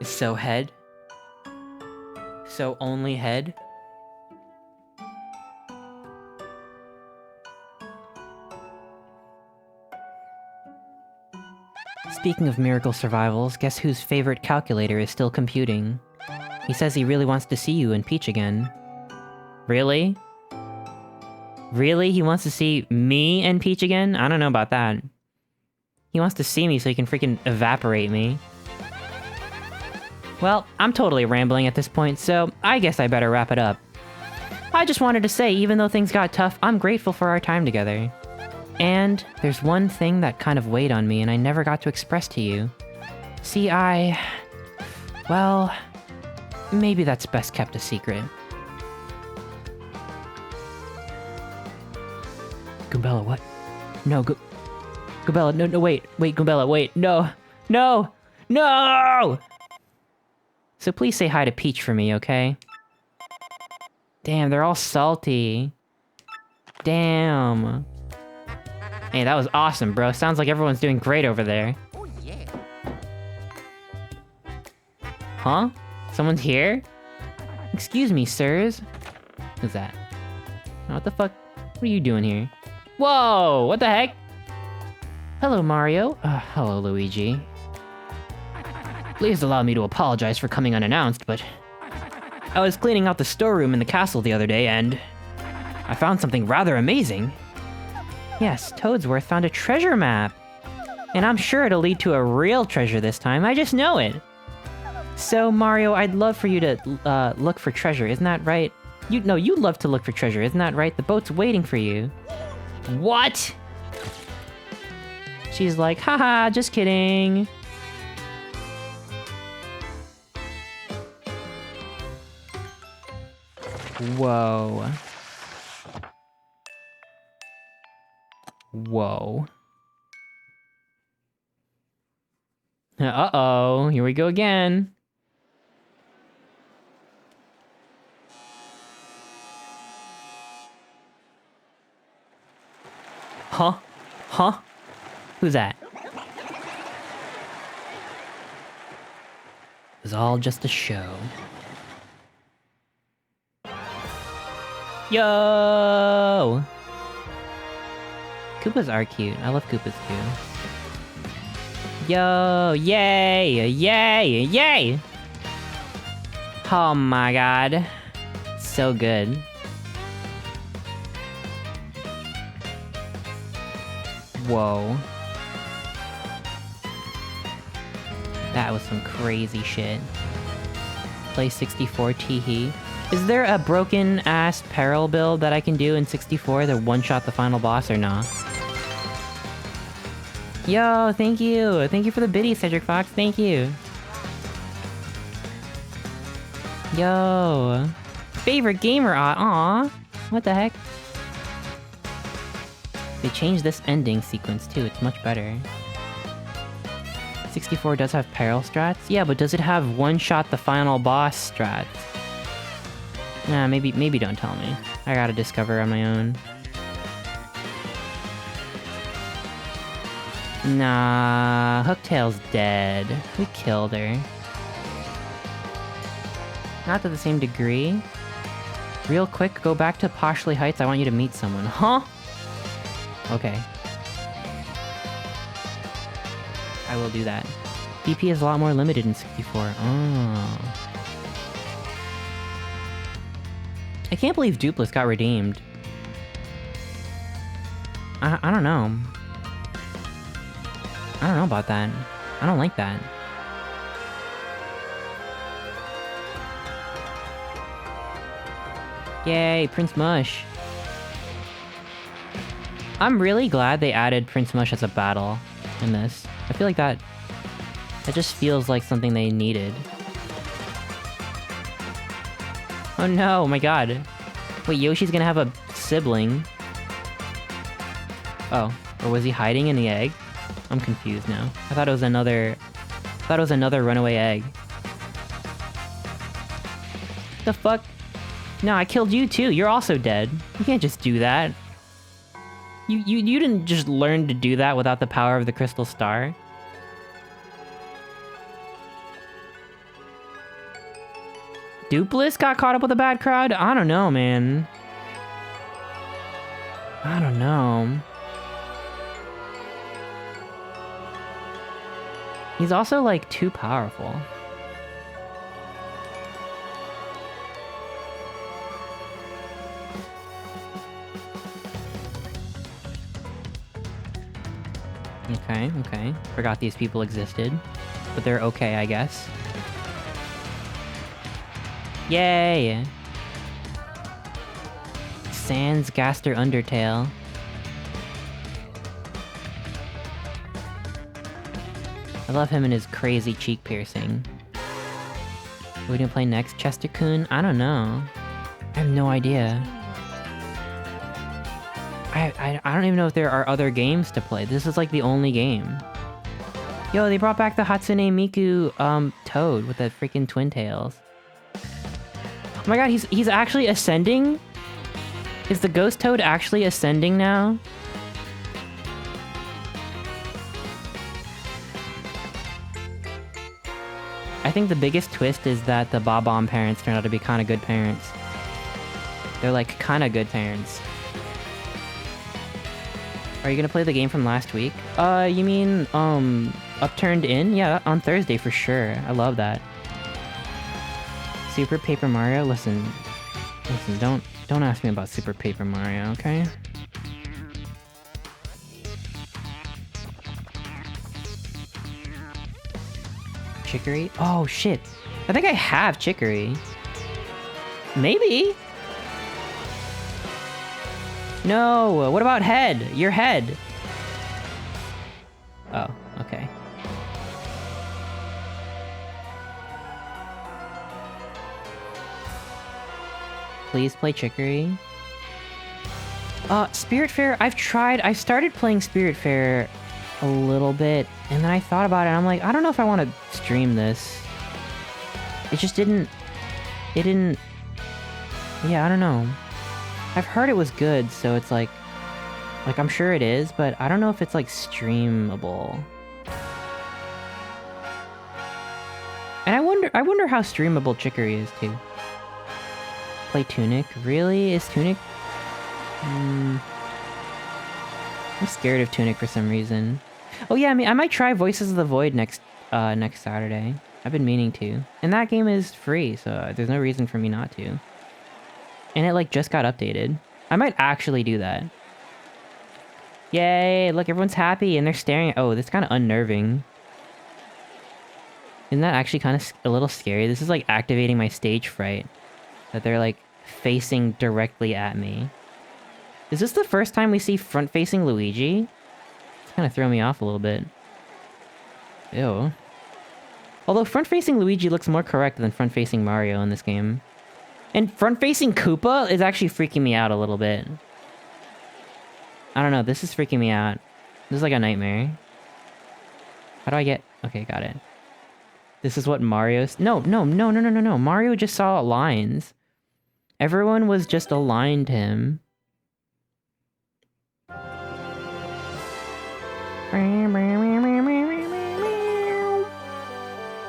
So head? So only head? Speaking of miracle survivals, guess whose favorite calculator is still computing? He says he really wants to see you and Peach again. Really? Really? He wants to see me and Peach again? I don't know about that. He wants to see me so he can freaking evaporate me. Well, I'm totally rambling at this point, so I guess I better wrap it up. I just wanted to say, even though things got tough, I'm grateful for our time together. And there's one thing that kind of weighed on me and I never got to express to you. See, well, maybe that's best kept a secret. Goombella, what? No, Goombella, no, wait, Goombella, wait, no! So please say hi to Peach for me, okay? Damn, they're all salty. Damn. Hey, that was awesome, bro. Sounds like everyone's doing great over there.
Oh, yeah.
Huh? Someone's here? Excuse me, sirs. Who's that? What the fuck? What are you doing here? Whoa! What the heck? Hello, Mario. Hello, Luigi. Please allow me to apologize for coming unannounced, but... I was cleaning out the storeroom in the castle the other day, and... I found something rather amazing. Yes, Toadsworth found a treasure map. And I'm sure it'll lead to a real treasure this time, I just know it. So, Mario, I'd love for you to, look for treasure, isn't that right? You'd love to look for treasure, isn't that right? The boat's waiting for you. What? She's like, haha, just kidding. Whoa. Whoa. Uh-oh, here we go again. Huh? Huh? Who's that? It was all just a show. Yo! Koopas are cute. I love Koopas too. Yo! Yay! Yay! Yay! Oh my god. So good. Whoa. That was some crazy shit. Play 64 teehee. Is there a broken-ass peril build that I can do in 64 to one-shot the final boss or not? Yo, thank you! Thank you for the biddy, Cedric Fox, thank you! Yo! Favorite gamer aw! What the heck? They changed this ending sequence too, it's much better. 64 does have peril strats? Yeah, but does it have one-shot the final boss strats? Nah, maybe don't tell me. I gotta discover on my own. Nah, Hooktail's dead. We killed her. Not to the same degree. Real quick, go back to Poshley Heights, I want you to meet someone. Huh? Okay. I will do that. DP is a lot more limited in 64. Oh. I can't believe Dupless got redeemed. I don't know. I don't know about that. I don't like that. Yay, Prince Mush. I'm really glad they added Prince Mush as a battle in this. I feel like that just feels like something they needed. Oh no, oh my god. Wait, Yoshi's gonna have a sibling. Oh, or was he hiding in the egg? I'm confused now. I thought it was another runaway egg. The fuck? No, I killed you too. You're also dead. You can't just do that. You didn't just learn to do that without the power of the crystal star. Dupless got caught up with a bad crowd? I don't know, man. I don't know. He's also, like, too powerful. Okay. Forgot these people existed. But they're okay, I guess. Yay! Sans Gaster Undertale. I love him and his crazy cheek piercing. What are we gonna play next? Chester-kun? I don't know. I have no idea. I don't even know if there are other games to play. This is like the only game. Yo, they brought back the Hatsune Miku Toad with the freaking twin tails. Oh my god, he's actually ascending? Is the ghost toad actually ascending now? I think the biggest twist is that the Bob-omb parents turned out to be kind of good parents. They're like kind of good parents. Are you gonna play the game from last week? You mean, Upturned In? Yeah, on Thursday for sure. I love that. Super Paper Mario? Listen, don't ask me about Super Paper Mario, okay? Chicory? Oh, shit. I think I have Chicory. Maybe? No, what about Head? Your Head. Oh, okay. Please play Chicory. Spiritfarer, I started playing Spiritfarer a little bit, and then I thought about it, and I'm like, I don't know if I want to stream this. It didn't... Yeah, I don't know. I've heard it was good, so it's like I'm sure it is, but I don't know if it's like streamable. And I wonder how streamable Chicory is too. Play Tunic? Really? Is Tunic? I'm scared of Tunic for some reason. Oh yeah, I might try Voices of the Void next Saturday. I've been meaning to. And that game is free, so there's no reason for me not to. And it like just got updated. I might actually do that. Yay, look, everyone's happy and they're staring at— oh, that's kind of unnerving. Isn't that actually kind of a little scary? This is like activating my stage fright. That they're like facing directly at me. Is this the first time we see front-facing Luigi? It's kind of throwing me off a little bit. Ew. Although front-facing Luigi looks more correct than front-facing Mario in this game. And front-facing Koopa is actually freaking me out a little bit. I don't know, this is freaking me out. This is like a nightmare. How do I get— okay, got it. This is what Mario's— no. Mario just saw lines. Everyone was just aligned to him.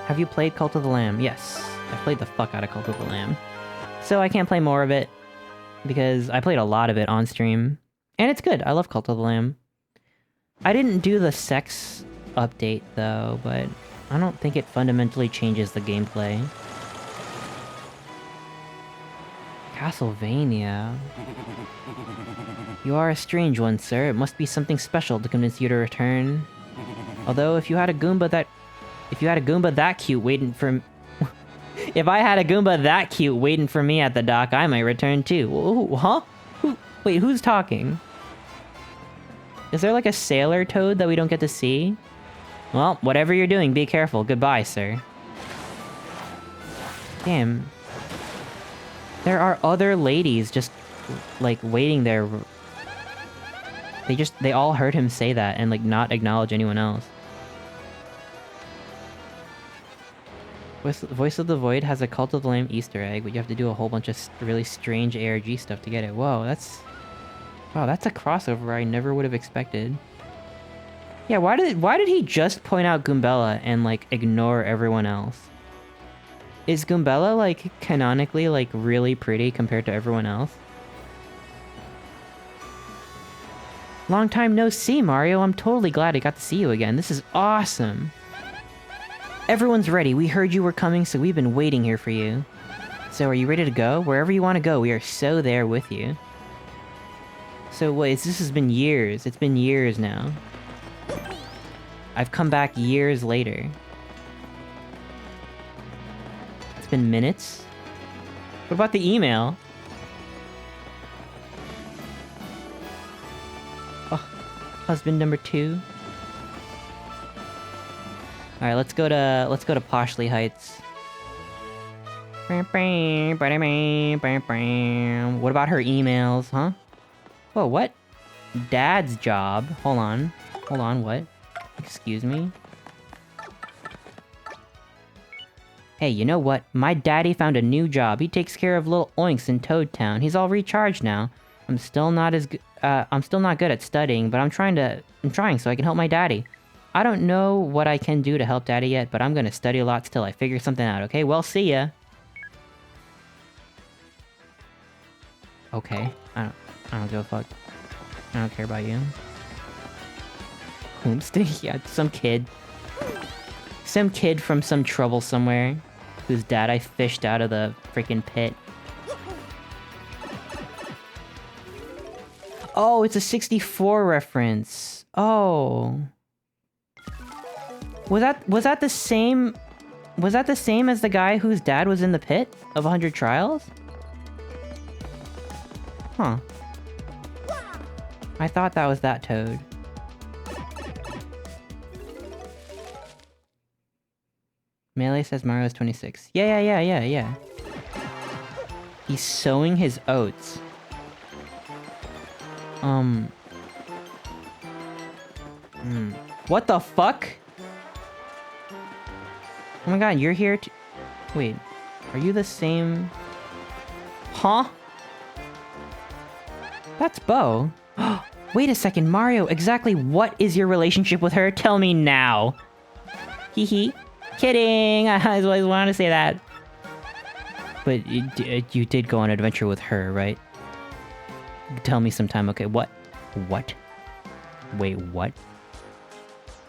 Have you played Cult of the Lamb? Yes. I played the fuck out of Cult of the Lamb. So I can't play more of it, because I played a lot of it on stream. And it's good, I love Cult of the Lamb. I didn't do the sex update though, but I don't think it fundamentally changes the gameplay. Castlevania. You are a strange one, sir. It must be something special to convince you to return. Although, if you had a Goomba that cute waiting for— if I had a Goomba that cute waiting for me at the dock, I might return too. Ooh, huh? Wait, who's talking? Is there like a sailor toad that we don't get to see? Well, whatever you're doing, be careful. Goodbye, sir. Damn. There are other ladies just, like, waiting there. They all heard him say that and, like, not acknowledge anyone else. Voice of the Void has a Cult of the Lamb Easter egg, but you have to do a whole bunch of really strange ARG stuff to get it. Whoa, that's... Wow, that's a crossover I never would have expected. Yeah, why did he just point out Goombella and, like, ignore everyone else? Is Goombella, like, canonically, like, really pretty compared to everyone else? Long time no see, Mario. I'm totally glad I got to see you again. This is awesome. Everyone's ready. We heard you were coming, so we've been waiting here for you. So are you ready to go? Wherever you want to go, we are so there with you. So wait, this has been years. It's been years now. I've come back years later. It's been minutes? What about the email? Oh, husband number 2. Alright, let's go to Poshley Heights. What about her emails, huh? Whoa, what? Dad's job. Hold on. Hold on, what? Excuse me? Hey, you know what? My daddy found a new job. He takes care of little oinks in Toad Town. He's all recharged now. I'm still not good at studying, but I'm trying so I can help my daddy. I don't know what I can do to help daddy yet, but I'm gonna study a lot till I figure something out, okay? Well, see ya. Okay. I don't give a fuck. I don't care about you. Homestead? Yeah, some kid. Some kid from some trouble somewhere. Whose dad I fished out of the freaking pit. Oh, it's a 64 reference. Oh. Was that the same... Was that the same as the guy whose dad was in the pit of 100 Trials? Huh. I thought that was that Toad. Melee says Mario is 26. Yeah. He's sowing his oats. What the fuck? Oh my god, you're here to... Wait, are you the same... Huh? That's Bo. Wait a second, Mario, exactly what is your relationship with her? Tell me now. Hee hee. Kidding! I always wanted to say that. But you did go on an adventure with her, right? Tell me sometime. Okay, what? What? Wait, what?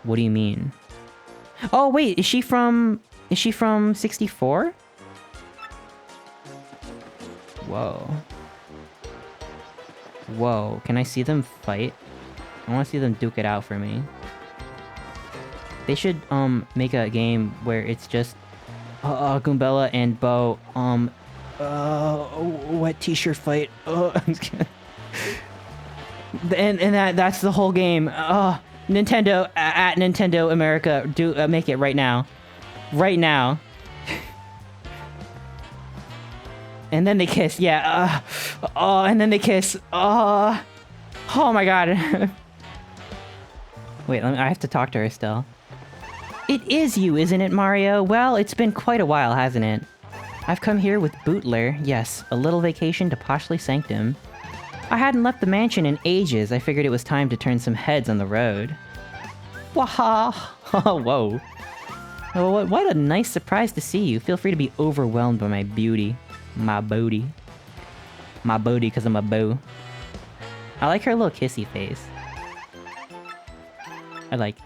What do you mean? Oh, wait, is she from 64? Whoa. Whoa, can I see them fight? I want to see them duke it out for me. They should, make a game where it's just, Goombella and Bo, wet t-shirt fight. I'm just kidding. And that's the whole game. Nintendo, at Nintendo America, make it right now. Right now. And then they kiss, yeah, and then they kiss, oh my god. Wait, I have to talk to her still. It is you, isn't it, Mario? Well, it's been quite a while, hasn't it? I've come here with Bootler, yes, a little vacation to Poshley Sanctum. I hadn't left the mansion in ages. I figured it was time to turn some heads on the road. Waha! Whoa. Well, what a nice surprise to see you. Feel free to be overwhelmed by my beauty. My booty. My booty, because I'm a boo. I like her little kissy face. I like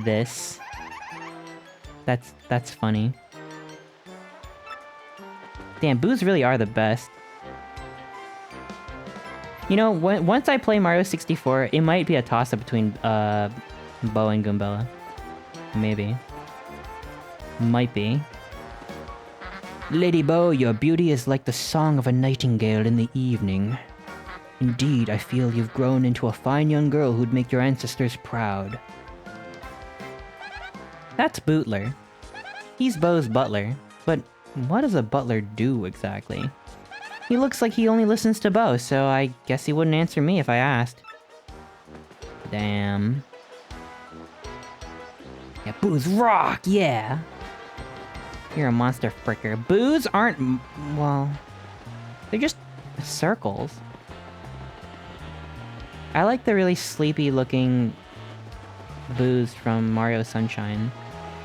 this. That's funny. Damn, boos really are the best. You know, once I play Mario 64, it might be a toss-up between, Bo and Goombella. Maybe. Might be. Lady Bo, your beauty is like the song of a nightingale in the evening. Indeed, I feel you've grown into a fine young girl who'd make your ancestors proud. That's Bootler. He's Bo's butler. But what does a butler do exactly? He looks like he only listens to Bo, so I guess he wouldn't answer me if I asked. Damn. Yeah, boos rock, yeah! You're a monster fricker. Boos aren't... well... they're just circles. I like the really sleepy looking boos from Mario Sunshine.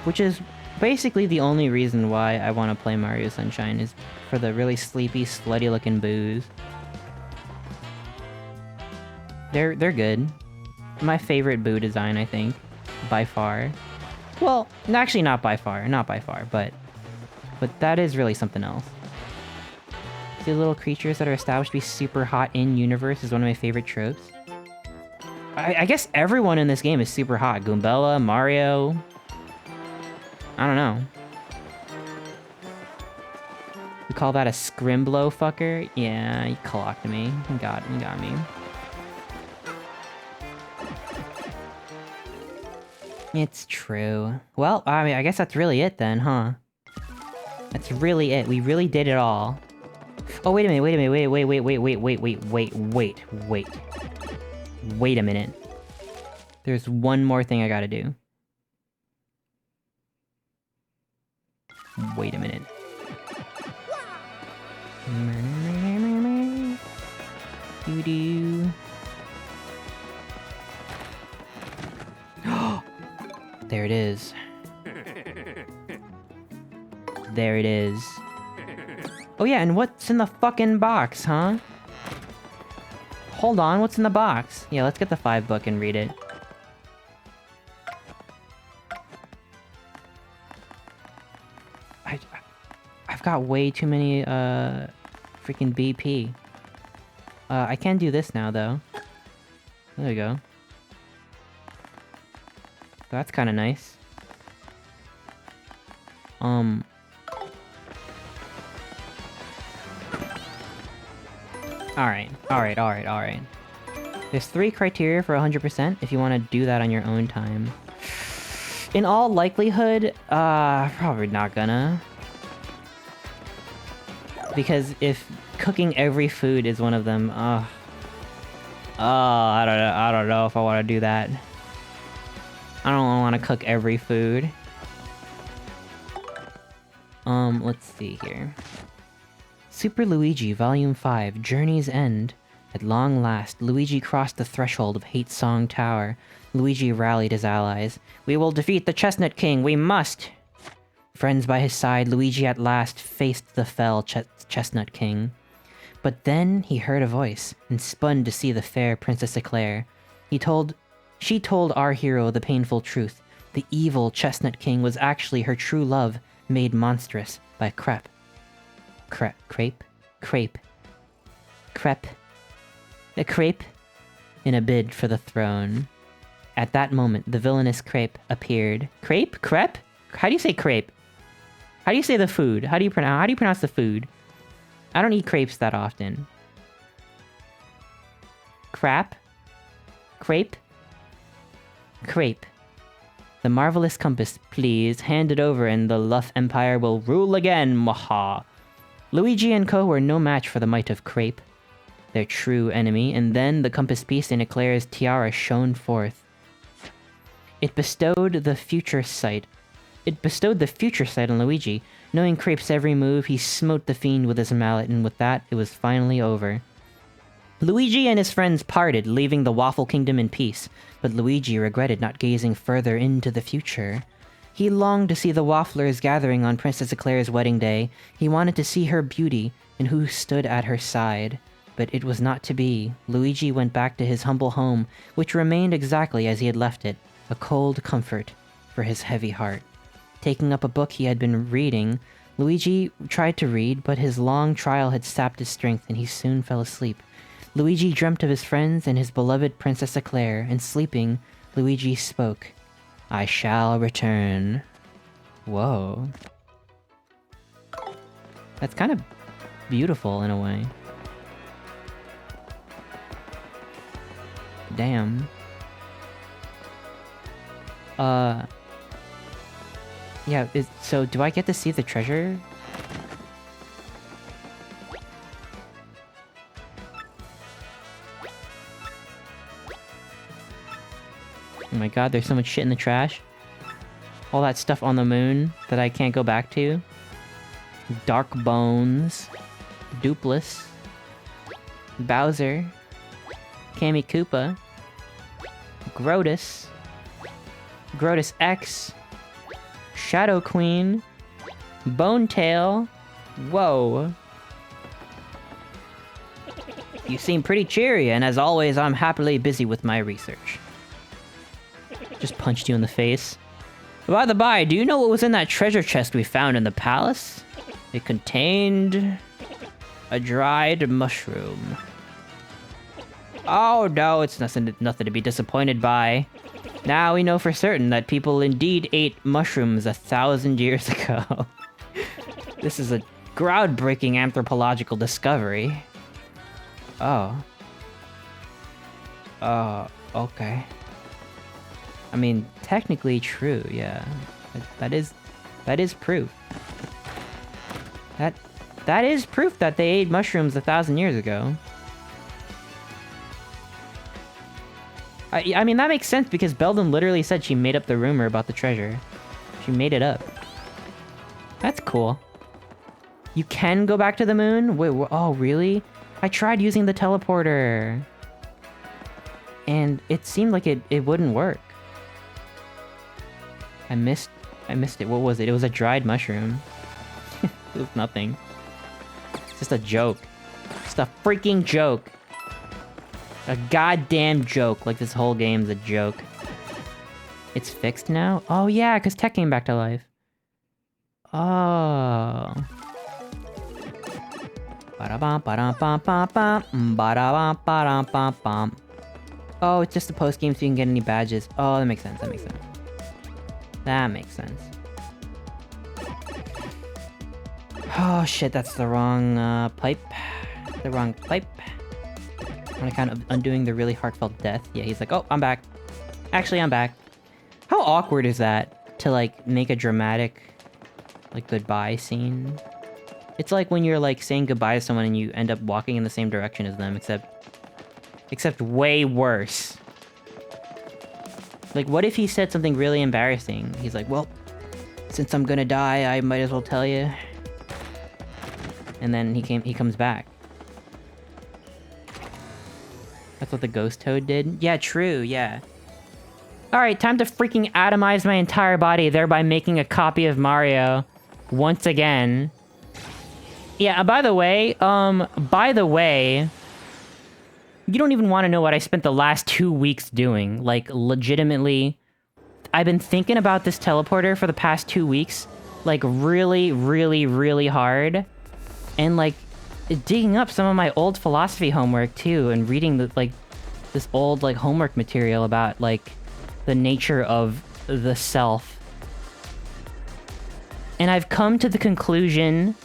Which is basically the only reason why I want to play Mario Sunshine, is for the really sleepy, slutty looking boos. They're good. My favorite boo design, I think. By far. Well, actually not by far, but that is really something else. The little creatures that are established to be super hot in-universe is one of my favorite tropes. I guess everyone in this game is super hot. Goombella, Mario... I don't know. We call that a scrimblow fucker? Yeah, you clocked me. You got me. It's true. Well, I mean, I guess that's really it then, huh? That's really it. We really did it all. Oh, wait a minute, wait a minute. There's one more thing I gotta do. Wait a minute. Doo-doo. There it is. There it is. Oh yeah, and what's in the fucking box, huh? Hold on, what's in the box? Yeah, let's get the 5 book and read it. I've got way too many, freaking BP. I can do this now, though. There we go. That's kind of nice. Alright. There's 3 criteria for 100% if you want to do that on your own time. In all likelihood, probably not gonna. Because if cooking every food is one of them, I don't know if I want to do that. I don't want to cook every food. Let's see here. Super Luigi, Volume 5, Journey's End. At long last, Luigi crossed the threshold of Hate Song Tower. Luigi rallied his allies. We will defeat the Chestnut King, we must! Friends by his side, Luigi at last faced the fell Chestnut King. But then he heard a voice, and spun to see the fair Princess Eclair. She told our hero the painful truth. The evil Chestnut King was actually her true love, made monstrous by crepe. A crepe in a bid for the throne. At that moment, the villainous crepe appeared. Crepe? Crepe? How do you say crepe? How do you say the food? How do you pronounce the food? I don't eat crepes that often. Crap? Crepe? Crepe. The marvelous compass, please. Hand it over and the Luff Empire will rule again, maha. Luigi and co were no match for the might of Crepe, their true enemy, and then the compass piece in Eclair's tiara shone forth. It bestowed the future sight on Luigi. Knowing Crepe's every move, he smote the fiend with his mallet, and with that, it was finally over. Luigi and his friends parted, leaving the Waffle Kingdom in peace, but Luigi regretted not gazing further into the future. He longed to see the Wafflers gathering on Princess Eclair's wedding day. He wanted to see her beauty, and who stood at her side. But it was not to be. Luigi went back to his humble home, which remained exactly as he had left it, a cold comfort for his heavy heart. Taking up a book he had been reading, Luigi tried to read, but his long trial had sapped his strength, and he soon fell asleep. Luigi dreamt of his friends and his beloved Princess Eclair, and sleeping, Luigi spoke. I shall return. Whoa. That's kind of beautiful in a way. Damn. Yeah, so do I get to see the treasure? Oh my god, there's so much shit in the trash. All that stuff on the moon that I can't go back to. Dark Bones. Dupless. Bowser. Kami Koopa. Grotus. Grotus X. Shadow Queen. Bone Tail. Whoa. You seem pretty cheery, and as always, I'm happily busy with my research. Just punched you in the face. By the by, do you know what was in that treasure chest we found in the palace? It contained... a dried mushroom. Oh no, it's nothing to be disappointed by. Now we know for certain that people indeed ate mushrooms 1,000 years ago. This is a groundbreaking anthropological discovery. Oh. Okay. I mean, technically true, yeah. That is proof. That is proof that they ate mushrooms 1,000 years ago. I mean, that makes sense because Belden literally said she made up the rumor about the treasure. She made it up. That's cool. You can go back to the moon? Wait, oh, really? I tried using the teleporter. And it seemed like it wouldn't work. I missed it. What was it? It was a dried mushroom. It was nothing. It's just a joke. Just a freaking joke. A goddamn joke. Like this whole game's a joke. It's fixed now? Oh yeah, because Tech came back to life. Oh. Oh, it's just a post game so you can get any badges. Oh, that makes sense. That makes sense. That makes sense. Oh shit, that's the wrong pipe. The wrong pipe. On account of undoing the really heartfelt death. Yeah, he's like, oh, I'm back. Actually, I'm back. How awkward is that to like make a dramatic like goodbye scene? It's like when you're like saying goodbye to someone and you end up walking in the same direction as them, except way worse. Like, what if he said something really embarrassing? He's like, well, since I'm gonna die, I might as well tell you. And then he comes back. That's what the ghost toad did? Yeah, true, yeah. Alright, time to freaking atomize my entire body, thereby making a copy of Mario once again. Yeah, by the way, you don't even want to know what I spent the last 2 weeks doing. Like, legitimately, I've been thinking about this teleporter for the past 2 weeks. Like, really, really, really hard. And, like, digging up some of my old philosophy homework, too. And reading, this old, like, homework material about, like, the nature of the self. And I've come to the conclusion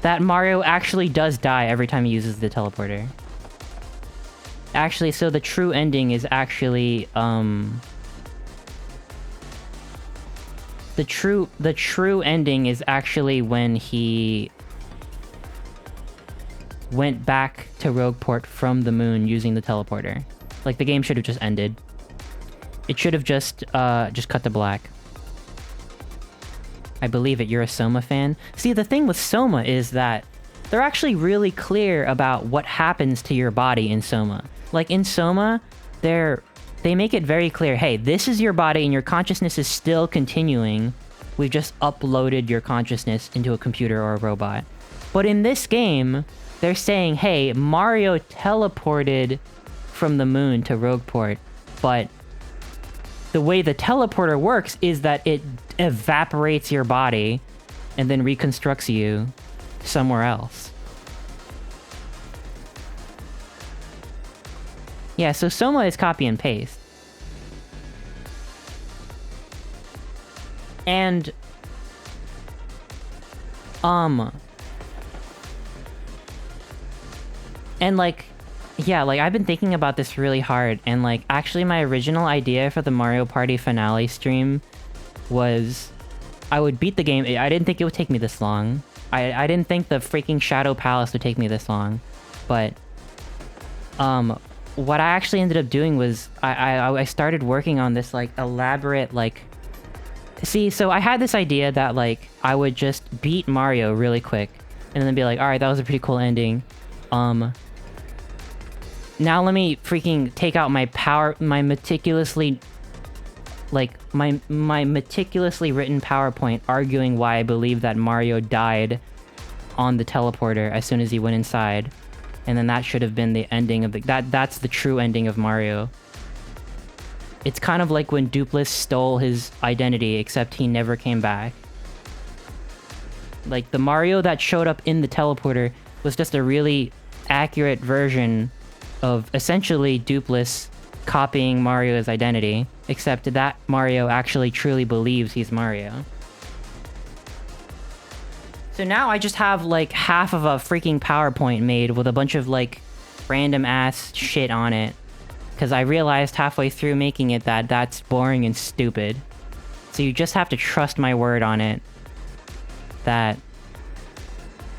that Mario actually does die every time he uses the teleporter. Actually, so the true ending is actually, the true ending is actually when he went back to Rogueport from the moon using the teleporter. Like, the game should have just ended. It should have just cut to black. I believe it. You're a Soma fan? See, the thing with Soma is that they're actually really clear about what happens to your body in Soma. Like, in Soma, they make it very clear, hey, this is your body and your consciousness is still continuing. We've just uploaded your consciousness into a computer or a robot. But in this game, they're saying, hey, Mario teleported from the moon to Rogueport, but the way the teleporter works is that it evaporates your body and then reconstructs you somewhere else. Yeah, so Soma is copy and paste. And like, yeah, like, I've been thinking about this really hard, and, like, actually my original idea for the Mario Party finale stream was I would beat the game. I didn't think it would take me this long. I didn't think the freaking Shadow Palace would take me this long. But, what I actually ended up doing was I started working on this like elaborate like. See, so I had this idea that like I would just beat Mario really quick, and then be like, all right, that was a pretty cool ending. Now let me freaking take out my meticulously written PowerPoint arguing why I believe that Mario died on the teleporter as soon as he went inside. And then that should have been the ending of that's the true ending of Mario. It's kind of like when Dupless stole his identity, except he never came back. Like, the Mario that showed up in the teleporter was just a really accurate version of essentially Dupless copying Mario's identity, except that Mario actually truly believes he's Mario. So now I just have like half of a freaking PowerPoint made with a bunch of like random ass shit on it. Because I realized halfway through making it that that's boring and stupid. So you just have to trust my word on it. That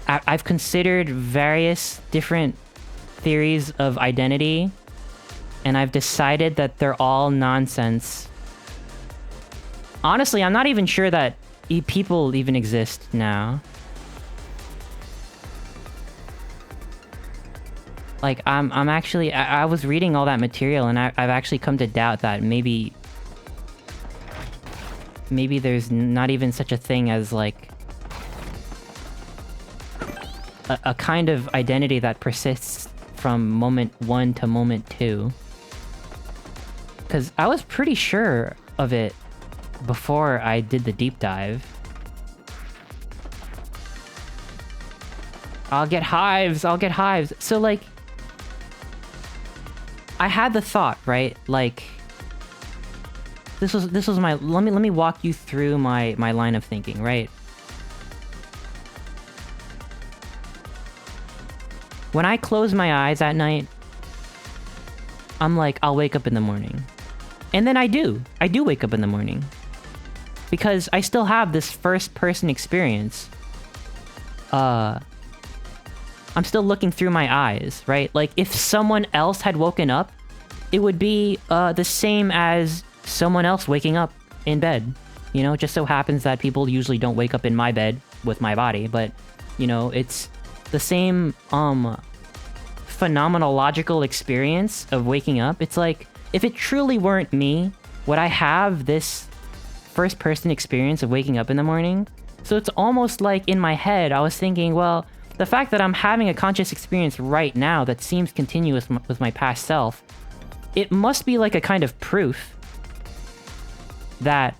I've considered various different theories of identity, and I've decided that they're all nonsense. Honestly, I'm not even sure that people even exist now. Like, I'm actually... I was reading all that material, and I've actually come to doubt that maybe there's not even such a thing as, like... a kind of identity that persists from moment 1 to moment 2. Because I was pretty sure of it before I did the deep dive. I'll get hives! So, like... I had the thought, right? Like, this was my... Let me walk you through my line of thinking, right? When I close my eyes at night, I'm like, I'll wake up in the morning. And then I do. I do wake up in the morning. Because I still have this first-person experience. I'm still looking through my eyes, right? Like, if someone else had woken up, it would be the same as someone else waking up in bed. You know, it just so happens that people usually don't wake up in my bed with my body, but, you know, it's the same phenomenological experience of waking up. It's like, if it truly weren't me, would I have this first-person experience of waking up in the morning? So it's almost like in my head, I was thinking, well, the fact that I'm having a conscious experience right now that seems continuous with my past self, it must be like a kind of proof that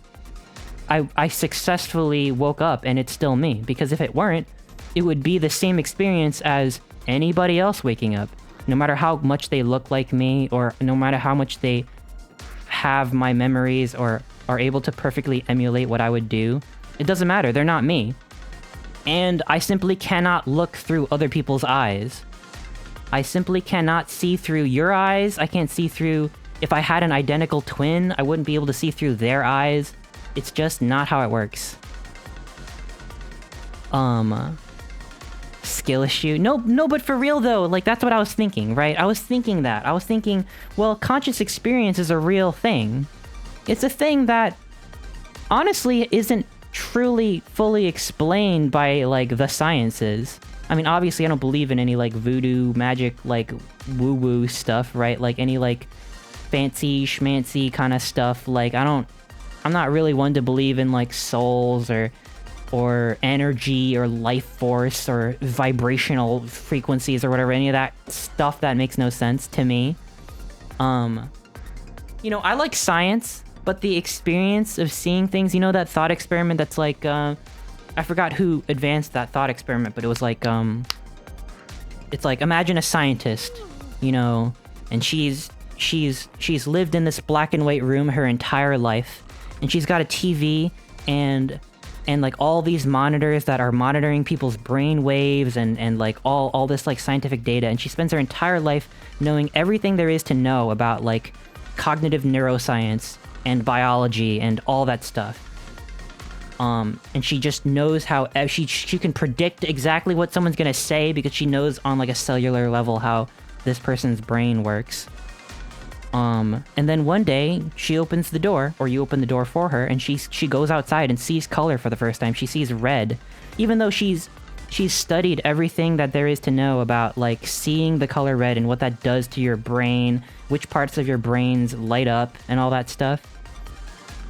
I successfully woke up and it's still me. Because if it weren't, it would be the same experience as anybody else waking up. No matter how much they look like me, or no matter how much they have my memories or are able to perfectly emulate what I would do, it doesn't matter, they're not me. And I simply cannot look through other people's eyes. I simply cannot see through your eyes. I can't see through... If I had an identical twin, I wouldn't be able to see through their eyes. It's just not how it works. Skill issue? No, but for real though, like, that's what I was thinking, right? I was thinking, well, conscious experience is a real thing. It's a thing that, honestly, isn't truly fully explained by, like, the sciences. I mean, obviously, I don't believe in any, like, voodoo, magic, like, woo-woo stuff, right? Like, any, like, fancy, schmancy kind of stuff. Like, I'm not really one to believe in, like, souls or energy or life force or vibrational frequencies or whatever, any of that stuff that makes no sense to me. You know, I like science, but the experience of seeing things, you know, that thought experiment that's like, I forgot who advanced that thought experiment, but it was like, it's like, imagine a scientist, you know, and she's lived in this black and white room her entire life, and she's got a TV and like all these monitors that are monitoring people's brain waves and like all this like scientific data, and she spends her entire life knowing everything there is to know about like cognitive neuroscience and biology and all that stuff. And she just knows how she can predict exactly what someone's gonna say because she knows on like a cellular level how this person's brain works. And then one day she opens the door, or you open the door for her, and she goes outside and sees color for the first time. She sees red, even though she's studied everything that there is to know about, like, seeing the color red and what that does to your brain, which parts of your brains light up, and all that stuff.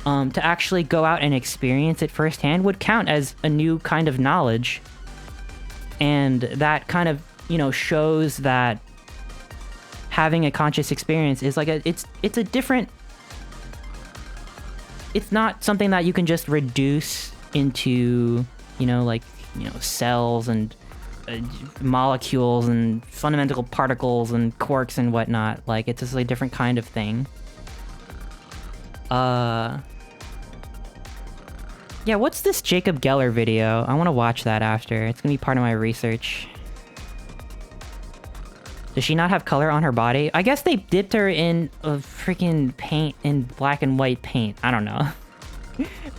To actually go out and experience it firsthand would count as a new kind of knowledge. And that kind of, you know, shows that having a conscious experience is like it's a different... It's not something that you can just reduce into, you know, like, you know, cells and molecules and fundamental particles and quarks and whatnot. Like, it's just a different kind of thing. Yeah, what's this Jacob Geller video? I want to watch that after. It's gonna be part of my research. Does she not have color on her body? I guess they dipped her in a freaking paint, in black and white paint. I don't know.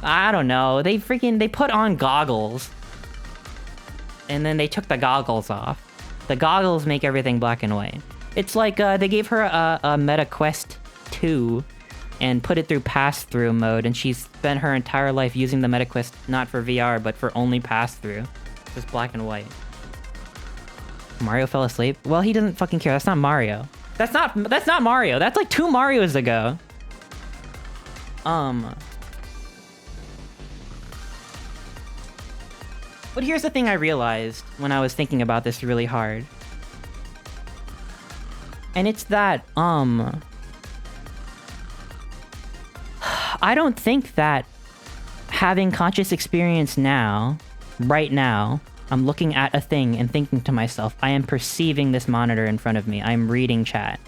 I don't know. They put on goggles. And then they took the goggles off. The goggles make everything black and white. It's like they gave her a Meta Quest 2 and put it through pass-through mode, and she's spent her entire life using the Meta Quest not for VR, but for only pass-through. Just black and white. Mario fell asleep? Well, he doesn't fucking care. That's not Mario. That's not Mario. That's like 2 Marios ago. But here's the thing I realized when I was thinking about this really hard. And it's that, I don't think that having conscious experience now, right now, I'm looking at a thing and thinking to myself, I am perceiving this monitor in front of me. I'm reading chat.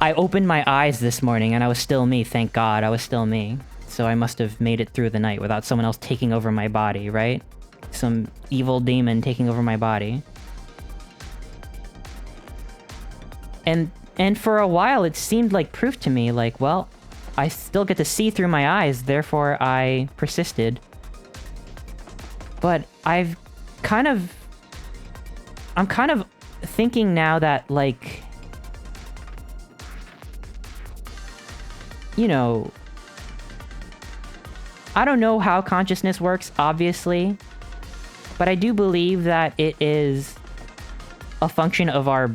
I opened my eyes this morning and I was still me, thank God, I was still me. So I must have made it through the night without someone else taking over my body, right? Some evil demon taking over my body. And for a while it seemed like proof to me, like, well, I still get to see through my eyes, therefore I persisted. But I'm kind of thinking now that, like, you know, I don't know how consciousness works, obviously, but I do believe that it is a function of our,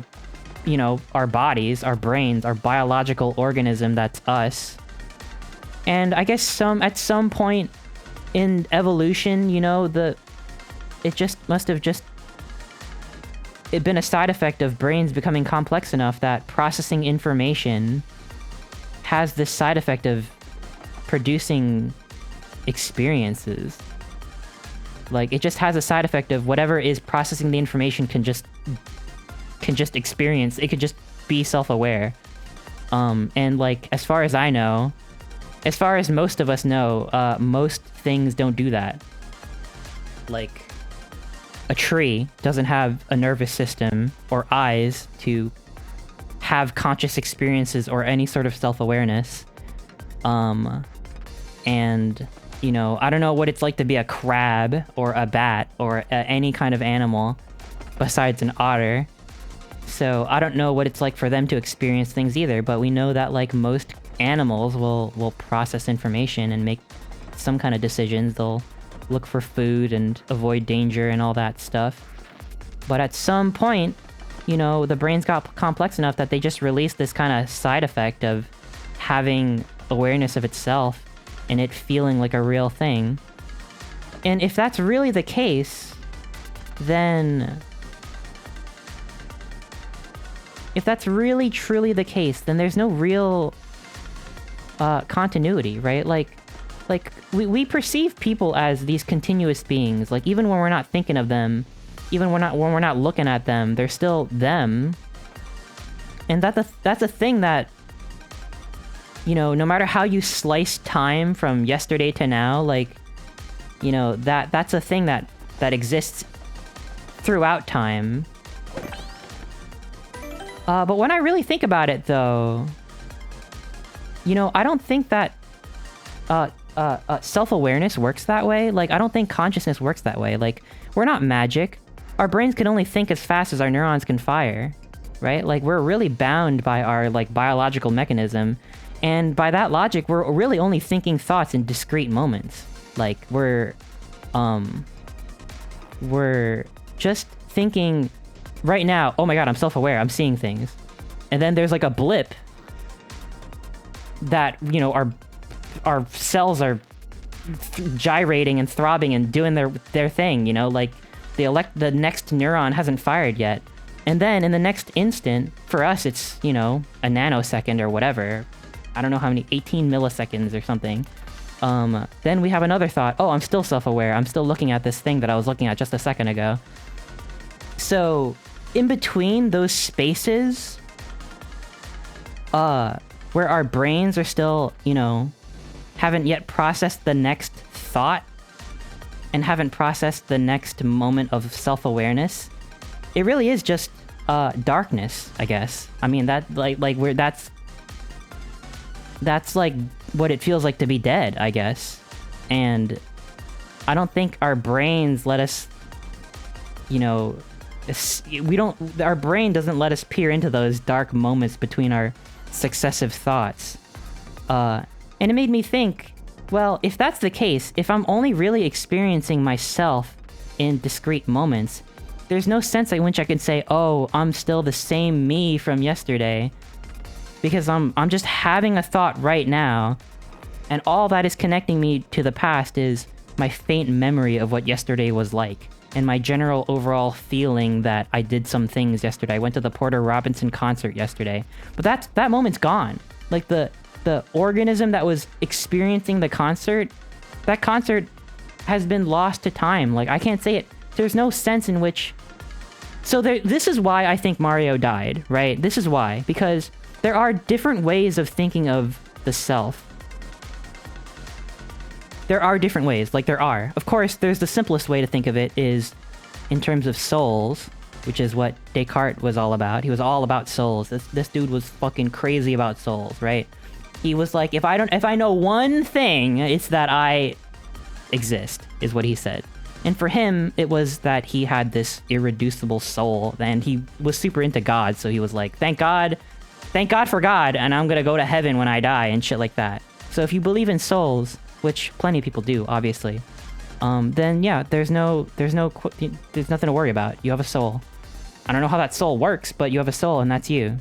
you know, our bodies, our brains, our biological organism that's us. And I guess at some point in evolution, you know, it just must have just been a side effect of brains becoming complex enough that processing information has this side effect of producing experiences. Like, it just has a side effect of whatever is processing the information can just experience. It could just be self-aware. And like, as far as I know, as far as most of us know, most things don't do that. Like, a tree doesn't have a nervous system or eyes to have conscious experiences or any sort of self-awareness. And, you know, I don't know what it's like to be a crab or a bat or any kind of animal besides an otter. So I don't know what it's like for them to experience things either, but we know that, like, most animals will process information and make some kind of decisions. They'll look for food and avoid danger and all that stuff. But at some point, you know, the brain's got complex enough that they just release this kind of side effect of having awareness of itself and it feeling like a real thing. And if that's really the case, then... if that's really truly the case, then there's no real continuity, right? Like we perceive people as these continuous beings. Like, even when we're not thinking of them, even when we're not looking at them, they're still them. And that's a thing that, you know, no matter how you slice time from yesterday to now, like, you know, that's a thing that exists throughout time. But when I really think about it, though, you know, I don't think that self-awareness works that way. Like, I don't think consciousness works that way. Like, we're not magic. Our brains can only think as fast as our neurons can fire, right? Like, we're really bound by our, like, biological mechanism. And by that logic, we're really only thinking thoughts in discrete moments. Like, we're just thinking right now, oh my god, I'm self-aware, I'm seeing things. And then there's like a blip that, you know, our cells are gyrating and throbbing and doing their thing, you know, like the next neuron hasn't fired yet. And then in the next instant, for us, it's, you know, a nanosecond or whatever. I don't know how many, 18 milliseconds or something. Then we have another thought, oh, I'm still self-aware. I'm still looking at this thing that I was looking at just a second ago. So, in between those spaces, where our brains are still, you know, haven't yet processed the next thought and haven't processed the next moment of self-awareness, it really is just, darkness, I guess. I mean, that, that's like what it feels like to be dead, I guess. And I don't think our brains let us, you know, our brain doesn't let us peer into those dark moments between our successive thoughts. And it made me think, well, if that's the case, if I'm only really experiencing myself in discrete moments, there's no sense in which I can say, oh, I'm still the same me from yesterday. Because I'm just having a thought right now, and all that is connecting me to the past is my faint memory of what yesterday was like, and my general overall feeling that I did some things yesterday. I went to the Porter Robinson concert yesterday. But that moment's gone. Like, the organism that was experiencing the concert, that concert has been lost to time. Like, I can't say it. There's no sense in which... So this is why I think Mario died, right? This is why. Because there are different ways of thinking of the self. There are different ways, like there are. Of course, there's the simplest way to think of it is in terms of souls, which is what Descartes was all about. He was all about souls. This dude was fucking crazy about souls, right? He was like, if I know one thing, it's that I exist, is what he said. And for him, it was that he had this irreducible soul, and he was super into God, so he was like, thank God for God, and I'm gonna go to heaven when I die, and shit like that. So if you believe in souls, which plenty of people do, obviously, then yeah, there's nothing to worry about. You have a soul. I don't know how that soul works, but you have a soul, and that's you.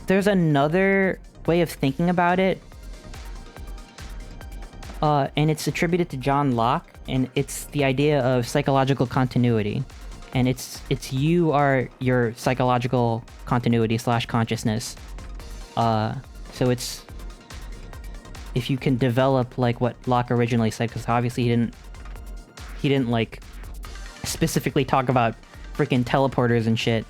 There's another way of thinking about it, and it's attributed to John Locke, and it's the idea of psychological continuity. And it's you are your psychological continuity / consciousness. So it's... If you can develop, like, what Locke originally said, because obviously he didn't, like, specifically talk about freaking teleporters and shit.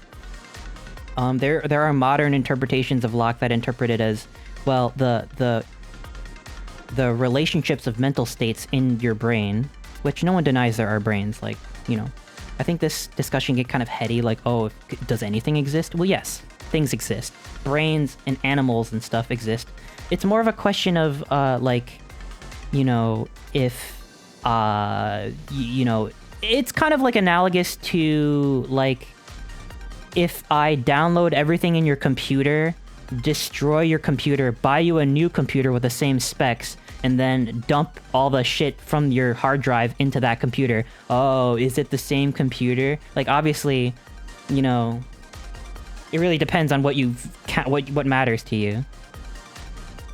There are modern interpretations of Locke that interpret it as, well, the relationships of mental states in your brain, which no one denies there are brains, like, you know. I think this discussion get kind of heady, like, oh, does anything exist? Well, yes, things exist. Brains and animals and stuff exist. It's more of a question of, like, you know, if, you know, it's kind of like analogous to, like, if I download everything in your computer, destroy your computer, buy you a new computer with the same specs, and then dump all the shit from your hard drive into that computer. Oh, is it the same computer? Like, obviously, you know, it really depends on what matters to you.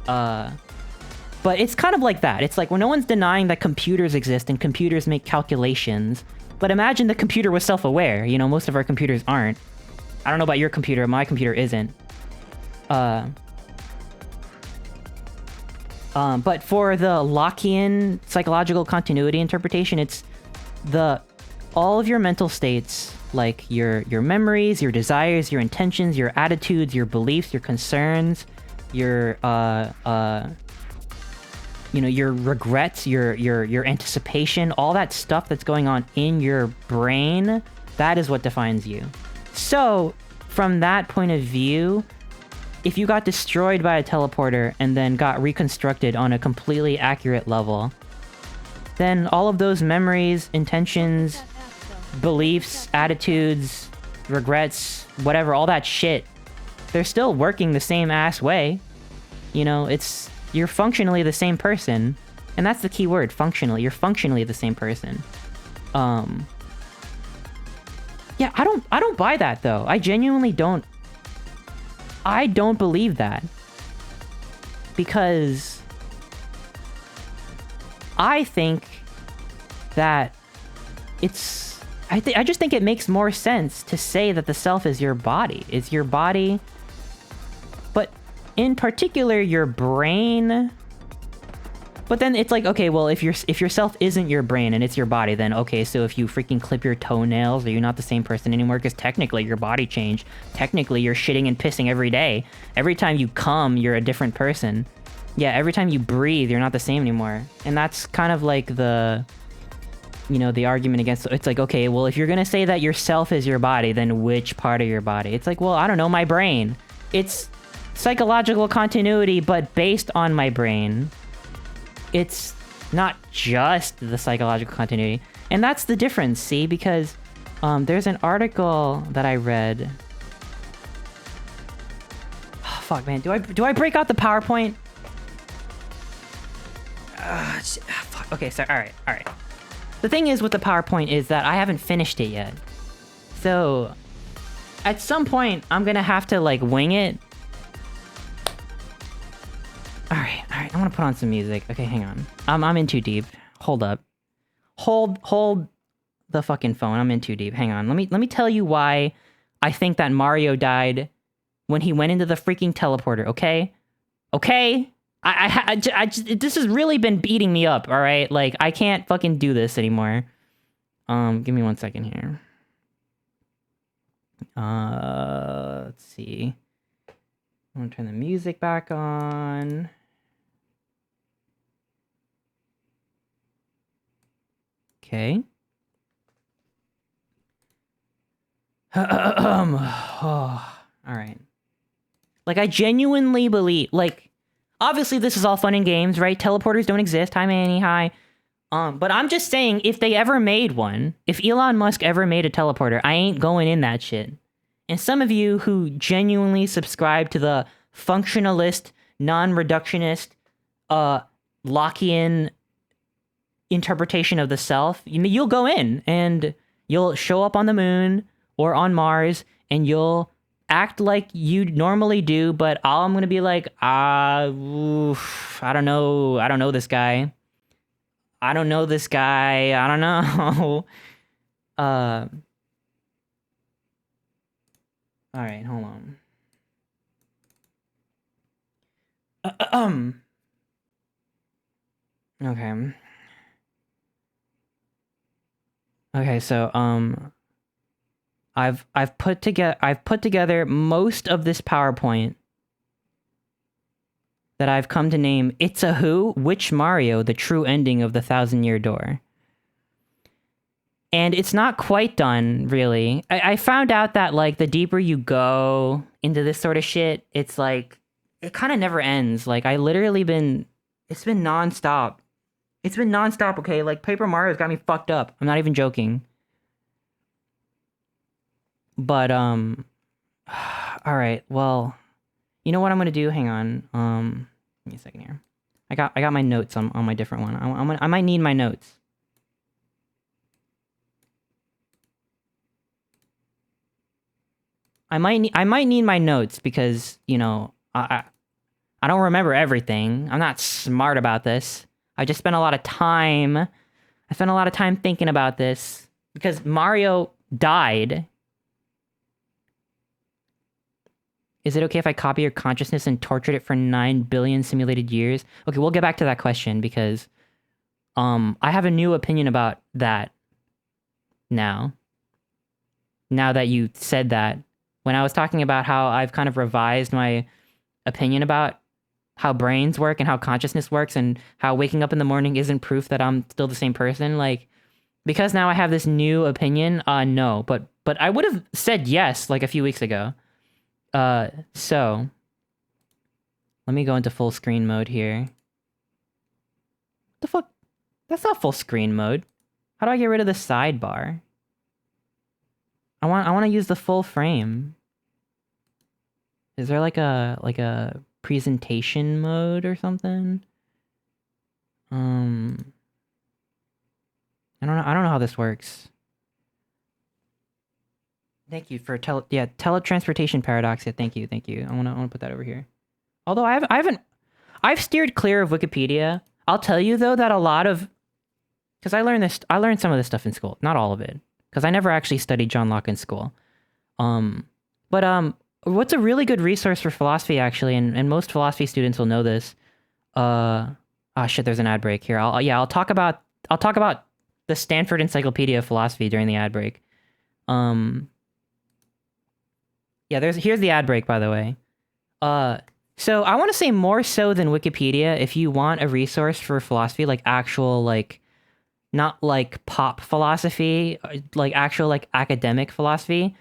But it's kind of like that. It's like, when no one's denying that computers exist and computers make calculations, but imagine the computer was self-aware. You know, most of our computers aren't. I don't know about your computer, my computer isn't. But for the Lockean psychological continuity interpretation, it's all of your mental states, like your memories, your desires, your intentions, your attitudes, your beliefs, your concerns, your you know, your regrets, your anticipation, all that stuff that's going on in your brain, that is what defines you. So, from that point of view, if you got destroyed by a teleporter and then got reconstructed on a completely accurate level, then all of those memories, intentions, beliefs, attitudes, regrets, whatever, all that shit, they're still working the same ass way. You know, you're functionally the same person. And that's the key word, functionally. You're functionally the same person. Yeah, I don't buy that though. I genuinely don't. I don't believe that. Because I think that I just think it makes more sense to say that the self is your body. It's your body, but in particular your brain. But then it's like, okay, well, if your self isn't your brain and it's your body, then okay, so if you freaking clip your toenails, are you not the same person anymore? Because technically your body changed. Technically you're shitting and pissing every day. Every time you come, you're a different person. Yeah, every time you breathe, you're not the same anymore. And that's kind of like the, you know, the argument against, it's like, okay, well, if you're gonna say that your self is your body, then which part of your body? It's like, well, I don't know, my brain. It's psychological continuity, but based on my brain. It's not just the psychological continuity. And that's the difference, see? Because there's an article that I read. Oh, fuck, man. Do I break out the PowerPoint? Fuck. Okay, so alright. The thing is with the PowerPoint is that I haven't finished it yet. So at some point I'm gonna have to like wing it. Alright, I'm gonna put on some music. Okay, hang on. I'm in too deep. Hold up. Hold the fucking phone. I'm in too deep. Hang on. Let me tell you why I think that Mario died when he went into the freaking teleporter, okay? Okay? This has really been beating me up, alright? Like, I can't fucking do this anymore. Give me 1 second here. Let's see. I'm gonna turn the music back on. Okay. Oh, all right. Like, I genuinely believe, like, obviously this is all fun and games, right? Teleporters don't exist. Hi, Manny. Hi. But I'm just saying, if they ever made one, if Elon Musk ever made a teleporter, I ain't going in that shit. And some of you who genuinely subscribe to the functionalist, non-reductionist, Lockean interpretation of the self, you'll go in and you'll show up on the moon or on Mars and you'll act like you normally do, but I'm gonna be like, I don't know this guy. I don't know this guy. I don't know. All right, hold on. Okay. Okay, so I've put together most of this PowerPoint that I've come to name It's a Who, Which Mario, The True Ending of the 1,000-Year Door. And it's not quite done, really. I found out that, like, the deeper you go into this sort of shit, it's like, it kind of never ends. Like, it's been nonstop. It's been nonstop, okay? Like, Paper Mario's got me fucked up. I'm not even joking. But, alright, well, you know what I'm gonna do? Hang on. Give me a second here. I got my notes on my different one. I might need my notes. I might need my notes because, you know, I don't remember everything. I'm not smart about this. I just spent a lot of time. I spent a lot of time thinking about this because Mario died. Is it okay if I copy your consciousness and tortured it for 9 billion simulated years? Okay, we'll get back to that question because I have a new opinion about that now. Now that you said that. When I was talking about how I've kind of revised my opinion about how brains work and how consciousness works and how waking up in the morning isn't proof that I'm still the same person, like, because now I have this new opinion, no. But I would have said yes, like, a few weeks ago. So, let me go into full screen mode here. The fuck? That's not full screen mode. How do I get rid of the sidebar? I want to use the full frame. Is there like a presentation mode or something? I don't know how this works. Thank you for teletransportation paradox. Yeah, thank you. I wanna put that over here. Although I've steered clear of Wikipedia. I'll tell you though that a lot of, because I learned some of this stuff in school, not all of it, because I never actually studied John Locke in school. But what's a really good resource for philosophy actually, and most philosophy students will know this. Shit, there's an ad break here. I'll talk about the Stanford Encyclopedia of Philosophy during the ad break. Here's the ad break, by the way. So I want to say more so than Wikipedia, if you want a resource for philosophy, like actual, like, not like pop philosophy, like actual, like, academic philosophy,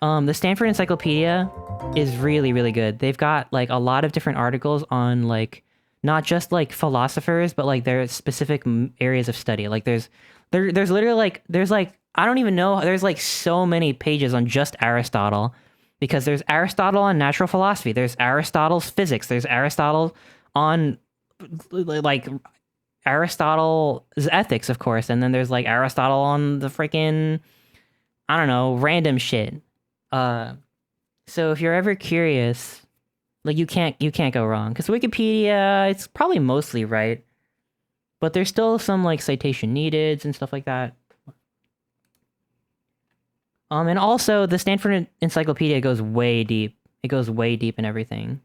the Stanford Encyclopedia is really, really good. They've got, like, a lot of different articles on, like, not just, like, philosophers, but, like, their specific areas of study. Like, there's literally, like, I don't even know, there's, like, so many pages on just Aristotle. Because there's Aristotle on natural philosophy, there's Aristotle's physics, there's Aristotle on, like, Aristotle's ethics, of course, and then there's, like, Aristotle on the freaking, I don't know, random shit. So if you're ever curious, like, you can't go wrong. Because Wikipedia, it's probably mostly right, but there's still some, like, citation needed and stuff like that. And also, the Stanford Encyclopedia goes way deep. It goes way deep in everything.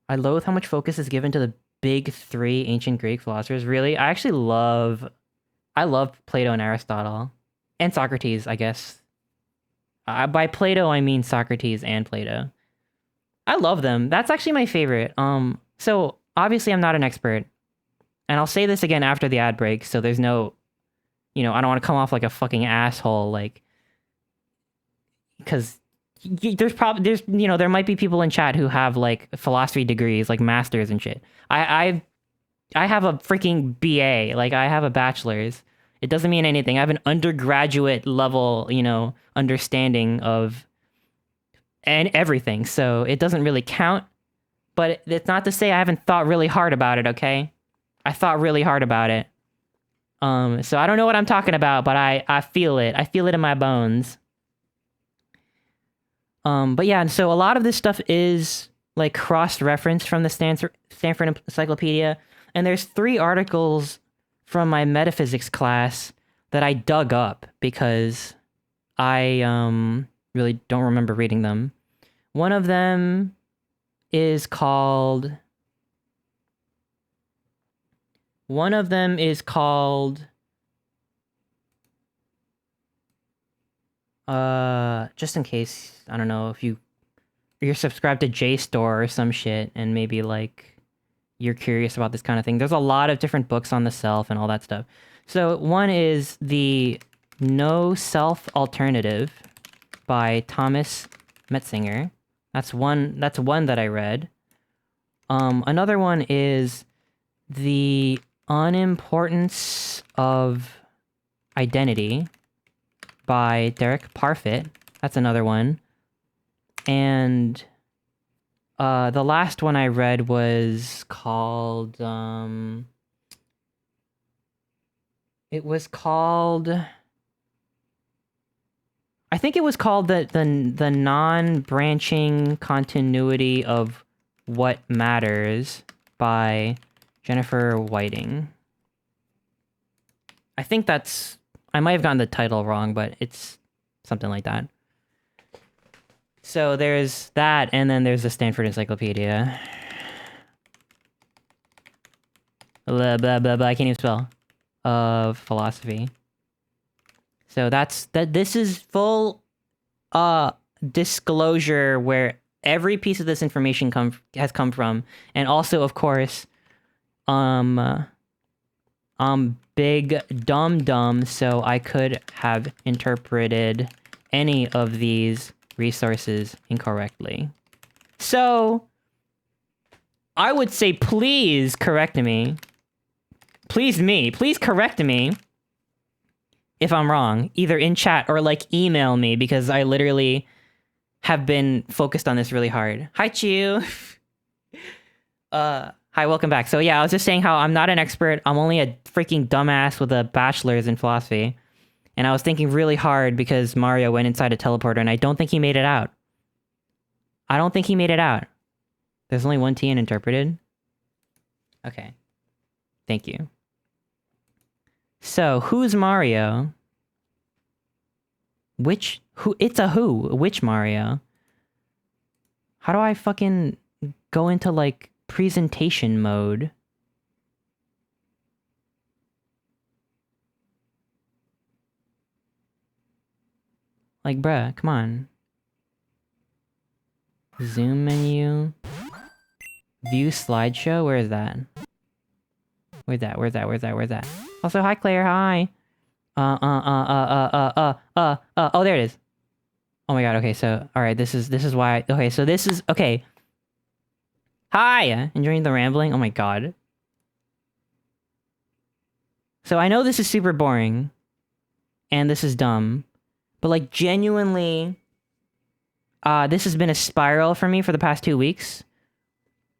I loathe how much focus is given to the big three ancient Greek philosophers. Really? I love Plato and Aristotle. And Socrates, I guess. By Plato, I mean Socrates and Plato. I love them. That's actually my favorite. So, obviously, I'm not an expert. And I'll say this again after the ad break, so there's no... I don't want to come off like a fucking asshole, like, because there might be people in chat who have, like, philosophy degrees, like masters and shit. I have a freaking BA, like, I have a bachelor's. It doesn't mean anything. I have an undergraduate level, understanding of and everything, so it doesn't really count. But it's not to say I haven't thought really hard about it, okay? I thought really hard about it. So I don't know what I'm talking about, but I feel it. I feel it in my bones. But yeah, and so a lot of this stuff is, like, cross-referenced from the Stanford Encyclopedia, and there's 3 articles from my metaphysics class that I dug up because I really don't remember reading them. One of them is called... just in case, I don't know, if you're subscribed to JSTOR or some shit, and maybe, like, you're curious about this kind of thing. There's a lot of different books on the self and all that stuff. So one is the No Self Alternative by Thomas Metzinger. That's one that I read. Another one is The Unimportance of Identity by Derek Parfit. That's another one. And the last one I read was called I think it was called the non-branching continuity of what matters by Jennifer Whiting. I think I might have gotten the title wrong, but it's something like that. So there's that, and then there's the Stanford Encyclopedia. Blah, blah, blah, blah, I can't even spell. Of philosophy. So this is full disclosure where every piece of this information has come from, and also, of course, big dumb, so I could have interpreted any of these resources incorrectly. So, I would say please correct me. Please correct me if I'm wrong, either in chat or like email me, because I literally have been focused on this really hard. Hi, Chew. Hi, welcome back. So yeah, I was just saying how I'm not an expert. I'm only a freaking dumbass with a bachelor's in philosophy. And I was thinking really hard because Mario went inside a teleporter and I don't think he made it out. I don't think he made it out. There's only one T in interpreted. Okay. Thank you. So, who's Mario? It's a who? Which Mario? How do I fucking go into, like, presentation mode? Like, bruh, come on. Zoom menu. View slideshow? Where is that? Where's that? Also, hi, Claire, hi! Oh, there it is. Oh my god, okay, so, alright, this is why, okay, so this is, okay. Hi! Enjoying the rambling? Oh my god. So I know this is super boring, and this is dumb, but like, genuinely, this has been a spiral for me for the past 2 weeks,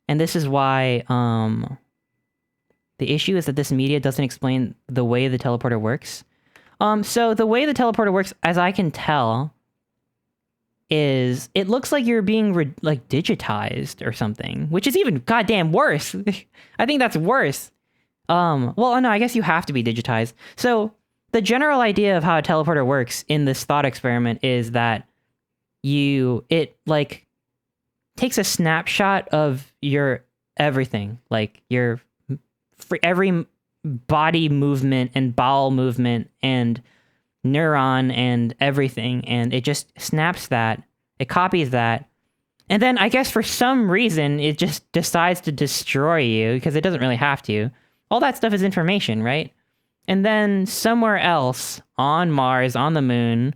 and this is why, the issue is that this media doesn't explain the way the teleporter works. So the way the teleporter works, as I can tell, is it looks like you're being like digitized or something, which is even goddamn worse. I think that's worse. Well, no, I guess you have to be digitized. So the general idea of how a teleporter works in this thought experiment is that it like takes a snapshot of your everything, like your for every body movement and bowel movement and neuron and everything, and it just snaps that, it copies that, and then I guess for some reason it just decides to destroy you, because it doesn't really have to. All that stuff is information, right? And then somewhere else, on Mars, on the moon,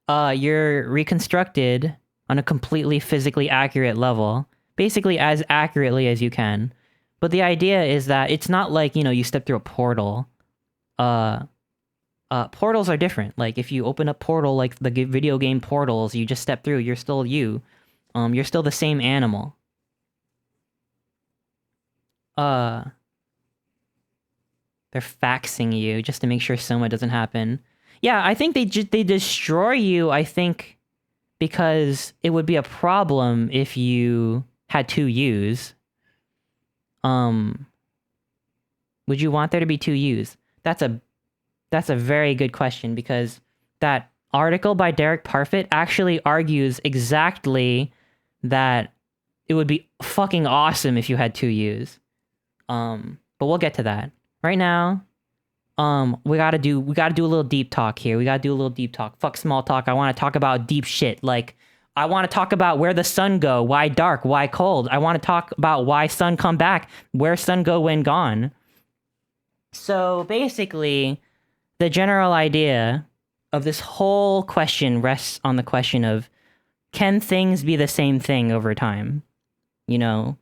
you're reconstructed on a completely physically accurate level, basically as accurately as you can. But the idea is that it's not like, you know, you step through a portal. Portals are different. Like, if you open a portal, like the video game portals, you just step through, you're still you. You're still the same animal. They're faxing you just to make sure Soma doesn't happen. Yeah, I think they destroy you, I think, because it would be a problem if you had 2 U's. Would you want there to be 2 U's? That's a very good question, because that article by Derek Parfit actually argues exactly that it would be fucking awesome if you had 2 U's. But we'll get to that. Right now, we gotta do a little deep talk here. We gotta do a little deep talk. Fuck small talk. I want to talk about deep shit. Like, I want to talk about where the sun go, why dark, why cold. I want to talk about why sun come back, where sun go when gone. So basically, the general idea of this whole question rests on the question of, can things be the same thing over time? You know,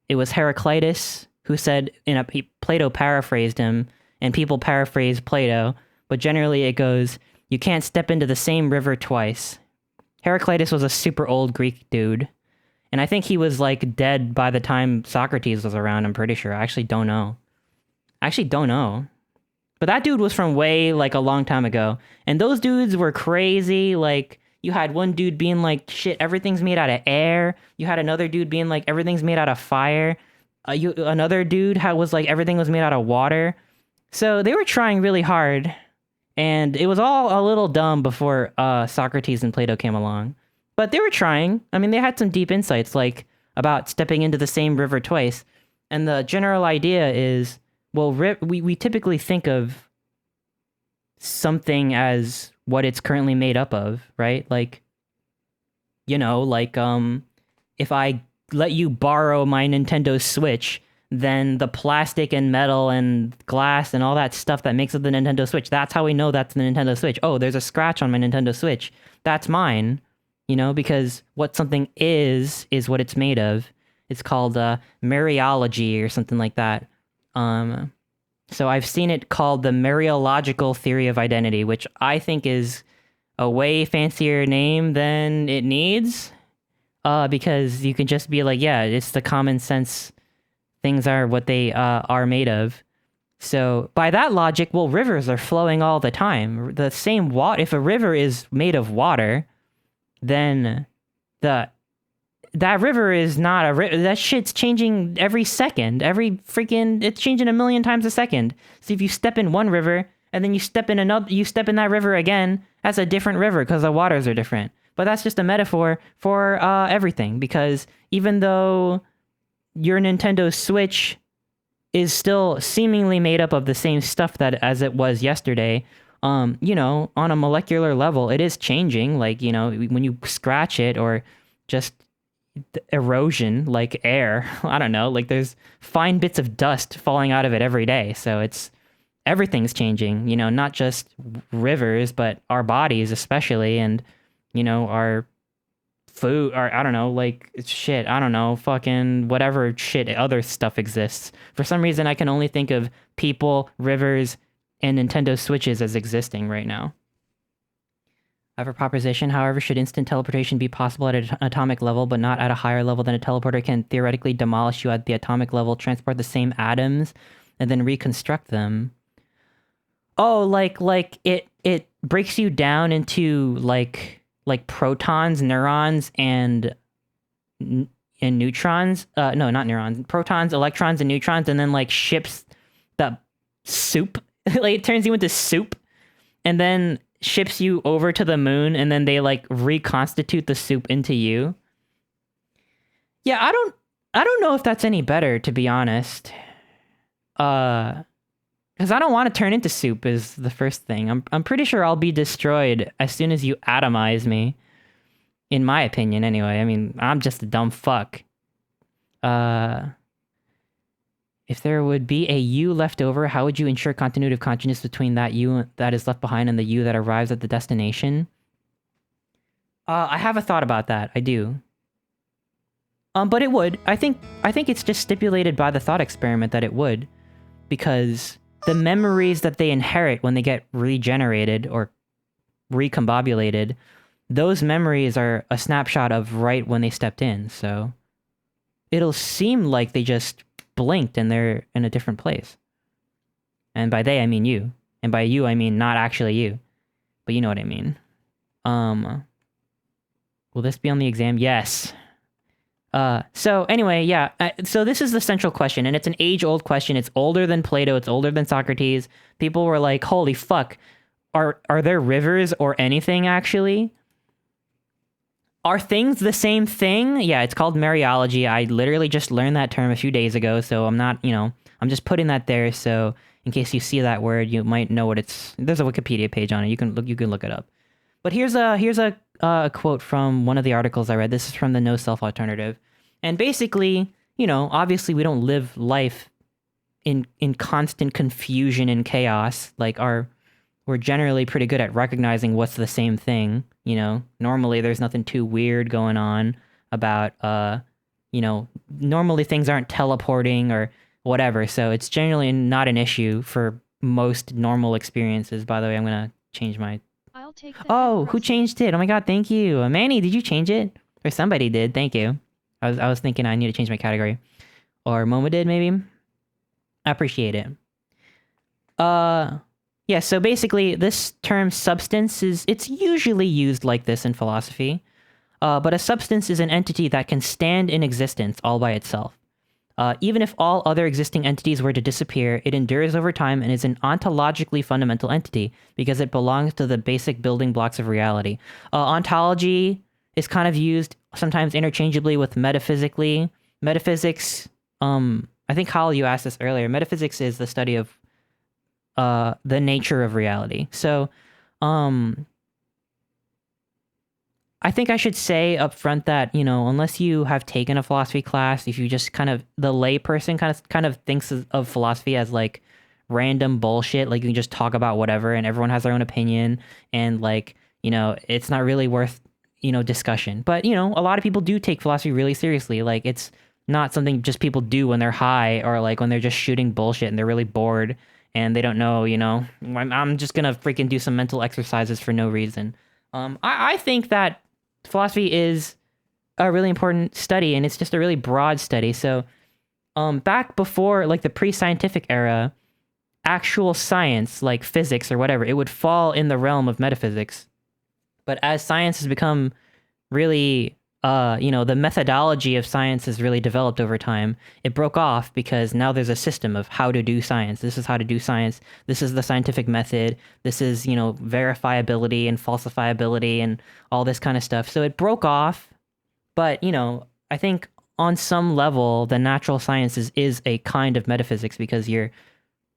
it was Heraclitus who said, Plato paraphrased him, and people paraphrase Plato, but generally it goes, you can't step into the same river twice. Heraclitus was a super old Greek dude, and I think he was, like, dead by the time Socrates was around, I'm pretty sure. I actually don't know. But that dude was from way, like, a long time ago, and those dudes were crazy. Like, you had one dude being like, shit, everything's made out of air. You had another dude being like, everything's made out of fire. Another dude was like, everything was made out of water. So they were trying really hard. And it was all a little dumb before Socrates and Plato came along. But they were trying. I mean, they had some deep insights, like, about stepping into the same river twice. And the general idea is, well, we typically think of something as what it's currently made up of, right? Like, you know, like, if I let you borrow my Nintendo Switch, then the plastic and metal and glass and all that stuff that makes up the Nintendo Switch, that's how we know that's the Nintendo Switch. Oh, there's a scratch on my Nintendo Switch. That's mine, you know, because what something is what it's made of. It's called Mariology or something like that. So I've seen it called the Mereological theory of identity, which I think is a way fancier name than it needs. Because you can just be like, yeah, it's the common sense. Things are what they are made of. So by that logic, well, rivers are flowing all the time. The same water. If a river is made of water, then that river is not a river. That shit's changing every second. It's changing a million times a second. So if you step in one river and then you step in that river again, that's a different river because the waters are different. But that's just a metaphor for everything, because even though your Nintendo Switch is still seemingly made up of the same stuff that as it was yesterday, on a molecular level, it is changing. Like, when you scratch it, or just erosion, like air, I don't know, like there's fine bits of dust falling out of it every day. So everything's changing, not just rivers, but our bodies especially, and, our food, or I don't know, like shit, I don't know, fucking whatever shit other stuff exists. For some reason, I can only think of people, rivers, and Nintendo Switches as existing right now. I have a proposition, however, should instant teleportation be possible at an atomic level, but not at a higher level, than a teleporter can theoretically demolish you at the atomic level, transport the same atoms, and then reconstruct them. Oh, like it breaks you down into like protons, neurons, and neutrons. No, not neurons. Protons, electrons, and neutrons, and then like ships the soup. Like it turns you into soup, and then ships you over to the moon, and then they like reconstitute the soup into you. Yeah, I don't know if that's any better, to be honest. Because I don't want to turn into soup is the first thing. I'm pretty sure I'll be destroyed as soon as you atomize me. In my opinion, anyway. I mean, I'm just a dumb fuck. If there would be a you left over, how would you ensure continuity of consciousness between that you that is left behind and the you that arrives at the destination? I have a thought about that. I do. But it would. I think it's just stipulated by the thought experiment that it would, because the memories that they inherit when they get regenerated or recombobulated, those memories are a snapshot of right when they stepped in. So it'll seem like they just blinked and they're in a different place. And by they, I mean you. And by you, I mean not actually you. But you know what I mean. Will this be on the exam? Yes. So anyway, yeah. So this is the central question, and it's an age-old question. It's older than Plato. It's older than Socrates. People were like, holy fuck. Are there rivers or anything, actually? Are things the same thing? Yeah, it's called Mariology. I literally just learned that term a few days ago, so I'm not, I'm just putting that there, so in case you see that word, you might know what it's... There's a Wikipedia page on it. You can look it up. But here's a quote from one of the articles I read. This is from the No Self Alternative. And basically, obviously we don't live life in constant confusion and chaos. Like we're generally pretty good at recognizing what's the same thing. Normally there's nothing too weird going on about, normally things aren't teleporting or whatever. So it's generally not an issue for most normal experiences. By the way, I'm going to change my...
I'll take the
Oh, who changed it? Oh my god, thank you. Manny, did you change it? Or somebody did, thank you. I was thinking I need to change my category. Or Momo did, maybe? I appreciate it. Yeah, so basically, this term substance it's usually used like this in philosophy. But a substance is an entity that can stand in existence all by itself. Even if all other existing entities were to disappear, it endures over time and is an ontologically fundamental entity because it belongs to the basic building blocks of reality. Ontology is kind of used sometimes interchangeably with metaphysically. Metaphysics, I think, Kyle, you asked this earlier. Metaphysics is the study of the nature of reality. So, I think I should say up front that, unless you have taken a philosophy class, if you just the lay person kind of thinks of philosophy as like random bullshit, like you can just talk about whatever and everyone has their own opinion and it's not really worth, discussion. But, a lot of people do take philosophy really seriously. Like it's not something just people do when they're high or like when they're just shooting bullshit and they're really bored and they don't know, I'm just gonna freaking do some mental exercises for no reason. I think that philosophy is a really important study, and it's just a really broad study. So, back before like the pre-scientific era, actual science, like physics or whatever, it would fall in the realm of metaphysics. But as science has become really, the methodology of science has really developed over time, it broke off because now there's a system of how to do science. This is how to do science. This is the scientific method. This is, verifiability and falsifiability and all this kind of stuff. So it broke off. But, I think on some level, the natural sciences is a kind of metaphysics because you're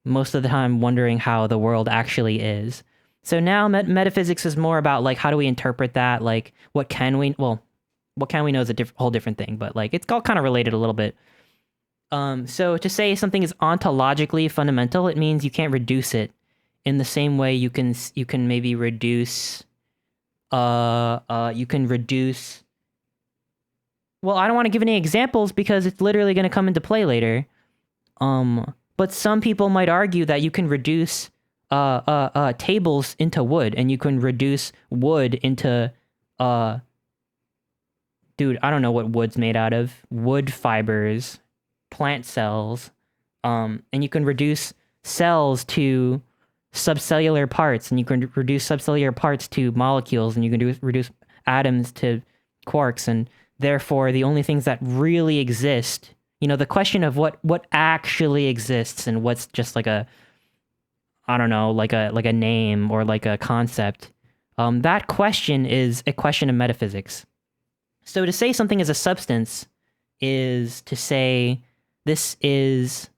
most of the time wondering how the world actually is. So now metaphysics is more about like, how do we interpret that? Like, what can we know is a whole different thing, but like, it's all kind of related a little bit. So to say something is ontologically fundamental, it means you can't reduce it in the same way you can maybe reduce, well, I don't want to give any examples because it's literally going to come into play later. But some people might argue that you can reduce tables into wood, and you can reduce wood into dude, I don't know what wood's made out of. Wood fibers, plant cells, and you can reduce cells to subcellular parts, and you can reduce subcellular parts to molecules, and you can reduce atoms to quarks, and therefore the only things that really exist, the question of what actually exists and what's just like a, I don't know, like a name or like a concept, that question is a question of metaphysics. So to say something is a substance is to say this is,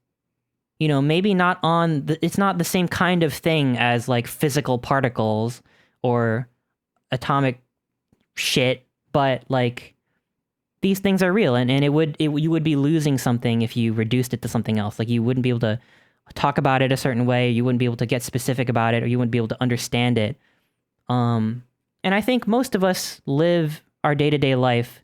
maybe not it's not the same kind of thing as like physical particles or atomic shit, but like these things are real, and you would be losing something if you reduced it to something else. Like you wouldn't be able to talk about it a certain way, you wouldn't be able to get specific about it, or you wouldn't be able to understand it. And I think most of us live our day-to-day life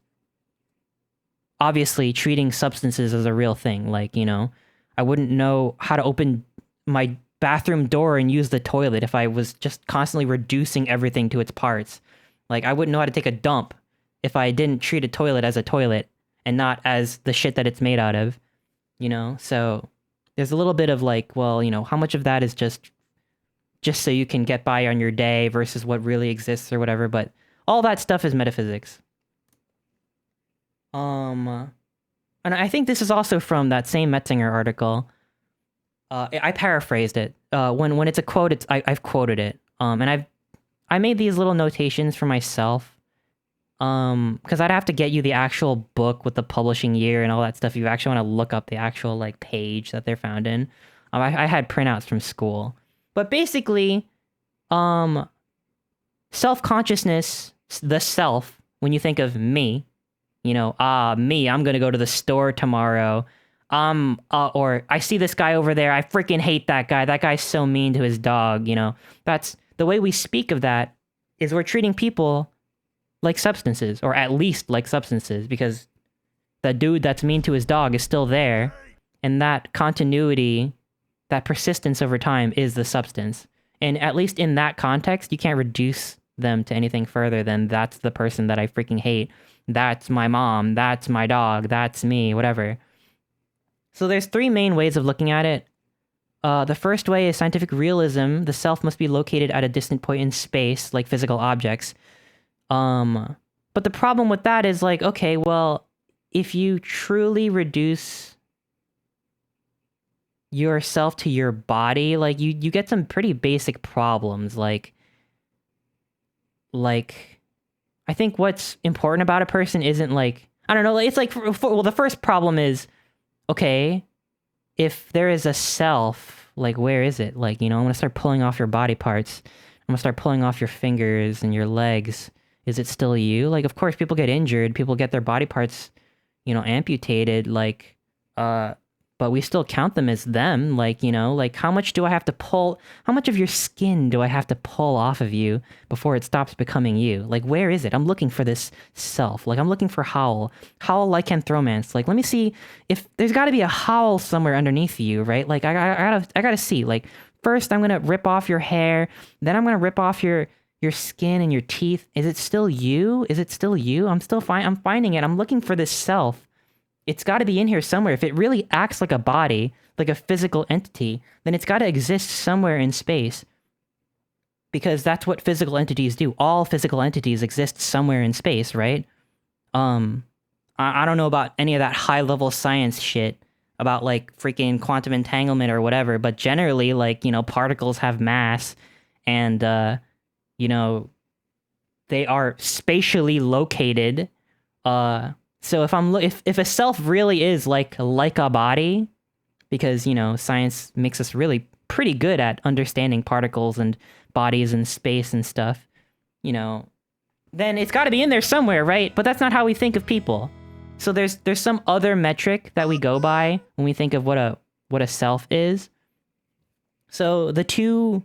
obviously treating substances as a real thing. Like, I wouldn't know how to open my bathroom door and use the toilet if I was just constantly reducing everything to its parts. Like, I wouldn't know how to take a dump if I didn't treat a toilet as a toilet and not as the shit that it's made out of, So there's a little bit of like, well, how much of that is just so you can get by on your day versus what really exists or whatever, but all that stuff is metaphysics. And I think this is also from that same Metzinger article. I paraphrased it. When it's a quote, I've quoted it. And I made these little notations for myself. Because I'd have to get you the actual book with the publishing year and all that stuff. If you actually want to look up the actual like page that they're found in. I had printouts from school. But basically, self-consciousness, the self, when you think of me, me, I'm gonna go to the store tomorrow. Or I see this guy over there, I freaking hate that guy. That guy's so mean to his dog, That's the way we speak of that is we're treating people like substances, or at least like substances, because the dude that's mean to his dog is still there, and that continuity, that persistence over time is the substance. And at least in that context, you can't reduce them to anything further than that's the person that I freaking hate. That's my mom, that's my dog, that's me, whatever. So there's three main ways of looking at it. The first way is scientific realism. The self must be located at a distant point in space, like physical objects. But the problem with that is like, okay, well, if you truly reduce yourself to your body, like you get some pretty basic problems. Like I think what's important about a person isn't like, I don't know, it's like, well, the first problem is, okay, if there is a self, like where is it? Like, I'm gonna start pulling off your body parts. I'm gonna start pulling off your fingers and your legs. Is it still you? Like, of course, people get injured. People get their body parts, amputated. Like, but we still count them as them. Like, like how much do I have to pull? How much of your skin do I have to pull off of you before it stops becoming you? Like, where is it? I'm looking for this self. Like, I'm looking for Howl lycanthromancy. Like, let me see if there's got to be a Howl somewhere underneath you, right? Like, I gotta see. Like, first I'm gonna rip off your hair, then I'm gonna rip off your skin and your teeth. Is it still you? Is it still you? I'm finding it. I'm looking for this self. It's got to be in here somewhere. If it really acts like a body, like a physical entity, then it's got to exist somewhere in space. Because that's what physical entities do. All physical entities exist somewhere in space, right? I don't know about any of that high-level science shit about, like, freaking quantum entanglement or whatever, but generally, like, you know, particles have mass, and, you know, they are spatially located. So if a self really is like a body, because, you know, science makes us really pretty good at understanding particles and bodies and space and stuff, you know, then it's got to be in there somewhere, right? But that's not how we think of people. So there's some other metric that we go by when we think of what a self is. So the two...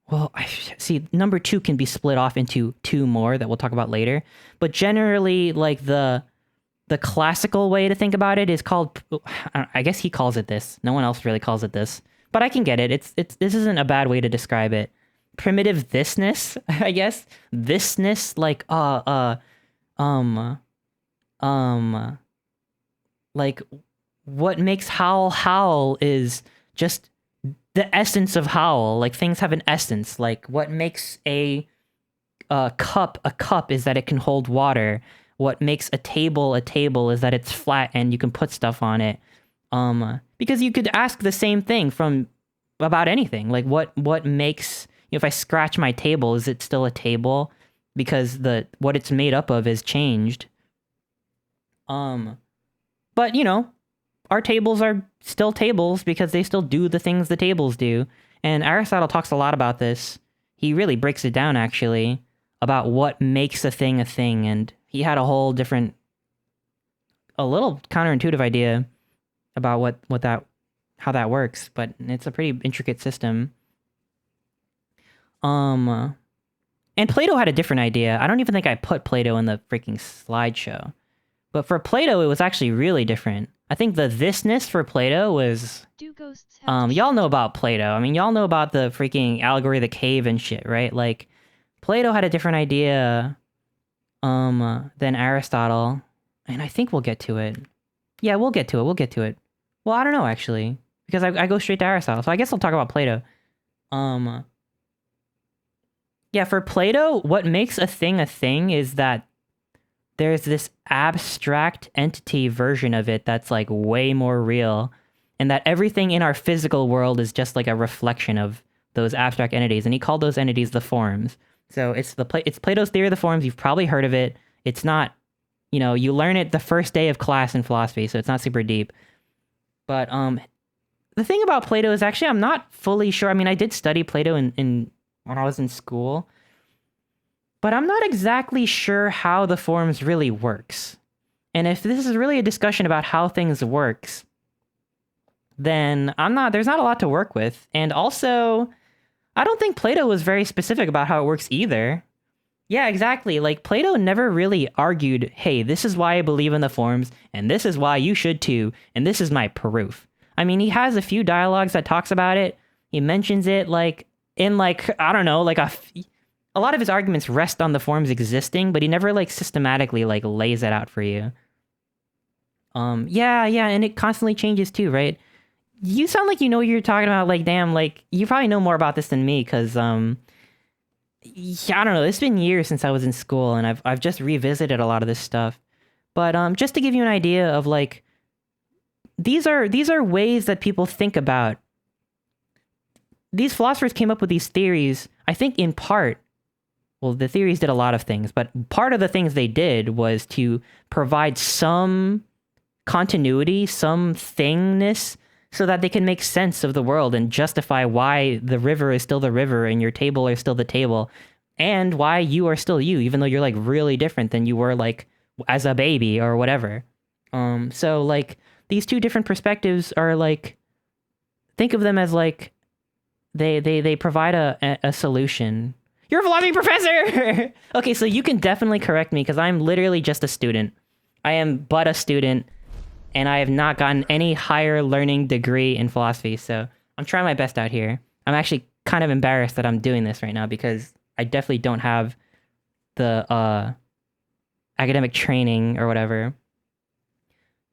Well, see, number 2 can be split off into 2 more that we'll talk about later. But generally, like, the classical way to think about it is called... I guess he calls it this. No one else really calls it this. But I can get it. This isn't a bad way to describe it. Primitive thisness, I guess. Thisness, like, like, what makes Howl is just... the essence of Howl. Like, things have an essence. Like, what makes a cup is that it can hold water. What makes a table is that it's flat and you can put stuff on it. Because you could ask the same thing from about anything. Like, what makes, you know, if I scratch my table, is it still a table? Because what it's made up of is changed. But, you know, our tables are still tables because they still do the things the tables do. And Aristotle talks a lot about this. He really breaks it down, actually, about what makes a thing, and he had a whole different, a little counterintuitive idea about how that works, but it's a pretty intricate system. And Plato had a different idea. I don't even think I put Plato in the freaking slideshow. But for Plato, it was actually really different. I think the thisness for Plato was...
Do ghosts have
y'all know about Plato. I mean, y'all know about the freaking allegory of the cave and shit, right? Like, Plato had a different idea than Aristotle. And I think we'll get to it. Yeah, we'll get to it. Well, I don't know, actually. Because I go straight to Aristotle. So I guess I'll talk about Plato. Yeah, for Plato, what makes a thing is that there's this abstract entity version of it that's, like, way more real, and that everything in our physical world is just like a reflection of those abstract entities, and he called those entities the forms. So it's Plato's theory of the forms. You've probably heard of it. It's not, you know, you learn it the first day of class in philosophy, so it's not super deep. But the thing about Plato is, actually, I'm not fully sure. I mean, I did study Plato in when I was in school, but I'm not exactly sure how the forms really works. And if this is really a discussion about how things works, then there's not a lot to work with. And also, I don't think Plato was very specific about how it works either. Yeah, exactly. Like, Plato never really argued, hey, this is why I believe in the forms, and this is why you should too, and this is my proof. I mean, he has a few dialogues that talks about it. He mentions it, like, in, like, I don't know, like a lot of his arguments rest on the forms existing, but he never, like, systematically, like, lays it out for you. Yeah, and it constantly changes too, right? You sound like you know what you're talking about. Like, damn, like, you probably know more about this than me, because, yeah, I don't know, it's been years since I was in school, and I've just revisited a lot of this stuff. But, just to give you an idea of, like, these are ways that people think about. These philosophers came up with these theories, I think, in part. Well, the theories did a lot of things, but part of the things they did was to provide some continuity, some thingness, so that they can make sense of the world and justify why the river is still the river and your table is still the table, and why you are still you, even though you're, like, really different than you were, like, as a baby or whatever. So, like, these two different perspectives are, like, think of them as, like, they provide a solution. You're a philosophy professor! Okay, so you can definitely correct me, because I'm literally just a student. I am but a student, and I have not gotten any higher learning degree in philosophy, so I'm trying my best out here. I'm actually kind of embarrassed that I'm doing this right now because I definitely don't have the academic training or whatever.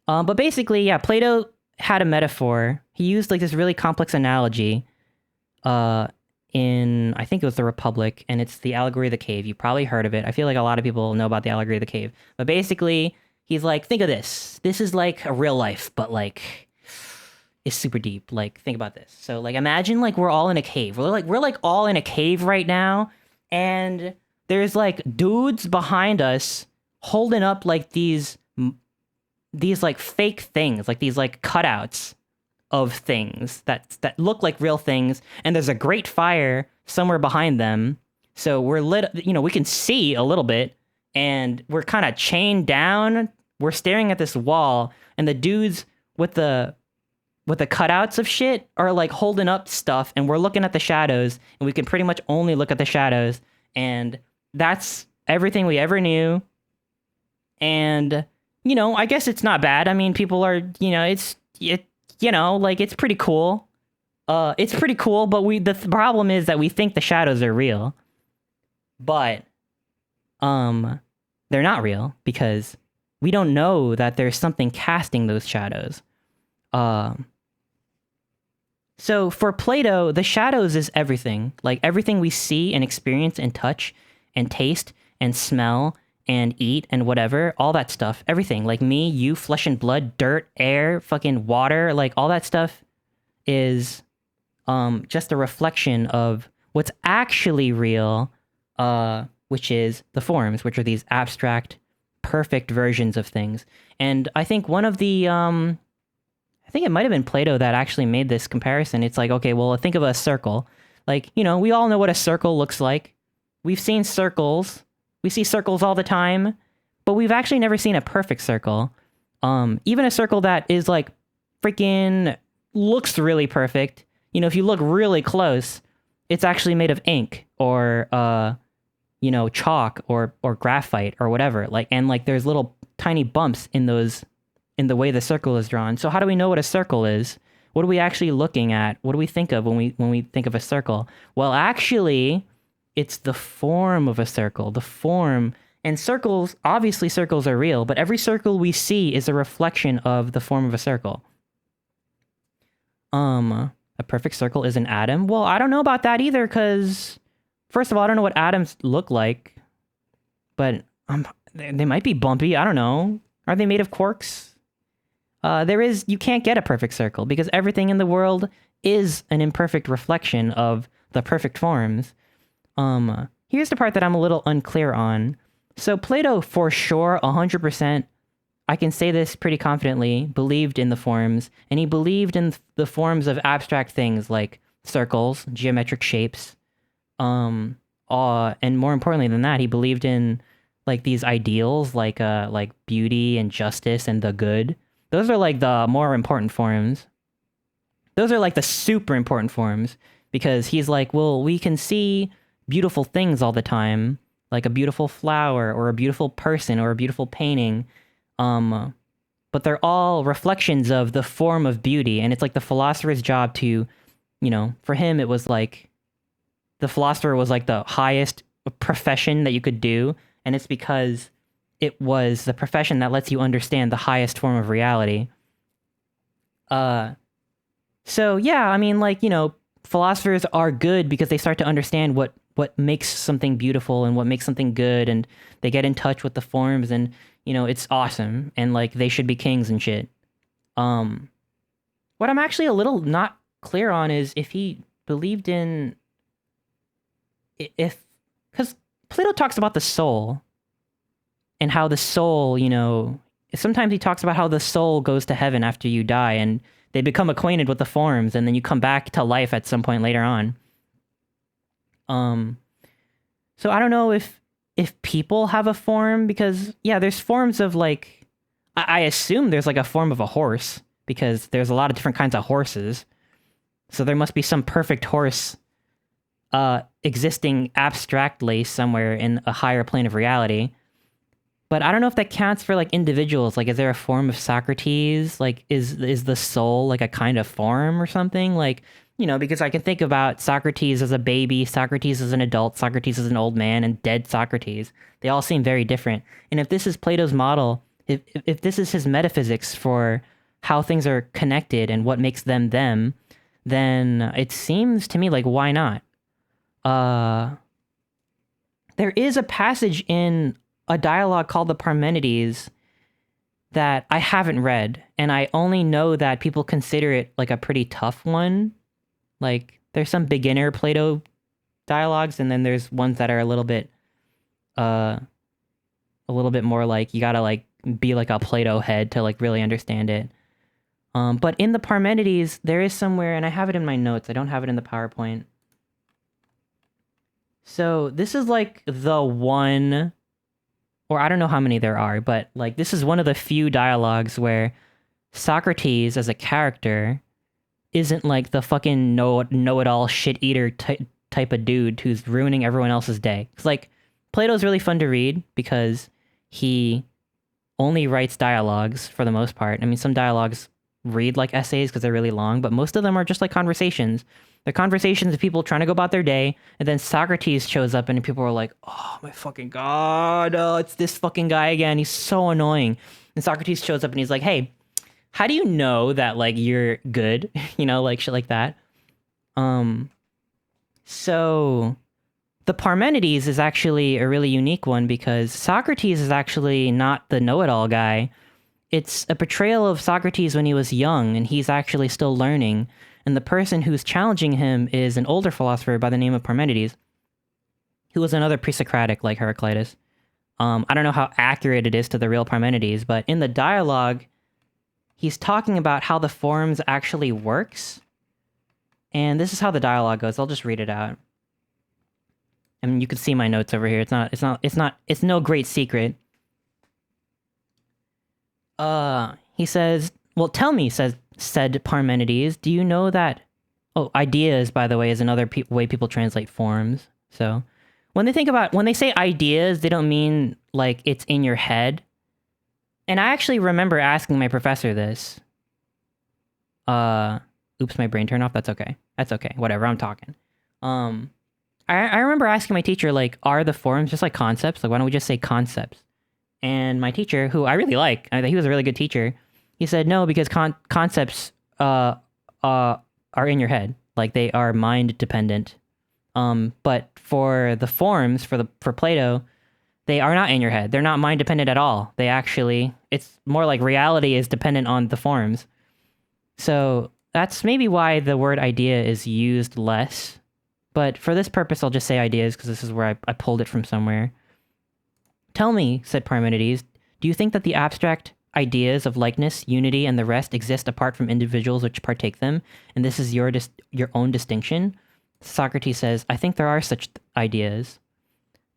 But basically, yeah, Plato had a metaphor. He used like this really complex analogy in, I think it was the Republic, and it's the allegory of the cave. You probably heard of it. I feel like a lot of people know about the allegory of the cave. But basically, he's like, think of this. This is like a real life, but like it's super deep. Like, think about this. So like imagine like we're all in a cave. We're like all in a cave right now, and there's like dudes behind us holding up like these like fake things, like these like cutouts of things that look like real things, and there's a great fire somewhere behind them. So we're lit, we can see a little bit, and we're kind of chained down. We're staring at this wall, and the dudes with the cutouts of shit are like holding up stuff, and we're looking at the shadows, and we can pretty much only look at the shadows, and that's everything we ever knew. And I guess it's not bad. I mean, people are, it's pretty cool. It's pretty cool, but the problem is that we think the shadows are real. But, they're not real because we don't know that there's something casting those shadows. So for Plato, the shadows is everything. Like everything we see and experience and touch and taste and smell and eat and whatever, all that stuff, everything. Like me, you, flesh and blood, dirt, air, fucking water, like all that stuff is just a reflection of what's actually real, which is the forms, which are these abstract, perfect versions of things. And I think one of the, I think it might have been Plato that actually made this comparison. It's like, okay, well, think of a circle. Like, we all know what a circle looks like. We've seen circles. We see circles all the time, but we've actually never seen a perfect circle. Even a circle that is like freaking looks really perfect. If you look really close, it's actually made of ink or, chalk or graphite or whatever. And there's little tiny bumps in the way the circle is drawn. So how do we know what a circle is? What are we actually looking at? What do we think of when we think of a circle? Well, actually, it's the form of a circle, the form. And circles, obviously circles are real, but every circle we see is a reflection of the form of a circle. A perfect circle is an atom. Well, I don't know about that either, because first of all, I don't know what atoms look like, but they might be bumpy. I don't know. Are they made of quarks? You can't get a perfect circle because everything in the world is an imperfect reflection of the perfect forms. Here's the part that I'm a little unclear on. So Plato, for sure, 100%, I can say this pretty confidently, believed in the forms, and he believed in the forms of abstract things like circles, geometric shapes, and more importantly than that, he believed in like these ideals like beauty and justice and the good. Those are like the more important forms. Those are like the super important forms because he's like, well, we can see beautiful things all the time, like a beautiful flower or a beautiful person or a beautiful painting. But they're all reflections of the form of beauty. And it's like the philosopher's job to, for him, it was like the philosopher was like the highest profession that you could do. And it's because it was the profession that lets you understand the highest form of reality. So yeah, I mean, philosophers are good because they start to understand what makes something beautiful and what makes something good, and they get in touch with the forms, and it's awesome, and they should be kings and shit. What I'm actually a little not clear on is if he believed in because Plato talks about the soul and how the soul, sometimes he talks about how the soul goes to heaven after you die and they become acquainted with the forms, and then you come back to life at some point later on. So I don't know if people have a form, because yeah, there's forms of I assume there's a form of a horse because there's a lot of different kinds of horses. So there must be some perfect horse existing abstractly somewhere in a higher plane of reality. But I don't know if that counts for individuals. Is there a form of Socrates? Is the soul a kind of form or something? because I can think about Socrates as a baby, Socrates as an adult, Socrates as an old man, and dead Socrates. They all seem very different. And if this is Plato's model, if this is his metaphysics for how things are connected and what makes them them, then it seems to me like, why not? There is a passage in a dialogue called the Parmenides that I haven't read, and I only know that people consider it like a pretty tough one. Like, there's some beginner Plato dialogues, and then there's ones that are a little bit more like, you gotta like be like a Plato head to like really understand it. But in the Parmenides, there is somewhere, and I have it in my notes, I don't have it in the PowerPoint. So this is like the one, or I don't know how many there are, but like this is one of the few dialogues where Socrates as a character isn't like the fucking know-it-all shit-eater type of dude who's ruining everyone else's day. It's like, Plato's really fun to read because he only writes dialogues for the most part. I mean, some dialogues read like essays because they're really long, but most of them are just like conversations. They're conversations of people trying to go about their day, and then Socrates shows up and people are like, oh my fucking god, it's this fucking guy again, he's so annoying. And Socrates shows up and he's like, hey, how do you know that like you're good? Like shit like that. So the Parmenides is actually a really unique one because Socrates is actually not the know-it-all guy. It's a portrayal of Socrates when he was young and he's actually still learning. And the person who's challenging him is an older philosopher by the name of Parmenides, who was another pre-Socratic like Heraclitus. I don't know how accurate it is to the real Parmenides, but in the dialogue, he's talking about how the forms actually works. And this is how the dialogue goes. I'll just read it out. I mean, you can see my notes over here. It's no great secret. He says, well, tell me, said Parmenides, do you know that... Oh, ideas, by the way, is another way people translate forms. So, when they say ideas, they don't mean, like, it's in your head. And I actually remember asking my professor this. Oops, my brain turned off. That's okay. Whatever, I'm talking. I remember asking my teacher, like, are the forms just like concepts? Like, why don't we just say concepts? And my teacher, who I really like, I think he was a really good teacher, he said, no, because concepts are in your head. Like, they are mind dependent. But for the forms, for Plato, they are not in your head. They're not mind dependent at all. It's more like reality is dependent on the forms. So that's maybe why the word idea is used less. But for this purpose, I'll just say ideas because this is where I pulled it from somewhere. Tell me, said Parmenides, do you think that the abstract ideas of likeness, unity, and the rest exist apart from individuals which partake them, and this is your own distinction? Socrates says, I think there are such ideas.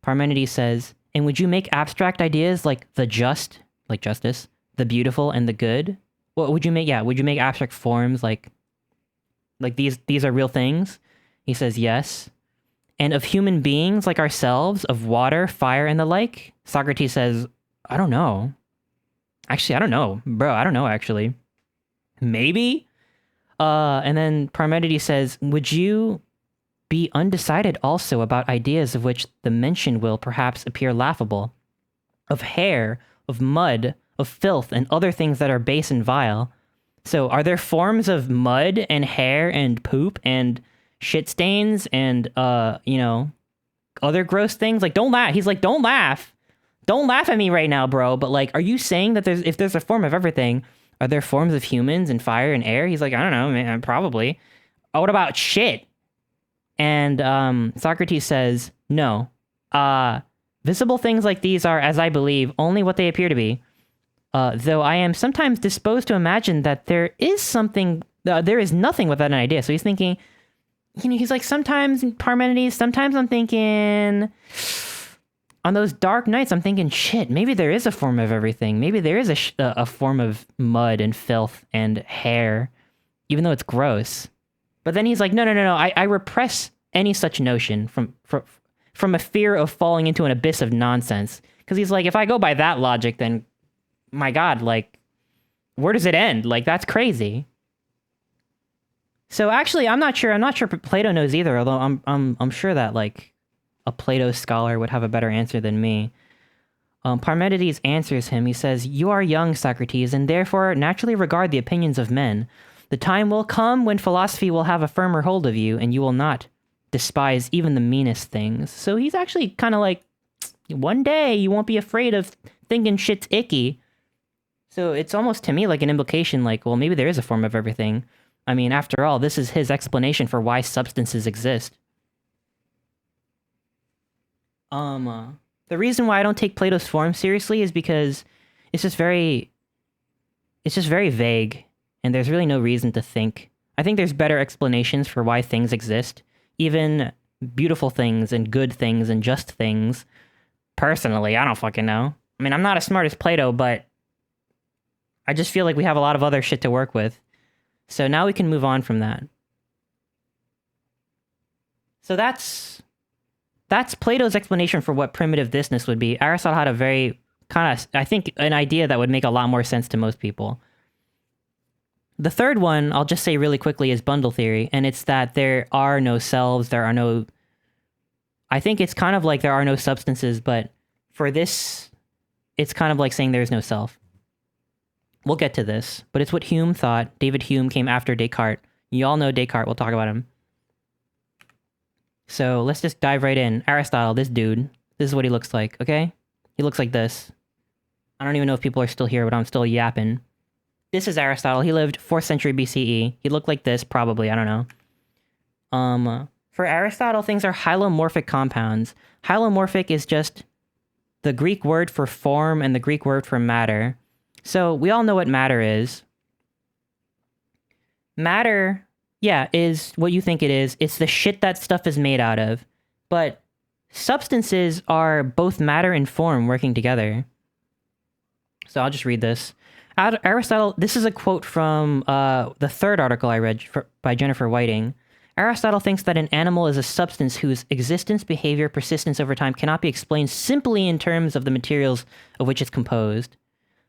Parmenides says, and would you make abstract ideas like the just, like justice, the beautiful, and the good? What would you make? Yeah, would you make abstract forms like these are real things? He says, yes. And of human beings like ourselves, of water, fire, and the like? Socrates says, I don't know. Actually, I don't know. Bro, I don't know, actually. Maybe? And then Parmenides says, would you be undecided also about ideas of which the mention will perhaps appear laughable? Of hair, of mud, of filth, and other things that are base and vile. So, are there forms of mud and hair and poop and shit stains and, other gross things? Like, don't laugh. He's like, don't laugh. Don't laugh at me right now, bro. But, like, are you saying that if there's a form of everything, are there forms of humans and fire and air? He's like, I don't know, man, probably. Oh, what about shit? And Socrates says, no. Visible things like these are, as I believe, only what they appear to be. Though I am sometimes disposed to imagine that there is nothing without an idea. So he's thinking, he's like, sometimes, Parmenides, sometimes I'm thinking, on those dark nights, I'm thinking, shit, maybe there is a form of everything. Maybe there is a form of mud and filth and hair, even though it's gross. But then he's like, no, I repress any such notion from a fear of falling into an abyss of nonsense. Because he's like, if I go by that logic, then, my God, like, where does it end? Like, that's crazy. So actually, I'm not sure. I'm not sure Plato knows either. Although I'm sure that like a Plato scholar would have a better answer than me. Parmenides answers him. He says, "You are young, Socrates, and therefore naturally regard the opinions of men. The time will come when philosophy will have a firmer hold of you, and you will not despise even the meanest things." So he's actually kind of like, one day you won't be afraid of thinking shit's icky. So it's almost to me like an implication like, well, maybe there is a form of everything. I mean, after all, this is his explanation for why substances exist. The reason why I don't take Plato's form seriously is because it's just very vague, and there's really no reason to think. I think there's better explanations for why things exist, even beautiful things and good things and just things. Personally, I don't fucking know. I mean, I'm not as smart as Plato, but I just feel like we have a lot of other shit to work with. So now we can move on from that. So that's Plato's explanation for what primitive thisness would be. Aristotle had a very kind of, I think, an idea that would make a lot more sense to most people. The third one, I'll just say really quickly, is bundle theory, and it's that there are no selves, there are no... I think it's kind of like there are no substances, but for this, it's kind of like saying there's no self. We'll get to this, but it's what Hume thought. David Hume came after Descartes. You all know Descartes, we'll talk about him. So let's just dive right in. Aristotle, this dude, this is what he looks like, okay? He looks like this. I don't even know if people are still here, but I'm still yapping. This is Aristotle. He lived 4th century BCE. He looked like this, probably. I don't know. For Aristotle, things are hylomorphic compounds. Hylomorphic is just the Greek word for form and the Greek word for matter. So we all know what matter is. Matter, yeah, is what you think it is. It's the shit that stuff is made out of. But substances are both matter and form working together. So I'll just read this. Aristotle, this is a quote from the third article I read by Jennifer Whiting. Aristotle thinks that an animal is a substance whose existence, behavior, persistence over time cannot be explained simply in terms of the materials of which it's composed.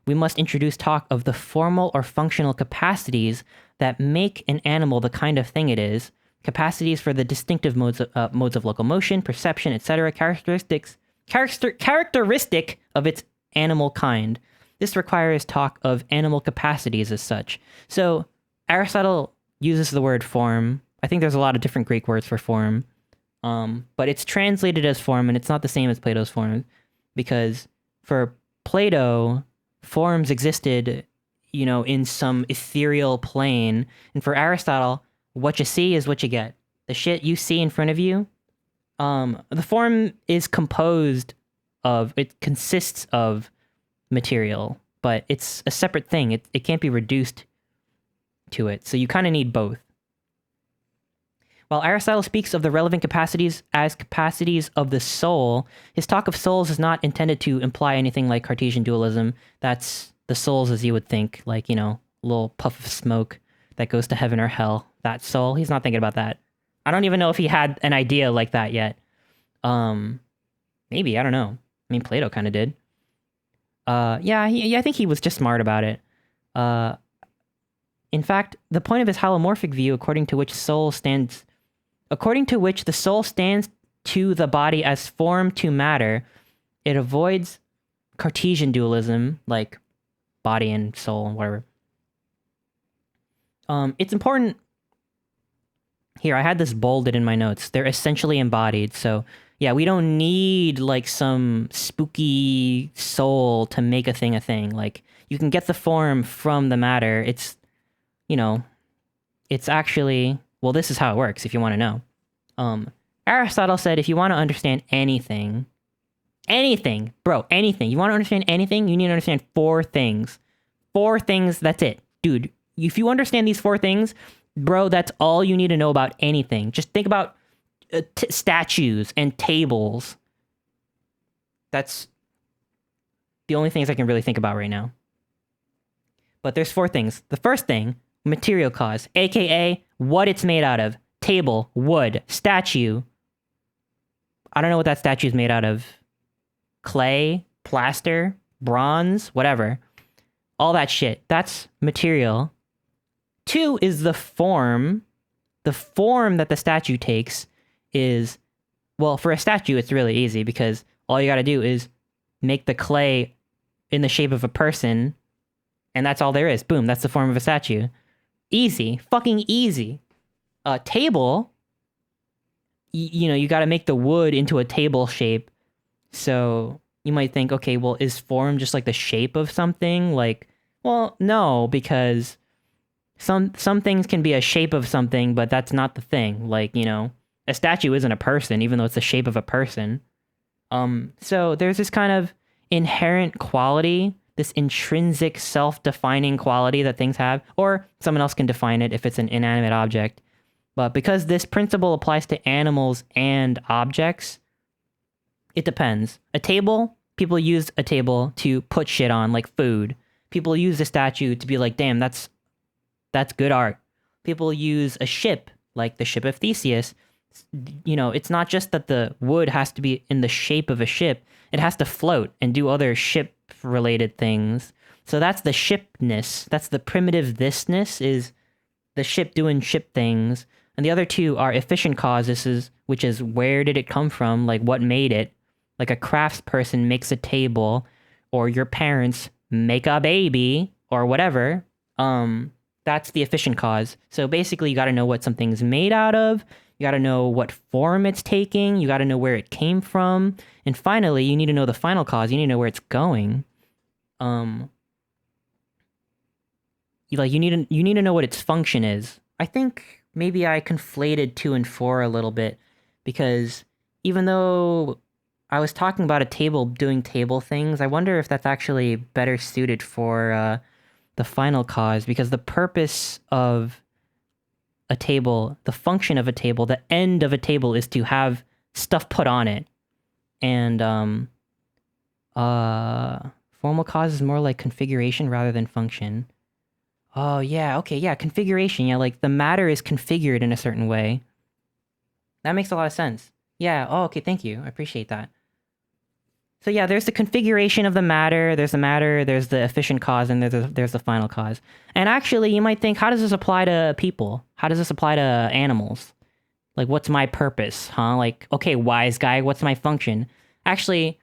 We must introduce talk of the formal or functional capacities that make an animal the kind of thing it is, capacities for the distinctive modes of locomotion, perception, etc., characteristic of its animal kind. This requires talk of animal capacities as such. So Aristotle uses the word form. I think there's a lot of different Greek words for form, but it's translated as form, and it's not the same as Plato's form, because for Plato, forms existed, you know, in some ethereal plane, and for Aristotle, what you see is what you get. The shit you see in front of you, the form is composed of, it consists of material, but it's a separate thing. It can't be reduced to it, so you kind of need both. While Aristotle speaks of the relevant capacities as capacities of the soul, his talk of souls is not intended to imply anything like Cartesian dualism. That's the souls as you would think, like, you know, a little puff of smoke that goes to heaven or hell. That soul, he's not thinking about that. I don't even know if he had an idea like that yet. Maybe, I don't know. I mean, Plato kind of did. Yeah, I think he was just smart about it. In fact, the point of his holomorphic view, according to which the soul stands to the body as form to matter, it avoids Cartesian dualism, like body and soul and whatever. It's important. Here, I had this bolded in my notes. They're essentially embodied, so yeah, we don't need like some spooky soul to make a thing a thing. Like, you can get the form from the matter. It's, you know, it's actually, well, this is how it works if you want to know. Aristotle said if you want to understand anything, bro, anything, you want to understand anything, you need to understand 4 things. 4 things, that's it. Dude, if you understand these 4 things, bro, that's all you need to know about anything. Just think about statues and tables. That's the only things I can really think about right now. But there's 4 things. The first thing, material cause, aka what it's made out of. Table, wood, statue. I don't know what that statue is made out of. Clay, plaster, bronze, whatever. All that shit. That's material. 2 is the form. the form that the statue takes is, well, for a statue, it's really easy because all you got to do is make the clay in the shape of a person, and that's all there is. Boom, that's the form of a statue. Easy. Fucking easy. A table, you know, you got to make the wood into a table shape. So you might think, okay, well, is form just like the shape of something? Like, well, no, because some things can be a shape of something, but that's not the thing. Like, you know, a statue isn't a person, even though it's the shape of a person. So there's this kind of inherent quality, this intrinsic self-defining quality that things have, or someone else can define it if it's an inanimate object. But because this principle applies to animals and objects, it depends. A table, people use a table to put shit on, like food. People use a statue to be like, damn, that's good art. People use a ship, like the ship of Theseus. You know, it's not just that the wood has to be in the shape of a ship. It has to float and do other ship-related things. So that's the shipness. That's the primitive thisness, is the ship doing ship things. And the other two are efficient causes, which is where did it come from? Like, what made it? Like a craftsperson makes a table, or your parents make a baby, or whatever. That's the efficient cause. So basically, you got to know what something's made out of. You got to know what form it's taking. You got to know where it came from. And finally, you need to know the final cause. You need to know where it's going. You need to know what its function is. I think maybe I conflated 2 and 4 a little bit, because even though I was talking about a table doing table things, I wonder if that's actually better suited for the final cause, because the purpose of a table, the function of a table, the end of a table is to have stuff put on it. And formal cause is more like configuration rather than function. Oh, yeah, okay, yeah, configuration. Yeah, like the matter is configured in a certain way. That makes a lot of sense. Yeah, oh, okay, thank you. I appreciate that. So yeah, there's the configuration of the matter, there's the efficient cause, and there's the final cause. And actually, you might think, how does this apply to people? How does this apply to animals? Like, what's my purpose, huh? Like, okay, wise guy, what's my function? Actually,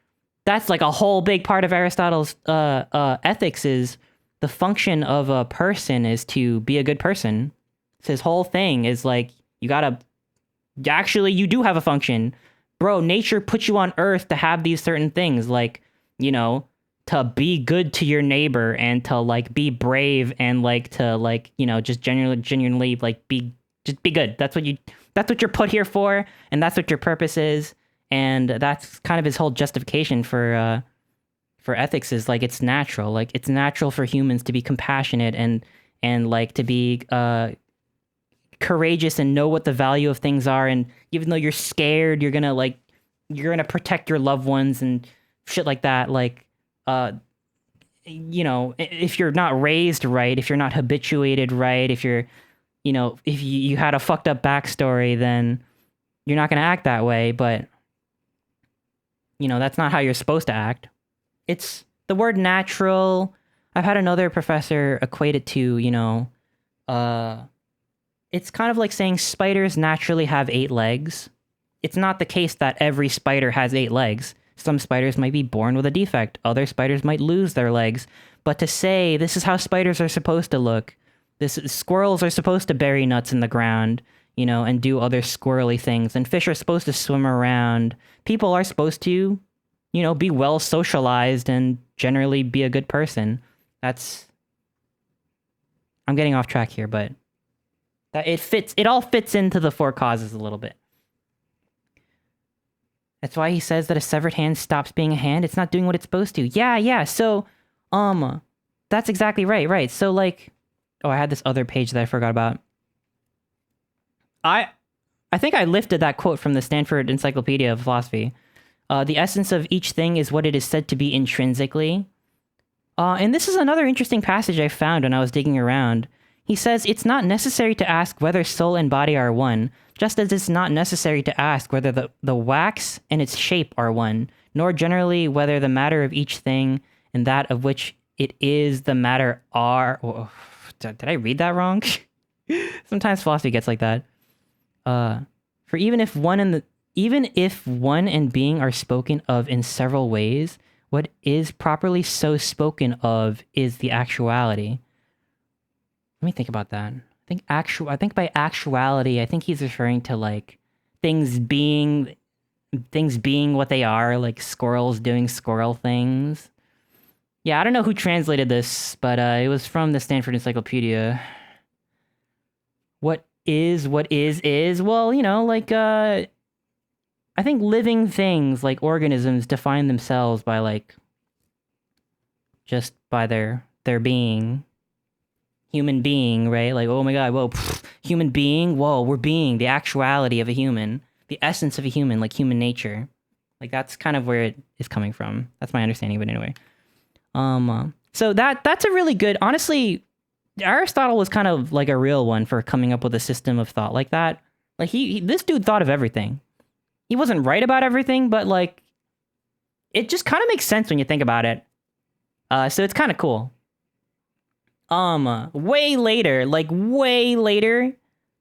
that's like a whole big part of Aristotle's ethics is the function of a person is to be a good person. So his whole thing is like, you do have a function. Bro, nature put you on Earth to have these certain things, like, you know, to be good to your neighbor and to, like, be brave and, like, to, like, you know, just genuinely, like, be good. That's what you're put here for, and that's what your purpose is, and that's kind of his whole justification for ethics is, like, it's natural. Like, it's natural for humans to be compassionate and like, to be, courageous and know what the value of things are, and even though you're scared, you're gonna protect your loved ones and shit like that. Like, you know, if you're not raised right, if you're not habituated right, if you're, you know, if you had a fucked up backstory, then you're not gonna act that way. But, you know, that's not how you're supposed to act. It's the word natural. I've had another professor equate it to, you know, it's kind of like saying spiders naturally have 8 legs. It's not the case that every spider has 8 legs. Some spiders might be born with a defect. Other spiders might lose their legs. But to say this is how spiders are supposed to look, squirrels are supposed to bury nuts in the ground, you know, and do other squirrely things, and fish are supposed to swim around. People are supposed to, you know, be well socialized and generally be a good person. I'm getting off track here, but it all fits into the 4 causes a little bit. That's why he says that a severed hand stops being a hand. It's not doing what it's supposed to. Yeah. So, that's exactly right. So, like, oh, I had this other page that I forgot about. I think I lifted that quote from the Stanford Encyclopedia of Philosophy. The essence of each thing is what it is said to be intrinsically. And this is another interesting passage I found when I was digging around. He says, it's not necessary to ask whether soul and body are one, just as it's not necessary to ask whether the wax and its shape are one, nor generally whether the matter of each thing and that of which it is the matter are... Oh, did I read that wrong? Sometimes philosophy gets like that. For even if one and being are spoken of in several ways, what is properly so spoken of is the actuality. Let me think about that. I think by actuality, I think he's referring to like things being what they are, like squirrels doing squirrel things. Yeah, I don't know who translated this, but it was from the Stanford Encyclopedia. What is, well, you know, like, I think living things, like organisms, define themselves by, like, just by their being. Human being, right? Like, oh my god, whoa, human being, whoa, we're being, the actuality of a human, the essence of a human, like human nature. Like, that's kind of where it is coming from. That's my understanding of it anyway. So that's a really good, honestly, Aristotle was kind of like a real one for coming up with a system of thought like that. Like, this dude thought of everything. He wasn't right about everything, but, like, it just kind of makes sense when you think about it. So it's kind of cool. Way later,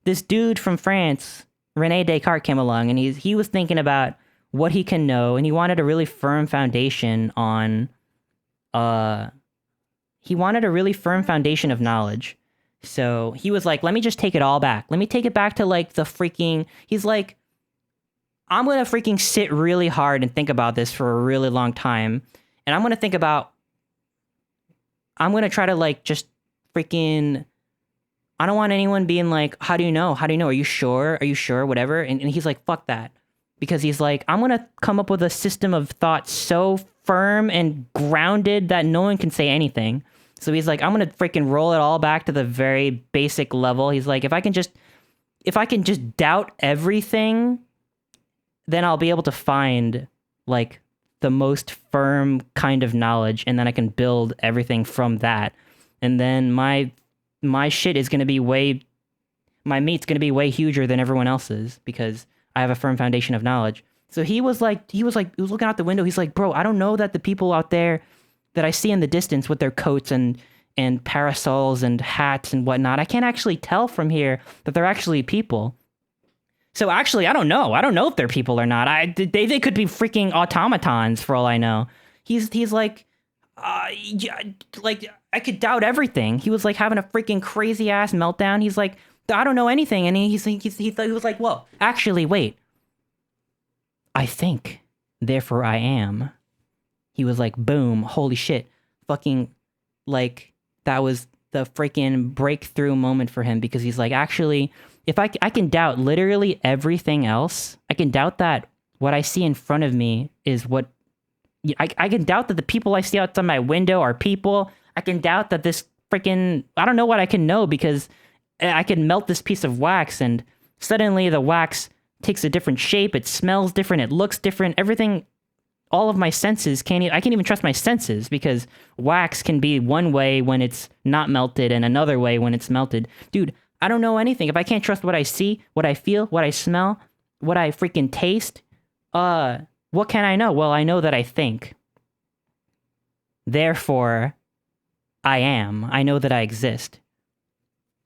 this dude from France, Rene Descartes, came along, and he was thinking about what he can know, and he wanted a really firm foundation on, he wanted a really firm foundation of knowledge. So he was like, let me just take it all back. Let me take it back to, like, the freaking, he's like, I'm gonna freaking sit really hard and think about this for a really long time, and I'm gonna try to, like, just freaking, I don't want anyone being like, how do you know? Are you sure? Whatever. And he's like, fuck that. Because he's like, I'm going to come up with a system of thought so firm and grounded that no one can say anything. So he's like, I'm going to freaking roll it all back to the very basic level. He's like, if I can just doubt everything, then I'll be able to find, like, the most firm kind of knowledge, and then I can build everything from that. And then my shit is going to be my meat's going to be way huger than everyone else's because I have a firm foundation of knowledge. So he was looking out the window. He's like, bro, I don't know that the people out there that I see in the distance with their coats and parasols and hats and whatnot, I can't actually tell from here that they're actually people. So actually, I don't know. I don't know if they're people or not. They could be freaking automatons for all I know. He's like, like, I could doubt everything. He was like having a freaking crazy ass meltdown. He's like, I don't know anything. And he was like, whoa, actually, wait. I think, therefore I am. He was like, boom, holy shit. Fucking, like, that was the freaking breakthrough moment for him, because he's like, actually, if I can doubt literally everything else, I can doubt that what I see in front of me is what, I can doubt that the people I see outside my window are people. I can doubt that this freaking, I don't know what I can know, because I can melt this piece of wax and suddenly the wax takes a different shape. It smells different. It looks different. Everything, all of my senses I can't even trust my senses, because wax can be one way when it's not melted and another way when it's melted. Dude, I don't know anything. If I can't trust what I see, what I feel, what I smell, what I freaking taste, what can I know? Well, I know that I think. Therefore, I am. I know that I exist.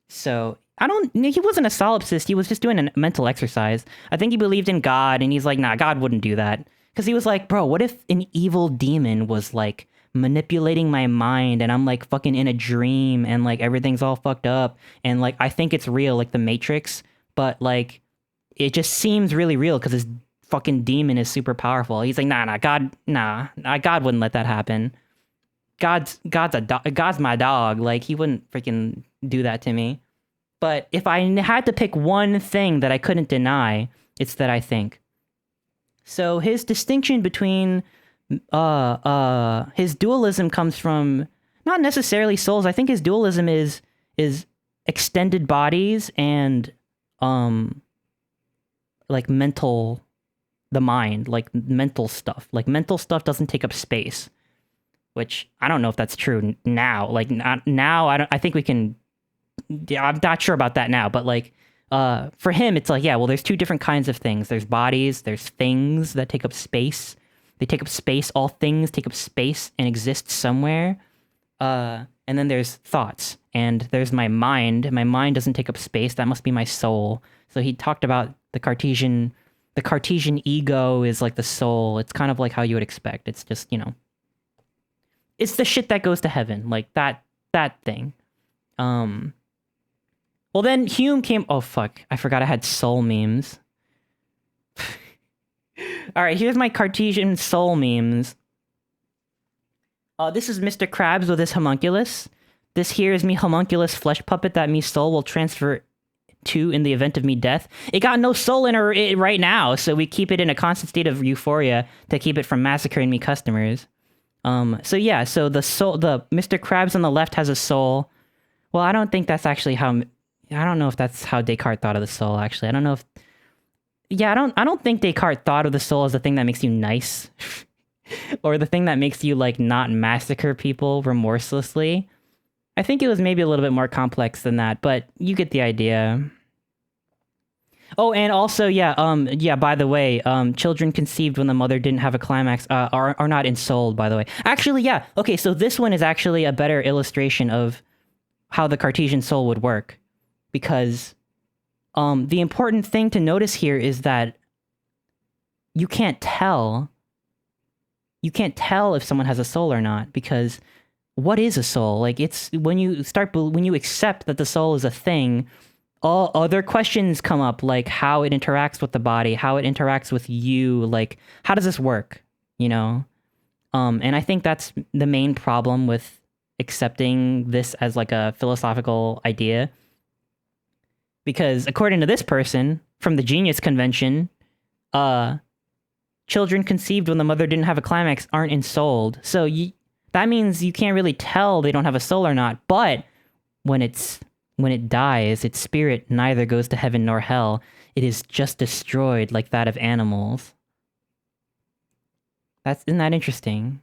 So, he wasn't a solipsist. He was just doing a mental exercise. I think he believed in God, and he's like, nah, God wouldn't do that. Because he was like, bro, what if an evil demon was, like, manipulating my mind, and I'm, like, fucking in a dream, and, like, everything's all fucked up, and, like, I think it's real, like the Matrix, but, like, it just seems really real because his fucking demon is super powerful. He's like, God wouldn't let that happen. God's my dog. Like, he wouldn't freaking do that to me. But if I had to pick one thing that I couldn't deny, it's that I think. So his distinction between his dualism comes from not necessarily souls. I think his dualism is extended bodies and like the mind, like mental stuff. Like, mental stuff doesn't take up space, which I don't know if that's true now. Like, not now, I think we can. Yeah, I'm not sure about that now, but like, for him, it's like, yeah, well, there's two different kinds of things. There's bodies, there's things that take up space. They take up space. All things take up space and exist somewhere. And then there's thoughts, and there's my mind. My mind doesn't take up space. That must be my soul. So he talked about the Cartesian ego is like the soul. It's kind of like how you would expect. It's just, you know, it's the shit that goes to heaven, like that thing. Well, then Hume came. Oh fuck! I forgot I had soul memes. All right, here's my Cartesian soul memes. This is Mr. Krabs with his homunculus. This here is me homunculus flesh puppet that me soul will transfer to in the event of me death. It got no soul in it right now, so we keep it in a constant state of euphoria to keep it from massacring me customers. So yeah, so the Mr. Krabs on the left has a soul. Well, I don't think that's actually how. I don't know if that's how Descartes thought of the soul. Actually, I don't know if. Yeah, I don't think Descartes thought of the soul as the thing that makes you nice. Or the thing that makes you, like, not massacre people remorselessly. I think it was maybe a little bit more complex than that, but you get the idea. Oh, and also, by the way, children conceived when the mother didn't have a climax are not ensouled, by the way. Actually, yeah, okay, so this one is actually a better illustration of how the Cartesian soul would work. Because the important thing to notice here is that you can't tell if someone has a soul or not, because what is a soul? Like, it's when you accept that the soul is a thing, all other questions come up, like how it interacts with the body, how it interacts with you, like how does this work, you know? And I think that's the main problem with accepting this as like a philosophical idea, because according to this person from the Genius Convention, children conceived when the mother didn't have a climax aren't ensouled. So that means you can't really tell they don't have a soul or not. But when it dies, its spirit neither goes to heaven nor hell. It is just destroyed like that of animals. Isn't that interesting?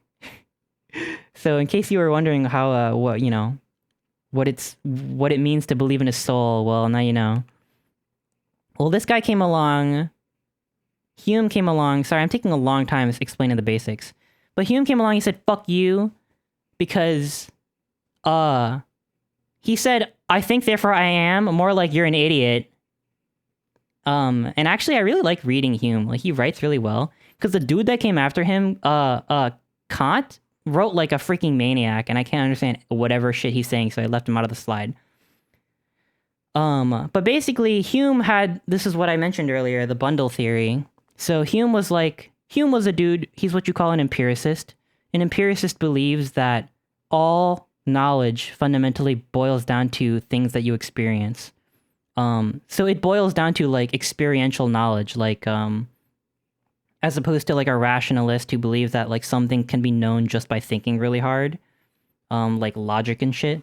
So in case you were wondering how what it means to believe in a soul, well, now you know. Well, this guy came along. Hume came along. Sorry, I'm taking a long time explaining the basics. But Hume came along, he said, fuck you. Because, he said, I think, therefore I am. More like you're an idiot. And actually, I really like reading Hume. Like, he writes really well. Because the dude that came after him, Kant, wrote like a freaking maniac. And I can't understand whatever shit he's saying, so I left him out of the slide. But basically, Hume had, this is what I mentioned earlier, the bundle theory. So Hume was a dude, he's what you call an empiricist. An empiricist believes that all knowledge fundamentally boils down to things that you experience. So it boils down to like experiential knowledge, like, as opposed to like a rationalist who believes that like something can be known just by thinking really hard, like logic and shit.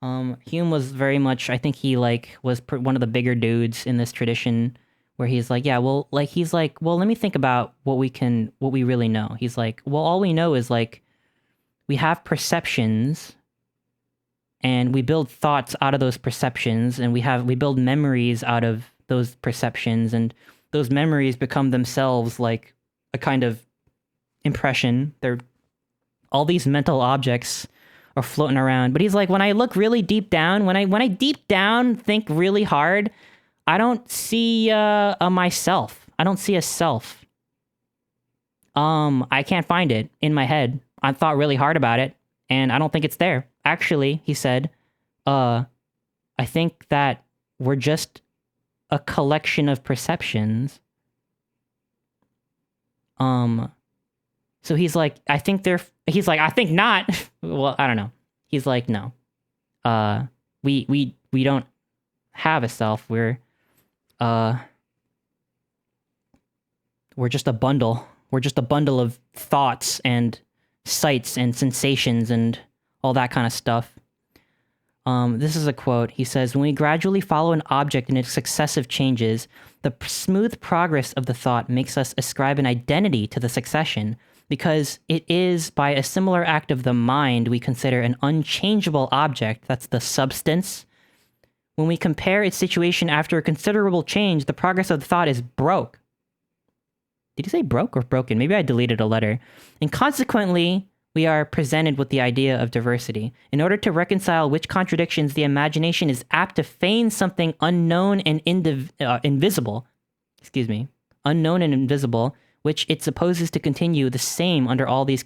Hume was very much, I think he like was one of the bigger dudes in this tradition, where he's like, well, let me think about what we really know. He's like, well, all we know is like, we have perceptions, and we build thoughts out of those perceptions, and we build memories out of those perceptions, and those memories become themselves like a kind of impression. They're all these mental objects are floating around. But he's like, when I look really deep down, when I deep down think really hard, I don't see a myself. I don't see a self. I can't find it in my head. I thought really hard about it, and I don't think it's there. Actually, he said, I think that we're just a collection of perceptions. So he's like, I think not. Well, I don't know. He's like, no. We don't have a self. We're just a bundle. We're just a bundle of thoughts and sights and sensations and all that kind of stuff. This is a quote. He says, when we gradually follow an object in its successive changes, the smooth progress of the thought makes us ascribe an identity to the succession, because it is by a similar act of the mind we consider an unchangeable object, that's the substance. When we compare its situation after a considerable change, the progress of the thought is broke. Did he say broke or broken? Maybe I deleted a letter. And consequently, we are presented with the idea of diversity. In order to reconcile which contradictions, the imagination is apt to feign something unknown and invisible. Excuse me. Unknown and invisible, which it supposes to continue the same under all these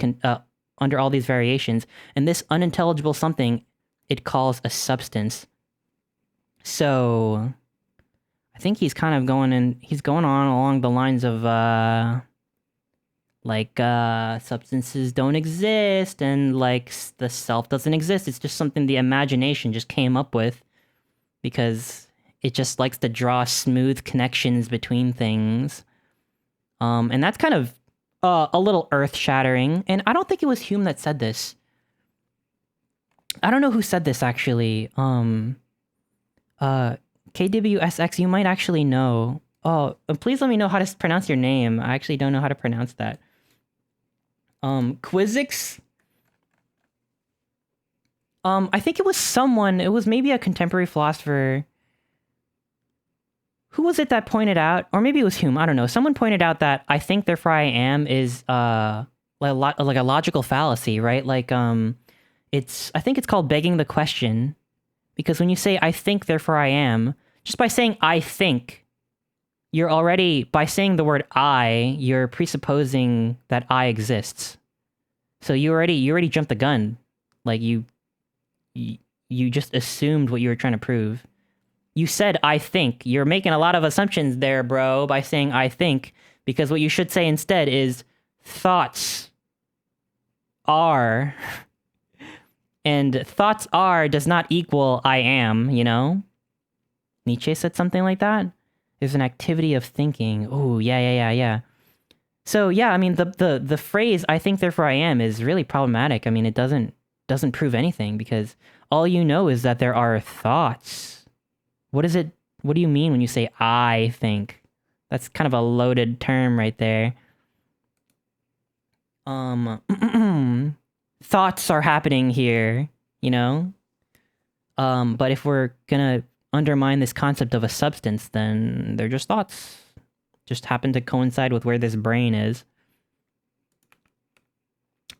variations, and this unintelligible something it calls a substance. So, I think he's kind of going on along the lines of substances don't exist, and like the self doesn't exist. It's just something the imagination just came up with because it just likes to draw smooth connections between things. And that's kind of a little earth-shattering. And I don't think it was Hume that said this. I don't know who said this, actually. KWSX, you might actually know. Oh, please let me know how to pronounce your name. I actually don't know how to pronounce that. Quizix? I think it was maybe a contemporary philosopher. Who was it that pointed out? Or maybe it was Hume, I don't know. Someone pointed out that I think therefore I am is like a logical fallacy, right? Like, I think it's called begging the question. Because when you say I think therefore I am, just by saying I think, by saying the word I, you're presupposing that I exists. So you already jumped the gun. Like you just assumed what you were trying to prove. You said I think. You're making a lot of assumptions there, bro, by saying I think, because what you should say instead is thoughts are, and thoughts are does not equal I am, you know? Nietzsche said something like that. There's an activity of thinking. Oh, yeah. So yeah, I mean the phrase "I think therefore I am" is really problematic. I mean, it doesn't prove anything because all you know is that there are thoughts. What do you mean when you say "I think"? That's kind of a loaded term right there. Thoughts are happening here, you know? But if we're gonna undermine this concept of a substance, then they're just thoughts. Just happen to coincide with where this brain is.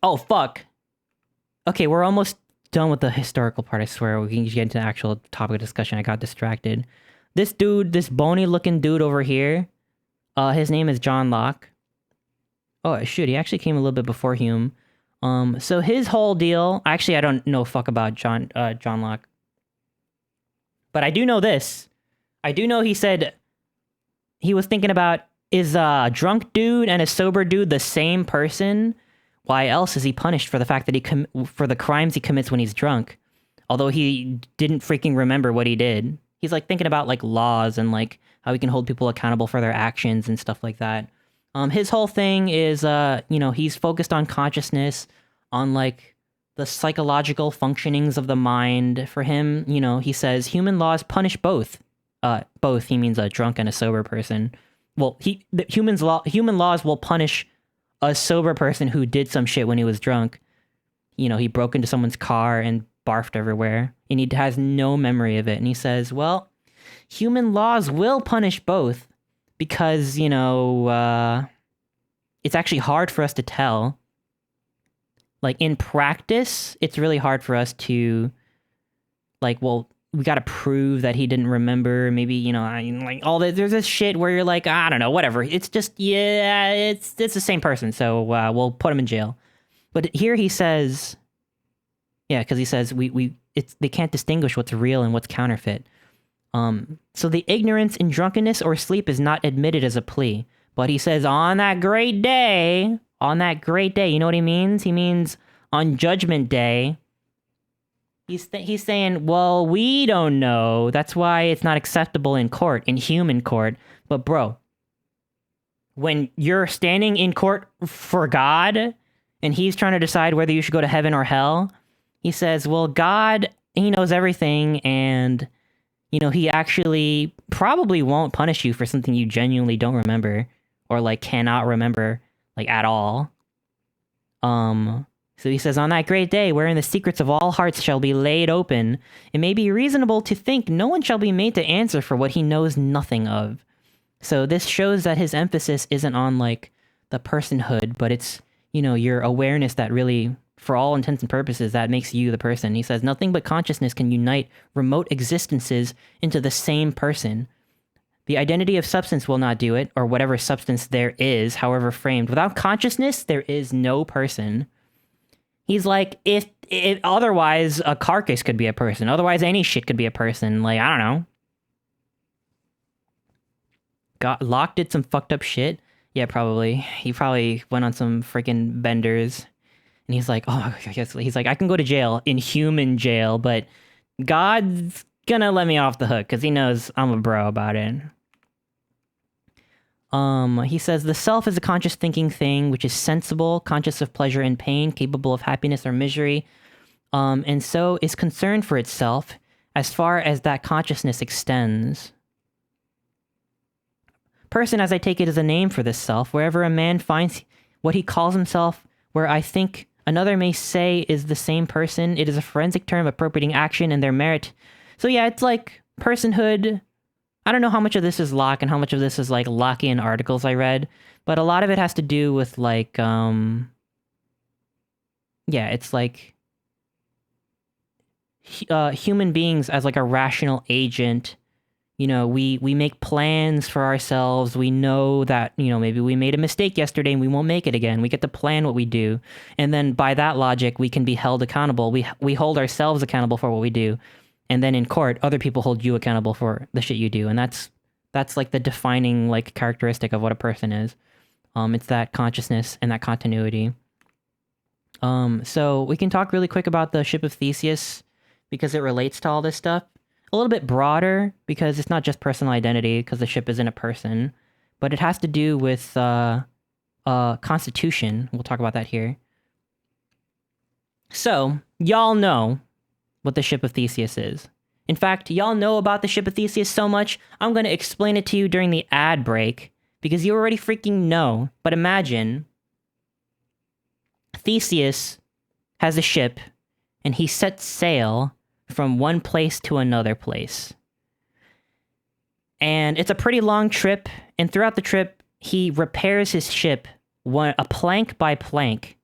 Oh, fuck. Okay, we're almost done with the historical part, I swear. We can get into the actual topic of discussion. I got distracted. This dude, this bony-looking dude over here, his name is John Locke. Oh, shoot, he actually came a little bit before Hume. So his whole deal... Actually, I don't know fuck about John Locke. But I do know this. I do know he said... He was thinking about, is a drunk dude and a sober dude the same person? Why else is he punished for the fact that for the crimes he commits when he's drunk? Although he didn't freaking remember what he did. He's like thinking about like laws and like how he can hold people accountable for their actions and stuff like that. His whole thing is, he's focused on consciousness, on like the psychological functionings of the mind. For him, he says human laws punish both. Both, he means a drunk and a sober person. Well, human laws will punish a sober person who did some shit when he was drunk. He broke into someone's car and barfed everywhere, and he has no memory of it. And he says, well, human laws will punish both because, it's actually hard for us to tell. Like, in practice, it's really hard for us to, like, well, we gotta prove that he didn't remember. Maybe, like all that. There's this shit where you're like, I don't know, whatever. It's just, it's the same person. So we'll put him in jail. But here he says, because he says they can't distinguish what's real and what's counterfeit. So the ignorance in drunkenness or sleep is not admitted as a plea. But he says on that great day, you know what he means? He means on Judgment Day. He's saying, well, we don't know. That's why it's not acceptable in court, in human court. But bro, when you're standing in court for God, and he's trying to decide whether you should go to heaven or hell, he says, well, God, he knows everything, and, he actually probably won't punish you for something you genuinely don't remember, or, like, cannot remember, like, at all. So he says, on that great day, wherein the secrets of all hearts shall be laid open, it may be reasonable to think no one shall be made to answer for what he knows nothing of. So this shows that his emphasis isn't on, like, the personhood, but it's, your awareness that really for all intents and purposes, that makes you the person. He says, nothing but consciousness can unite remote existences into the same person. The identity of substance will not do it, or whatever substance there is, however framed. Without consciousness, there is no person. He's like, if otherwise a carcass could be a person. Otherwise any shit could be a person. Like, I don't know. Locke did some fucked up shit. Yeah, probably. He probably went on some freaking benders. And he's like, oh, he's like, I can go to jail, in human jail, but God's gonna let me off the hook because he knows I'm a bro about it. He says, the self is a conscious thinking thing, which is sensible, conscious of pleasure and pain, capable of happiness or misery, and so is concerned for itself as far as that consciousness extends. Person, as I take it, is a name for this self. Wherever a man finds what he calls himself, where I think another may say is the same person, it is a forensic term appropriating action and their merit. So yeah, it's like personhood. I don't know how much of this is Locke and how much of this is like Lockean articles I read, but a lot of it has to do with like, yeah, it's like human beings as like a rational agent. You know, we make plans for ourselves. We know that, you know, maybe we made a mistake yesterday and we won't make it again. We get to plan what we do. And then by that logic, we can be held accountable. We hold ourselves accountable for what we do. And then in court, other people hold you accountable for the shit you do. And that's like the defining like characteristic of what a person is. It's that consciousness and that continuity. So we can talk really quick about the ship of Theseus because it relates to all this stuff. A little bit broader because it's not just personal identity because the ship isn't a person, but it has to do with constitution. We'll talk about that here. So, y'all know what the ship of Theseus is. In fact, y'all know about the ship of Theseus so much, I'm going to explain it to you during the ad break, because you already freaking know. But imagine, Theseus has a ship, and he sets sail from one place to another place. And it's a pretty long trip, and throughout the trip, he repairs his ship a plank by plank,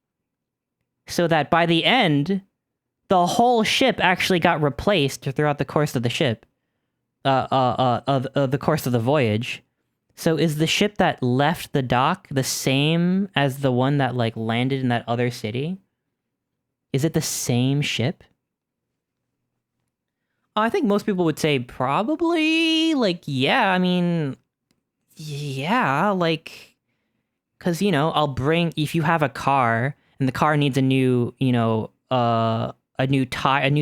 so that by the end, the whole ship actually got replaced throughout the course of the ship, the course of the voyage. So is the ship that left the dock the same as the one that like landed in that other city? Is it the same ship? I think most people would say probably, like, yeah, I mean, yeah, like, because, you know, if you have a car and the car needs a new, you know, a new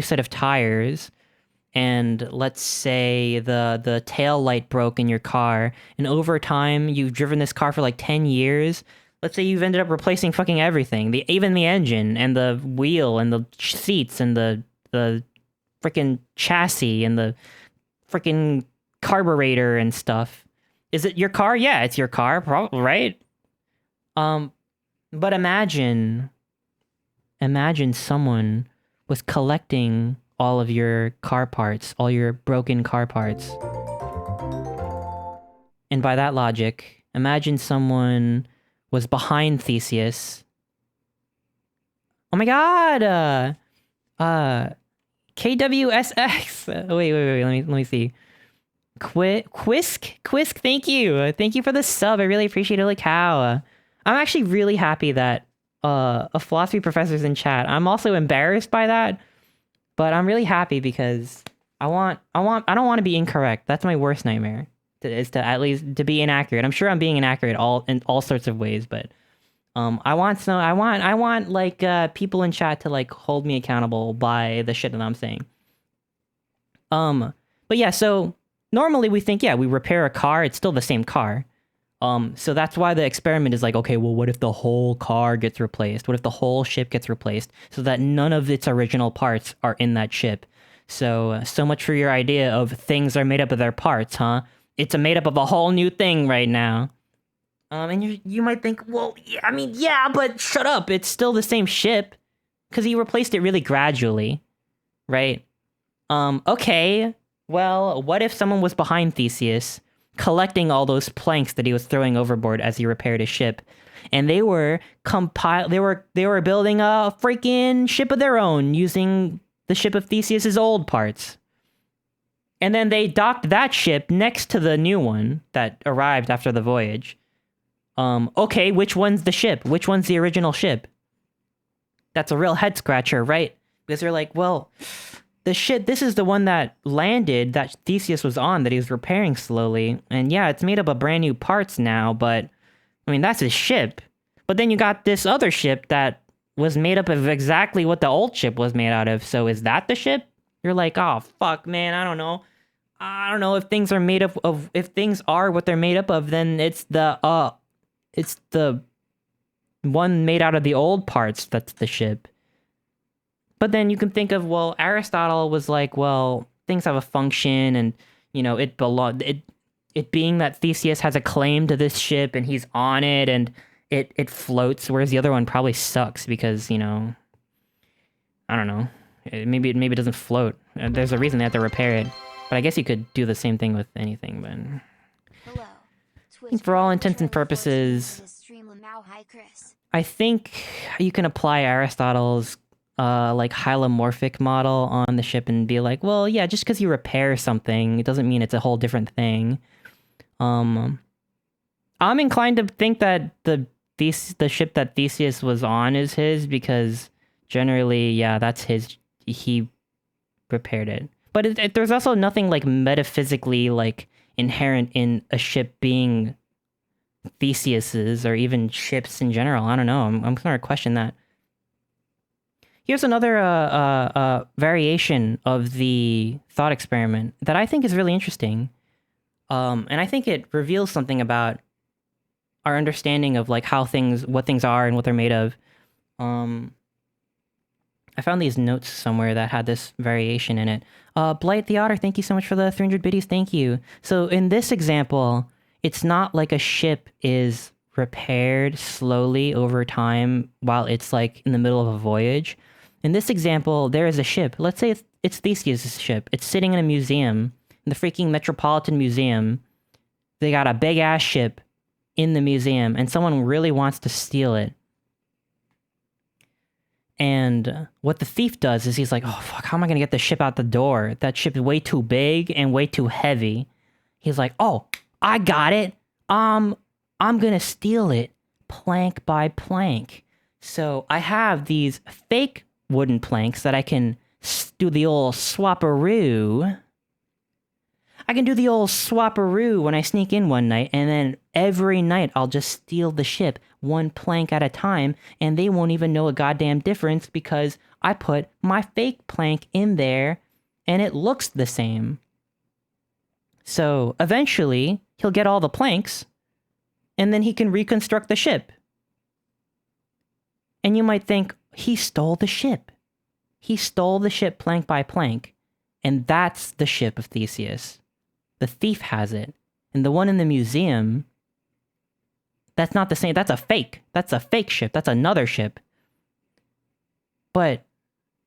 set of tires, and let's say the tail light broke in your car, and over time you've driven this car for like 10 years. Let's say you've ended up replacing fucking everything, even the engine and the wheel and the seats and the freaking chassis and the freaking carburetor and stuff. Is it your car? Yeah, it's your car, probably, right? But imagine someone was collecting all of your car parts, all your broken car parts. And by that logic, imagine someone was behind Theseus. Oh my god! KWSX! Wait, let me see. Quisk, thank you! Thank you for the sub, I really appreciate it, like how. I'm actually really happy that a philosophy professor's in chat. I'm also embarrassed by that, but I'm really happy because I don't want to be incorrect. That's my worst nightmare. Is to at least to be inaccurate. I'm sure I'm being inaccurate in all sorts of ways, but I want like people in chat to like hold me accountable by the shit that I'm saying. But yeah, so normally we think, yeah, we repair a car, it's still the same car. So that's why the experiment is like, okay, well, what if the whole car gets replaced? What if the whole ship gets replaced so that none of its original parts are in that ship? So much for your idea of things are made up of their parts, huh? It's made up of a whole new thing right now. And you might think, well, yeah, I mean, yeah, but shut up. It's still the same ship because he replaced it really gradually, right? Okay, well, what if someone was behind Theseus, collecting all those planks that he was throwing overboard as he repaired his ship. And they were they were building a freaking ship of their own using the ship of Theseus's old parts. And then they docked that ship next to the new one that arrived after the voyage. Okay, which one's the ship? Which one's the original ship? That's a real head scratcher, right? Because they're like, well, this is the one that landed, that Theseus was on, that he was repairing slowly. And yeah, it's made up of brand new parts now, but I mean, that's his ship. But then you got this other ship that was made up of exactly what the old ship was made out of. So is that the ship? You're like, oh, fuck, man, I don't know. I don't know if things are made up of, if things are what they're made up of, then it's the one made out of the old parts that's the ship. But then you can think of, well, Aristotle was like, well, things have a function, and, you know, it being that Theseus has a claim to this ship and he's on it and it floats, whereas the other one probably sucks because, you know, I don't know. Maybe it doesn't float. There's a reason they have to repair it. But I guess you could do the same thing with anything, but...
Hello.
I think for all intents and purposes, I think you can apply Aristotle's like hylomorphic model on the ship and be like, well, yeah, just because you repair something, it doesn't mean it's a whole different thing. I'm inclined to think that the ship that Theseus was on is his, because generally, yeah, that's his. He repaired it. But there's also nothing like metaphysically like inherent in a ship being Theseus's, or even ships in general. I don't know. I'm going to question that. Here's another variation of the thought experiment that I think is really interesting. And I think it reveals something about our understanding of like what things are and what they're made of. I found these notes somewhere that had this variation in it. Blight the Otter, thank you so much for the 300 biddies, thank you. So in this example, it's not like a ship is repaired slowly over time while it's like in the middle of a voyage. In this example, there is a ship. Let's say it's Theseus' ship. It's sitting in a museum, in the freaking Metropolitan Museum. They got a big-ass ship in the museum, and someone really wants to steal it. And what the thief does is he's like, oh, fuck, how am I going to get this ship out the door? That ship is way too big and way too heavy. He's like, oh, I got it. I'm going to steal it plank by plank. So I have these fake wooden planks that I can do the old swapperoo. I can do the old swapperoo when I sneak in one night, and then every night I'll just steal the ship one plank at a time, and they won't even know a goddamn difference because I put my fake plank in there and it looks the same. So eventually he'll get all the planks and then he can reconstruct the ship. And you might think, he stole the ship. He stole the ship plank by plank, and that's the ship of Theseus. The thief has it, and the one in the museum, that's not the same. That's a fake. That's a fake ship. That's another ship. But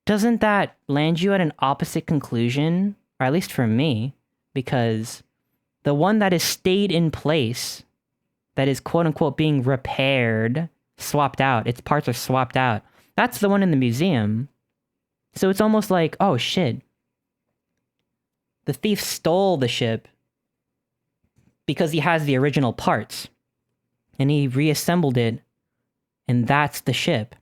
doesn't that land you at an opposite conclusion? Or at least for me, because the one that is stayed in place, that is quote-unquote being repaired, swapped out, its parts are swapped out, that's the one in the museum. So it's almost like, oh shit, the thief stole the ship because he has the original parts. And he reassembled it, and that's the ship.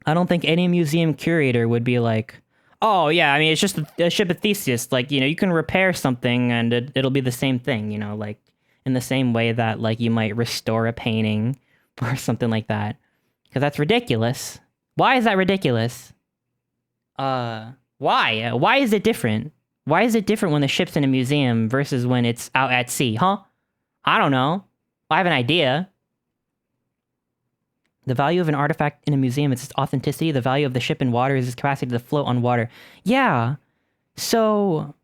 I don't think any museum curator would be like, oh yeah, I mean, it's just a ship of Theseus. Like, you know, you can repair something and it'll be the same thing, you know, like in the same way that like you might restore a painting or something like that. Because that's ridiculous. Why is that ridiculous? Why? Why is it different? Why is it different when the ship's in a museum versus when it's out at sea, huh? I don't know. I have an idea. The value of an artifact in a museum is its authenticity. The value of the ship in water is its capacity to float on water. Yeah. So,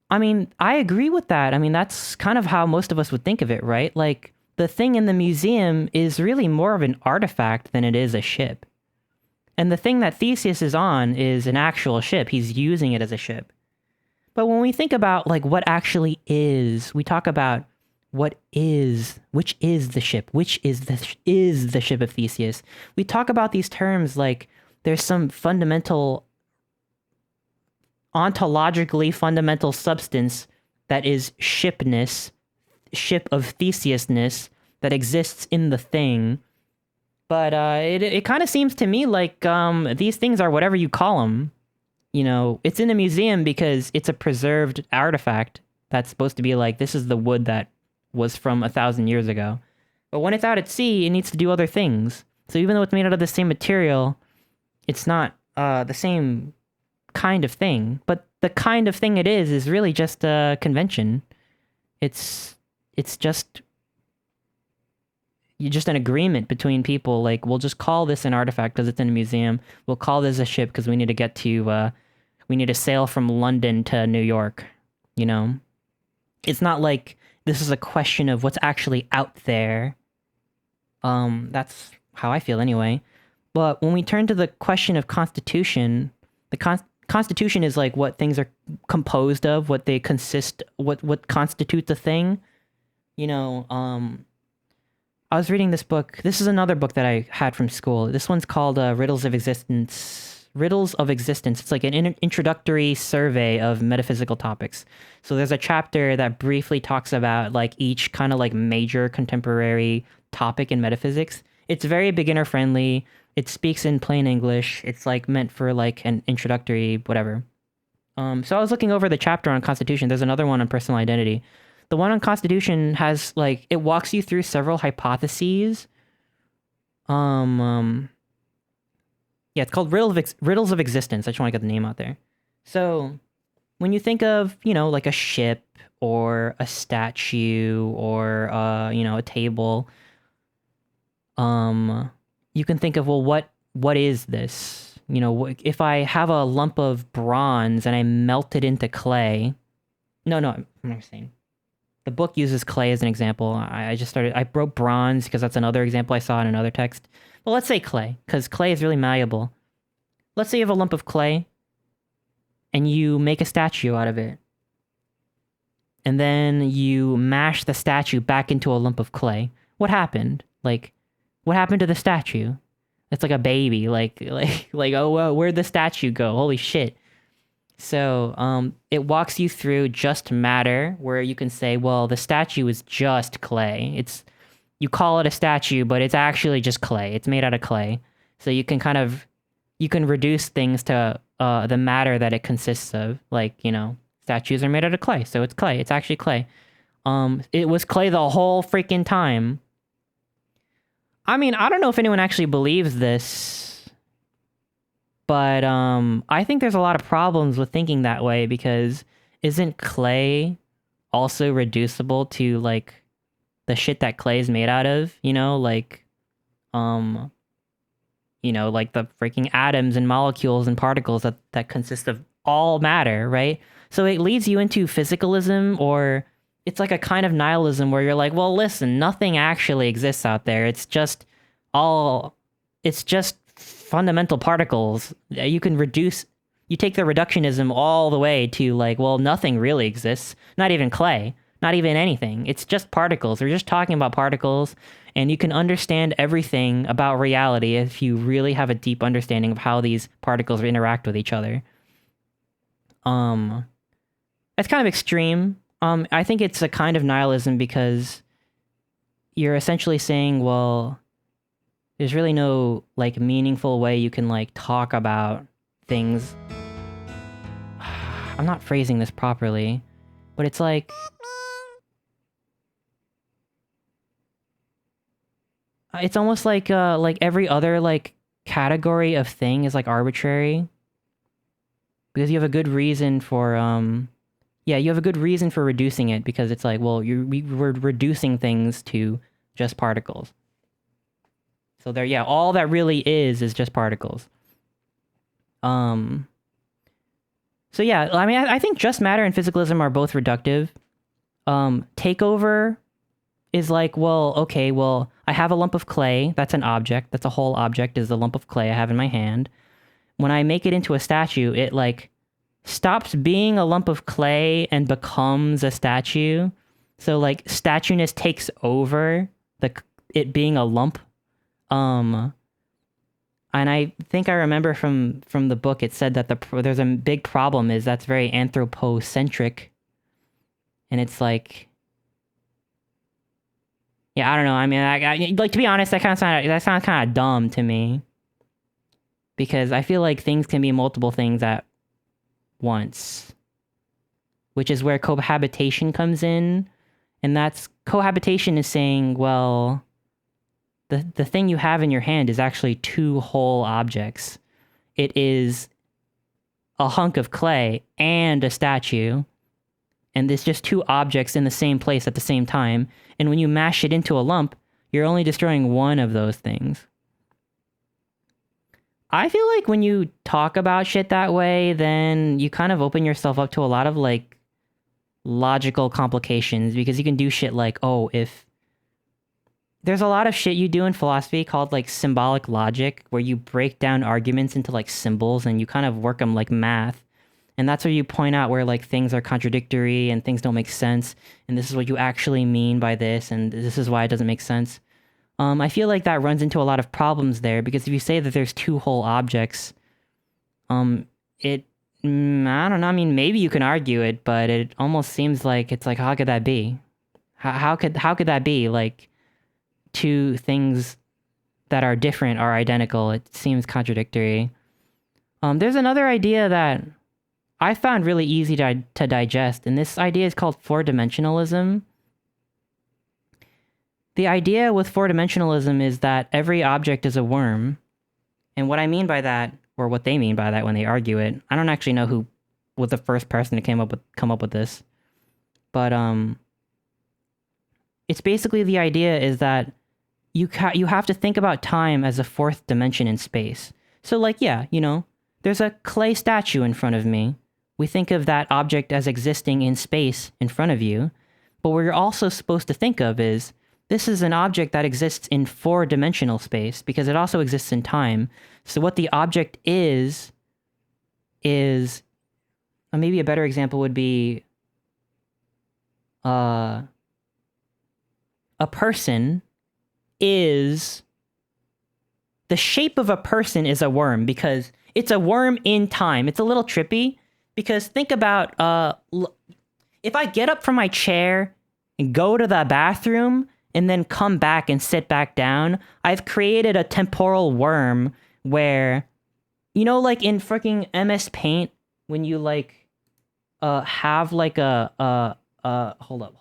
I mean, I agree with that. I mean, that's kind of how most of us would think of it, right? Like, the thing in the museum is really more of an artifact than it is a ship. And the thing that Theseus is on is an actual ship. He's using it as a ship. But when we think about like what actually is, we talk about which is the ship, is the ship of Theseus. We talk about these terms like there's some fundamental, ontologically fundamental substance that is shipness, ship of Theseusness that exists in the thing. But it kind of seems to me like these things are whatever you call them. You know, it's in a museum because it's a preserved artifact that's supposed to be like, this is the wood that was from 1,000 years ago. But when it's out at sea, it needs to do other things. So even though it's made out of the same material, it's not the same kind of thing. But the kind of thing it is really just a convention. It's just an agreement between people. Like, we'll just call this an artifact because it's in a museum. We'll call this a ship because we need to get to, we need to sail from London to New York, you know? It's not like this is a question of what's actually out there. That's how I feel anyway. But when we turn to the question of constitution, the constitution is like what things are composed of, what they consist, what constitutes a thing. You know, I was reading this book. This is another book that I had from school. This one's called Riddles of Existence. Riddles of Existence. It's like an introductory survey of metaphysical topics. So there's a chapter that briefly talks about like each kind of like major contemporary topic in metaphysics. It's very beginner friendly. It speaks in plain English. It's like meant for like an introductory whatever. So I was looking over the chapter on Constitution. There's another one on personal identity. The one on Constitution has like, it walks you through several hypotheses. Yeah, it's called Riddles of Existence. I just want to get the name out there. So when you think of, you know, like a ship or a statue or, you know, a table, you can think of, well, what is this? You know, if I have a lump of bronze and I melt it into clay. No, I'm not saying. The book uses clay as an example. I wrote bronze because that's another example I saw in another text. But let's say clay, because clay is really malleable. Let's say you have a lump of clay, and you make a statue out of it. And then you mash the statue back into a lump of clay. What happened? Like, what happened to the statue? It's like a baby. Like, oh, well, where'd the statue go? Holy shit. So, it walks you through just matter, where you can say, well, the statue is just clay. You call it a statue, but it's actually just clay. It's made out of clay. So you can reduce things to the matter that it consists of. Like, you know, statues are made out of clay, so it's clay. It's actually clay. It was clay the whole freaking time. I mean, I don't know if anyone actually believes this, but I think there's a lot of problems with thinking that way, because isn't clay also reducible to, like, the shit that clay is made out of, you know, like, you know, like the freaking atoms and molecules and particles that consist of all matter, right? So it leads you into physicalism, or it's like a kind of nihilism where you're like, well, listen, nothing actually exists out there. It's just fundamental particles. You take the reductionism all the way to like, well, nothing really exists. Not even clay. Not even anything. It's just particles. We're just talking about particles, and you can understand everything about reality if you really have a deep understanding of how these particles interact with each other. That's kind of extreme. I think it's a kind of nihilism because you're essentially saying, well, there's really no, like, meaningful way you can, like, talk about things. I'm not phrasing this properly, but it's like, it's almost like every other, like, category of thing is, like, arbitrary. Because you have a good reason for, you have a good reason for reducing it, because it's like, well, we're reducing things to just particles. So all that really is just particles. So yeah, I mean, I think just matter and physicalism are both reductive. Takeover is like, well, okay, well, I have a lump of clay. That's an object. That's a whole object, is the lump of clay I have in my hand. When I make it into a statue, it, like, stops being a lump of clay and becomes a statue. So like statueness takes over it being a lump. And I think I remember from the book it said that there's a big problem is that's very anthropocentric, and it's like, yeah, I don't know. I mean, I like, to be honest, that sounds kind of dumb to me, because I feel like things can be multiple things at once, which is where cohabitation comes in. And that's cohabitation is saying, well, the thing you have in your hand is actually two whole objects. It is a hunk of clay and a statue, and there's just two objects in the same place at the same time. And when you mash it into a lump, you're only destroying one of those things. I feel like when you talk about shit that way, then you kind of open yourself up to a lot of, like, logical complications, because you can do shit like, oh, if... There's a lot of shit you do in philosophy called, like, symbolic logic, where you break down arguments into, like, symbols, and you kind of work them like math. And that's where you point out where, like, things are contradictory and things don't make sense, and this is what you actually mean by this, and this is why it doesn't make sense. I feel like that runs into a lot of problems there, because if you say that there's two whole objects, I don't know, I mean, maybe you can argue it, but it almost seems like, it's like, how could that be? How could that be? Like, two things that are different are identical. It seems contradictory. There's another idea that I found really easy to digest, and this idea is called four-dimensionalism. The idea with four-dimensionalism is that every object is a worm. And what I mean by that, or what they mean by that when they argue it, I don't actually know who was the first person to come up with this. But it's basically, the idea is that you have to think about time as a fourth dimension in space. So, like, yeah, you know, there's a clay statue in front of me. We think of that object as existing in space in front of you. But what you're also supposed to think of is, this is an object that exists in four-dimensional space, because it also exists in time. So what the object is maybe a better example would be a person is... The shape of a person is a worm, because it's a worm in time. It's a little trippy, because think about... if I get up from my chair and go to the bathroom and then come back and sit back down, I've created a temporal worm where, you know, like in freaking MS Paint, when you like have like a hold up.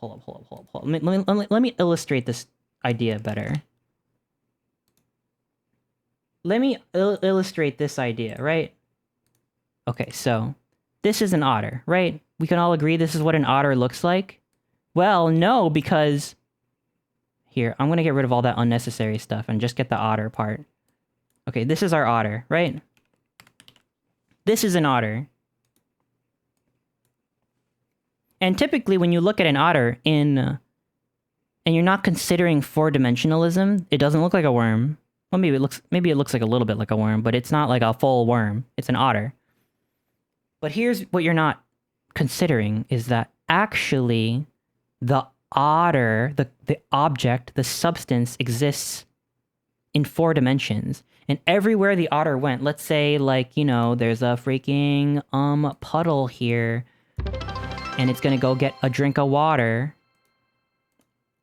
Let me illustrate this idea better. Let me illustrate this idea, right? Okay, so this is an otter, right? We can all agree this is what an otter looks like? Well, no, because... Here, I'm gonna get rid of all that unnecessary stuff and just get the otter part. Okay, this is our otter, right? This is an otter. And typically when you look at an otter and you're not considering four-dimensionalism, it doesn't look like a worm. Well, maybe it looks like a little bit like a worm, but it's not like a full worm. It's an otter. But here's what you're not considering, is that actually the otter, the object, the substance exists in four dimensions. And everywhere the otter went, let's say, like, you know, there's a freaking puddle here, and it's gonna go get a drink of water,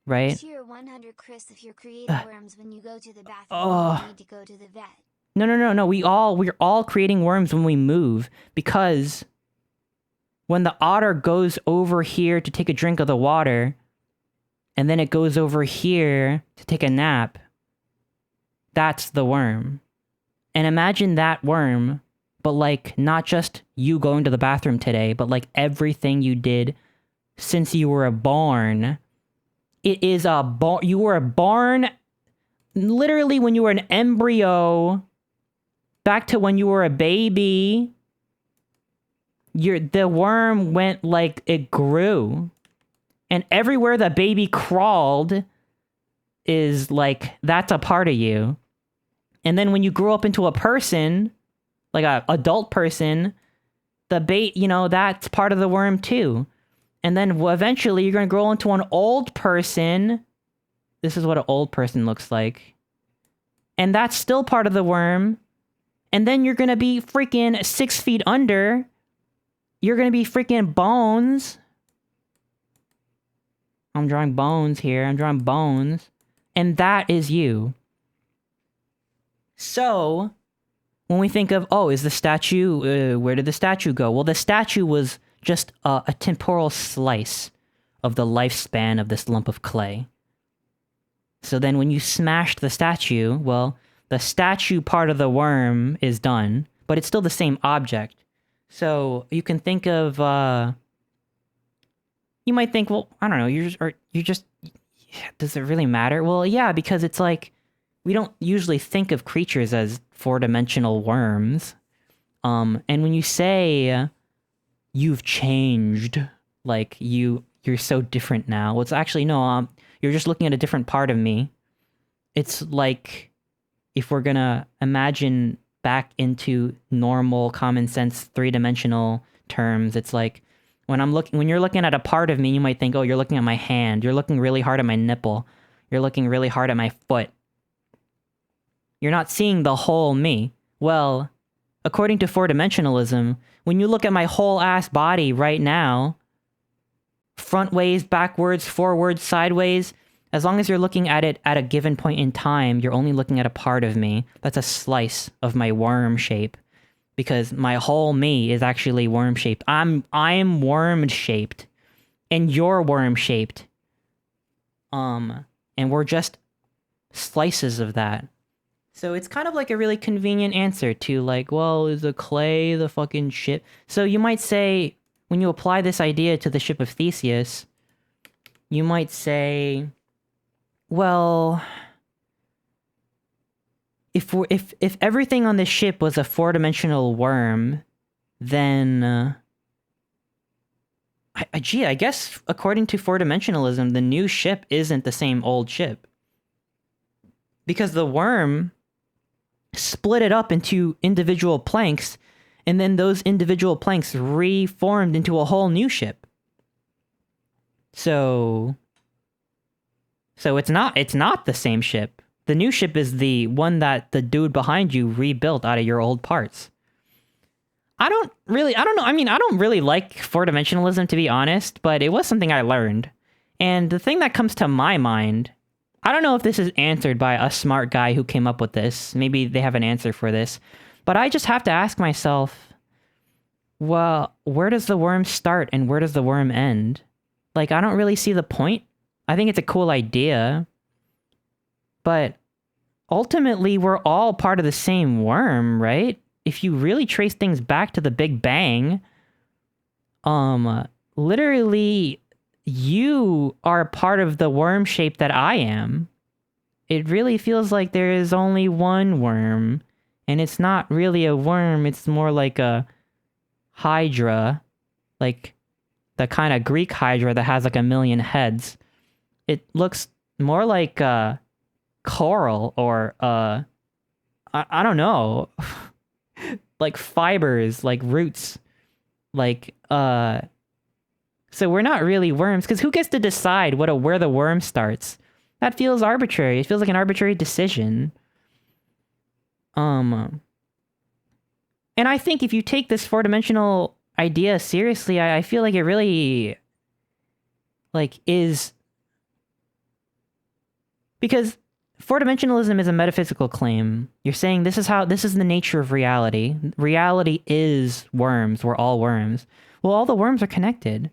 right?
Tier 100, Chris, if you're creating worms when you go to the bathroom, you need to go to the vet.
No. We're all creating worms when we move, because when the otter goes over here to take a drink of the water, and then it goes over here to take a nap, that's the worm. And imagine that worm, but like not just you going to the bathroom today, but like everything you did since you were born. It is you were born literally when you were an embryo, back to when you were a baby. The worm went, like, it grew. And everywhere the baby crawled is, like, that's a part of you. And then when you grow up into a person, like a adult person, the bait, you know, that's part of the worm too. And then eventually you're going to grow into an old person. This is what an old person looks like. And that's still part of the worm. And then you're going to be freaking 6 feet under. You're going to be freaking bones. I'm drawing bones here. I'm drawing bones. And that is you. So, when we think of, oh, is the statue, where did the statue go? Well, the statue was just a temporal slice of the lifespan of this lump of clay. So then when you smashed the statue, well, the statue part of the worm is done, but it's still the same object. So you can think of, you might think, well, I don't know, does it really matter? Well, yeah, because it's like, we don't usually think of creatures as 4-dimensional worms. And when you say, you've changed, like, you're so different now, well, it's actually, no, you're just looking at a different part of me. It's like, if we're gonna imagine back into normal, common sense, 3-dimensional terms, it's like, when you're looking at a part of me, you might think, oh, you're looking at my hand, you're looking really hard at my nipple, you're looking really hard at my foot. You're not seeing the whole me. Well, according to 4-dimensionalism, when you look at my whole ass body right now, front ways, backwards, forwards, sideways, as long as you're looking at it at a given point in time, you're only looking at a part of me. That's a slice of my worm shape. Because my whole me is actually worm-shaped. I'm worm-shaped. And you're worm-shaped. And we're just slices of that. So it's kind of like a really convenient answer to like, well, is the clay the fucking ship? So you might say, when you apply this idea to the ship of Theseus, you might say, well, if everything on this ship was a 4-dimensional worm, then I guess according to 4-dimensionalism, the new ship isn't the same old ship. Because the worm split it up into individual planks, and then those individual planks reformed into a whole new ship. So it's not the same ship. The new ship is the one that the dude behind you rebuilt out of your old parts. I don't know. I mean, I don't really like 4-dimensionalism, to be honest, but it was something I learned. And the thing that comes to my mind, I don't know if this is answered by a smart guy who came up with this. Maybe they have an answer for this. But I just have to ask myself, well, where does the worm start and where does the worm end? Like, I don't really see the point. I think it's a cool idea. But ultimately, we're all part of the same worm, right? If you really trace things back to the Big Bang, literally, you are part of the worm shape that I am. It really feels like there is only one worm, and it's not really a worm, it's more like a hydra, like the kind of Greek hydra that has like 1,000,000 heads. It looks more like coral or I don't know, like fibers, like roots, like so we're not really worms, because who gets to decide where the worm starts? That feels arbitrary. It feels like an arbitrary decision. And I think if you take this 4-dimensional idea seriously, I feel like it really like is, because 4-dimensionalism is a metaphysical claim. You're saying this is the nature of reality. Reality is worms. We're all worms. Well, all the worms are connected.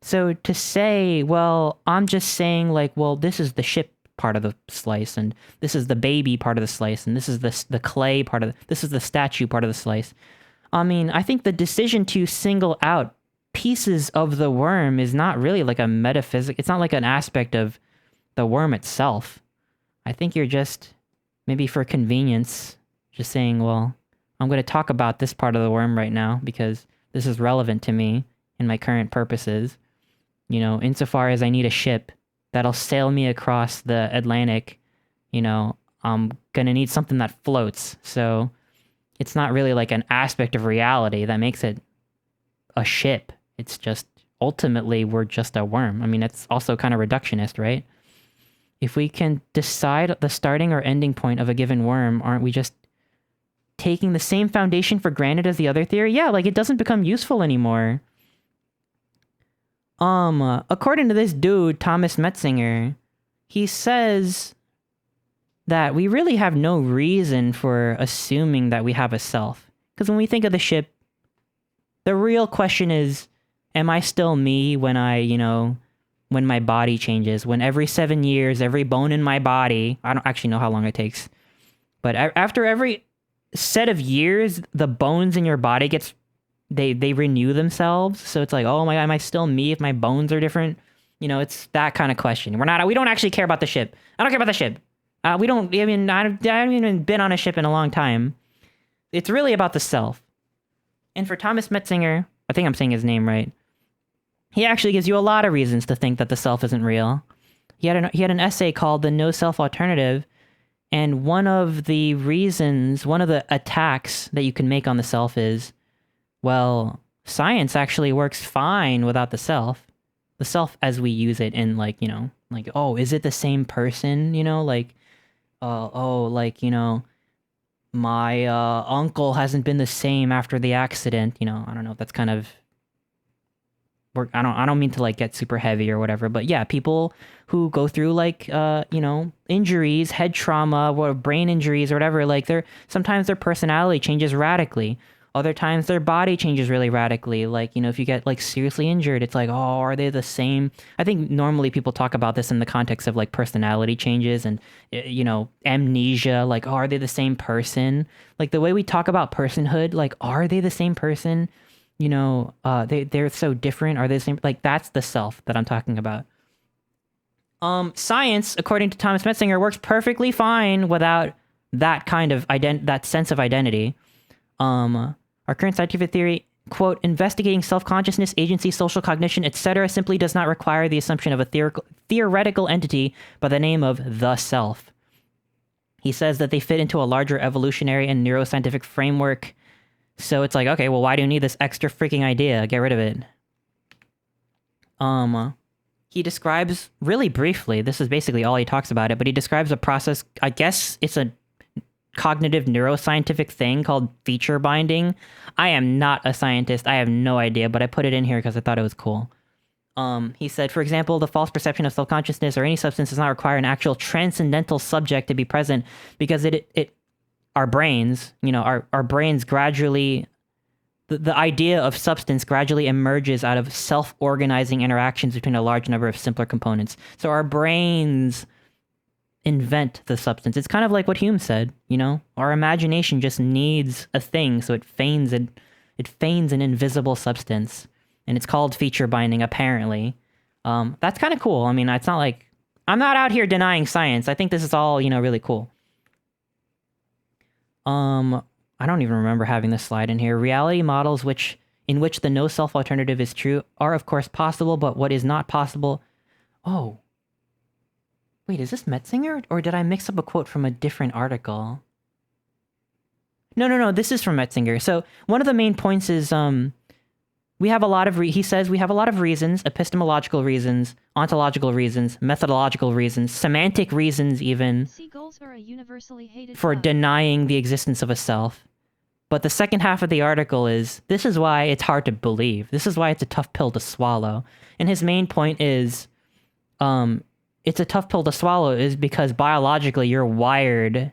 So to say, well, I'm just saying like, well, this is the ship part of the slice, and this is the baby part of the slice, and this is the clay part of this is the statue part of the slice. I mean, I think the decision to single out pieces of the worm is not really like a metaphysic. It's not like an aspect of the worm itself. I think you're just, maybe for convenience, just saying, well, I'm going to talk about this part of the worm right now because this is relevant to me and my current purposes. You know, insofar as I need a ship that'll sail me across the Atlantic, you know, I'm going to need something that floats. So it's not really like an aspect of reality that makes it a ship. It's just ultimately we're just a worm. I mean, it's also kind of reductionist, right? If we can decide the starting or ending point of a given worm, aren't we just taking the same foundation for granted as the other theory? Yeah, like it doesn't become useful anymore. According to this dude, Thomas Metzinger, he says that we really have no reason for assuming that we have a self. Because when we think of the ship, the real question is, am I still me when when my body changes? When every 7 years, every bone in my body, I don't actually know how long it takes, but after every set of years, the bones in your body they renew themselves. So it's like, oh my God, am I still me if my bones are different? It's that kind of question. We don't actually care about the ship. I don't care about the ship. I haven't even been on a ship in a long time. It's really about the self. And for Thomas Metzinger, I think I'm saying his name right, he actually gives you a lot of reasons to think that the self isn't real. He had an essay called The No Self Alternative, and one of the attacks that you can make on the self is, well, science actually works fine without the self. The self as we use it in oh, is it the same person? My uncle hasn't been the same after the accident. I don't know if that's kind of... I don't mean to get super heavy or whatever, but yeah, people who go through injuries, head trauma, or brain injuries or whatever, sometimes their personality changes radically. Other times their body changes really radically. If you get seriously injured, it's oh, are they the same? I think normally people talk about this in the context of personality changes and, amnesia. Oh, are they the same person? The way we talk about personhood, are they the same person? They're so different. Are they the same? That's the self that I'm talking about. Science, according to Thomas Metzinger, works perfectly fine without that kind of that sense of identity. Our current scientific theory, quote, investigating self-consciousness, agency, social cognition, etc., simply does not require the assumption of a theoretical entity by the name of the self. He says that they fit into a larger evolutionary and neuroscientific framework. So it's okay, well, why do you need this extra freaking idea? Get rid of it. He describes, really briefly, this is basically all he talks about it, but he describes a process, I guess it's a cognitive neuroscientific thing called feature binding. I am not a scientist. I have no idea, but I put it in here because I thought it was cool. He said, for example, the false perception of self-consciousness or any substance does not require an actual transcendental subject to be present because our brains, our brains gradually, the idea of substance gradually emerges out of self-organizing interactions between a large number of simpler components. So our brains invent the substance. It's kind of like what Hume said, our imagination just needs a thing, so it feigns an invisible substance, and it's called feature binding, apparently. That's kind of cool. I mean, it's not like I'm not out here denying science. I think this is all, really cool. I don't even remember having this slide in here. Reality models in which the no self alternative is true are of course possible, but what is not possible... Oh. Wait, is this Metzinger? Or did I mix up a quote from a different article? No, this is from Metzinger. So, one of the main points is, we have a lot of... he says we have a lot of reasons, epistemological reasons, ontological reasons, methodological reasons, semantic reasons even,
Seagulls are a universally hated
for
bug.
denying the existence of a self. But the second half of the article is, this is why it's hard to believe. This is why it's a tough pill to swallow. And his main point is, it's a tough pill to swallow is because biologically you're wired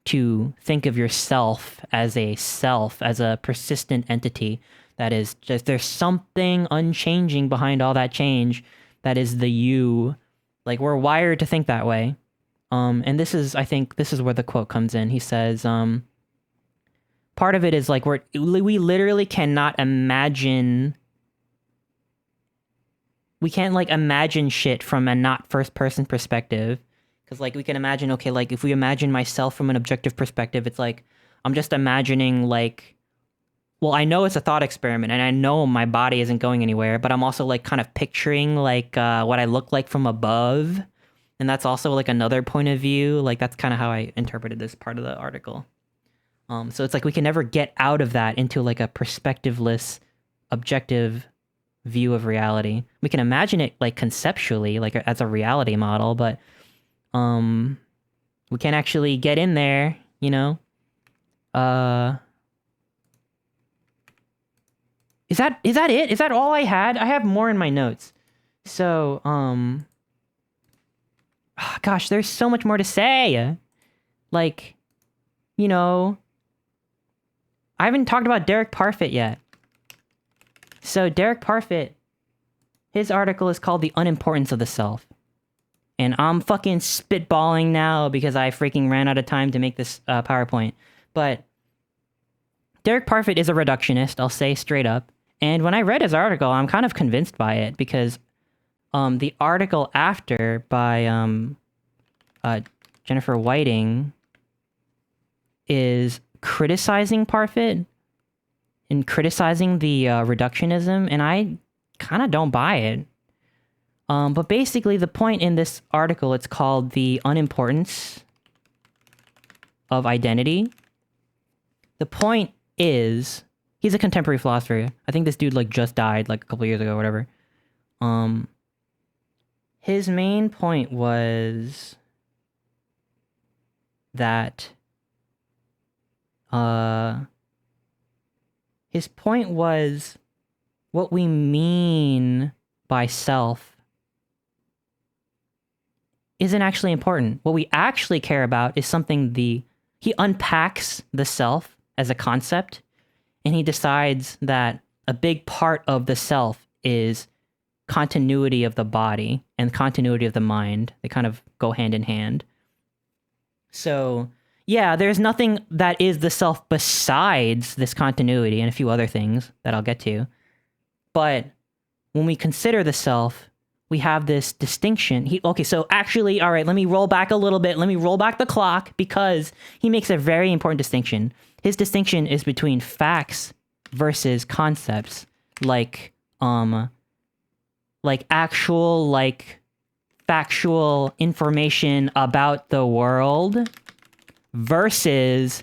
to think of yourself, as a persistent entity. That is just, there's something unchanging behind all that change. That is the you. We're wired to think that way. And I think this is where the quote comes in. He says, part of it is we literally cannot imagine... We can't imagine shit from a not first person perspective. Because we can imagine, okay, if we imagine myself from an objective perspective, it's I'm just imagining well, I know it's a thought experiment and I know my body isn't going anywhere, but I'm also kind of picturing what I look like from above. And that's also another point of view. That's kind of how I interpreted this part of the article. So it's we can never get out of that into a perspectiveless objective view of reality. We can imagine it like conceptually, like as a reality model, but we can't actually get in there, you know? Is that it? Is that all I had? I have more in my notes. So, gosh, there's so much more to say. Like, you know, I haven't talked about Derek Parfit yet. So Derek Parfit, his article is called The Unimportance of the Self. And I'm fucking spitballing now because I freaking ran out of time to make this PowerPoint. But Derek Parfit is a reductionist, I'll say straight up. And when I read his article, I'm kind of convinced by it because the article after by Jennifer Whiting is criticizing Parfit and criticizing the reductionism, and I kind of don't buy it. But basically, the point in this article, it's called The Unimportance of Identity. The point is, he's a contemporary philosopher. I think this dude, like, just died, like, a couple years ago or whatever. His main point was that, his point was what we mean by self isn't actually important. What we actually care about is something he unpacks the self as a concept, and he decides that a big part of the self is continuity of the body and continuity of the mind. They kind of go hand in hand. So, yeah, there's nothing that is the self besides this continuity and a few other things that I'll get to. But when we consider the self, we have this distinction. Okay, so actually, all right, let me roll back a little bit. Let me roll back the clock because he makes a very important distinction. His distinction is between facts versus concepts, like actual, like, factual information about the world versus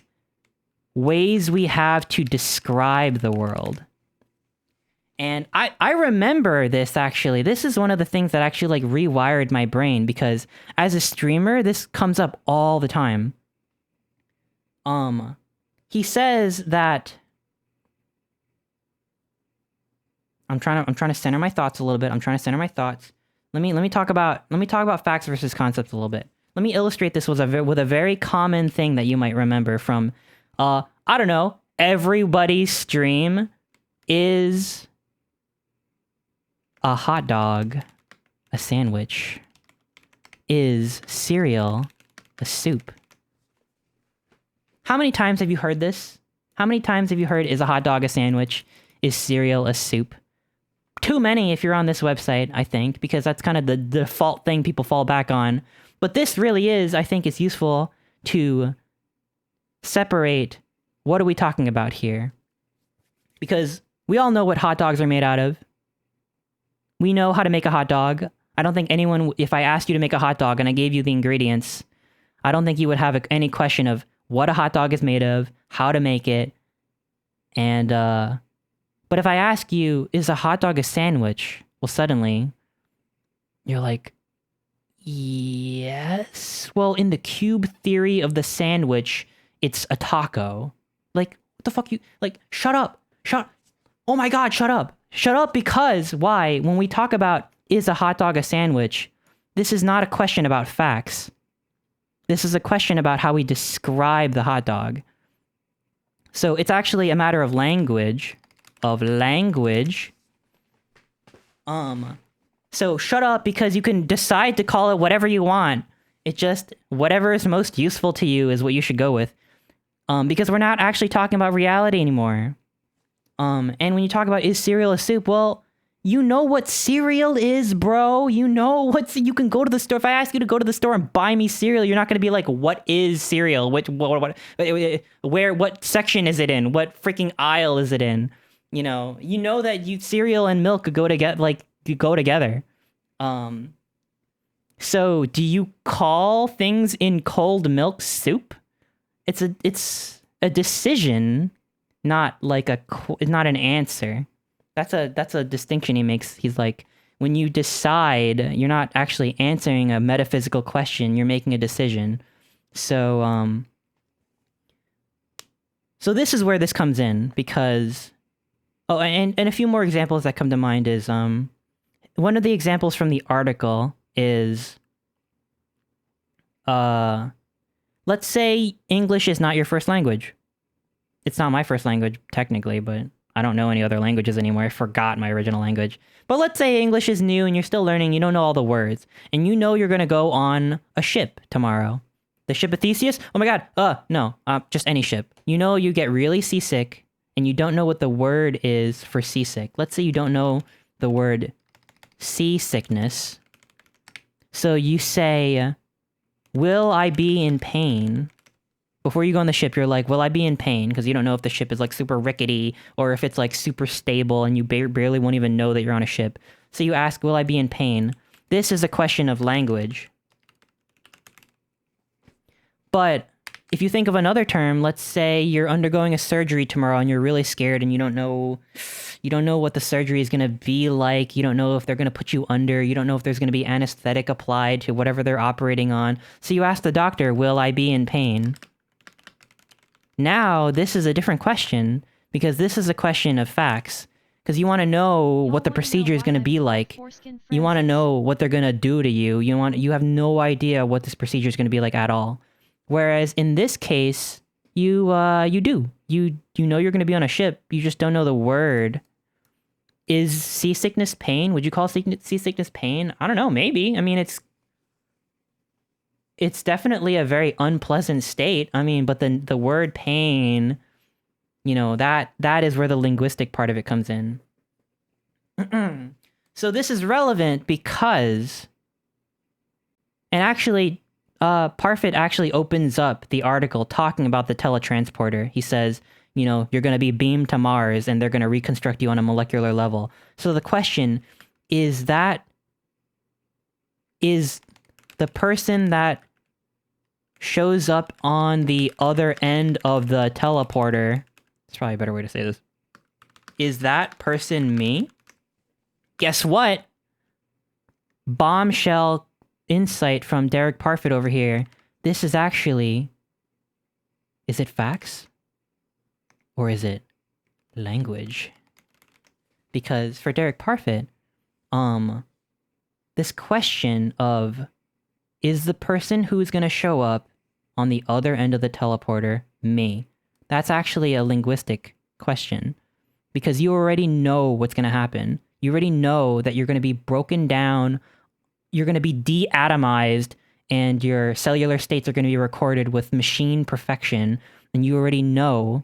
ways we have to describe the world. And I remember this, actually. This is one of the things that actually, like, rewired my brain, because as a streamer, this comes up all the time. He says that... I'm trying to center my thoughts a little bit. Let me talk about facts versus concepts a little bit. Let me illustrate this with a very common thing that you might remember from, I don't know, everybody's stream is a hot dog, a sandwich, is cereal, a soup. How many times have you heard this? How many times have you heard is a hot dog a sandwich, is cereal a soup? Too many if you're on this website, I think, because that's kind of the default thing people fall back on. But this really is, I think it's useful to separate what are we talking about here. Because we all know what hot dogs are made out of. We know how to make a hot dog. I don't think anyone, if I asked you to make a hot dog and I gave you the ingredients, I don't think you would have any question of what a hot dog is made of, how to make it, and, but if I ask you, is a hot dog a sandwich? Well, suddenly, you're like, yes. Well, in the cube theory of the sandwich, it's a taco. Like, what the fuck you... Like, shut up. Oh my god, shut up. Shut up, because, why? When we talk about, is a hot dog a sandwich, this is not a question about facts. This is a question about how we describe the hot dog. So, it's actually a matter of language... So shut up, because you can decide to call it whatever you want. It just, whatever is most useful to you is what you should go with. Because we're not actually talking about reality anymore. And when you talk about is cereal a soup, well, you know what cereal is, bro. You know you can go to the store. If I ask you to go to the store and buy me cereal, you're not going to be like, what is cereal? What section is it in? What freaking aisle is it in? You know that cereal and milk go together. So do you call things in cold milk soup? It's a decision, not like not an answer. That's a distinction he makes. He's like, when you decide, you're not actually answering a metaphysical question, you're making a decision. So, so this is where this comes in, because... Oh, and a few more examples that come to mind is, one of the examples from the article is, let's say English is not your first language. It's not my first language, technically, but I don't know any other languages anymore. I forgot my original language. But let's say English is new and you're still learning, you don't know all the words, and you know you're gonna go on a ship tomorrow. The ship of Theseus? Oh my god, no, just any ship. You know you get really seasick, and you don't know what the word is for seasick. Let's say you don't know the word seasickness. So you say, will I be in pain? Before you go on the ship, you're like, will I be in pain? Because you don't know if the ship is like super rickety or if it's like super stable and you barely won't even know that you're on a ship. So you ask, will I be in pain? This is a question of language. But if you think of another term, let's say you're undergoing a surgery tomorrow and you're really scared and you don't know what the surgery is going to be like. You don't know if they're going to put you under. You don't know if there's going to be anesthetic applied to whatever they're operating on. So you ask the doctor, will I be in pain? Now, this is a different question, because this is a question of facts. Because you want to know what the procedure is going to be like. You want to know what they're going to do to you. You have no idea what this procedure is going to be like at all. Whereas in this case, you do. You know you're going to be on a ship. You just don't know the word. Is seasickness pain? Would you call seasickness pain? I don't know, maybe. I mean, it's definitely a very unpleasant state. I mean, but the word pain, you know, that is where the linguistic part of it comes in. So this is relevant because... And actually... Parfit actually opens up the article talking about the teletransporter. He says, you know, you're going to be beamed to Mars and they're going to reconstruct you on a molecular level. So the question is the person that shows up on the other end of the teleporter, it's probably a better way to say this, is that person me? Guess what? Bombshell insight from Derek Parfit over here. This is actually... Is it facts? Or is it language? Because for Derek Parfit, this question of, is the person who's going to show up on the other end of the teleporter me? That's actually a linguistic question. Because you already know what's going to happen. You already know that you're going to be broken down, you're going to be de-atomized, and your cellular states are going to be recorded with machine perfection, and you already know,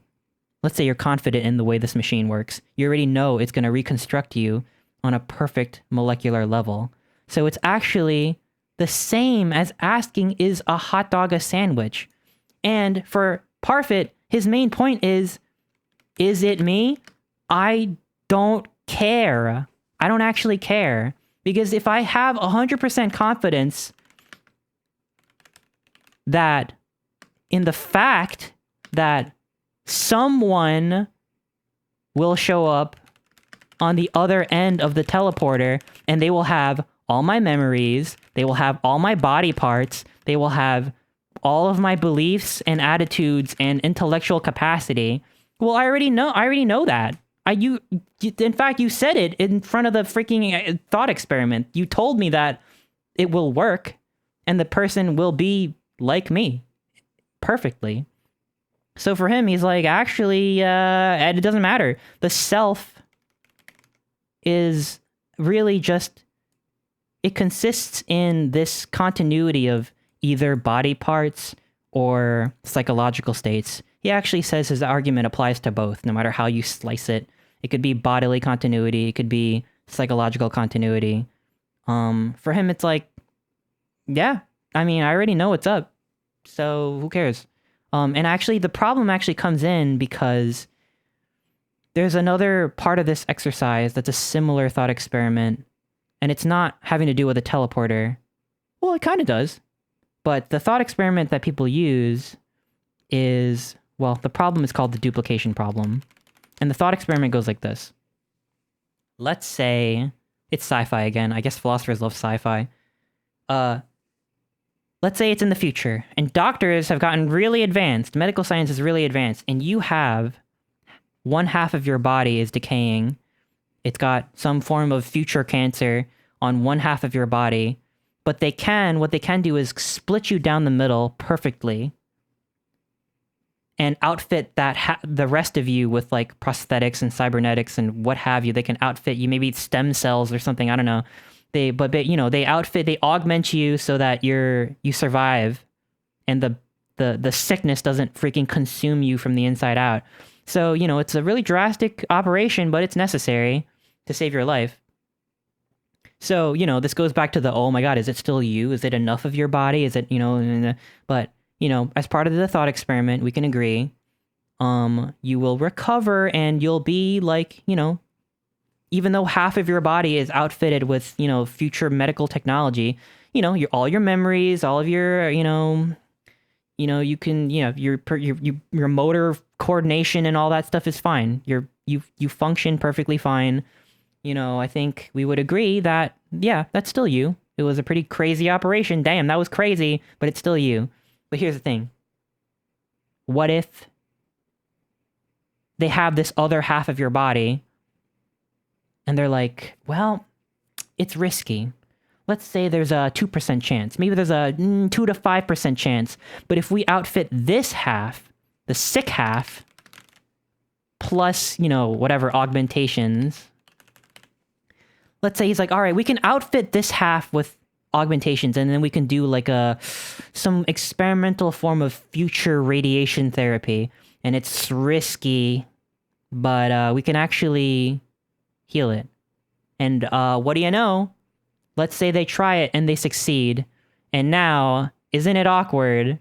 let's say you're confident in the way this machine works, you already know it's going to reconstruct you on a perfect molecular level. So it's actually the same as asking, is a hot dog a sandwich? And for Parfit, his main point is it me? I don't care. I don't actually care. Because if I have 100% confidence that in the fact that someone will show up on the other end of the teleporter and they will have all my memories, they will have all my body parts, they will have all of my beliefs and attitudes and intellectual capacity, well, I already know that. In fact, you said it in front of the freaking thought experiment. You told me that it will work, and the person will be like me, perfectly. So for him, he's like, actually, it doesn't matter. The self is really just... It consists in this continuity of either body parts or psychological states. He actually says his argument applies to both, no matter how you slice it. It could be bodily continuity. It could be psychological continuity. For him, it's like, yeah, I mean, I already know what's up. So who cares? And actually, the problem actually comes in because there's another part of this exercise that's a similar thought experiment. And it's not having to do with a teleporter. Well, it kind of does. But the thought experiment that people use is, well, the problem is called the duplication problem. And the thought experiment goes like this. let's say it's sci-fi again. I guess philosophers love sci-fi. Let's say it's in the future, and doctors have gotten really advanced. Medical science is really advanced, and you have one half of your body is decaying. It's got some form of future cancer on one half of your body, but what they can do is split you down the middle perfectly and outfit the rest of you with like prosthetics and cybernetics and what have you. They can outfit you, maybe stem cells or something. I don't know. They augment you so that you survive, and the sickness doesn't freaking consume you from the inside out. So, it's a really drastic operation, but it's necessary to save your life. So, this goes back to oh my God, is it still you? Is it enough of your body? Is it, but, as part of the thought experiment, we can agree, you will recover and you'll be like, even though half of your body is outfitted with, future medical technology, all your memories, all of your, you can, your motor coordination and all that stuff is fine. You function perfectly fine. I think we would agree that, yeah, that's still you. It was a pretty crazy operation. Damn, that was crazy, but it's still you. But here's the thing. What if they have this other half of your body and they're like, well, it's risky. Let's say there's a 2% chance. Maybe there's a 2 to 5% chance. But if we outfit this half, the sick half, plus, whatever augmentations, let's say he's like, all right, we can outfit this half with augmentations, and then we can do like some experimental form of future radiation therapy. And it's risky, but we can actually heal it. And what do you know? Let's say they try it and they succeed. And now, isn't it awkward?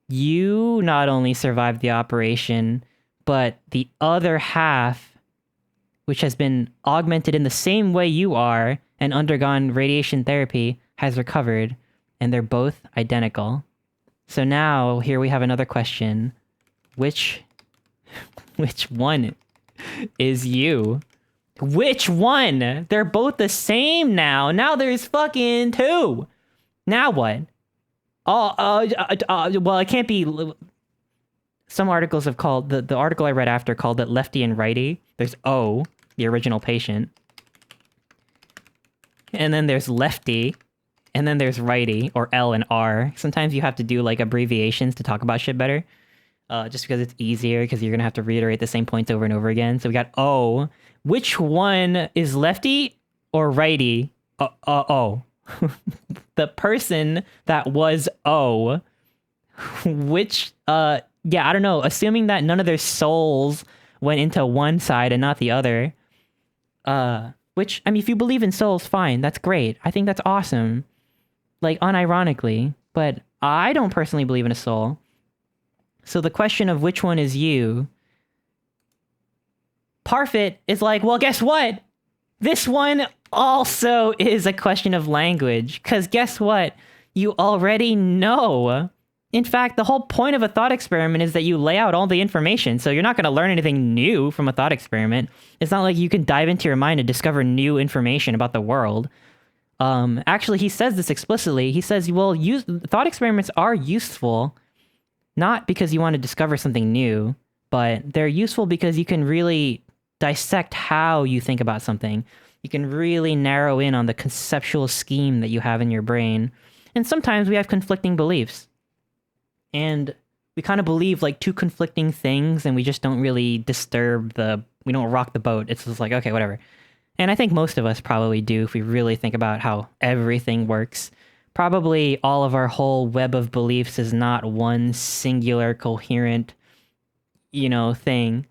You not only survived the operation, but the other half, which has been augmented in the same way you are and undergone radiation therapy, has recovered. And they're both identical. So now, here we have another question. Which one is you? Which one? They're both the same now. Now there's fucking 2. Now what? Well, it can't be. Some articles have called, the article I read after called it lefty and righty. There's O, the original patient. And then there's lefty. And then there's righty, or L and R. Sometimes you have to do like abbreviations to talk about shit better. Just because it's easier, because you're going to have to reiterate the same points over and over again. So we got O. Which one is lefty or righty? O. The person that was O. Which, yeah, I don't know. Assuming that none of their souls went into one side and not the other. Which, I mean, if you believe in souls, fine. That's great. I think that's awesome. Like, unironically. But I don't personally believe in a soul. So the question of which one is you, Parfit is like, well, guess what? This one also is a question of language. Because guess what? You already know. In fact, the whole point of a thought experiment is that you lay out all the information. So you're not going to learn anything new from a thought experiment. It's not like you can dive into your mind and discover new information about the world. Actually, he says this explicitly. He says, well, thought experiments are useful. Not because you want to discover something new, but they're useful because you can really dissect how you think about something. You can really narrow in on the conceptual scheme that you have in your brain. And sometimes we have conflicting beliefs. And we kind of believe like 2 conflicting things, and we just don't really we don't rock the boat. It's just like, okay, whatever. And I think most of us probably do if we really think about how everything works. Probably all of our whole web of beliefs is not one singular, coherent, thing.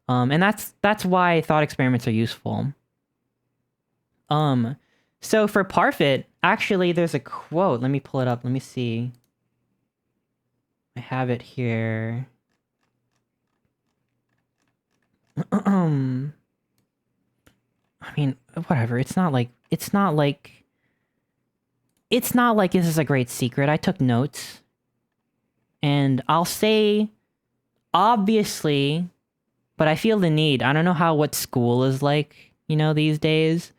And that's why thought experiments are useful. So for Parfit, actually, there's a quote. Let me pull it up. Let me see. I have it here. I mean, whatever. It's not like this is a great secret. I took notes. And I'll say, obviously, but I feel the need. I don't know what school is like. these days.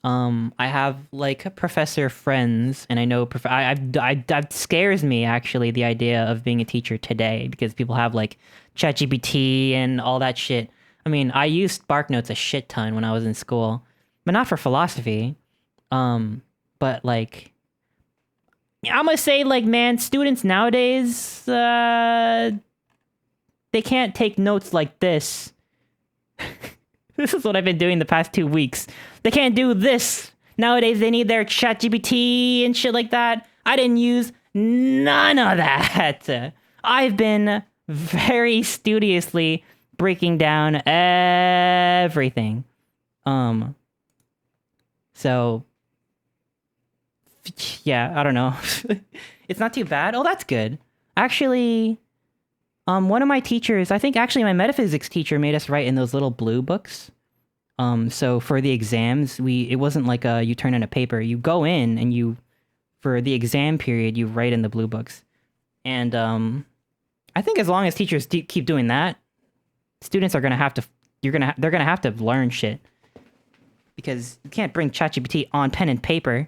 I have like professor friends, and I know that scares me actually, the idea of being a teacher today, because people have like ChatGPT and all that shit. I mean, I used SparkNotes a shit ton when I was in school, but not for philosophy. But like, I'm gonna say like, man, students nowadays, they can't take notes like this. This is what I've been doing the past 2 weeks. They can't do this. Nowadays, they need their ChatGPT and shit like that. I didn't use none of that. I've been very studiously breaking down everything. So, yeah, I don't know. It's not too bad. Oh, that's good. Actually, one of my teachers, I think actually my metaphysics teacher made us write in those little blue books. So for the exams, it wasn't like you turn in a paper. You go in and for the exam period, you write in the blue books. And I think as long as teachers keep doing that, students are gonna have to, they're gonna have to learn shit. Because you can't bring ChatGPT on pen and paper.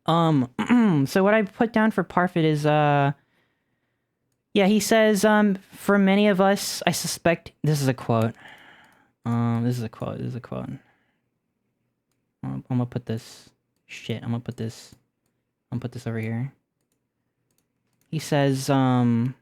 So what I put down for Parfit is, yeah, he says, for many of us, I suspect... This is a quote. This is a quote. I'm gonna put this... Shit, I'm gonna put this over here. He says, many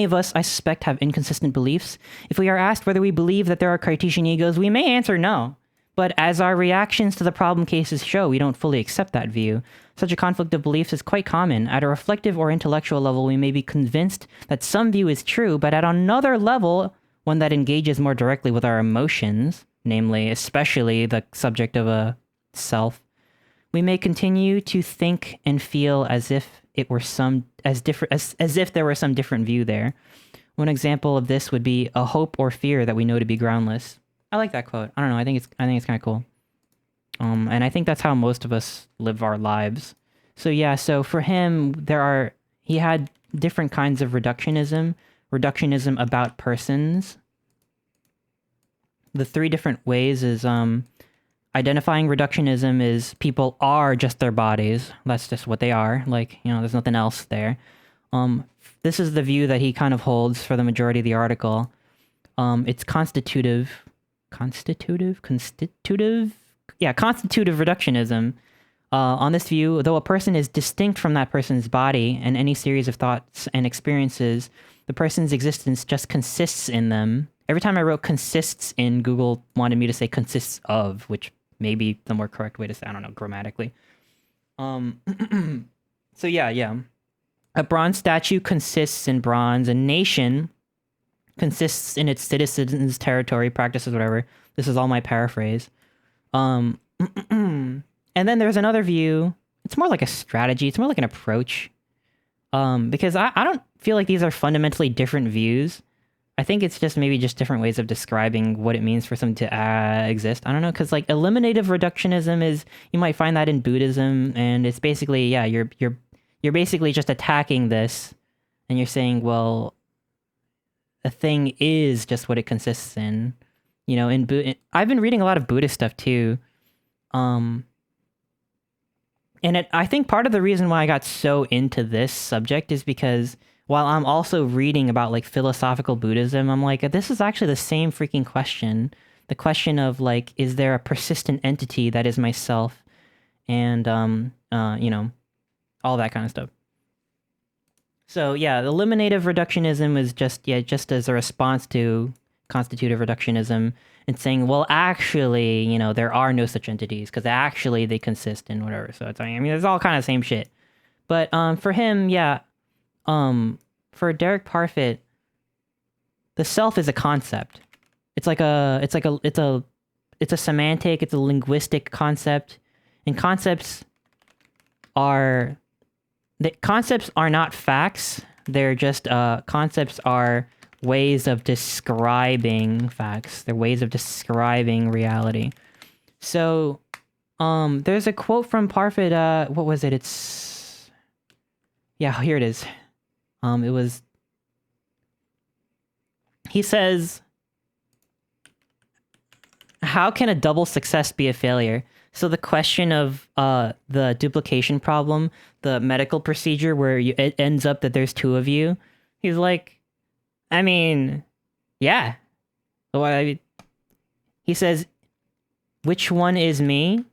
of us, I suspect, have inconsistent beliefs. If we are asked whether we believe that there are Cartesian egos, we may answer no. But as our reactions to the problem cases show, we don't fully accept that view. Such a conflict of beliefs is quite common. At a reflective or intellectual level, we may be convinced that some view is true, but at another level, one that engages more directly with our emotions, namely, especially the subject of a self, we may continue to think and feel as if it were as if there were some different view there. One example of this would be a hope or fear that we know to be groundless. I like that quote. I don't know. I think it's kind of cool. And I think that's how most of us live our lives. So yeah. So for him, he had different kinds of reductionism. Reductionism about persons. The 3 different ways is identifying reductionism is people are just their bodies. That's just what they are. Like, there's nothing else there. This is the view that he kind of holds for the majority of the article. It's constitutive reductionism. On this view, though a person is distinct from that person's body and any series of thoughts and experiences, the person's existence just consists in them. Every time I wrote consists in, Google wanted me to say consists of, which may be the more correct way to say, I don't know, grammatically. So yeah. A bronze statue consists in bronze. A nation consists in its citizens, territory, practices, whatever. This is all my paraphrase. And then there's another view. It's more like a strategy. It's more like an approach. Because I don't feel like these are fundamentally different views. I think it's just maybe just different ways of describing what it means for something to exist. I don't know, because like eliminative reductionism is, you might find that in Buddhism, and it's basically, yeah, you're basically just attacking this, and you're saying, well, a thing is just what it consists in. I've been reading a lot of Buddhist stuff too. And I think part of the reason why I got so into this subject is because while I'm also reading about like philosophical Buddhism, I'm like, this is actually the same freaking question. The question of like, is there a persistent entity that is myself? And, all that kind of stuff. So yeah, the eliminative reductionism is just as a response to constitutive reductionism, and saying, well, actually, there are no such entities because actually they consist in whatever. So it's it's all kind of the same shit. But for him, yeah, for Derek Parfit, the self is a concept. It's a semantic, it's a linguistic concept, and concepts are not facts. They're just concepts are ways of describing facts. They're ways of describing reality. So there's a quote from Parfit. What was it? Here it is. He says, how can a double success be a failure? So the question of the duplication problem, the medical procedure where it ends up that there's two of you, he's like, I mean, yeah. Well, he says, which one is me?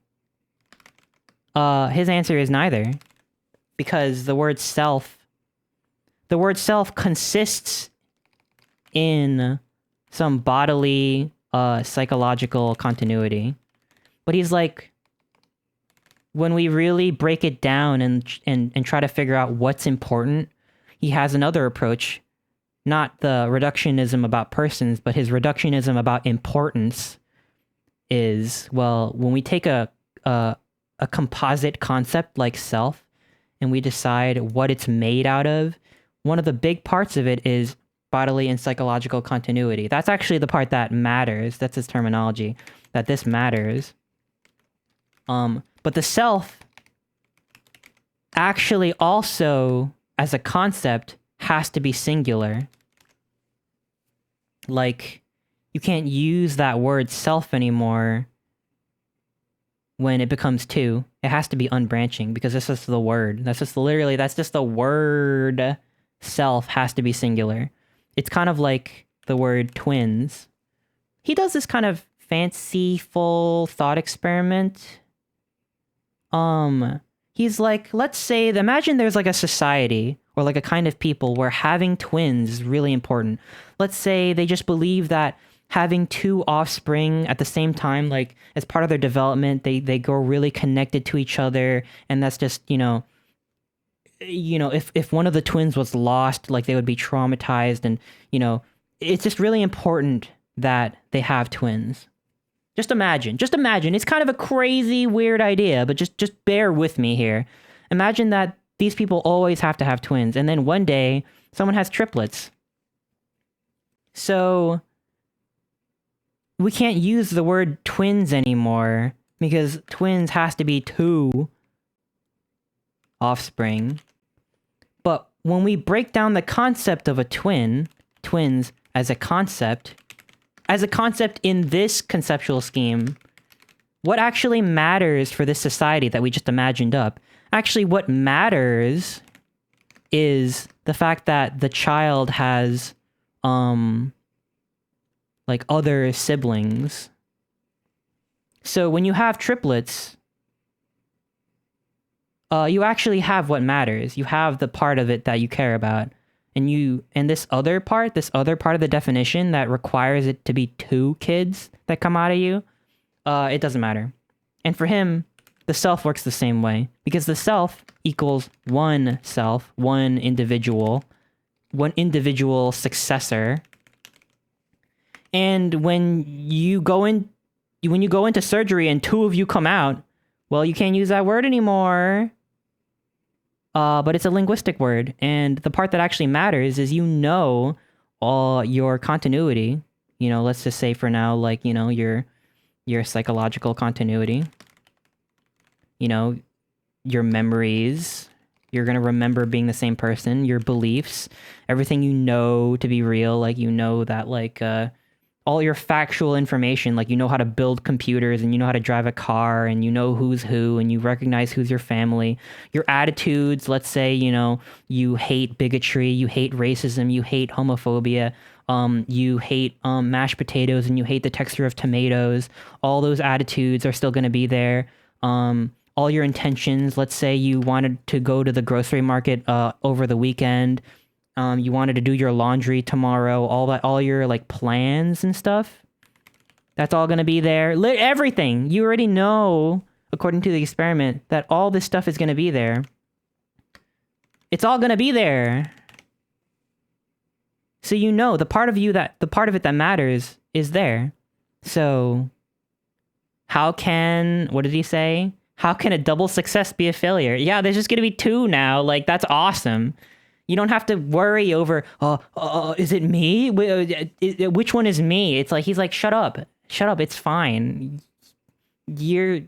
His answer is neither. Because the word self consists in some bodily, psychological continuity. But he's like, when we really break it down and try to figure out what's important, he has another approach. Not the reductionism about persons, but his reductionism about importance is, well, when we take a composite concept like self and we decide what it's made out of, one of the big parts of it is bodily and psychological continuity. That's actually the part that matters. That's his terminology, that this matters. But the self actually also, as a concept, has to be singular. Like, you can't use that word self anymore when it becomes two. It has to be unbranching because this is the word. That's just the word self has to be singular. It's kind of like the word twins. He does this kind of fanciful thought experiment. He's like, let's say, imagine there's like a society or like a kind of people where having twins is really important. Let's say they just believe that having two offspring at the same time, like as part of their development, they grow really connected to each other, and that's just, if one of the twins was lost, like they would be traumatized, and it's just really important that they have twins. Just imagine. It's kind of a crazy, weird idea, but just bear with me here. Imagine that these people always have to have twins, and then one day someone has triplets. So we can't use the word twins anymore because twins has to be two offspring. But when we break down the concept of a twins as a concept in this conceptual scheme, what actually matters for this society that we just imagined up? Actually, what matters is the fact that the child has, like other siblings. So when you have triplets, you actually have what matters. You have the part of it that you care about. And this other part of the definition that requires it to be two kids that come out of you, it doesn't matter. And for him, the self works the same way, because the self equals one self, one individual successor. And when you go into surgery and two of you come out, well, you can't use that word anymore. But it's a linguistic word, and the part that actually matters is all your continuity. Let's just say for now, like, your psychological continuity. Your memories. You're gonna remember being the same person. Your beliefs, everything to be real. Like, that, like, all your factual information, like how to build computers and how to drive a car and who's who and you recognize who's your family. Your attitudes, let's say, you hate bigotry, you hate racism, you hate homophobia, you hate mashed potatoes and you hate the texture of tomatoes. All those attitudes are still going to be there. All your intentions, let's say you wanted to go to the grocery market over the weekend. You wanted to do your laundry tomorrow, all your like plans and stuff. That's all going to be there. Everything. You already know, according to the experiment, that all this stuff is going to be there. It's all going to be there. So the part of it that matters is there. So what did he say? How can a double success be a failure? Yeah, there's just going to be two now. Like, that's awesome. You don't have to worry over, is it me? Which one is me? It's like, he's like, shut up, it's fine. You're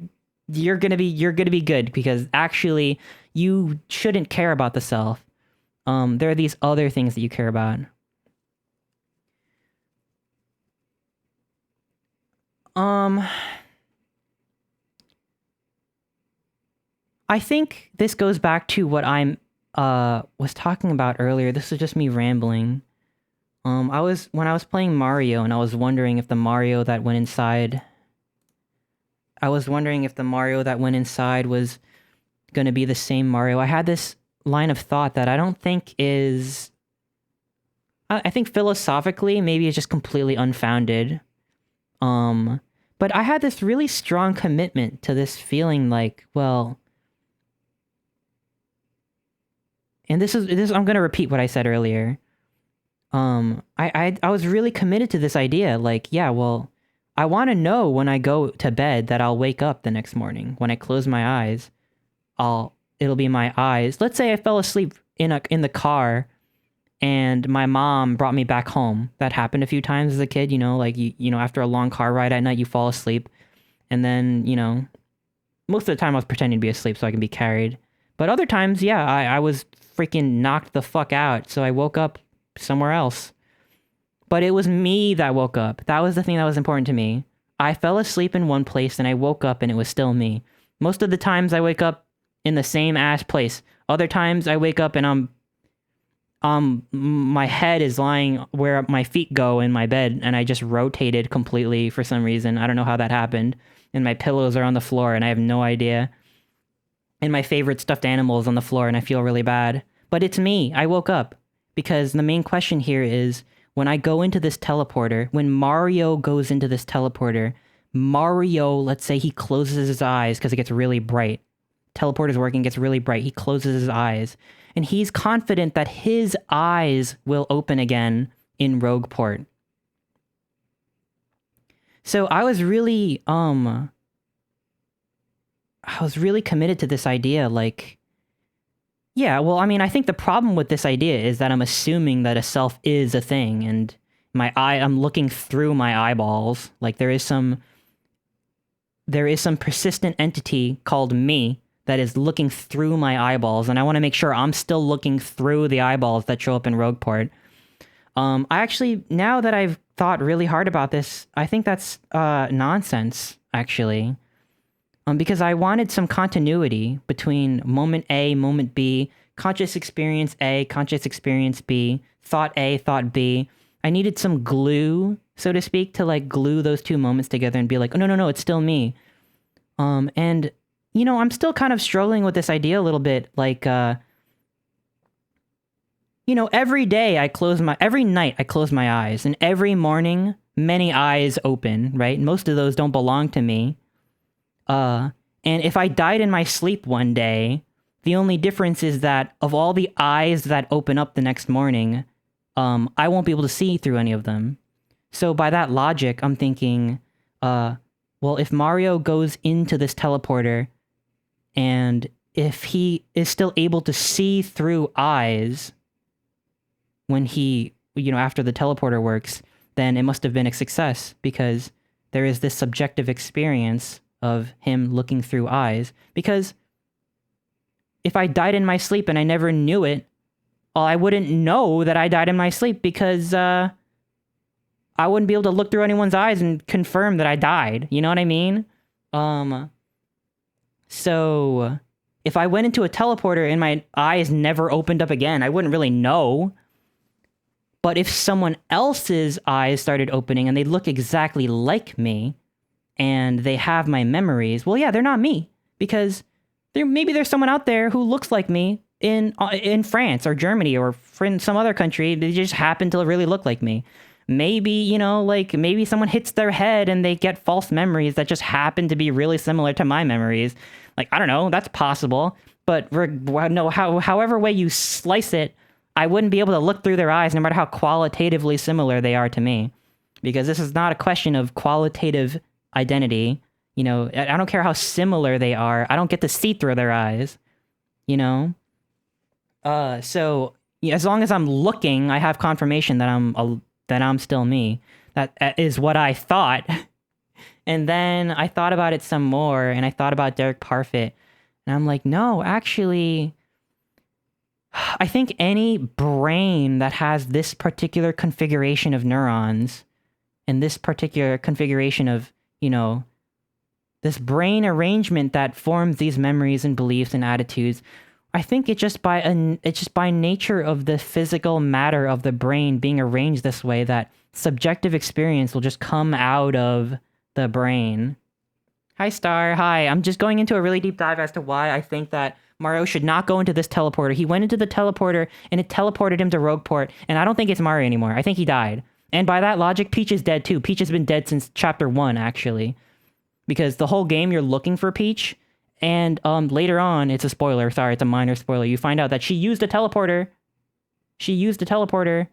gonna be good, because actually you shouldn't care about the self. There are these other things that you care about. I think this goes back to what I'm was talking about earlier. This is just me rambling. When I was playing Mario and I was wondering if the Mario that went inside was going to be the same Mario. I had this line of thought that I don't think is I think philosophically maybe it's just completely unfounded. But I had this really strong commitment to this feeling like, well, and this I'm going to repeat what I said earlier. I was really committed to this idea, like, yeah, well, I want to know when I go to bed that I'll wake up the next morning. When I close my eyes, it'll be my eyes. Let's say I fell asleep in the car and my mom brought me back home. That happened a few times as a kid, like you know, after a long car ride at night, you fall asleep. And then, most of the time I was pretending to be asleep so I can be carried. But other times, yeah, I was freaking knocked the fuck out. So I woke up somewhere else. But it was me that woke up. That was the thing that was important to me. I fell asleep in one place and I woke up and it was still me. Most of the times I wake up in the same ass place. Other times I wake up and my head is lying where my feet go in my bed and I just rotated completely for some reason. I don't know how that happened. And my pillows are on the floor and I have no idea. And my favorite stuffed animal is on the floor and I feel really bad. But it's me. I woke up. Because the main question here is, when I go into this teleporter, when Mario goes into this teleporter, Mario, let's say he closes his eyes because it gets really bright. Teleporter's working, gets really bright. He closes his eyes. And he's confident that his eyes will open again in Rogueport. So I was really committed to this idea, like, yeah, well, I mean, I think the problem with this idea is that I'm assuming that a self is a thing, and I'm looking through my eyeballs. Like, there is some persistent entity called me that is looking through my eyeballs, and I want to make sure I'm still looking through the eyeballs that show up in Rogueport. I actually, now that I've thought really hard about this, I think that's nonsense, actually. Because I wanted some continuity between moment A, moment B, conscious experience A, conscious experience B, thought A, thought B. I needed some glue, so to speak, to like glue those two moments together and be like, oh, no, it's still me. And, I'm still kind of struggling with this idea a little bit. Like, every night I close my eyes, and every morning many eyes open, right? Most of those don't belong to me. And if I died in my sleep one day, the only difference is that of all the eyes that open up the next morning, I won't be able to see through any of them. So by that logic, I'm thinking, well, if Mario goes into this teleporter, and if he is still able to see through eyes when he, after the teleporter works, then it must have been a success, because there is this subjective experience of him looking through eyes. Because if I died in my sleep and I never knew it, well, I wouldn't know that I died in my sleep, because I wouldn't be able to look through anyone's eyes and confirm that I died. You know what I mean? So if I went into a teleporter and my eyes never opened up again, I wouldn't really know. But if someone else's eyes started opening and they look exactly like me, and they have my memories, well, yeah, they're not me, because maybe there's someone out there who looks like me in France or Germany or in some other country. They just happen to really look like me. Maybe, maybe someone hits their head and they get false memories that just happen to be really similar to my memories. Like, I don't know, that's possible. But no, however way you slice it, I wouldn't be able to look through their eyes no matter how qualitatively similar they are to me. Because this is not a question of qualitative identity. I don't care how similar they are. I don't get to see through their eyes. So as long as I'm looking, I have confirmation that I'm still me. That is what I thought. And then I thought about it some more, and I thought about Derek Parfit, and I'm like, no, actually, I think any brain that has this particular configuration of neurons and this particular configuration of
you know, this brain arrangement that forms these memories and beliefs and attitudes. I think it's just by nature of the physical matter of the brain being arranged this way that subjective experience will just come out of the brain. Hi, Star. Hi. I'm just going into a really deep dive as to why I think that Mario should not go into this teleporter. He went into the teleporter, and it teleported him to Rogueport, and I don't think it's Mario anymore. I think he died. And by that logic, Peach is dead too. Peach has been dead since Chapter 1, actually. Because the whole game, you're looking for Peach, and later on, it's a spoiler. Sorry, it's a minor spoiler. You find out that she used a teleporter. She used a teleporter,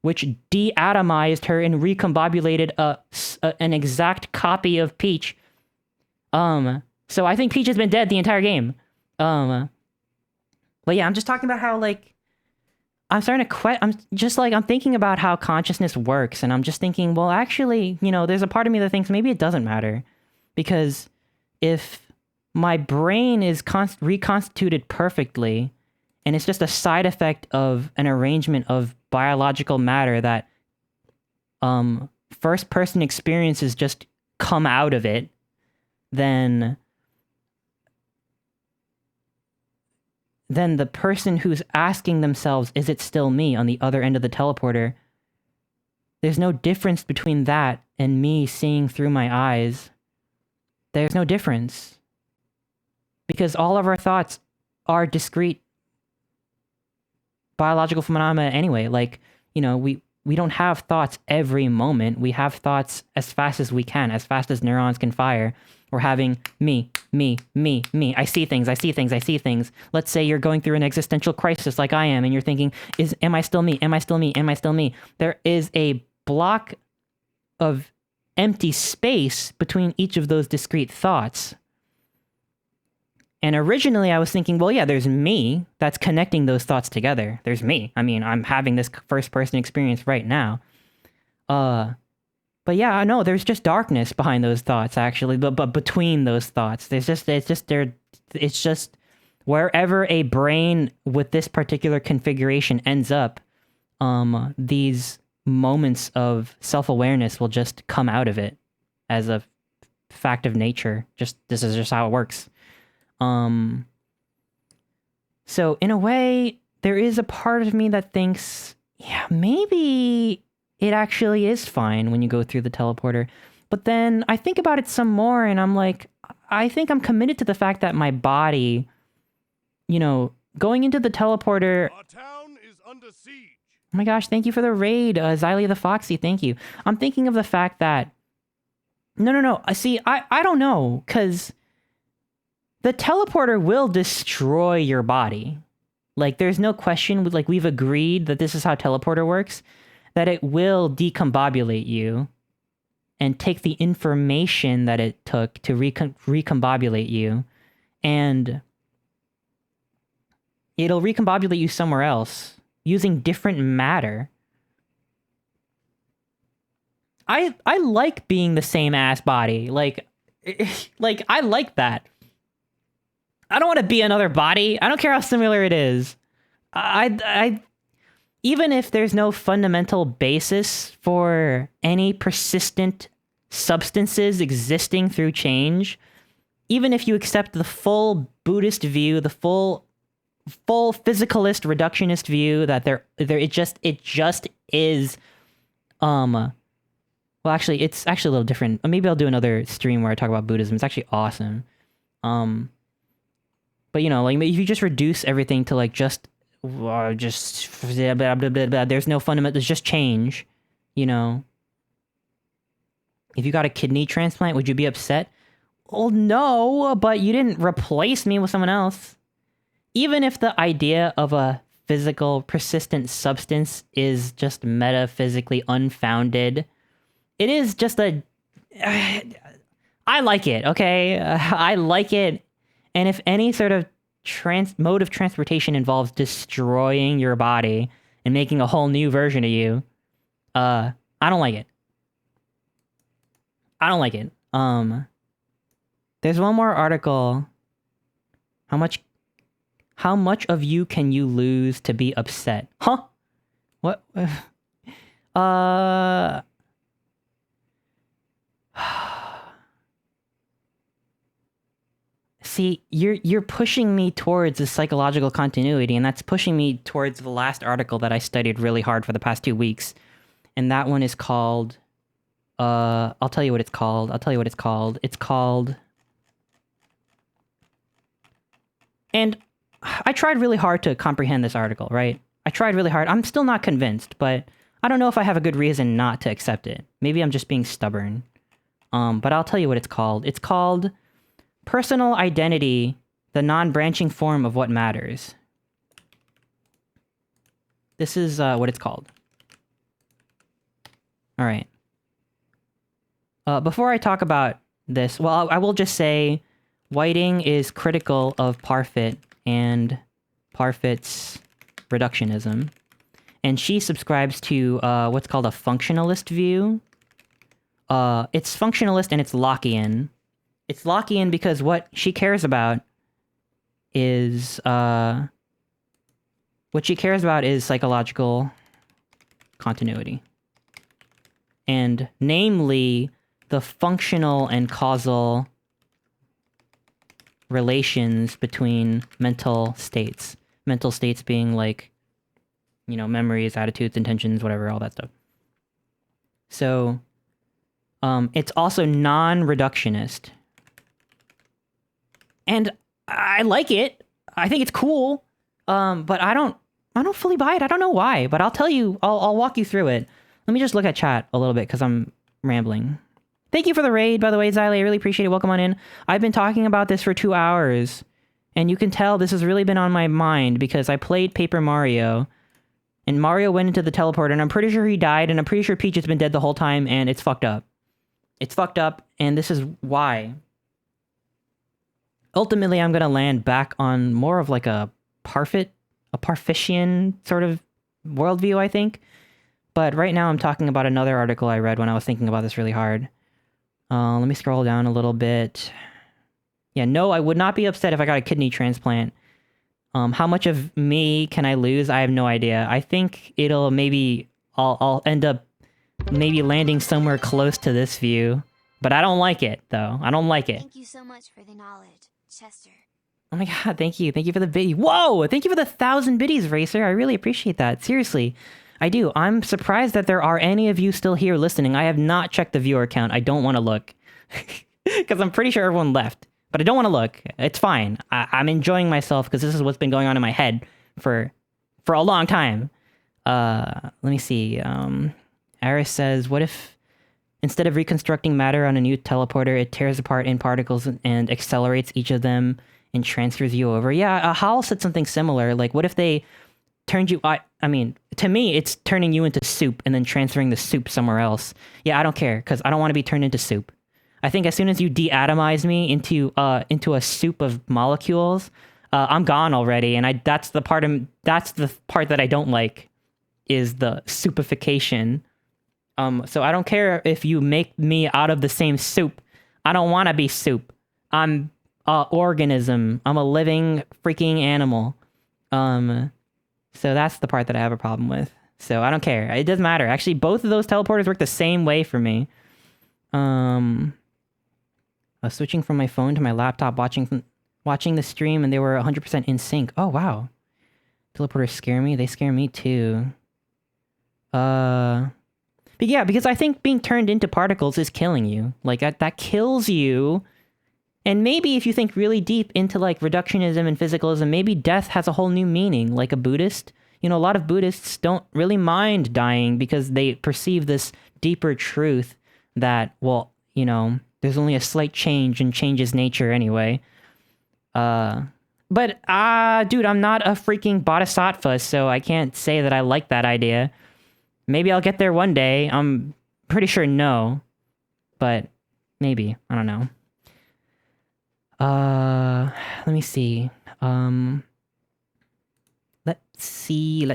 which de-atomized her and recombobulated an exact copy of Peach. So I think Peach has been dead the entire game. But yeah, I'm just talking about how, like, I'm starting to I'm thinking about how consciousness works, and I'm just thinking, well, actually, you know, there's a part of me that thinks maybe it doesn't matter. Because if my brain is reconstituted perfectly, and it's just a side effect of an arrangement of biological matter that first-person experiences just come out of it, then the person who's asking themselves, is it still me, on the other end of the teleporter, there's no difference between that and me seeing through my eyes. There's no difference. Because all of our thoughts are discrete biological phenomena anyway. Like, you know, we don't have thoughts every moment. We have thoughts as fast as we can, as fast as neurons can fire. We're having me. I see things. Let's say you're going through an existential crisis like I am, and you're thinking, am I still me? Am I still me? There is a block of empty space between each of those discrete thoughts. And originally I was thinking, well, yeah, there's me that's connecting those thoughts together. There's me. I mean, I'm having this first-person experience right now. But yeah, I know there's just darkness behind those thoughts, actually. But between those thoughts, it's just wherever a brain with this particular configuration ends up, these moments of self-awareness will just come out of it as a fact of nature. This is just how it works. So in a way, there is a part of me that thinks, yeah, maybe it actually is fine when you go through the teleporter. But then I think about it some more, and I'm like, I think I'm committed to the fact that my body, you know, going into the teleporter...
Our town is under siege.
Oh my gosh, thank you for the raid, Xylia the Foxy, thank you. I'm thinking of the fact that... No. See, I don't know, because the teleporter will destroy your body. Like, there's no question, like, we've agreed that this is how teleporter works, that it will decombobulate you and take the information that it took to recombobulate you, and it'll recombobulate you somewhere else using different matter. I like being the same ass body. Like I like that. I don't want to be another body. I don't care how similar it is. I even if there's no fundamental basis for any persistent substances existing through change, even if you accept the full Buddhist view, the full physicalist reductionist view that it just is, well, actually, it's actually a little different. Maybe I'll do another stream where I talk about Buddhism. It's actually awesome. But you know, like, if you just reduce everything to like just blah, blah, blah, blah, blah, there's no fundamental, there's just change, you know. If you got a kidney transplant, would you be upset? Well, no, but you didn't replace me with someone else. Even if the idea of a physical, persistent substance is just metaphysically unfounded, it is just I like it, okay? I like it. And if any sort of mode of transportation involves destroying your body and making a whole new version of you, I don't like it. I don't like it. There's one more article. How much of you can you lose to be upset? Huh? What? See, you're pushing me towards a psychological continuity, and that's pushing me towards the last article that I studied really hard for the past 2 weeks. And that one is called I'll tell you what it's called. It's called, and I tried really hard to comprehend this article, right? I tried really hard. I'm still not convinced, but I don't know if I have a good reason not to accept it. Maybe I'm just being stubborn. But I'll tell you what it's called. It's called Personal Identity, the Non-Branching Form of What Matters. This is what it's called. All right. Before I talk about this, well, I will just say Whiting is critical of Parfit and Parfit's reductionism. And she subscribes to what's called a functionalist view. It's functionalist and it's Lockean. It's Lockean because what she cares about is psychological continuity. And namely, the functional and causal relations between mental states. Mental states being like, you know, memories, attitudes, intentions, whatever, all that stuff. So, it's also non-reductionist. And I like it. I think it's cool. But I don't fully buy it. I don't know why, but I'll tell you, I'll walk you through it. Let me just look at chat a little bit because I'm rambling. Thank you for the raid, by the way, Xylee. I really appreciate it. Welcome on in. I've been talking about this for 2 hours, and you can tell this has really been on my mind because I played Paper Mario, and Mario went into the teleporter, and I'm pretty sure he died, and I'm pretty sure Peach has been dead the whole time, and it's fucked up. It's fucked up, and this is why. Ultimately, I'm gonna land back on more of like a Parfitian sort of worldview, I think. But right now I'm talking about another article I read when I was thinking about this really hard. Let me scroll down a little bit. Yeah, no, I would not be upset if I got a kidney transplant. How much of me can I lose? I have no idea. I think it'll maybe... I'll end up maybe landing somewhere close to this view. But I don't like it, though. I don't like it.
Thank you so much for the knowledge, Chester.
Oh my god, thank you. Thank you for the biddy. Whoa! Thank you for the 1,000 biddies, Racer. I really appreciate that. Seriously. I do. I'm surprised that there are any of you still here listening. I have not checked the viewer count. I don't want to look. Because I'm pretty sure everyone left. But I don't want to look. It's fine. I'm enjoying myself because this is what's been going on in my head for a long time. Let me see. Aris says, what if instead of reconstructing matter on a new teleporter, it tears apart in particles and accelerates each of them and transfers you over? Yeah, Hal said something similar. Like, what if they turned you... I mean, to me, it's turning you into soup and then transferring the soup somewhere else. Yeah, I don't care, because I don't want to be turned into soup. I think as soon as you de-atomize me into a soup of molecules, I'm gone already, and that's the part that I don't like, is the soupification. So I don't care if you make me out of the same soup. I don't want to be soup. I'm a organism. I'm a living freaking animal. So that's the part that I have a problem with. So I don't care. It doesn't matter. Actually, both of those teleporters work the same way for me. I was switching from my phone to my laptop, watching the stream, and they were 100% in sync. Oh, wow. Teleporters scare me. They scare me, too. But yeah, because I think being turned into particles is killing you. Like, that kills you. And maybe if you think really deep into, like, reductionism and physicalism, maybe death has a whole new meaning. Like a Buddhist, you know, a lot of Buddhists don't really mind dying because they perceive this deeper truth that, well, you know, there's only a slight change and change is nature anyway. But, dude, I'm not a freaking bodhisattva, so I can't say that I like that idea. Maybe I'll get there one day. I'm pretty sure no. But maybe. I don't know. Let me see. Let's see.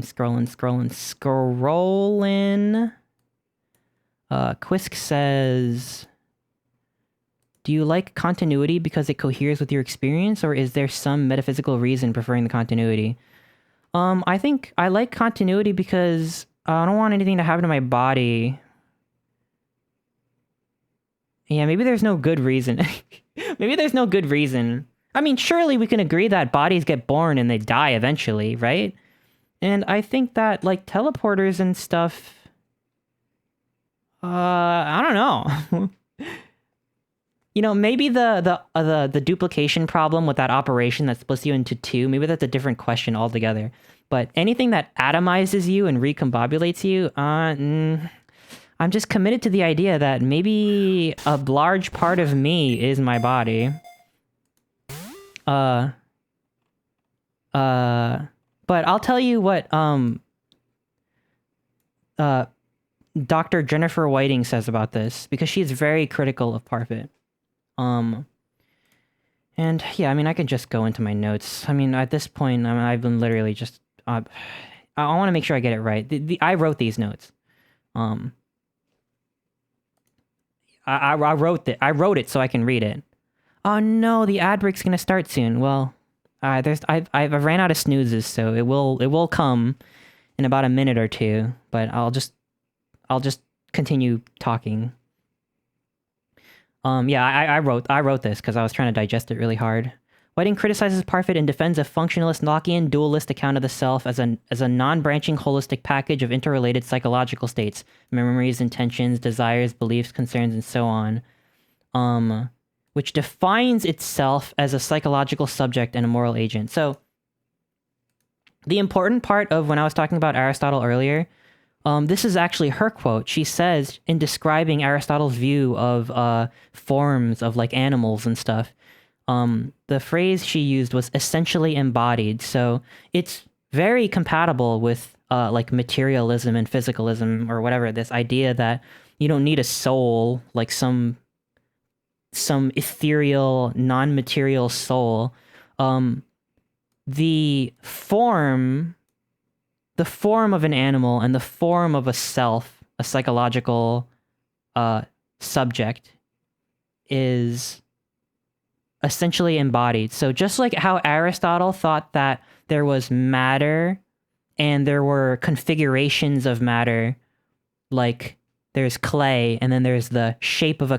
Scrolling. Quisk says, do you like continuity because it coheres with your experience, or is there some metaphysical reason preferring the continuity? I think I like continuity because I don't want anything to happen to my body. Yeah, maybe there's no good reason. Maybe there's no good reason. I mean, surely we can agree that bodies get born and they die eventually, right? And I think that, like, teleporters and stuff... I don't know. You know, maybe the duplication problem with that operation that splits you into two, maybe that's a different question altogether. But anything that atomizes you and recombobulates you, I'm just committed to the idea that maybe a large part of me is my body. But I'll tell you what, Dr. Jennifer Whiting says about this, because she's very critical of Parfit. And yeah, I mean, I can just go into my notes. I mean, at this point, I've been literally just, I want to make sure I get it right. I wrote these notes. I wrote it so I can read it. Oh no, the ad break's gonna start soon. Well, I've ran out of snoozes, so it will come in about a minute or two. But I'll just continue talking. Yeah, I wrote this because I was trying to digest it really hard. Whiting criticizes Parfit and defends a functionalist Lockean dualist account of the self as a non-branching holistic package of interrelated psychological states, memories, intentions, desires, beliefs, concerns, and so on, which defines itself as a psychological subject and a moral agent. So, the important part of when I was talking about Aristotle earlier, this is actually her quote. She says, in describing Aristotle's view of forms of like animals and stuff, the phrase she used was essentially embodied. So it's very compatible with like materialism and physicalism or whatever, this idea that you don't need a soul, like some ethereal, non-material soul. The form of an animal and the form of a self, a psychological subject, is essentially embodied. So just like how Aristotle thought that there was matter and there were configurations of matter, like there's clay and then there's the shape of a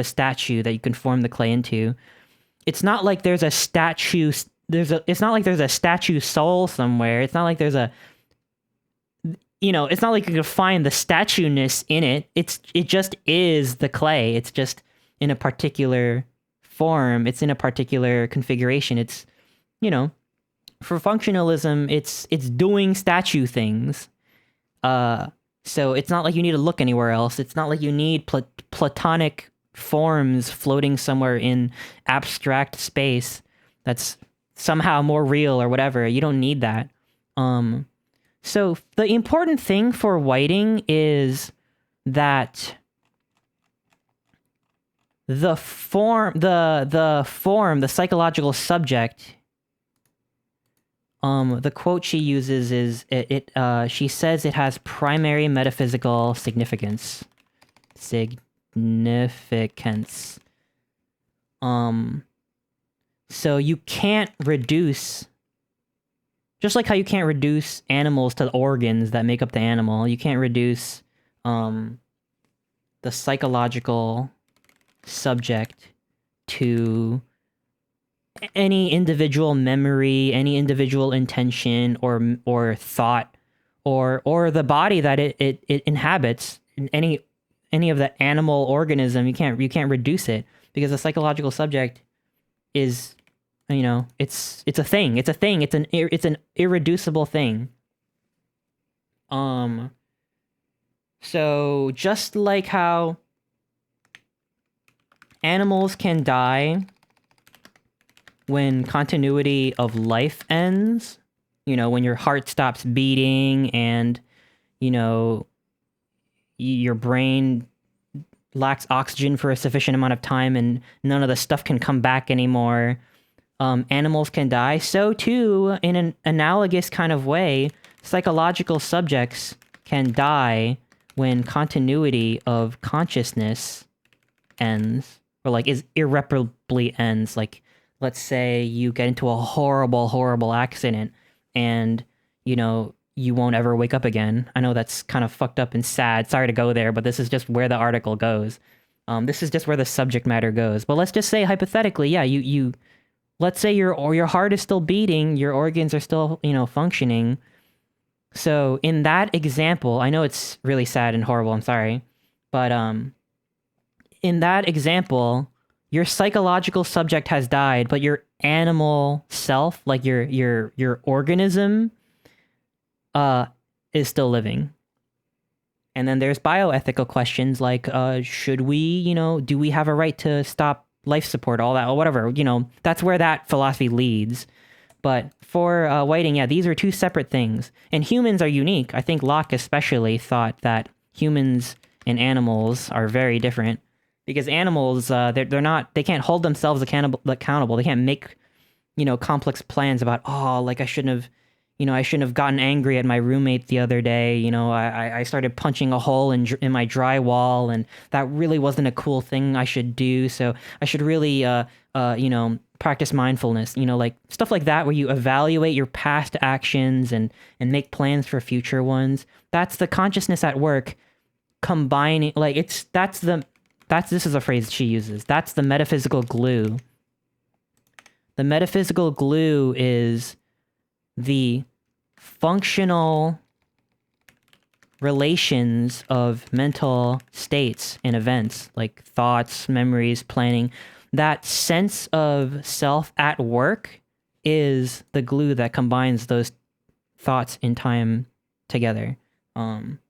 statue that you can form the clay into. It's not like there's a statue. It's not like there's a statue soul somewhere. It's not like there's a, it's not like you can find the statue-ness in it. It just is the clay. It's just in a particular form. It's in a particular configuration. It's, for functionalism, it's doing statue things. So it's not like you need to look anywhere else. It's not like you need platonic forms floating somewhere in abstract space that's somehow more real or whatever. You don't need that. So the important thing for Whiting is that the psychological subject, the quote she uses is, she says it has primary metaphysical significance. So you can't reduce, just like how you can't reduce animals to the organs that make up the animal, you can't reduce the psychological subject to any individual memory, any individual intention or thought, or the body that it inhabits, any of the animal organism. You can't reduce it, because the psychological subject is, it's a thing. It's an irreducible thing. So just like how animals can die when continuity of life ends, when your heart stops beating and, your brain lacks oxygen for a sufficient amount of time and none of the stuff can come back anymore, animals can die. So too, in an analogous kind of way, psychological subjects can die when continuity of consciousness ends, or is irreparably ends. Like, let's say you get into a horrible, horrible accident and, you won't ever wake up again. I know that's kind of fucked up and sad. Sorry to go there, but this is just where the article goes. This is just where the subject matter goes. But let's just say hypothetically, yeah, you let's say your heart is still beating, your organs are still, functioning. So in that example, I know it's really sad and horrible, I'm sorry. But in that example, your psychological subject has died, but your animal self, like your organism, is still living. And then there's bioethical questions like, should we, do we have a right to stop life support, all that, or whatever, that's where that philosophy leads. But for Whiting, yeah, these are two separate things. And humans are unique. I think Locke especially thought that humans and animals are very different. Because animals, they can't hold themselves accountable. They can't make, complex plans about, I shouldn't have gotten angry at my roommate the other day. I started punching a hole in my drywall, and that really wasn't a cool thing I should do. So I should really, practice mindfulness. Like stuff like that, where you evaluate your past actions and make plans for future ones. That's the consciousness at work, combining. Like this is a phrase she uses. That's the metaphysical glue. The metaphysical glue is the functional relations of mental states and events, like thoughts, memories, planning. That sense of self at work is the glue that combines those thoughts in time together. And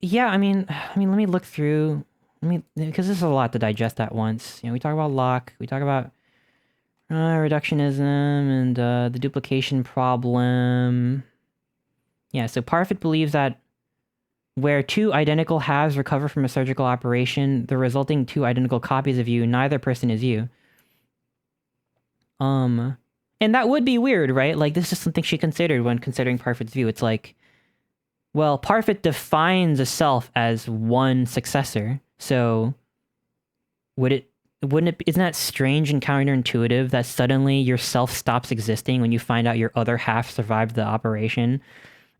yeah, I mean, let me look through. Because this is a lot to digest at once. We talk about Locke, we talk about reductionism and the duplication problem. Yeah, so Parfit believes that where two identical halves recover from a surgical operation, the resulting two identical copies of you, neither person is you. And that would be weird, right? Like, this is something she considered when considering Parfit's view. It's like, well, Parfit defines a self as one successor. So isn't that strange and counterintuitive that suddenly your self stops existing when you find out your other half survived the operation?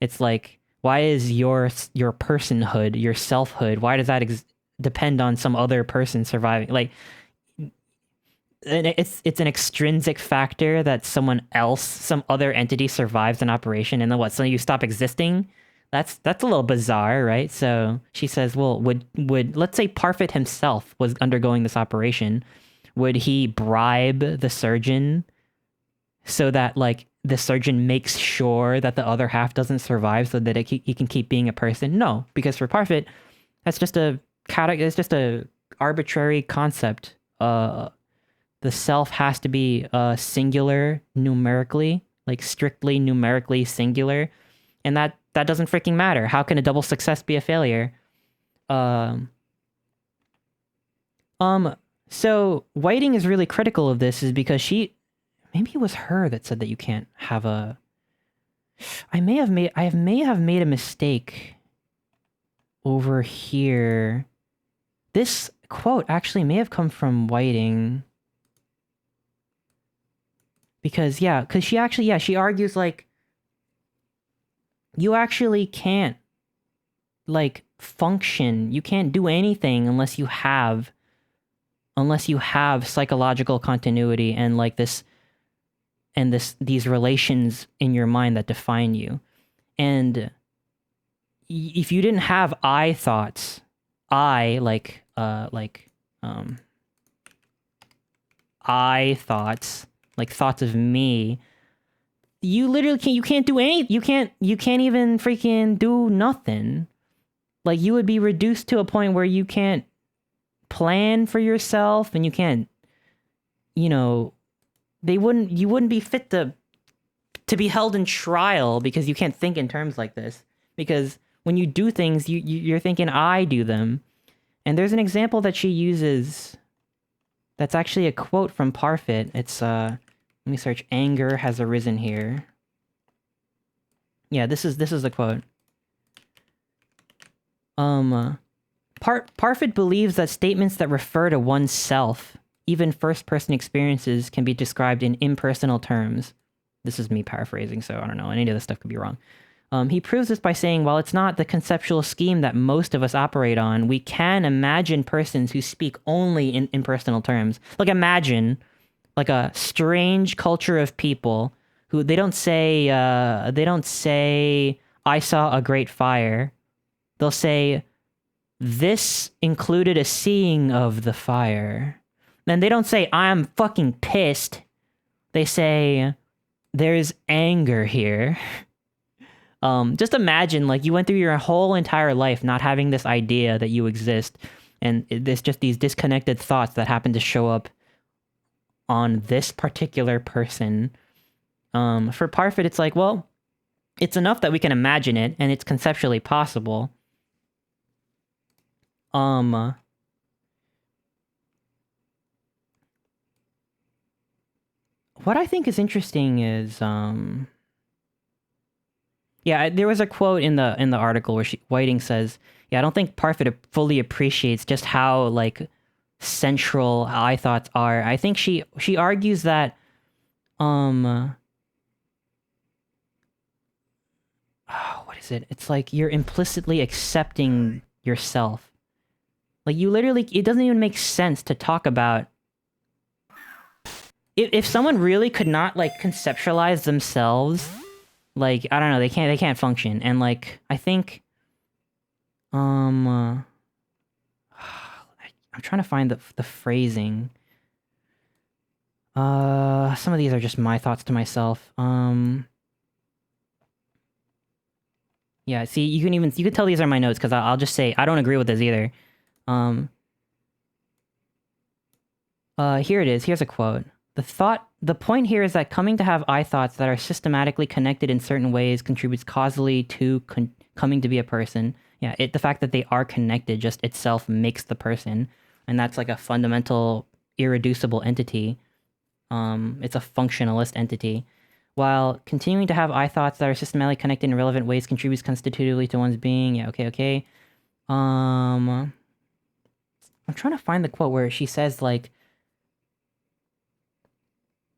It's like, why is your personhood, your selfhood, why does that depend on some other person surviving? Like, it's an extrinsic factor that someone else, some other entity survives an operation, and then what? So you stop existing? That's a little bizarre, right? So she says, well, would let's say Parfit himself was undergoing this operation, would he bribe the surgeon so that, like, the surgeon makes sure that the other half doesn't survive so that he can keep being a person? No, because for Parfit, that's just a arbitrary concept. The self has to be singular numerically, like strictly numerically singular, and that doesn't freaking matter. How can a double success be a failure? So Whiting is really critical of this, is because maybe it was her that said that you can't have a. I may have made a mistake over here. This quote actually may have come from Whiting. Because she argues, like, you actually can't, like, function. You can't do anything unless you have psychological continuity and, like, these relations in your mind that define you. And if you didn't have I thoughts, I thoughts, like thoughts of me, you literally can't do anything. You can't even freaking do nothing. Like, you would be reduced to a point where you can't plan for yourself, and you can't, you wouldn't be fit to be held in trial, because you can't think in terms like this. Because when you do things, you're thinking, I do them. And there's an example that she uses that's actually a quote from Parfit. It's let me search. Anger has arisen here. Yeah, this is the quote. Parfit believes that statements that refer to oneself, even first-person experiences, can be described in impersonal terms. This is me paraphrasing, so I don't know. Any of this stuff could be wrong. He proves this by saying, while it's not the conceptual scheme that most of us operate on, we can imagine persons who speak only in impersonal terms. Like imagine, like a strange culture of people who they don't say, I saw a great fire. They'll say, this included a seeing of the fire. And they don't say, I'm fucking pissed. They say, there's anger here. Just imagine, like, you went through your whole entire life not having this idea that you exist, and there's just these disconnected thoughts that happen to show up on this particular person. For Parfit, it's like, well, it's enough that we can imagine it, and it's conceptually possible. What I think is interesting is, yeah, there was a quote in the article where Whiting says, yeah, I don't think Parfit fully appreciates just how, like, central I thoughts are. I think she argues that, what is it? It's like you're implicitly accepting yourself. Like, you literally, it doesn't even make sense to talk about... If someone really could not, like, conceptualize themselves, like, I don't know, they can't function. And, like, I think, I'm trying to find the phrasing. Some of these are just my thoughts to myself. Yeah, see, you can tell these are my notes, because I'll just say, I don't agree with this either. Here it is, here's a quote. The point here is that coming to have I thoughts that are systematically connected in certain ways contributes causally to coming to be a person. Yeah, the fact that they are connected just itself makes the person, and that's like a fundamental, irreducible entity. It's a functionalist entity. While continuing to have I thoughts that are systematically connected in relevant ways contributes constitutively to one's being. Yeah, okay. I'm trying to find the quote where she says, like,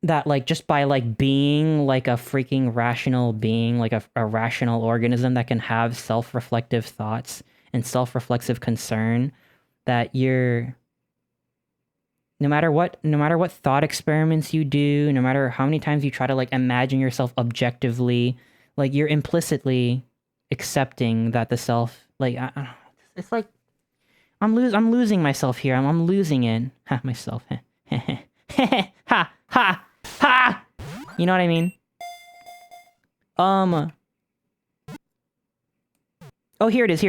that, like, just by, like, being, like, a freaking rational being, like a rational organism that can have self-reflective thoughts and self-reflexive concern, that you're... No matter what thought experiments you do, no matter how many times you try to, like, imagine yourself objectively, like, you're implicitly accepting that the self... Like, I don't know. It's like... I'm losing myself here. I'm losing it. Ha, myself. Ha! Ha! Ha! You know what I mean? Oh, here it is.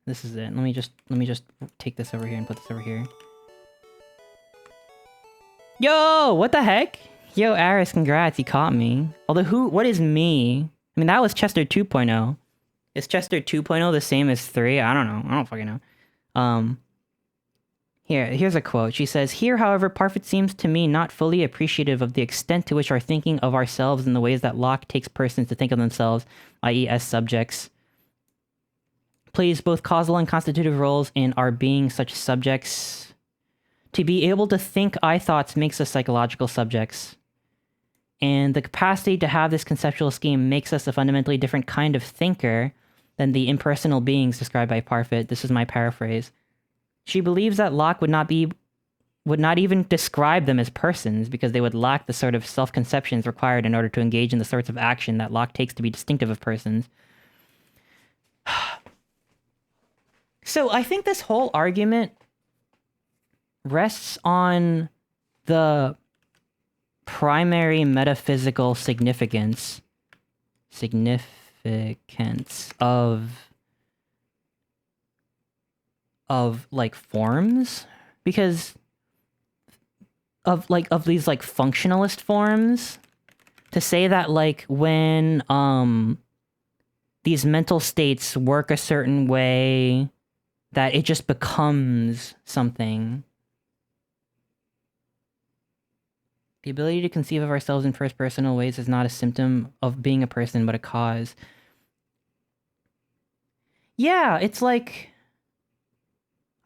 This is it. Let me just take this over here and put this over here. Yo, what the heck? Yo, Aris, congrats, you caught me. Although what is me? I mean, that was Chester 2.0. Is Chester 2.0 the same as 3? I don't know. I don't fucking know. Here's a quote. She says, "Here, however, Parfit seems to me not fully appreciative of the extent to which our thinking of ourselves in the ways that Locke takes persons to think of themselves, i.e. as subjects, plays both causal and constitutive roles in our being such subjects. To be able to think I thoughts makes us psychological subjects. And the capacity to have this conceptual scheme makes us a fundamentally different kind of thinker than the impersonal beings described by Parfit." This is my paraphrase. She believes that Locke would not even describe them as persons because they would lack the sort of self-conceptions required in order to engage in the sorts of action that Locke takes to be distinctive of persons. So I think this whole argument rests on the primary metaphysical significance of like forms, because of these like functionalist forms, to say that like when these mental states work a certain way that it just becomes something. The ability to conceive of ourselves in first personal ways is not a symptom of being a person but a cause. Yeah, it's like,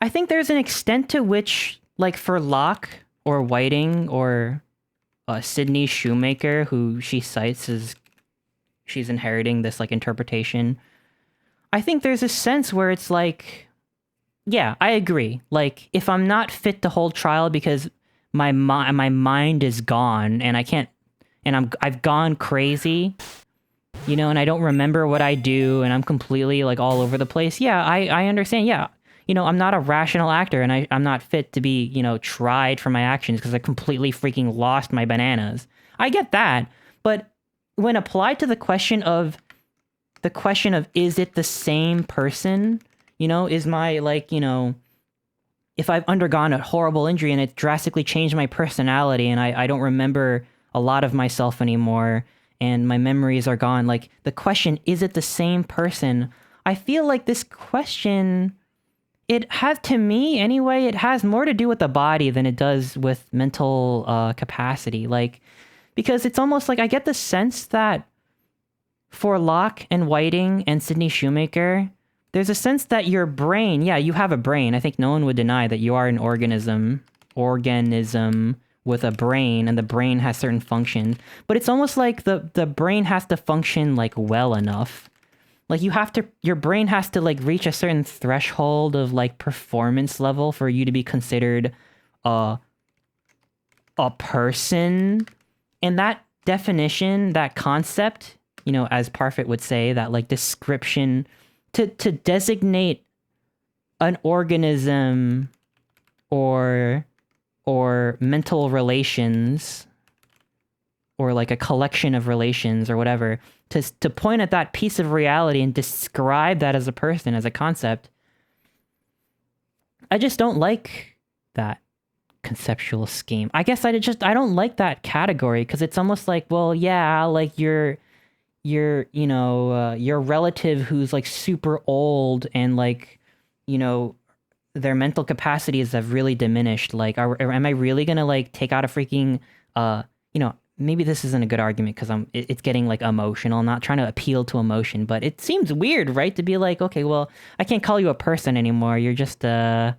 I think there's an extent to which, like, for Locke or Whiting or Sydney Shoemaker, who she cites as she's inheriting this like interpretation. I think there's a sense where it's like, yeah, I agree. Like, if I'm not fit to hold trial because my mind is gone and I can't, and I've gone crazy, you know, and I don't remember what I do and I'm completely like all over the place. Yeah, I understand. Yeah, you know, I'm not a rational actor and I'm not fit to be, you know, tried for my actions because I completely freaking lost my bananas. I get that, but when applied to the question of is it the same person? You know, is my, like, you know, if I've undergone a horrible injury and it drastically changed my personality and I don't remember a lot of myself anymore and my memories are gone, like, the question, is it the same person? I feel like this question, it has, to me anyway, it has more to do with the body than it does with mental capacity. Like, because it's almost like I get the sense that for Locke and Whiting and Sydney Shoemaker, there's a sense that your brain, yeah, you have a brain. I think no one would deny that you are an organism with a brain, and the brain has certain functions. But it's almost like the brain has to function like well enough. Like your brain has to like reach a certain threshold of like performance level for you to be considered a person. And that definition, that concept, you know, as Parfit would say, that like description to designate an organism or mental relations or like a collection of relations or whatever, to point at that piece of reality and describe that as a person, as a concept. I just don't like that conceptual scheme. I guess I don't like that category because it's almost like, well, yeah, like your relative who's like super old and like, you know, their mental capacities have really diminished. Like, am I really gonna like take out a freaking, you know, maybe this isn't a good argument because it's getting like emotional. I'm not trying to appeal to emotion, but it seems weird, right? To be like, okay, well, I can't call you a person anymore. You're just an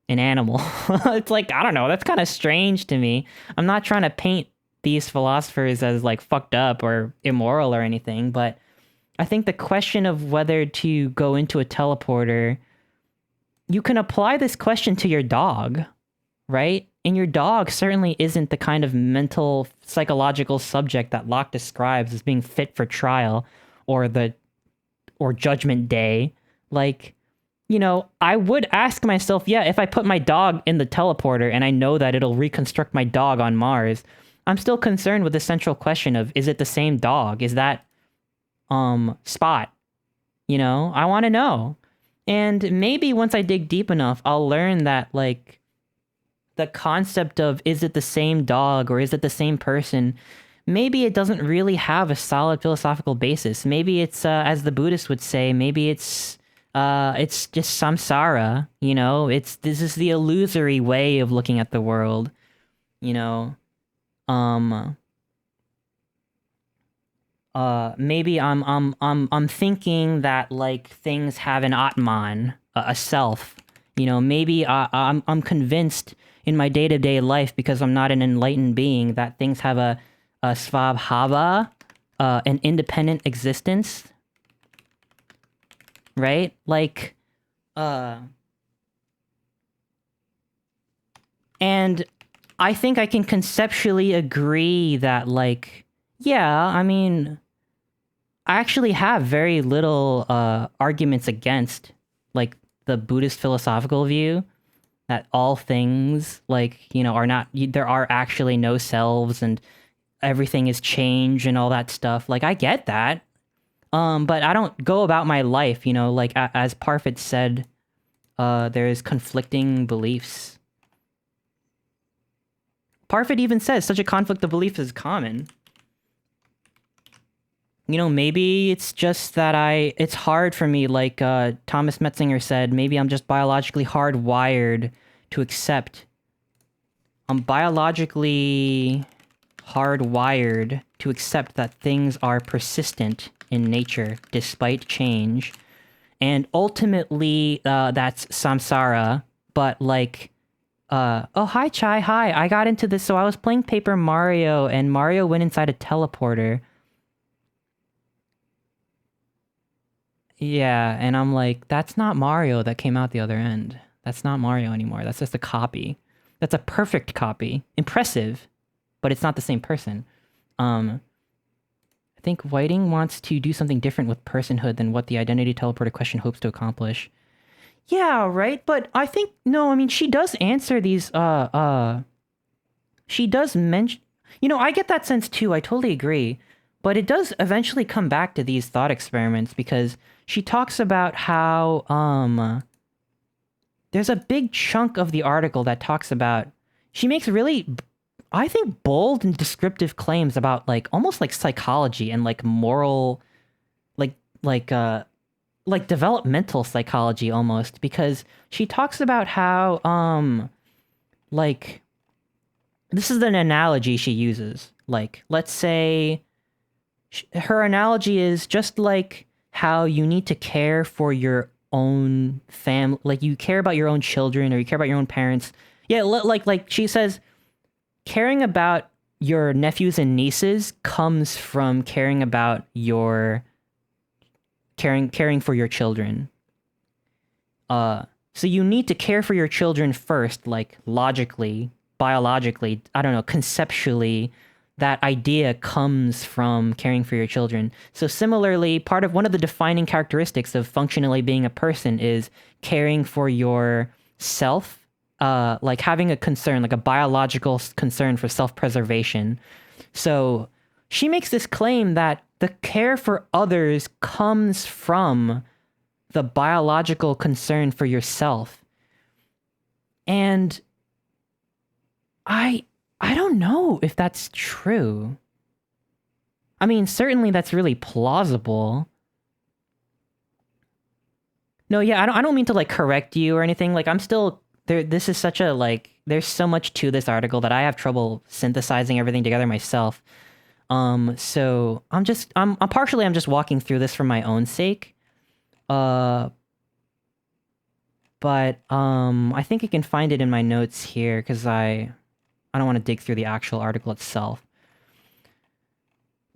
animal. It's like, I don't know. That's kind of strange to me. I'm not trying to paint these philosophers as like fucked up or immoral or anything, but I think the question of whether to go into a teleporter, you can apply this question to your dog, right? And your dog certainly isn't the kind of mental, psychological subject that Locke describes as being fit for trial or judgment day. Like, you know, I would ask myself, yeah, if I put my dog in the teleporter and I know that it'll reconstruct my dog on Mars, I'm still concerned with the central question of, is it the same dog? Is that Spot? You know, I want to know. And maybe once I dig deep enough, I'll learn that, like, the concept of, is it the same dog or is it the same person? Maybe it doesn't really have a solid philosophical basis. Maybe it's, as the Buddhists would say, maybe it's just samsara, you know? This is the illusory way of looking at the world, you know? Maybe I'm thinking that like things have an atman, a self. You know, maybe I'm convinced in my day-to-day life because I'm not an enlightened being that things have a svabhava, an independent existence. Right? Like, and I think I can conceptually agree that, like, yeah, I mean, I actually have very little arguments against, like, the Buddhist philosophical view that all things, like, you know, there are actually no selves and everything is change and all that stuff. Like, I get that. But I don't go about my life, you know, like, as Parfit said, there's conflicting beliefs. Parfit even says such a conflict of beliefs is common. You know, maybe it's just that it's hard for me, like Thomas Metzinger said, maybe I'm just biologically hardwired to accept. I'm biologically hardwired to accept that things are persistent in nature despite change. And ultimately, that's samsara, but like, Oh, hi, Chai. Hi. I got into this. So I was playing Paper Mario, and Mario went inside a teleporter. Yeah, and I'm like, that's not Mario that came out the other end. That's not Mario anymore. That's just a copy. That's a perfect copy. Impressive, but it's not the same person. I think Whiting wants to do something different with personhood than what the identity teleporter question hopes to accomplish. Yeah, right? But I think, no, I mean, she does answer these, she does mention, I get that sense too, I totally agree. But it does eventually come back to these thought experiments because she talks about how, there's a big chunk of the article that talks about, she makes really, I think, bold and descriptive claims about, like, almost like psychology and, like, moral, like developmental psychology almost, because she talks about how, like, this is an analogy she uses. Like, let's say, her analogy is just like how you need to care for your own family, like you care about your own children or you care about your own parents. Yeah, like she says, caring about your nephews and nieces comes from caring about your caring for your children. So you need to care for your children first, like logically, biologically, I don't know, conceptually, that idea comes from caring for your children. So similarly, one of the defining characteristics of functionally being a person is caring for yourself, like having a concern, like a biological concern for self-preservation. So she makes this claim that the care for others comes from the biological concern for yourself. And I don't know if that's true. I mean, certainly that's really plausible. No, yeah, I don't mean to, like, correct you or anything. Like, I'm still there. This is such a, like, there's so much to this article that I have trouble synthesizing everything together myself. So I'm just walking through this for my own sake. But I think I can find it in my notes here because I don't want to dig through the actual article itself.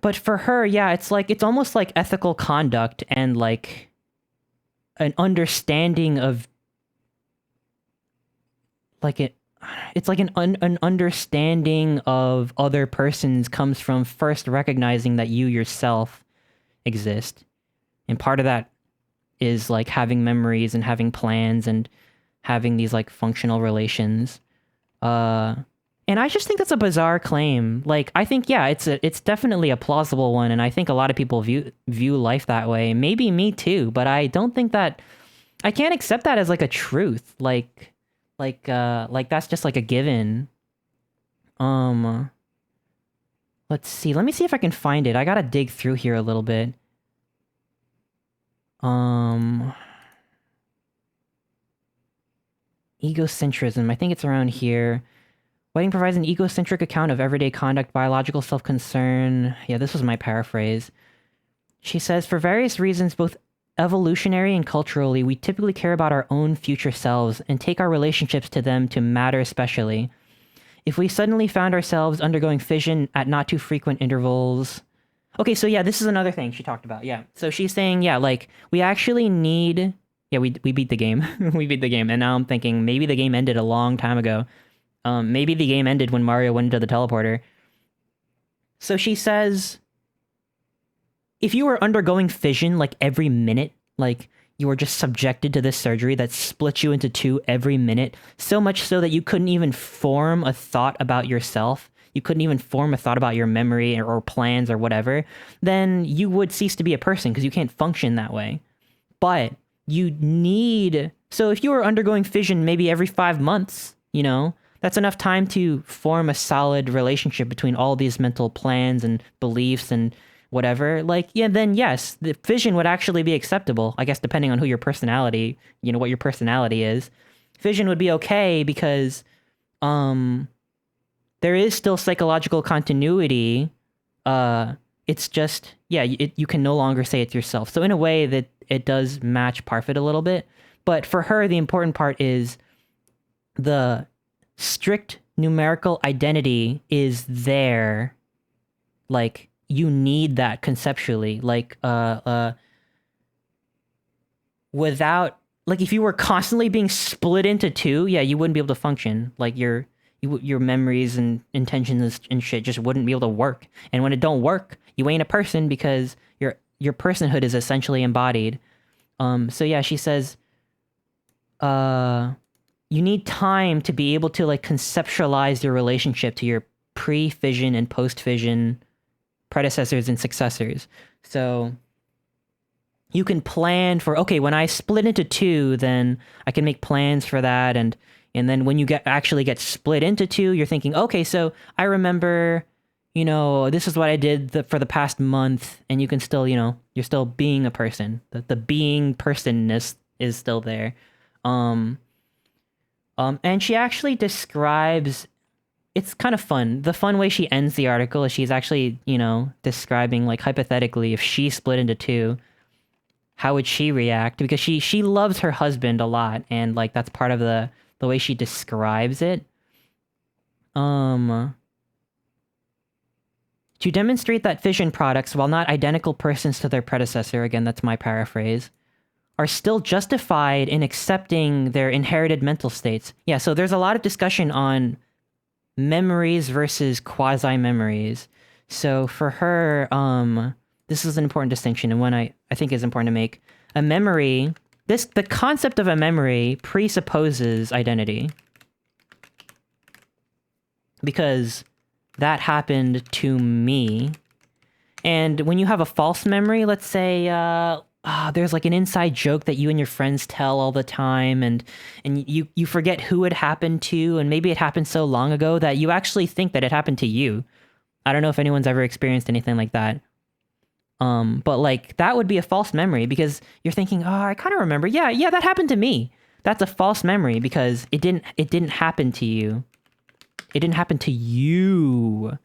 But for her, yeah, it's almost like ethical conduct and like an understanding of it's like an understanding of other persons comes from first recognizing that you yourself exist. And part of that is like having memories and having plans and having these like functional relations. And I just think that's a bizarre claim. Like, I think, yeah, it's definitely a plausible one, and I think a lot of people view life that way. Maybe me too, but I don't think that I can't accept that as like a truth. Like that's just like a given. Let's see. Let me see if I can find it. I gotta dig through here a little bit. Egocentrism. I think it's around here. Whiting provides an egocentric account of everyday conduct, biological self-concern. Yeah, this was my paraphrase. She says, for various reasons, both evolutionary and culturally, we typically care about our own future selves and take our relationships to them to matter especially. If we suddenly found ourselves undergoing fission at not too frequent intervals... Okay, so yeah, this is another thing she talked about, yeah. So she's saying, yeah, like, we actually need... Yeah, we beat the game. We beat the game, and now I'm thinking, maybe the game ended a long time ago. Maybe the game ended when Mario went into the teleporter. So she says, if you were undergoing fission, like, every minute, like, you were just subjected to this surgery that split you into two every minute, so much so that you couldn't even form a thought about yourself, you couldn't even form a thought about your memory or plans or whatever, then you would cease to be a person because you can't function that way. But you need... So if you were undergoing fission maybe every 5 months, that's enough time to form a solid relationship between all these mental plans and beliefs and whatever. Like, yeah, then yes, the fission would actually be acceptable. I guess depending on who your personality, what your personality is. Fission would be okay because there is still psychological continuity. It's just, yeah, you can no longer say it yourself. So in a way that it does match Parfit a little bit. But for her, the important part is strict numerical identity is there. Like, you need that conceptually. Like, without, like, if you were constantly being split into two, yeah, you wouldn't be able to function. Like, your memories and intentions and shit just wouldn't be able to work. And when it don't work, you ain't a person because your personhood is essentially embodied. So yeah, she says, you need time to be able to like conceptualize your relationship to your pre-fission and post-fission predecessors and successors. So you can plan for, okay, when I split into two, then I can make plans for that, and then when you actually get split into two, you're thinking, okay, so I remember, you know, this is what I did for the past month, and you can still, you know, you're still being a person. The being personness is still there. And she actually describes, it's kind of fun. The fun way she ends the article is she's actually, you know, describing, like, hypothetically, if she split into two, how would she react? Because she loves her husband a lot, and, like, that's part of the way she describes it. To demonstrate that fission products, while not identical persons to their predecessor, again, that's my paraphrase, are still justified in accepting their inherited mental states. Yeah, so there's a lot of discussion on memories versus quasi-memories. So for her, this is an important distinction, and one I think is important to make. A memory, the concept of a memory presupposes identity. Because that happened to me. And when you have a false memory, let's say, there's like an inside joke that you and your friends tell all the time, and you forget who it happened to, and maybe it happened so long ago that you actually think that it happened to you. I don't know if anyone's ever experienced anything like that. But like, that would be a false memory because you're thinking, oh, I kind of remember. Yeah, that happened to me. That's a false memory because it didn't happen to you. It didn't happen to you.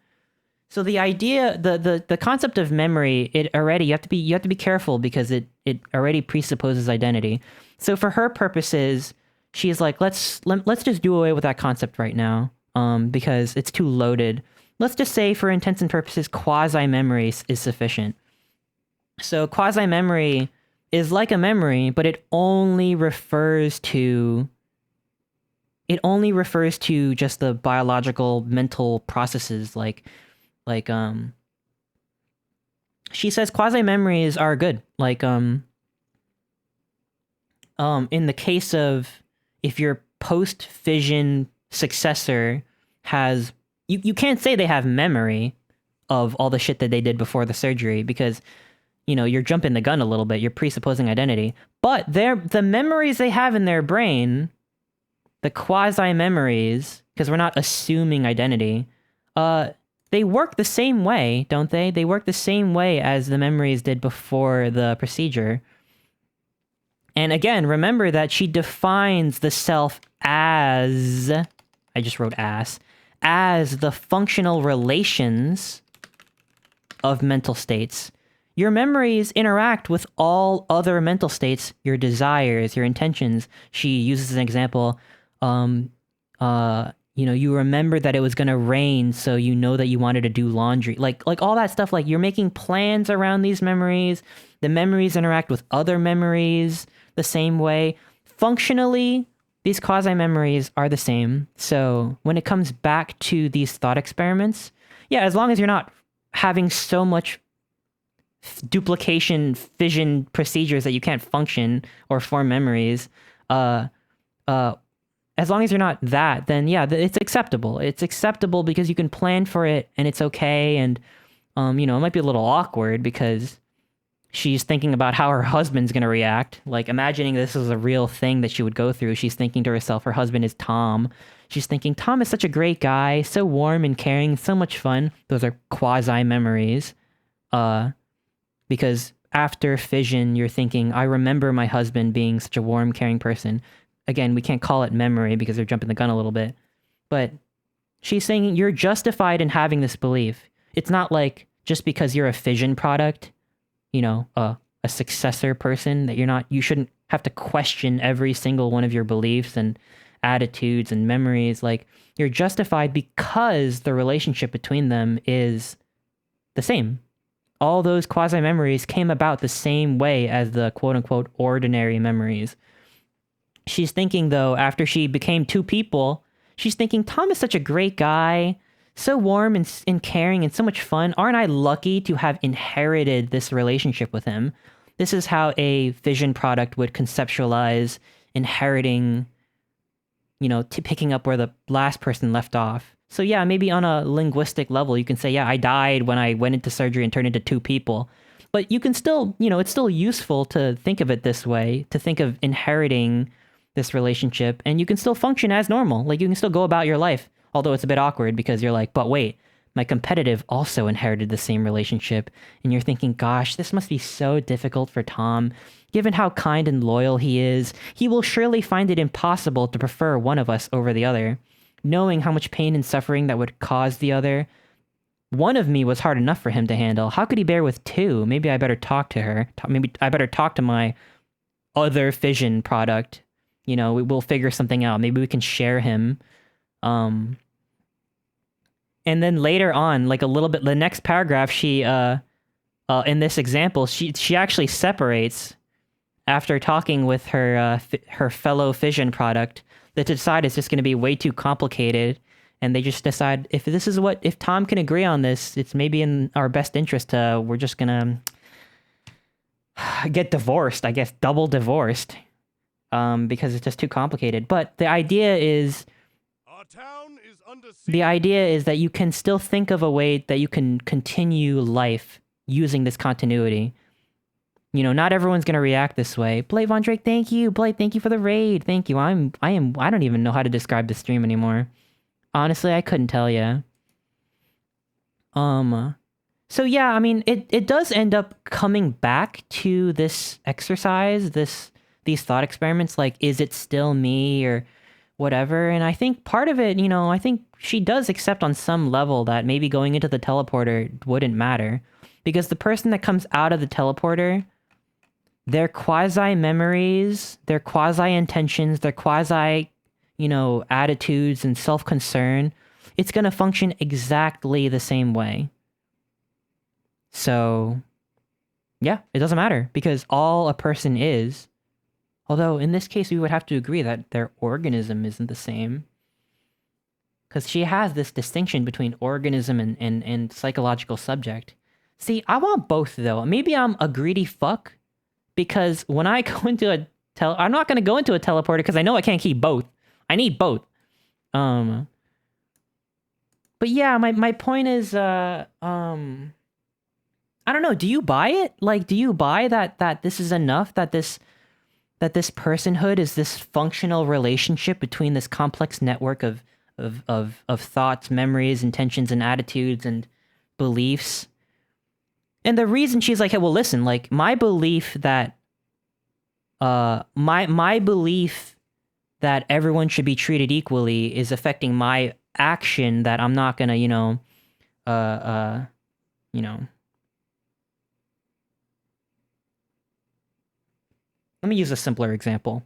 So the idea, the concept of memory, it already, you have to be careful because it already presupposes identity. So for her purposes, she's like, let's just do away with that concept right now, because it's too loaded. Let's just say, for intents and purposes, quasi-memory is sufficient. So quasi-memory is like a memory, but it only refers to just the biological mental processes, like she says quasi-memories are good. Like in the case of if your post-fission successor has, you can't say they have memory of all the shit that they did before the surgery because, you know, you're jumping the gun a little bit. You're presupposing identity. But the memories they have in their brain, the quasi-memories, because we're not assuming identity, they work the same way, don't they? They work the same way as the memories did before the procedure. And again, remember that she defines the self as, I just wrote as the functional relations of mental states. Your memories interact with all other mental states, your desires, your intentions. She uses an example, you know, you remember that it was going to rain, so you know that you wanted to do laundry. Like all that stuff, like you're making plans around these memories. The memories interact with other memories the same way. Functionally, these quasi-memories are the same. So when it comes back to these thought experiments, yeah, as long as you're not having so much duplication, fission procedures that you can't function or form memories, as long as you're not that, then yeah, it's acceptable. It's acceptable because you can plan for it and it's okay. And, you know, it might be a little awkward because she's thinking about how her husband's going to react. Like, imagining this is a real thing that she would go through. She's thinking to herself, her husband is Tom. She's thinking, Tom is such a great guy, so warm and caring, so much fun. Those are quasi-memories. Because after fission, you're thinking, I remember my husband being such a warm, caring person. Again, we can't call it memory because they're jumping the gun a little bit. But she's saying you're justified in having this belief. It's not like just because you're a fission product, you know, a successor person, that you shouldn't have to question every single one of your beliefs and attitudes and memories, like, you're justified because the relationship between them is the same. All those quasi-memories came about the same way as the quote-unquote ordinary memories. She's thinking, though, after she became two people, she's thinking, Tom is such a great guy, so warm and caring and so much fun. Aren't I lucky to have inherited this relationship with him? This is how a fission product would conceptualize inheriting, picking up where the last person left off. So yeah, maybe on a linguistic level, you can say, yeah, I died when I went into surgery and turned into two people. But you can still, it's still useful to think of it this way, to think of inheriting this relationship, and you can still function as normal. Like, you can still go about your life, although it's a bit awkward because you're like, but wait, my competitive also inherited the same relationship. And you're thinking, gosh, this must be so difficult for Tom. Given how kind and loyal he is, he will surely find it impossible to prefer one of us over the other. Knowing how much pain and suffering that would cause the other, one of me was hard enough for him to handle. How could he bear with two? Maybe I better talk to her. Maybe I better talk to my other fission product. We'll figure something out. Maybe we can share him. And then later on, like a little bit, the next paragraph, she, in this example, she actually separates after talking with her her fellow fission product. They decide it's just going to be way too complicated, and they just decide if Tom can agree on this, it's maybe in our best interest to, we're just gonna get divorced, I guess, double divorced, because it's just too complicated. But the idea is,
Our town is under siege.
the idea is that you can still think of a way that you can continue life using this continuity. Not everyone's gonna react this way. Blade Von Drake, thank you. Blade, thank you for the raid. Thank you. I don't even know how to describe the stream anymore. Honestly, I couldn't tell you. So yeah, I mean, it does end up coming back to this exercise, these thought experiments, like, is it still me or whatever? And I think part of it, I think she does accept on some level that maybe going into the teleporter wouldn't matter. Because the person that comes out of the teleporter, their quasi-memories, their quasi-intentions, their quasi, attitudes and self-concern, it's going to function exactly the same way. So, yeah, it doesn't matter, because all a person is, although in this case we would have to agree that their organism isn't the same. Because she has this distinction between organism and psychological subject. See, I want both, though. Maybe I'm a greedy fuck, because when I go into I'm not going to go into a teleporter because I know I can't keep both. I need both. But yeah, my point is, I don't know. Do you buy it? Like, do you buy that this is enough? That this personhood is this functional relationship between this complex network of thoughts, memories, intentions, and attitudes and beliefs. And the reason she's like, hey, well, listen, like, my belief that my belief that everyone should be treated equally is affecting my action, that I'm not gonna, let me use a simpler example.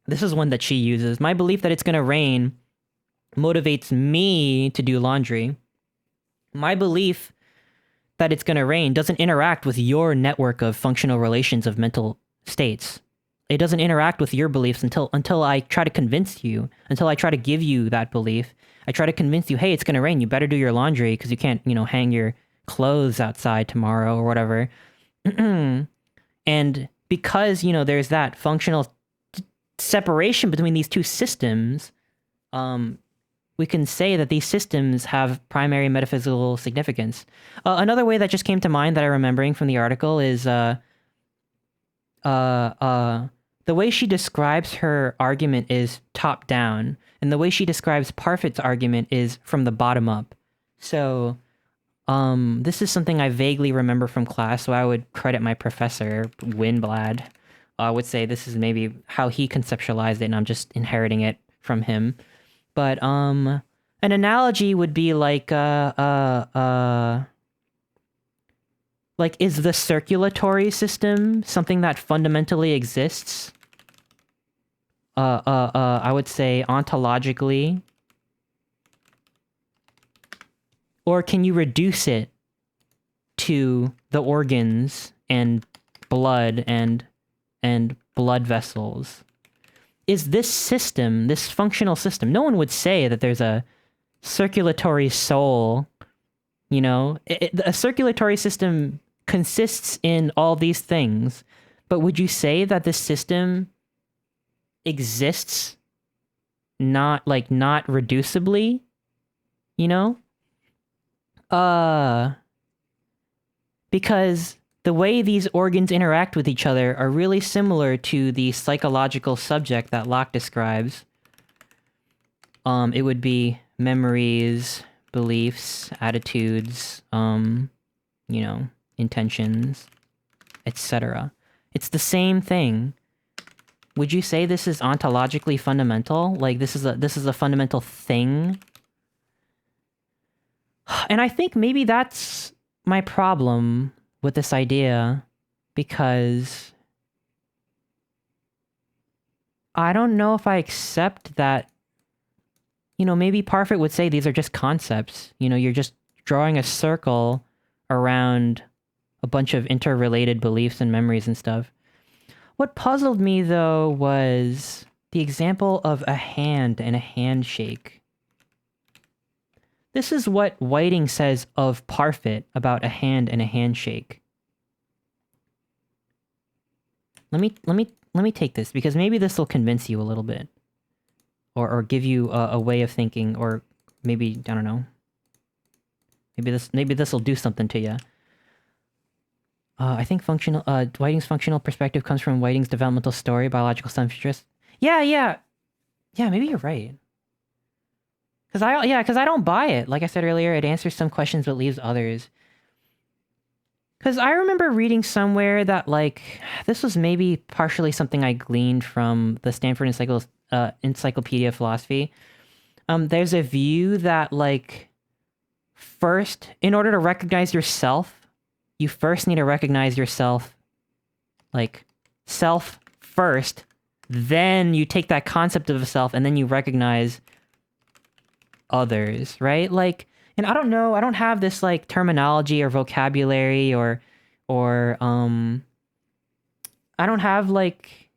This is one that she uses. My belief that it's gonna rain motivates me to do laundry. My belief that it's gonna rain doesn't interact with your network of functional relations of mental states. It doesn't interact with your beliefs until I try to convince you, until I try to give you that belief. I try to convince you, hey, it's gonna rain, you better do your laundry because you can't, hang your clothes outside tomorrow or whatever. And because, there's that functional separation between these two systems, we can say that these systems have primary metaphysical significance. Another way that just came to mind that I'm remembering from the article is the way she describes her argument is top down, and the way she describes Parfit's argument is from the bottom up. So, this is something I vaguely remember from class, so I would credit my professor, Winblad. I would say this is maybe how he conceptualized it, and I'm just inheriting it from him. But, an analogy would be like, is the circulatory system something that fundamentally exists? I would say ontologically, or can you reduce it to the organs and blood and blood vessels? Is this system, this functional system, no one would say that there's a circulatory soul, you know? A circulatory system consists in all these things, but would you say that this system exists not reducibly, you know? Because the way these organs interact with each other are really similar to the psychological subject that Locke describes. It would be memories, beliefs, attitudes, you know, intentions, etc. It's the same thing. Would you say this is ontologically fundamental? Like this is a fundamental thing? And I think maybe that's my problem with this idea, because I don't know if I accept that, you know, maybe Parfit would say these are just concepts. You know, you're just drawing a circle around a bunch of interrelated beliefs and memories and stuff. What puzzled me, though, was the example of a hand and a handshake. This is what Whiting says of Parfit about a hand and a handshake. Let me take this, because maybe this will convince you a little bit, or give you a way of thinking, or maybe, I don't know. Maybe this will do something to you. I think Whiting's functional perspective comes from Whiting's developmental story, biological self-interest. Yeah, maybe you're right. Because I don't buy it. Like I said earlier, it answers some questions but leaves others. Because I remember reading somewhere that, like, this was maybe partially something I gleaned from the Stanford Encyclopedia of Philosophy. There's a view that, like, first, in order to recognize yourself, you first need to recognize yourself, like, self first, then you take that concept of a self, and then you recognize others, right? Like, and I don't know, I don't have this, like, terminology or vocabulary or I don't have, like,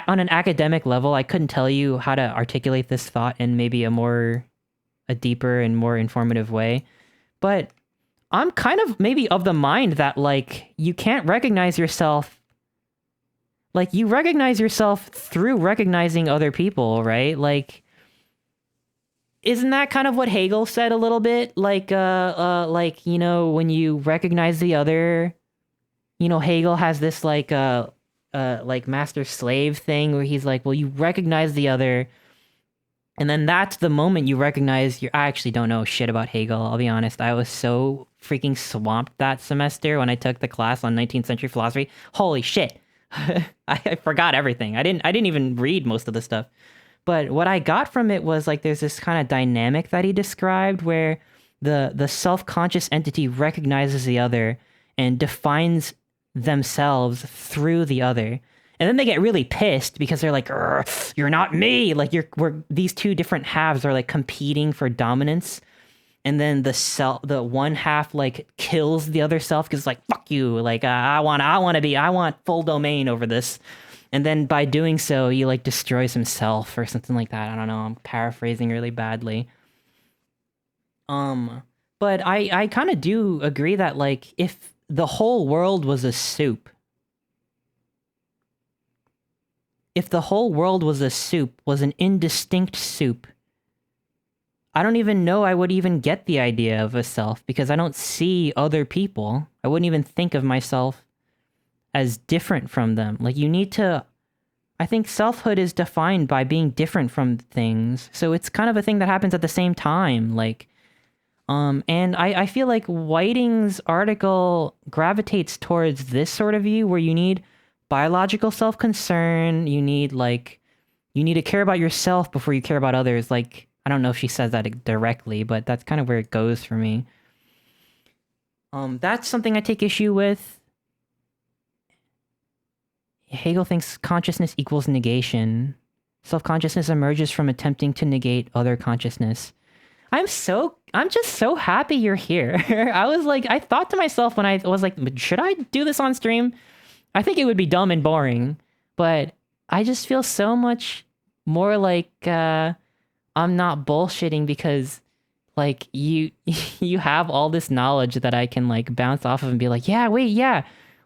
on an academic level, I couldn't tell you how to articulate this thought in maybe a deeper and more informative way. But I'm kind of maybe of the mind that, like, you can't recognize yourself. Like, you recognize yourself through recognizing other people, right? Like, isn't that kind of what Hegel said a little bit? Like, you know, when you recognize the other, you know, Hegel has this, like master-slave thing where he's like, well, you recognize the other, and then that's the moment you recognize I actually don't know shit about Hegel, I'll be honest. I was so freaking swamped that semester when I took the class on 19th century philosophy. Holy shit. I forgot everything. I didn't even read most of the stuff. But what I got from it was, like, there's this kind of dynamic that he described where the self-conscious entity recognizes the other and defines themselves through the other. And then they get really pissed because they're like, you're not me! Like, these two different halves are, like, competing for dominance. And then the one half, like, kills the other self because it's like, fuck you! Like, I want full domain over this. And then by doing so, he, like, destroys himself or something like that. I don't know. I'm paraphrasing really badly. But I kind of do agree that, like, if the whole world was a soup, was an indistinct soup, I don't even know I would even get the idea of a self, because I don't see other people. I wouldn't even think of myself as different from them. Like, I think selfhood is defined by being different from things. So it's kind of a thing that happens at the same time. Like, and I feel like Whiting's article gravitates towards this sort of view where you need biological self-concern. You need to care about yourself before you care about others. Like, I don't know if she says that directly, but that's kind of where it goes for me. That's something I take issue with. Hegel thinks consciousness equals negation. Self-consciousness emerges from attempting to negate other consciousness. I'm just so happy you're here. I thought to myself when I was like, should I do this on stream? I think it would be dumb and boring, but I just feel so much more like I'm not bullshitting because like you you have all this knowledge that I can like bounce off of and be like, yeah,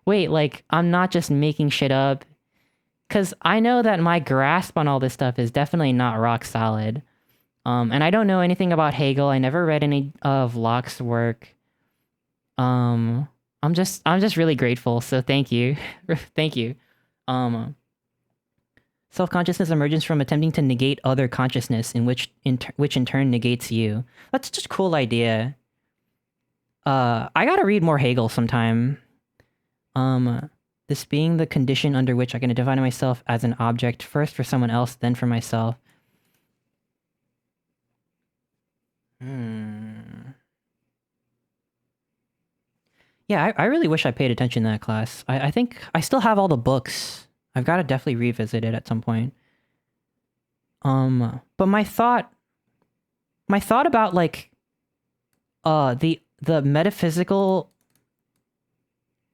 wait, like I'm not just making shit up. Cause I know that my grasp on all this stuff is definitely not rock solid. And I don't know anything about Hegel. I never read any of Locke's work. I'm just really grateful. So thank you. Thank you. Self-consciousness emerges from attempting to negate other consciousness, which in turn negates you. That's just a cool idea. I gotta read more Hegel sometime. This being the condition under which I can define myself as an object, first for someone else, then for myself. Yeah, I really wish I paid attention in that class. I think I still have all the books. I've got to definitely revisit it at some point. But my thought about like, the metaphysical,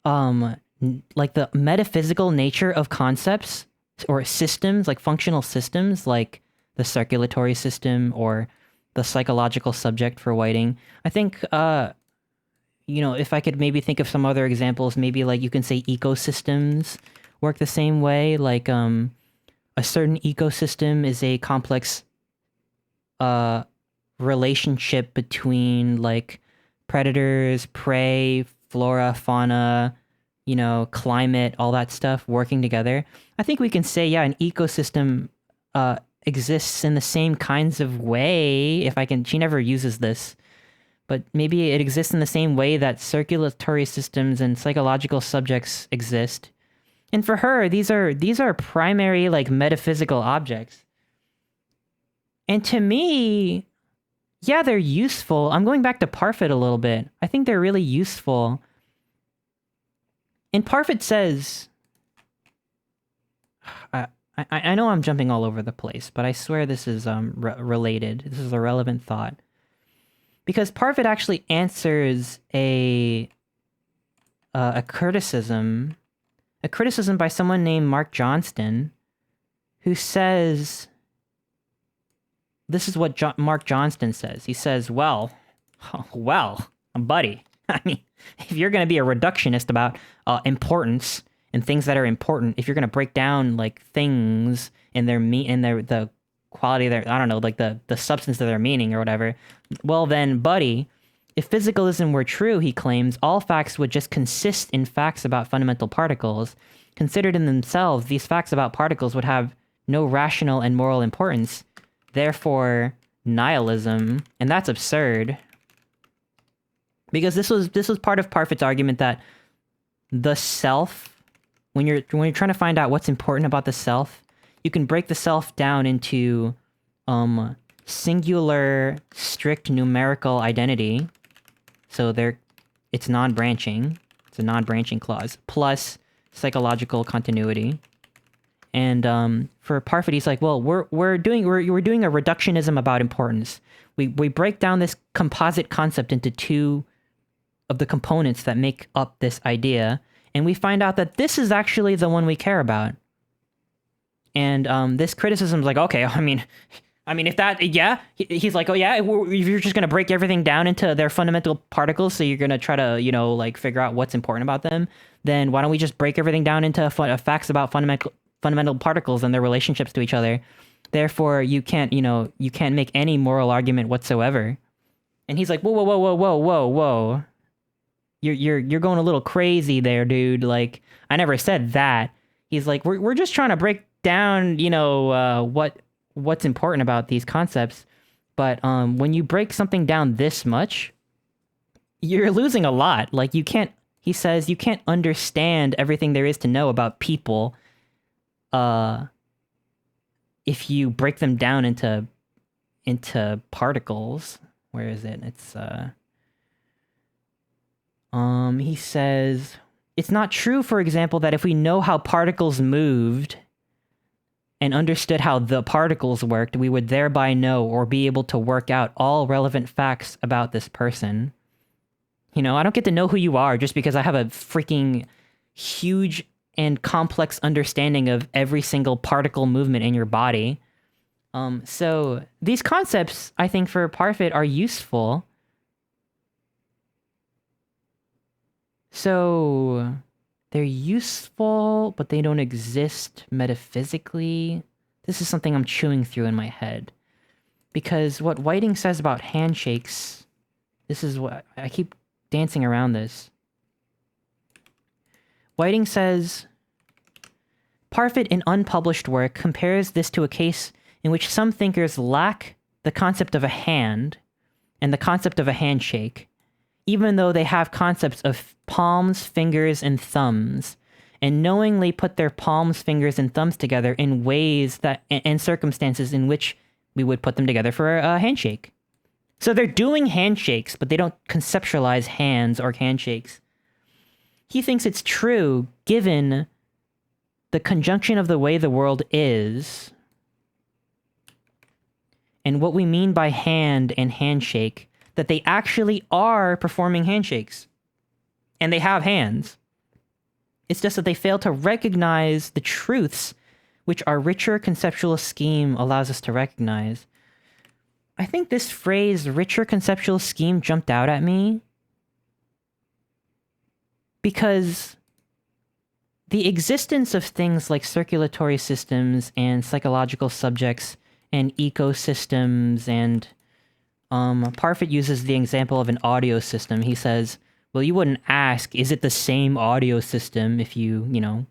like the metaphysical nature of concepts or systems, like functional systems, like the circulatory system or the psychological subject for Whiting. I think, you know, if I could maybe think of some other examples, maybe like you can say ecosystems work the same way. Like, a certain ecosystem is a complex, relationship between like predators, prey, flora, fauna, you know, climate, all that stuff working together. I think we can say, yeah, an ecosystem, exists in the same kinds of way. If I can, she never uses this, but maybe it exists in the same way that circulatory systems and psychological subjects exist. And for her, these are primary like metaphysical objects. And to me, yeah, they're useful. I'm going back to Parfit a little bit. I think they're really useful. And Parfit says, I know I'm jumping all over the place, but I swear this is related. This is a relevant thought. Because Parfit actually answers a criticism by someone named Mark Johnston, who says, this is what Mark Johnston says. He says, well, buddy, I mean, if you're going to be a reductionist about importance and things that are important, if you're going to break down like things and the quality of their, I don't know, like the substance of their meaning or whatever, well then, buddy, if physicalism were true, he claims, all facts would just consist in facts about fundamental particles. Considered in themselves, these facts about particles would have no rational and moral importance. Therefore, nihilism, and that's absurd. Because this was part of Parfit's argument that the self, when you're trying to find out what's important about the self, you can break the self down into singular, strict numerical identity. So it's non-branching. It's a non-branching clause. Plus psychological continuity. And for Parfit, he's like, well, we're doing a reductionism about importance. We break down this composite concept into two of the components that make up this idea, and we find out that this is actually the one we care about. And this criticism is like, okay, I mean, if that, yeah, he's like, oh yeah, if you're just gonna break everything down into their fundamental particles, so you're gonna try to, you know, like figure out what's important about them, then why don't we just break everything down into facts about fundamental particles and their relationships to each other? Therefore, you can't make any moral argument whatsoever. And he's like, whoa. You're going a little crazy there, dude. Like, I never said that. He's like, we're just trying to break down, you know, what's important about these concepts. But when you break something down this much, you're losing a lot. Like, he says you can't understand everything there is to know about people if you break them down into particles. Where is it? It's he says, it's not true, for example, that if we know how particles moved and understood how the particles worked, we would thereby know or be able to work out all relevant facts about this person. You know, I don't get to know who you are just because I have a freaking huge and complex understanding of every single particle movement in your body. So these concepts, I think, for Parfit are useful. So they're useful, but they don't exist metaphysically. This is something I'm chewing through in my head. Because what Whiting says about handshakes, this is what I keep dancing around this. Whiting says, Parfit in unpublished work compares this to a case in which some thinkers lack the concept of a hand and the concept of a handshake, even though they have concepts of palms, fingers, and thumbs, and knowingly put their palms, fingers, and thumbs together in ways that and circumstances in which we would put them together for a handshake. So they're doing handshakes, but they don't conceptualize hands or handshakes. He thinks it's true, given the conjunction of the way the world is, and what we mean by hand and handshake, that they actually are performing handshakes. And they have hands. It's just that they fail to recognize the truths which our richer conceptual scheme allows us to recognize. I think this phrase, richer conceptual scheme, jumped out at me because the existence of things like circulatory systems and psychological subjects and ecosystems and Parfit uses the example of an audio system. He says, well, you wouldn't ask, is it the same audio system if you know,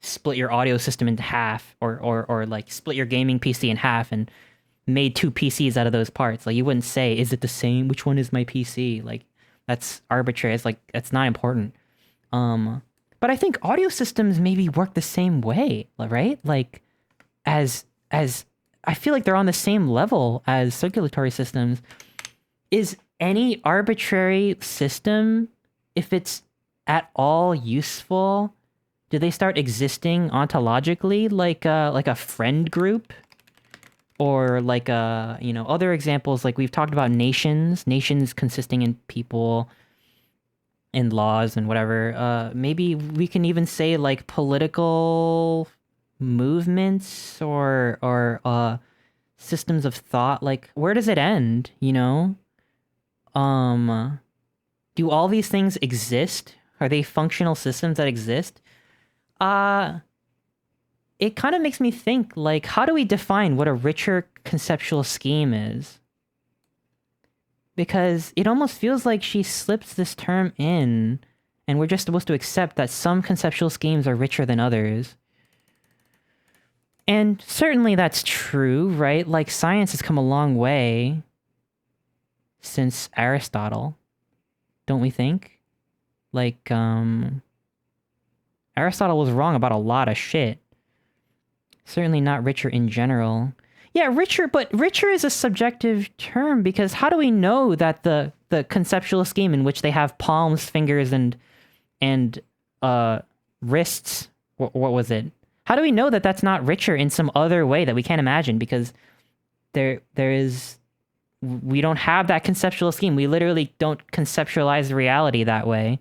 split your audio system into half or like split your gaming PC in half and made two PCs out of those parts. Like, you wouldn't say, is it the same? Which one is my PC? Like, that's arbitrary. It's like, that's not important. But I think audio systems maybe work the same way, right? Like, as I feel like they're on the same level as circulatory systems. Is any arbitrary system, if it's at all useful, do they start existing ontologically like a friend group? Or like other examples, like we've talked about nations consisting in people and laws and whatever. Maybe we can even say like political movements or systems of thought. Like, where does it end, you know? Do all these things exist? Are they functional systems that exist? It kind of makes me think, like, how do we define what a richer conceptual scheme is? Because it almost feels like she slips this term in, and we're just supposed to accept that some conceptual schemes are richer than others. And certainly that's true, right? Like, science has come a long way since Aristotle, don't we think? Like, Aristotle was wrong about a lot of shit. Certainly not richer in general. Yeah, richer, but richer is a subjective term because how do we know that the conceptual scheme in which they have palms, fingers, and wrists, what was it? How do we know that that's not richer in some other way that we can't imagine? Because we don't have that conceptual scheme. We literally don't conceptualize reality that way.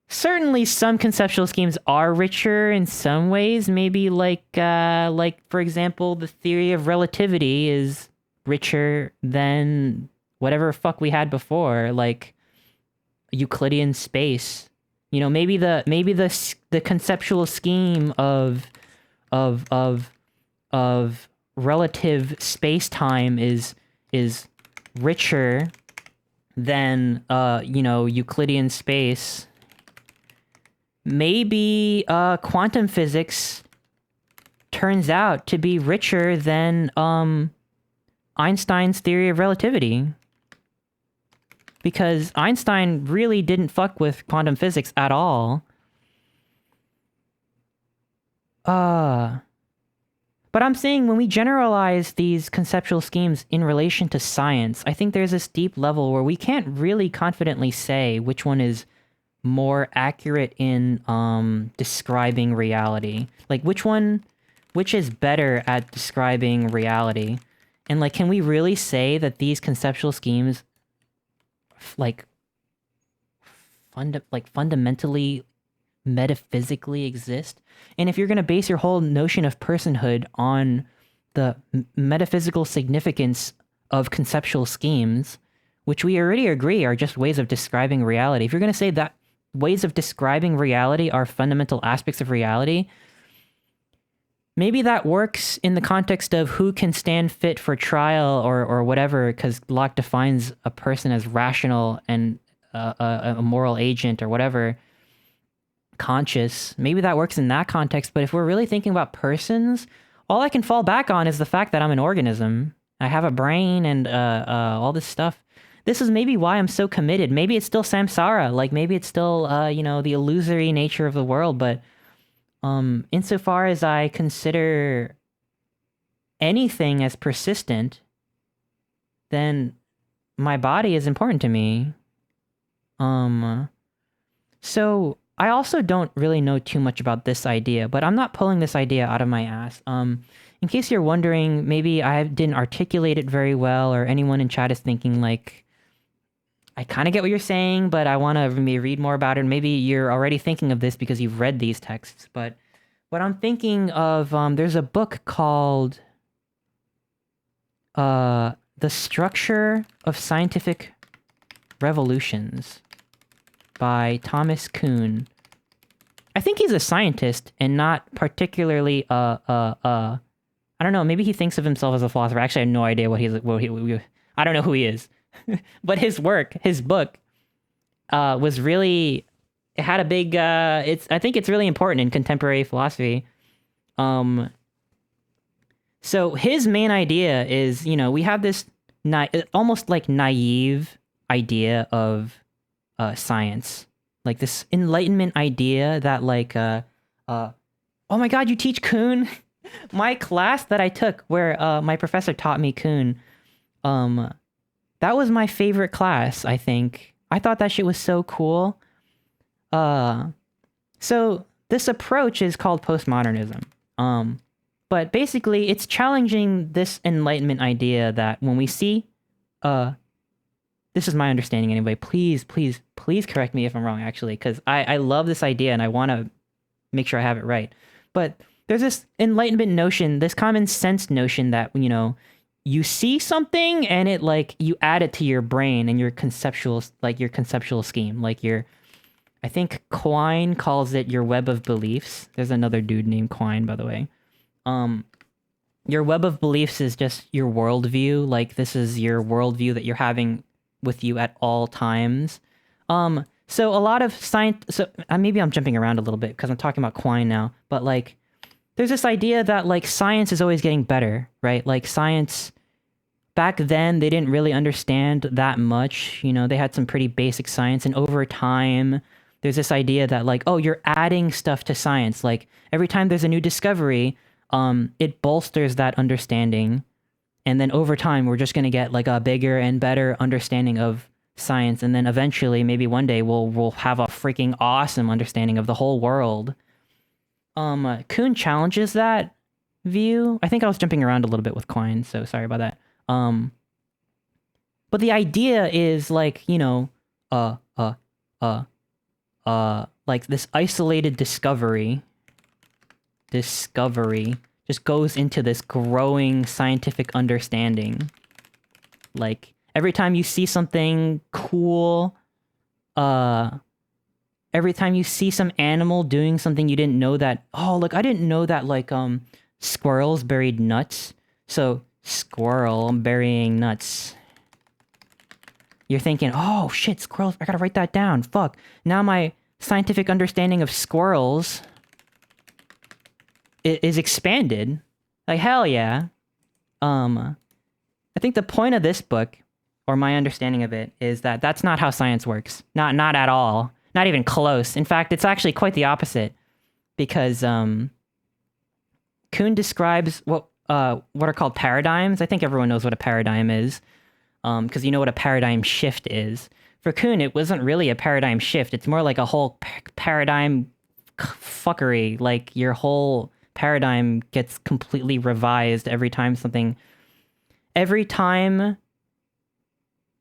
Certainly some conceptual schemes are richer in some ways. Maybe like for example, the theory of relativity is richer than whatever fuck we had before, like Euclidean space. You know, maybe the conceptual scheme of relative space-time is richer than Euclidean space. Maybe quantum physics turns out to be richer than Einstein's theory of relativity. Because Einstein really didn't fuck with quantum physics at all. But I'm saying when we generalize these conceptual schemes in relation to science, I think there's this deep level where we can't really confidently say which one is more accurate in describing reality. Like which is better at describing reality? And like, can we really say that these conceptual schemes fundamentally metaphysically exist? And if you're going to base your whole notion of personhood on the metaphysical significance of conceptual schemes, which we already agree are just ways of describing reality, if you're going to say that ways of describing reality are fundamental aspects of reality, maybe that works in the context of who can stand fit for trial or whatever, because Locke defines a person as rational and a moral agent or whatever, conscious. Maybe that works in that context, but if we're really thinking about persons, all I can fall back on is the fact that I'm an organism. I have a brain and all this stuff. This is maybe why I'm so committed. Maybe it's still samsara, like maybe it's still the illusory nature of the world, but insofar as I consider anything as persistent, then my body is important to me. So I also don't really know too much about this idea, but I'm not pulling this idea out of my ass. In case you're wondering, maybe I didn't articulate it very well, or anyone in chat is thinking like, I kind of get what you're saying, but I want to maybe read more about it. Maybe you're already thinking of this because you've read these texts, but what I'm thinking of, there's a book called The Structure of Scientific Revolutions by Thomas Kuhn. I think he's a scientist and not particularly I don't know, maybe he thinks of himself as a philosopher. Actually, I have no idea I don't know who he is. But his book, was really, it had a big, I think it's really important in contemporary philosophy. So his main idea is, we have this almost like naive idea of science, like this Enlightenment idea that like, oh my God, you teach Kuhn? My class that I took where my professor taught me Kuhn, that was my favorite class, I think. I thought that shit was so cool. So this approach is called postmodernism. But basically, it's challenging this Enlightenment idea that when we see, this is my understanding anyway. Please correct me if I'm wrong, actually, because I love this idea and I want to make sure I have it right. But there's this Enlightenment notion, this common sense notion that, you see something and it like you add it to your brain and your conceptual scheme, like I think Quine calls it your web of beliefs. There's another dude named Quine, by the way. Your web of beliefs is just your worldview. Like this is your worldview that you're having with you at all times. So a lot of science, so maybe I'm jumping around a little bit because I'm talking about Quine now, but like there's this idea that like science is always getting better, right? Like science, back then they didn't really understand that much. They had some pretty basic science, and over time there's this idea that like, oh, you're adding stuff to science. Like every time there's a new discovery, it bolsters that understanding. And then over time, we're just going to get like a bigger and better understanding of science. And then eventually, maybe one day we'll have a freaking awesome understanding of the whole world. Kuhn challenges that view. I think I was jumping around a little bit with Quine, so sorry about that. But the idea is like, like this isolated discovery just goes into this growing scientific understanding. Like every time you see something cool, every time you see some animal doing something you didn't know that, oh, look, I didn't know that, like, squirrels buried nuts. So, squirrel burying nuts. You're thinking, oh, shit, squirrels, I gotta write that down. Fuck. Now my scientific understanding of squirrels is expanded. Like, hell yeah. I think the point of this book, or my understanding of it, is that that's not how science works. Not at all. Not even close. In fact, it's actually quite the opposite. Because Kuhn describes what are called paradigms. I think everyone knows what a paradigm is, because you know what a paradigm shift is. For Kuhn, it wasn't really a paradigm shift. It's more like a whole paradigm fuckery. Like your whole paradigm gets completely revised every time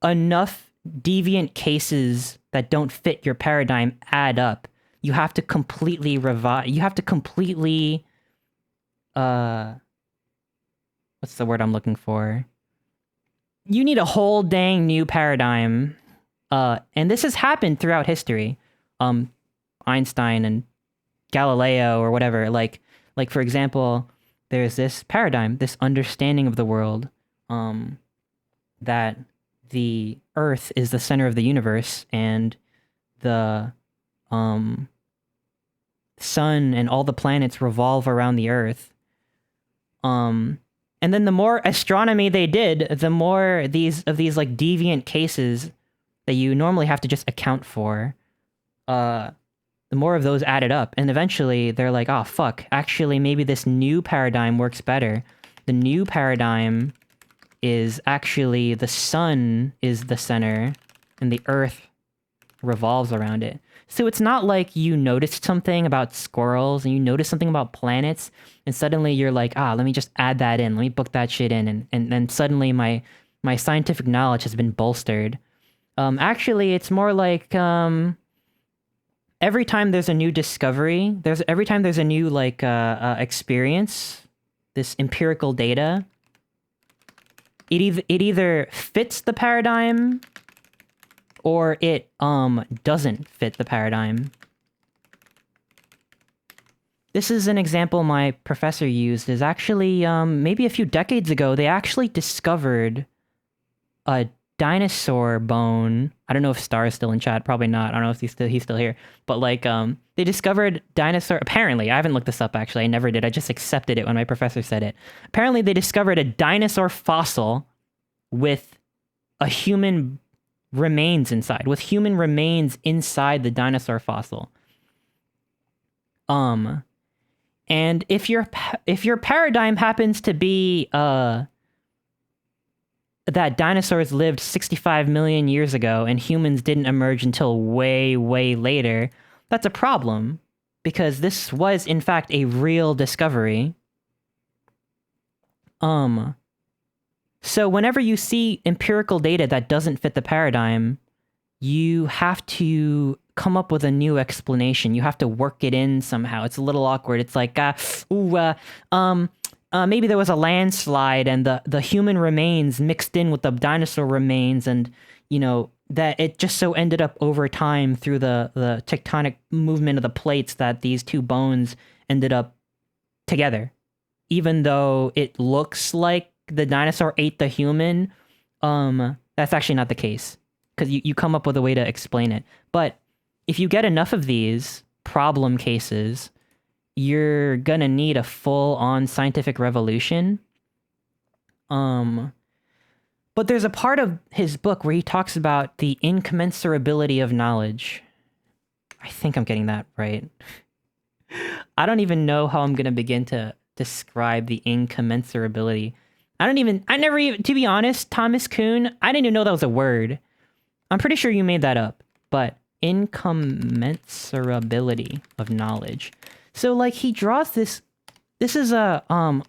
enough deviant cases that don't fit your paradigm add up. You have to completely what's the word I'm looking for? You need a whole dang new paradigm. And this has happened throughout history. Einstein and Galileo or whatever. Like for example, there's this paradigm, this understanding of the world, that the Earth is the center of the universe, and the sun and all the planets revolve around the Earth. And then the more astronomy they did, the more these like deviant cases that you normally have to just account for, the more of those added up. And eventually they're like, oh fuck, actually maybe this new paradigm works better. The new paradigm is actually the sun is the center and the Earth revolves around it. So it's not like you noticed something about squirrels and you noticed something about planets and suddenly you're like, let me just add that in. Let me book that shit in. And then suddenly my scientific knowledge has been bolstered. Actually, it's more like every time there's a new discovery, every time there's a new like experience, this empirical data, it either fits the paradigm or it doesn't fit the paradigm. This is an example my professor used. Is actually maybe a few decades ago they actually discovered a dinosaur bone. I don't know if Star is still in chat. Probably not. I don't know if he's still here. But like they discovered dinosaur. Apparently, I haven't looked this up actually. I never did. I just accepted it when my professor said it. Apparently, they discovered a dinosaur fossil with a human remains inside. With human remains inside the dinosaur fossil. And if your paradigm happens to be that dinosaurs lived 65 million years ago and humans didn't emerge until way, way later, that's a problem. Because this was, in fact, a real discovery. So whenever you see empirical data that doesn't fit the paradigm, you have to come up with a new explanation. You have to work it in somehow. It's a little awkward. It's like, maybe there was a landslide and the human remains mixed in with the dinosaur remains, and you know that it just so ended up over time through the tectonic movement of the plates that these two bones ended up together. Even though it looks like the dinosaur ate the human, that's actually not the case, because you come up with a way to explain it. But if you get enough of these problem cases, you're gonna need a full-on scientific revolution. But there's a part of his book where he talks about the incommensurability of knowledge. I think I'm getting that right. I don't even know how I'm gonna begin to describe the incommensurability. To be honest, Thomas Kuhn, I didn't even know that was a word. I'm pretty sure you made that up, but incommensurability of knowledge. So like he draws this is a,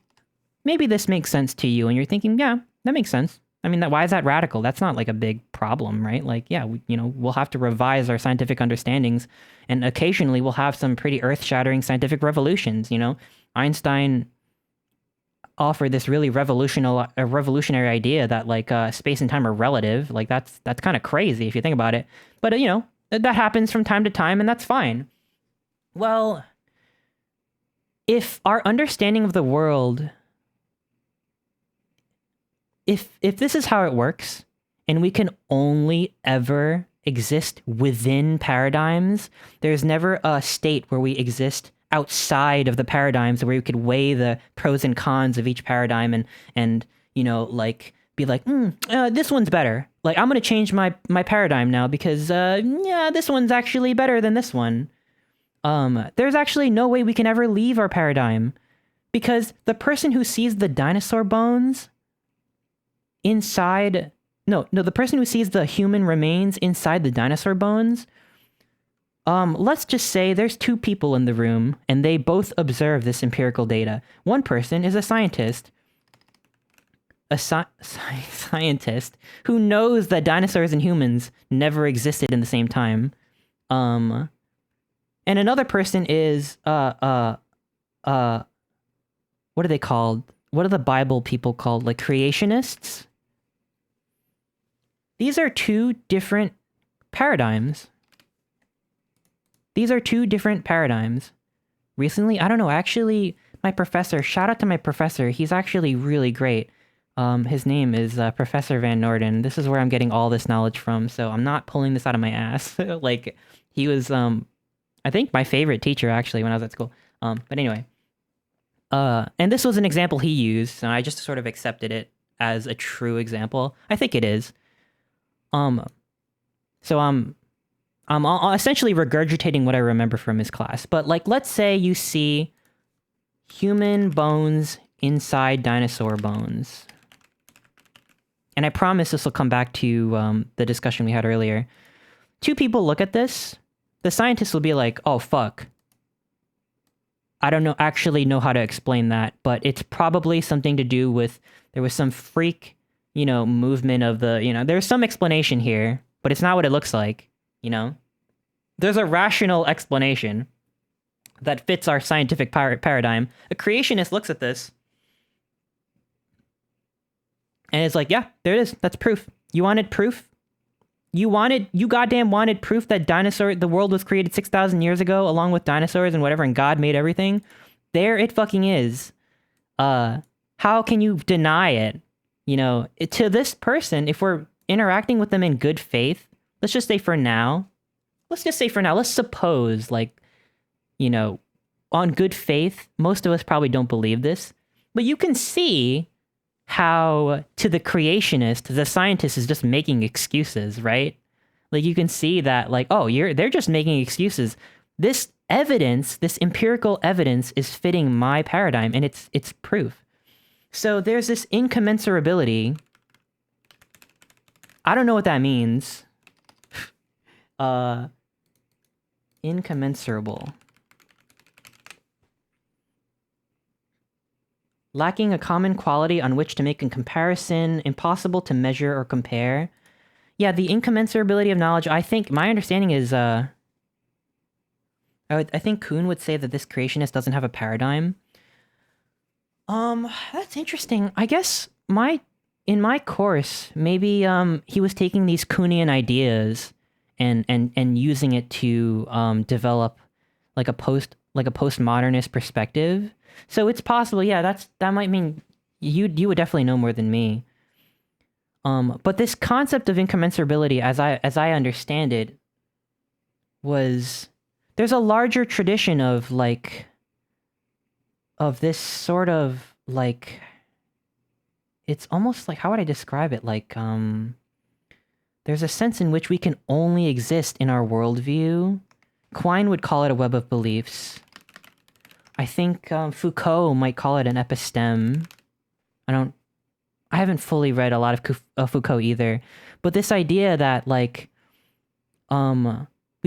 maybe this makes sense to you and you're thinking, yeah, that makes sense. I mean, why is that radical? That's not like a big problem, right? Like, yeah, we'll have to revise our scientific understandings and occasionally we'll have some pretty earth-shattering scientific revolutions, Einstein offered this really revolutionary idea that like space and time are relative. Like that's kind of crazy if you think about it. But that happens from time to time and that's fine. Well, if our understanding of the world, if this is how it works and we can only ever exist within paradigms, there's never a state where we exist outside of the paradigms where you could weigh the pros and cons of each paradigm and like be like, this one's better. Like I'm gonna change my paradigm now because this one's actually better than this one. There's actually no way we can ever leave our paradigm Because the person who sees the dinosaur bones inside... No, the person who sees the human remains inside the dinosaur bones... let's just say there's two people in the room, and they both observe this empirical data. One person is a scientist. Scientist who knows that dinosaurs and humans never existed in the same time. And another person is, what are they called? What are the Bible people called? Like creationists? These are two different paradigms. Recently, I don't know, actually, my professor, shout out to my professor, he's actually really great. His name is Professor Van Norden. This is where I'm getting all this knowledge from, so I'm not pulling this out of my ass. Like, he was, I think my favorite teacher, actually, when I was at school. But anyway. And this was an example he used, and I just sort of accepted it as a true example. I think it is. So I'm essentially regurgitating what I remember from his class. But, like, let's say you see human bones inside dinosaur bones. And I promise this will come back to the discussion we had earlier. Two people look at this. The scientists will be like, oh, fuck. I don't actually know how to explain that, but it's probably something to do with, there was some freak, movement of the, there's some explanation here, but it's not what it looks like, There's a rational explanation that fits our scientific paradigm. A creationist looks at this, and it's like, yeah, there it is. That's proof. You wanted proof? You goddamn wanted proof that the world was created 6,000 years ago, along with dinosaurs and whatever, and God made everything? There it fucking is. How can you deny it? To this person, if we're interacting with them in good faith, let's just say for now, let's suppose, on good faith, most of us probably don't believe this, but you can see how, to the creationist, the scientist is just making excuses, right? Like, you can see that, they're just making excuses. This evidence, this empirical evidence, is fitting my paradigm, and it's proof. So there's this incommensurability. I don't know what that means. Incommensurable. Lacking a common quality on which to make a comparison, impossible to measure or compare. Yeah, the incommensurability of knowledge, I think, my understanding is, I think Kuhn would say that this creationist doesn't have a paradigm. That's interesting. I guess in my course, maybe, he was taking these Kuhnian ideas and using it to, develop, like a postmodernist perspective. So it's possible, yeah, that might mean you would definitely know more than me. But this concept of incommensurability, as I understand it, there's a larger tradition of this sort of, it's almost like, how would I describe it? There's a sense in which we can only exist in our worldview. Quine would call it a web of beliefs. I think Foucault might call it an episteme. I haven't fully read a lot of Foucault either, but this idea that we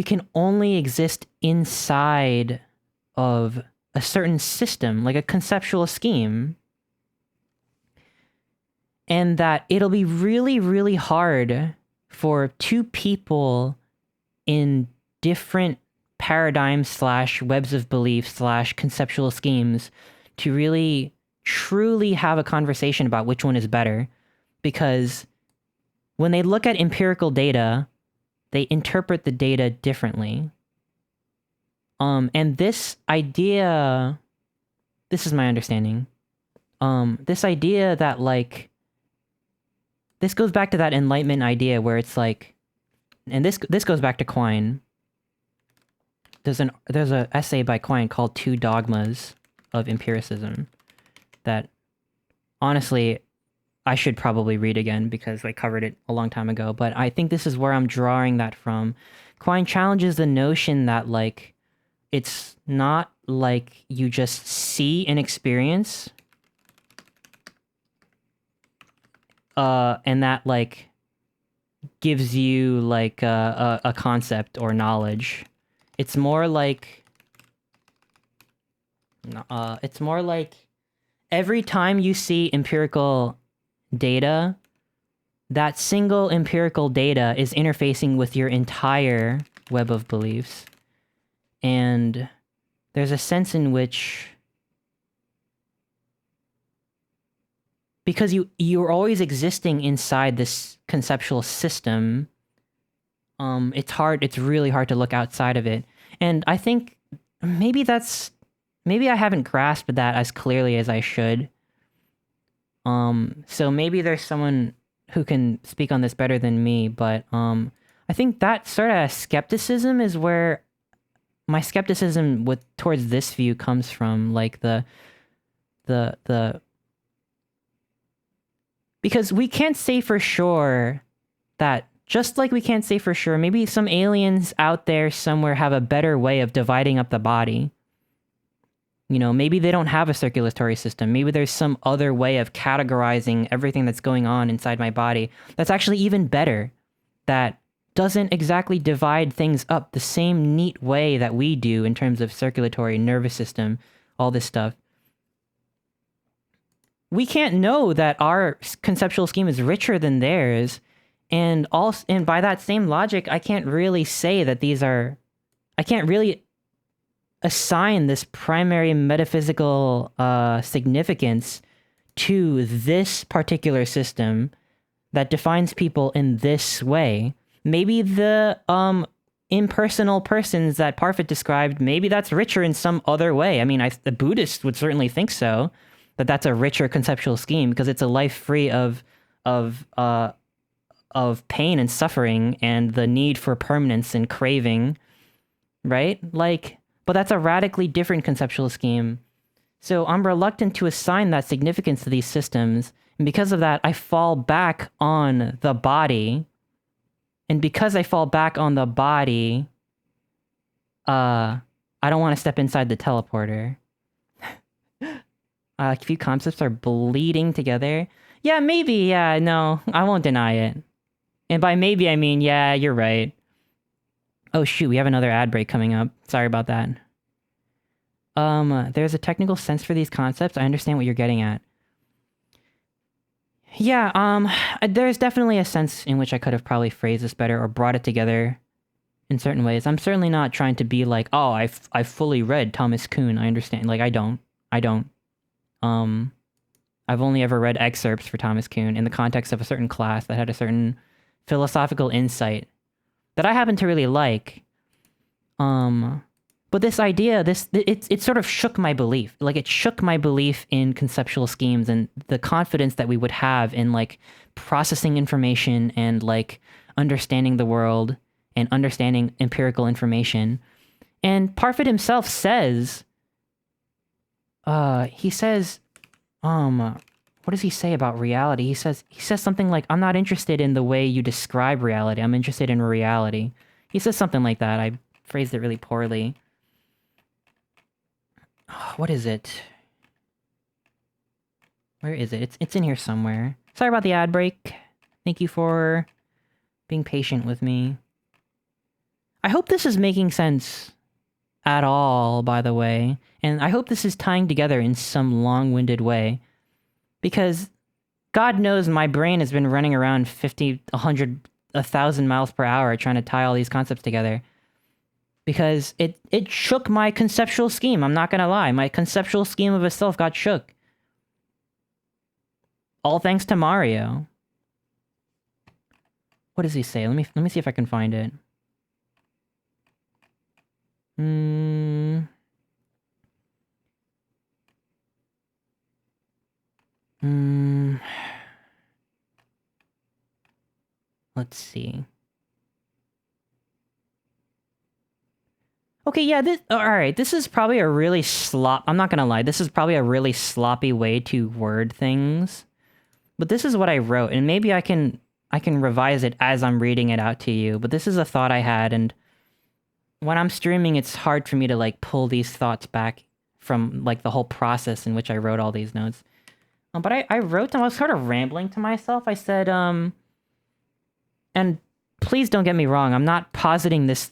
can only exist inside of a certain system, like a conceptual scheme, and that it'll be really, really hard for two people in different paradigms / webs of belief / conceptual schemes to really truly have a conversation about which one is better, because when they look at empirical data, they interpret the data differently. And this idea, this is my understanding, this idea that this goes back to that Enlightenment idea where it's and this goes back to Quine. There's a essay by Quine called Two Dogmas of Empiricism that, honestly, I should probably read again because I covered it a long time ago, but I think this is where I'm drawing that from. Quine challenges the notion that, it's not like you just see an experience, and that like gives you like a concept or knowledge. It's more like every time you see empirical data, that single empirical data is interfacing with your entire web of beliefs. And there's a sense in which, because you're always existing inside this conceptual system, it's really hard to look outside of it. And I think maybe I haven't grasped that as clearly as I should. So maybe there's someone who can speak on this better than me, but I think that sort of skepticism is where my skepticism towards this view comes from, like because we can't say for sure that, just like we can't say for sure, maybe some aliens out there somewhere have a better way of dividing up the body. You know, maybe they don't have a circulatory system. Maybe there's some other way of categorizing everything that's going on inside my body that's actually even better, that doesn't exactly divide things up the same neat way that we do in terms of circulatory, nervous system, all this stuff. We can't know that our conceptual scheme is richer than theirs, and by that same logic, I can't really say that I can't really assign this primary metaphysical significance to this particular system that defines people in this way. Maybe the impersonal persons that Parfit described, maybe that's richer in some other way. I mean, the Buddhists would certainly think so, that that's a richer conceptual scheme because it's a life free of pain and suffering and the need for permanence and craving, right? Like, but that's a radically different conceptual scheme. So I'm reluctant to assign that significance to these systems, and because of that, I fall back on the body. And because I fall back on the body, I don't want to step inside the teleporter. A few concepts are bleeding together. Yeah, maybe, yeah, no, I won't deny it. And by maybe, I mean, yeah, you're right. Oh shoot, we have another ad break coming up. Sorry about that. There's a technical sense for these concepts. I understand what you're getting at. Yeah, there's definitely a sense in which I could have probably phrased this better or brought it together in certain ways. I'm certainly not trying to be like, oh, I've fully read Thomas Kuhn. I understand. Like, I don't. I've only ever read excerpts for Thomas Kuhn in the context of a certain class that had a certain philosophical insight that I happen to really like. But this idea, it sort of shook my belief. Like, it shook my belief in conceptual schemes and the confidence that we would have in, like, processing information and, like, understanding the world and understanding empirical information. And Parfit himself says, what does he say about reality? He says something like, I'm not interested in the way you describe reality. I'm interested in reality. He says something like that. I phrased it really poorly. What is it? Where is it? It's in here somewhere. Sorry about the ad break. Thank you for being patient with me. I hope this is making sense at all, by the way. And I hope this is tying together in some long-winded way. Because God knows my brain has been running around 50, 100, 1,000 miles per hour trying to tie all these concepts together. Because it shook my conceptual scheme, I'm not gonna lie. My conceptual scheme of a self got shook. All thanks to Mario. What does he say? Let me see if I can find it. Let's see. Okay, yeah, alright, this is probably a really I'm not gonna lie, this is probably a really sloppy way to word things. But this is what I wrote, and maybe I can revise it as I'm reading it out to you, but this is a thought I had, and when I'm streaming, it's hard for me to like pull these thoughts back from like the whole process in which I wrote all these notes. But I wrote them. I was sort of rambling to myself. I said, and please don't get me wrong. I'm not positing this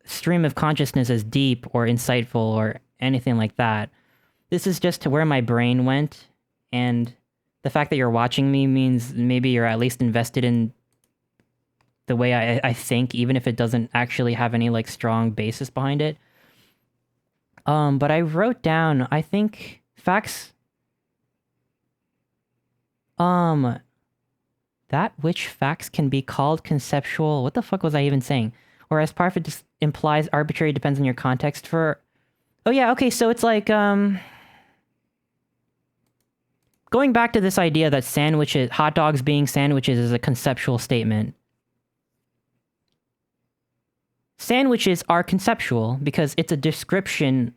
stream of consciousness as deep or insightful or anything like that. This is just to where my brain went, and the fact that you're watching me means maybe you're at least invested in the way I think, even if it doesn't actually have any like strong basis behind it. But I wrote down, I think facts. That which facts can be called conceptual. What the fuck was I even saying? Whereas Parfit just implies arbitrary depends on your context for. Oh yeah, okay, so it's like going back to this idea that sandwiches, hot dogs being sandwiches, is a conceptual statement. Sandwiches are conceptual because it's a description.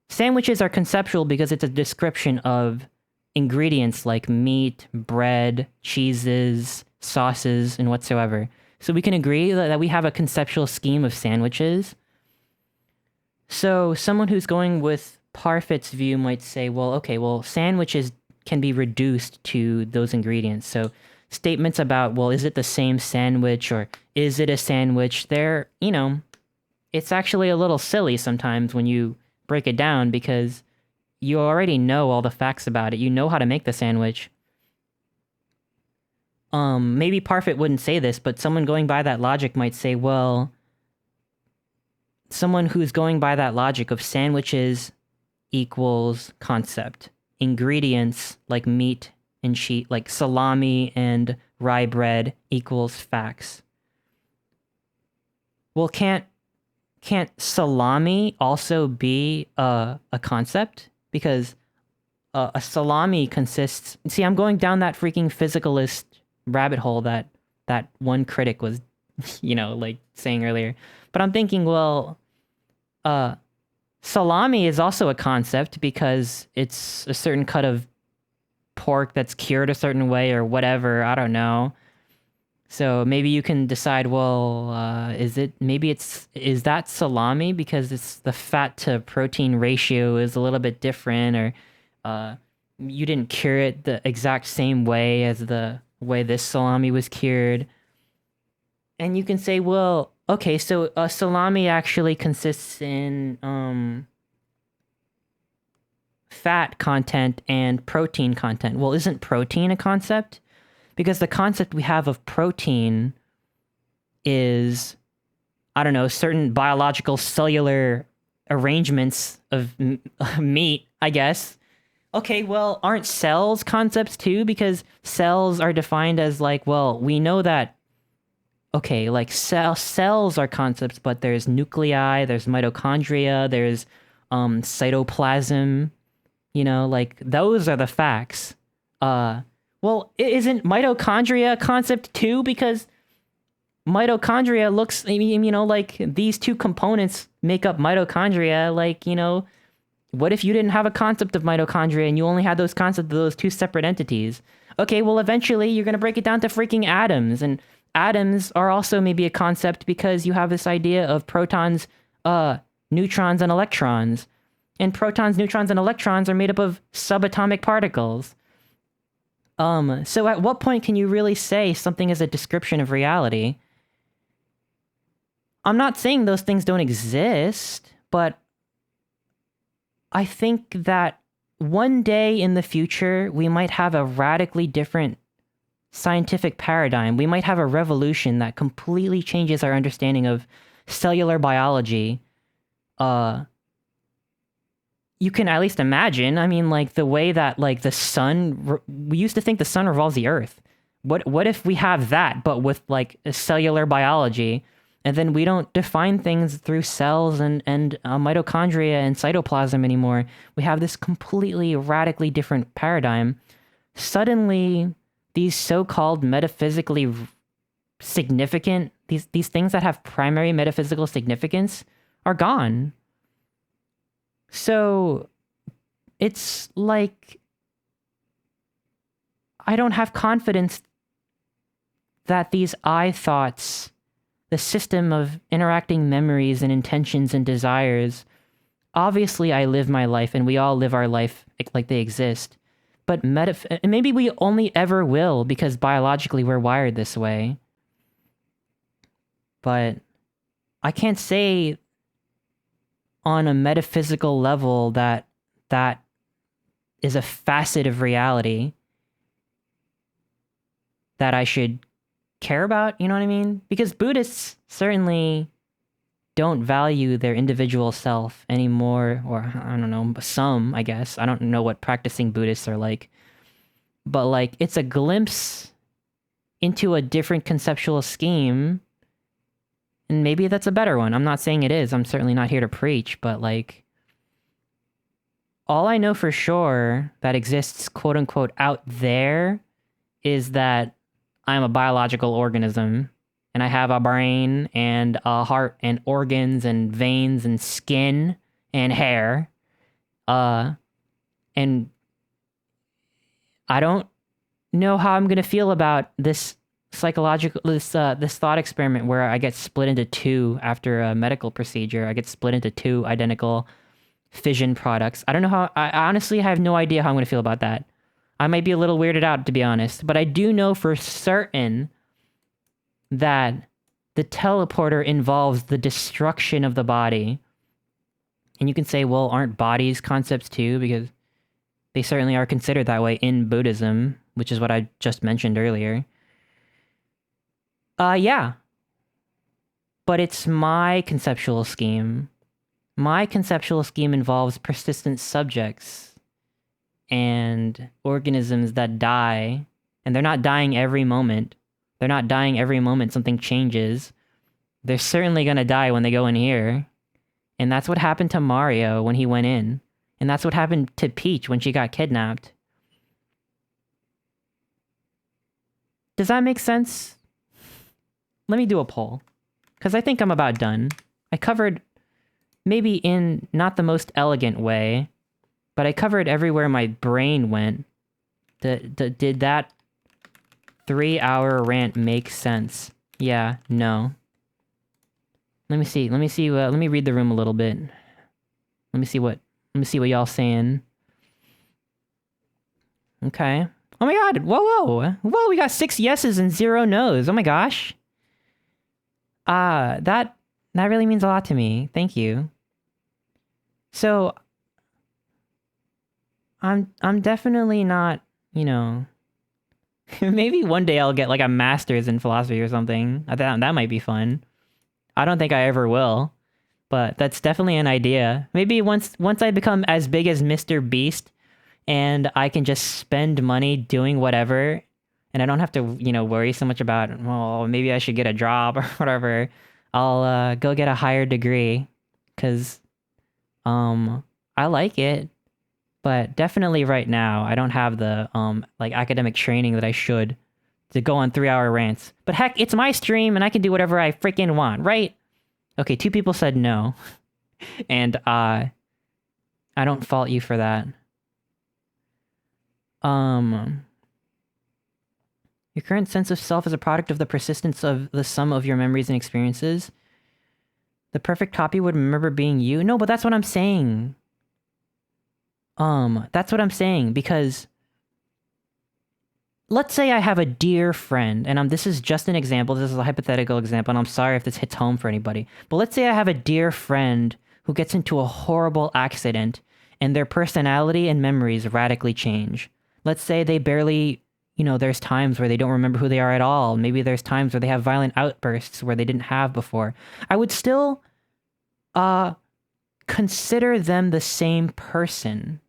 Sandwiches are conceptual because it's a description of ingredients like meat, bread, cheeses, sauces, and whatsoever. So we can agree that we have a conceptual scheme of sandwiches. So someone who's going with Parfit's view might say, well, okay, well, sandwiches can be reduced to those ingredients. So statements about, well, is it the same sandwich or is it a sandwich? They're, you know, it's actually a little silly sometimes when you break it down because you already know all the facts about it. You know how to make the sandwich. Maybe Parfit wouldn't say this, but someone going by that logic might say, well, someone who's going by that logic of sandwiches equals concept. Ingredients like meat and cheese, like salami and rye bread equals facts. Well, can't salami also be a concept? Because a salami consists... See, I'm going down that freaking physicalist rabbit hole that one critic was, you know, like saying earlier. But I'm thinking, well, salami is also a concept because it's a certain cut of pork that's cured a certain way or whatever. I don't know. So maybe you can decide, well, is that salami because it's the fat to protein ratio is a little bit different, or you didn't cure it the exact same way as the way this salami was cured. And you can say, well, okay, so salami actually consists in fat content and protein content. Well, isn't protein a concept? Because the concept we have of protein is, I don't know, certain biological cellular arrangements of meat, I guess. Okay, well, aren't cells concepts too? Because cells are defined as like, well, we know that, okay, like cells are concepts, but there's nuclei, there's mitochondria, there's cytoplasm, you know, like those are the facts. Well, isn't mitochondria a concept too? Because mitochondria looks, you know, like these two components make up mitochondria. Like, you know, what if you didn't have a concept of mitochondria and you only had those concepts of those two separate entities? Okay, well, eventually you're going to break it down to freaking atoms. And atoms are also maybe a concept because you have this idea of protons, neutrons, and electrons. And protons, neutrons, and electrons are made up of subatomic particles. So at what point can you really say something is a description of reality? I'm not saying those things don't exist, but I think that one day in the future, we might have a radically different scientific paradigm. We might have a revolution that completely changes our understanding of cellular biology. You can at least imagine, I mean, like, the way that, like, the sun... we used to think the sun revolves the earth. What if we have that, but with, like, a cellular biology, and then we don't define things through cells and mitochondria and cytoplasm anymore? We have this completely, radically different paradigm. Suddenly, these so-called metaphysically significant... These things that have primary metaphysical significance are gone. So, it's like, I don't have confidence that these I thoughts, the system of interacting memories and intentions and desires. Obviously, I live my life, and we all live our life like they exist. But maybe we only ever will, because biologically we're wired this way. But I can't say on a metaphysical level that that is a facet of reality that I should care about, you know what I mean? Because Buddhists certainly don't value their individual self anymore, or I don't know, some, I guess. I don't know what practicing Buddhists are like. But like, it's a glimpse into a different conceptual scheme, and maybe that's a better one. I'm not saying it is. I'm certainly not here to preach, but like, all I know for sure that exists, quote unquote, out there is that I'm a biological organism, and I have a brain and a heart and organs and veins and skin and hair. And I don't know how I'm gonna feel about this this thought experiment where I get split into two after a medical procedure. I get split into two identical fission products. I don't know how. I honestly have no idea how I'm gonna feel about that. I might be a little weirded out, to be honest, but I do know for certain that the teleporter involves the destruction of the body. And you can say, well, aren't bodies concepts too? Because they certainly are considered that way in Buddhism, which is what I just mentioned earlier. Yeah. But it's my conceptual scheme. My conceptual scheme involves persistent subjects and organisms that die, and they're not dying every moment. They're not dying every moment something changes. They're certainly gonna die when they go in here. And that's what happened to Mario when he went in. And that's what happened to Peach when she got kidnapped. Does that make sense? Let me do a poll, because I think I'm about done. I covered, maybe in not the most elegant way, but I covered everywhere my brain went. Did that 3-hour rant make sense? Yeah, no. Let me see. Let me read the room a little bit. Let me see what y'all saying. Okay. Oh my god. Whoa, we got 6 yeses and 0 nos. Oh my gosh. That really means a lot to me. Thank you. So I'm definitely not, you know, maybe one day I'll get like a master's in philosophy or something. That might be fun. I don't think I ever will, but that's definitely an idea. Maybe once I become as big as Mr. Beast and I can just spend money doing whatever, and I don't have to, you know, worry so much about, well, maybe I should get a job or whatever. I'll go get a higher degree, because I like it. But definitely right now, I don't have the like academic training that I should to go on 3-hour rants. But heck, it's my stream and I can do whatever I freaking want, right? Okay, 2 people said no. And I don't fault you for that. Your current sense of self is a product of the persistence of the sum of your memories and experiences. The perfect copy would remember being you. No, but that's what I'm saying. That's what I'm saying, because let's say I have a dear friend, and this is just an example, this is a hypothetical example, and I'm sorry if this hits home for anybody, but let's say I have a dear friend who gets into a horrible accident, and their personality and memories radically change. Let's say they barely, you know, there's times where they don't remember who they are at all. Maybe there's times where they have violent outbursts where they didn't have before. I would still, consider them the same person.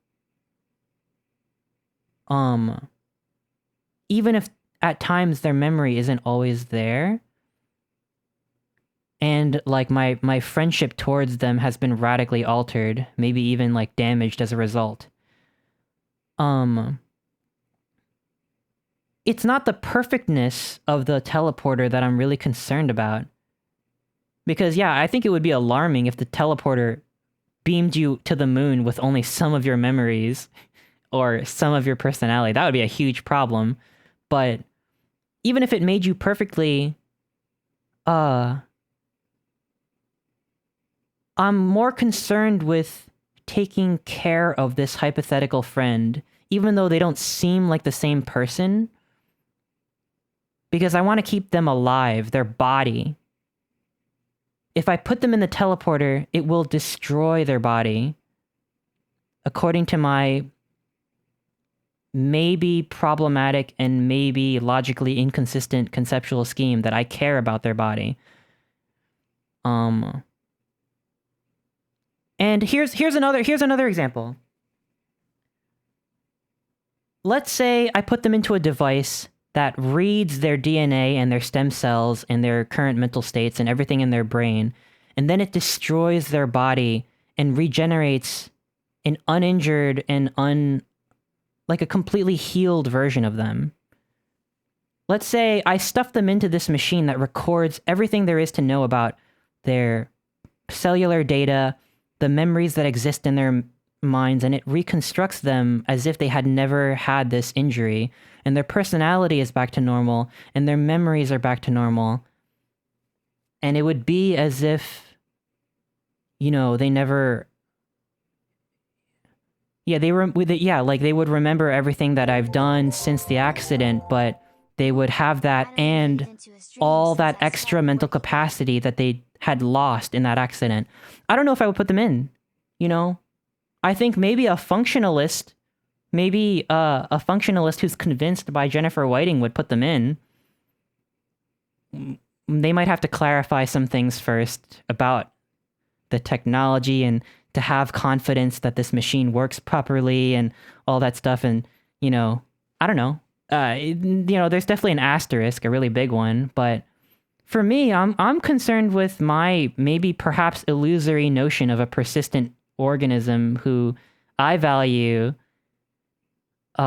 Even if at times their memory isn't always there, and like my friendship towards them has been radically altered, maybe even like damaged as a result. It's not the perfectness of the teleporter that I'm really concerned about. Because yeah, I think it would be alarming if the teleporter beamed you to the moon with only some of your memories or some of your personality. That would be a huge problem. But even if it made you perfectly I'm more concerned with taking care of this hypothetical friend, even though they don't seem like the same person, because I want to keep them alive, their body. If I put them in the teleporter, it will destroy their body, according to my maybe problematic and maybe logically inconsistent conceptual scheme that I care about their body. And here's another example. Let's say I put them into a device that reads their DNA and their stem cells and their current mental states and everything in their brain, and then it destroys their body and regenerates an uninjured and like a completely healed version of them. Let's say I stuff them into this machine that records everything there is to know about their cellular data, the memories that exist in their minds, and it reconstructs them as if they had never had this injury, and their personality is back to normal, and their memories are back to normal. And it would be as if, you know, they never... Yeah, they would remember everything that I've done since the accident, but they would have that and all that extra mental capacity that they had lost in that accident. I don't know if I would put them in, you know? I think maybe a functionalist who's convinced by Jennifer Whiting would put them in. They might have to clarify some things first about the technology and to have confidence that this machine works properly and all that stuff. And, you know, I don't know. There's definitely an asterisk, a really big one. But for me, I'm concerned with my maybe perhaps illusory notion of a persistent organism who I value. You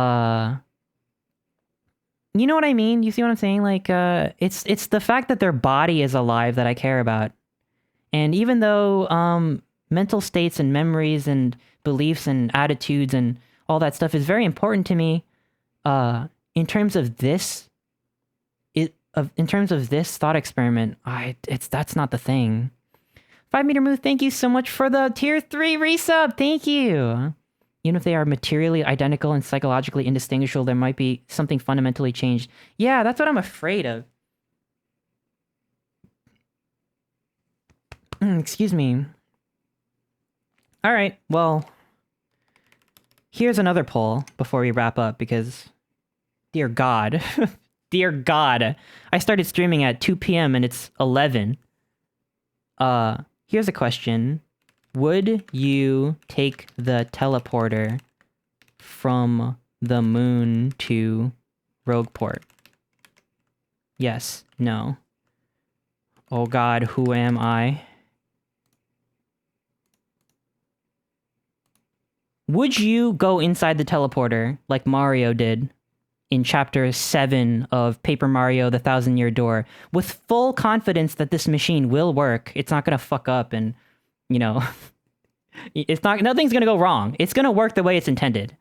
know what I mean? You see what I'm saying? Like, it's the fact that their body is alive that I care about. And even though, mental states and memories and beliefs and attitudes and all that stuff is very important to me, in terms of this thought experiment, that's not the thing. 5 Meter Move, thank you so much for the tier 3 resub. Thank you. Even if they are materially identical and psychologically indistinguishable, there might be something fundamentally changed. Yeah, that's what I'm afraid of. Excuse me. All right, well, here's another poll before we wrap up, because, dear God, dear God, I started streaming at 2 p.m. and it's 11. Here's a question. Would you take the teleporter from the moon to Rogueport? Yes, no. Oh God, who am I? Would you go inside the teleporter like Mario did in Chapter 7 of Paper Mario: The Thousand-Year Door with full confidence that this machine will work? It's not gonna fuck up and, you know, nothing's gonna go wrong. It's gonna work the way it's intended.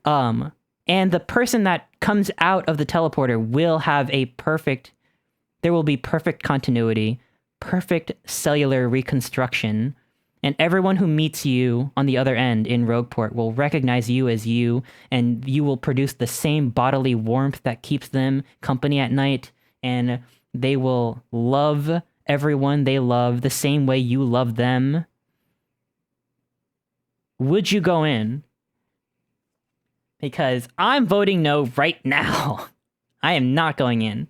And the person that comes out of the teleporter will have there will be perfect continuity, perfect cellular reconstruction. And everyone who meets you on the other end in Rogueport will recognize you as you, and you will produce the same bodily warmth that keeps them company at night, and they will love everyone they love the same way you love them. Would you go in? Because I'm voting no right now. I am not going in.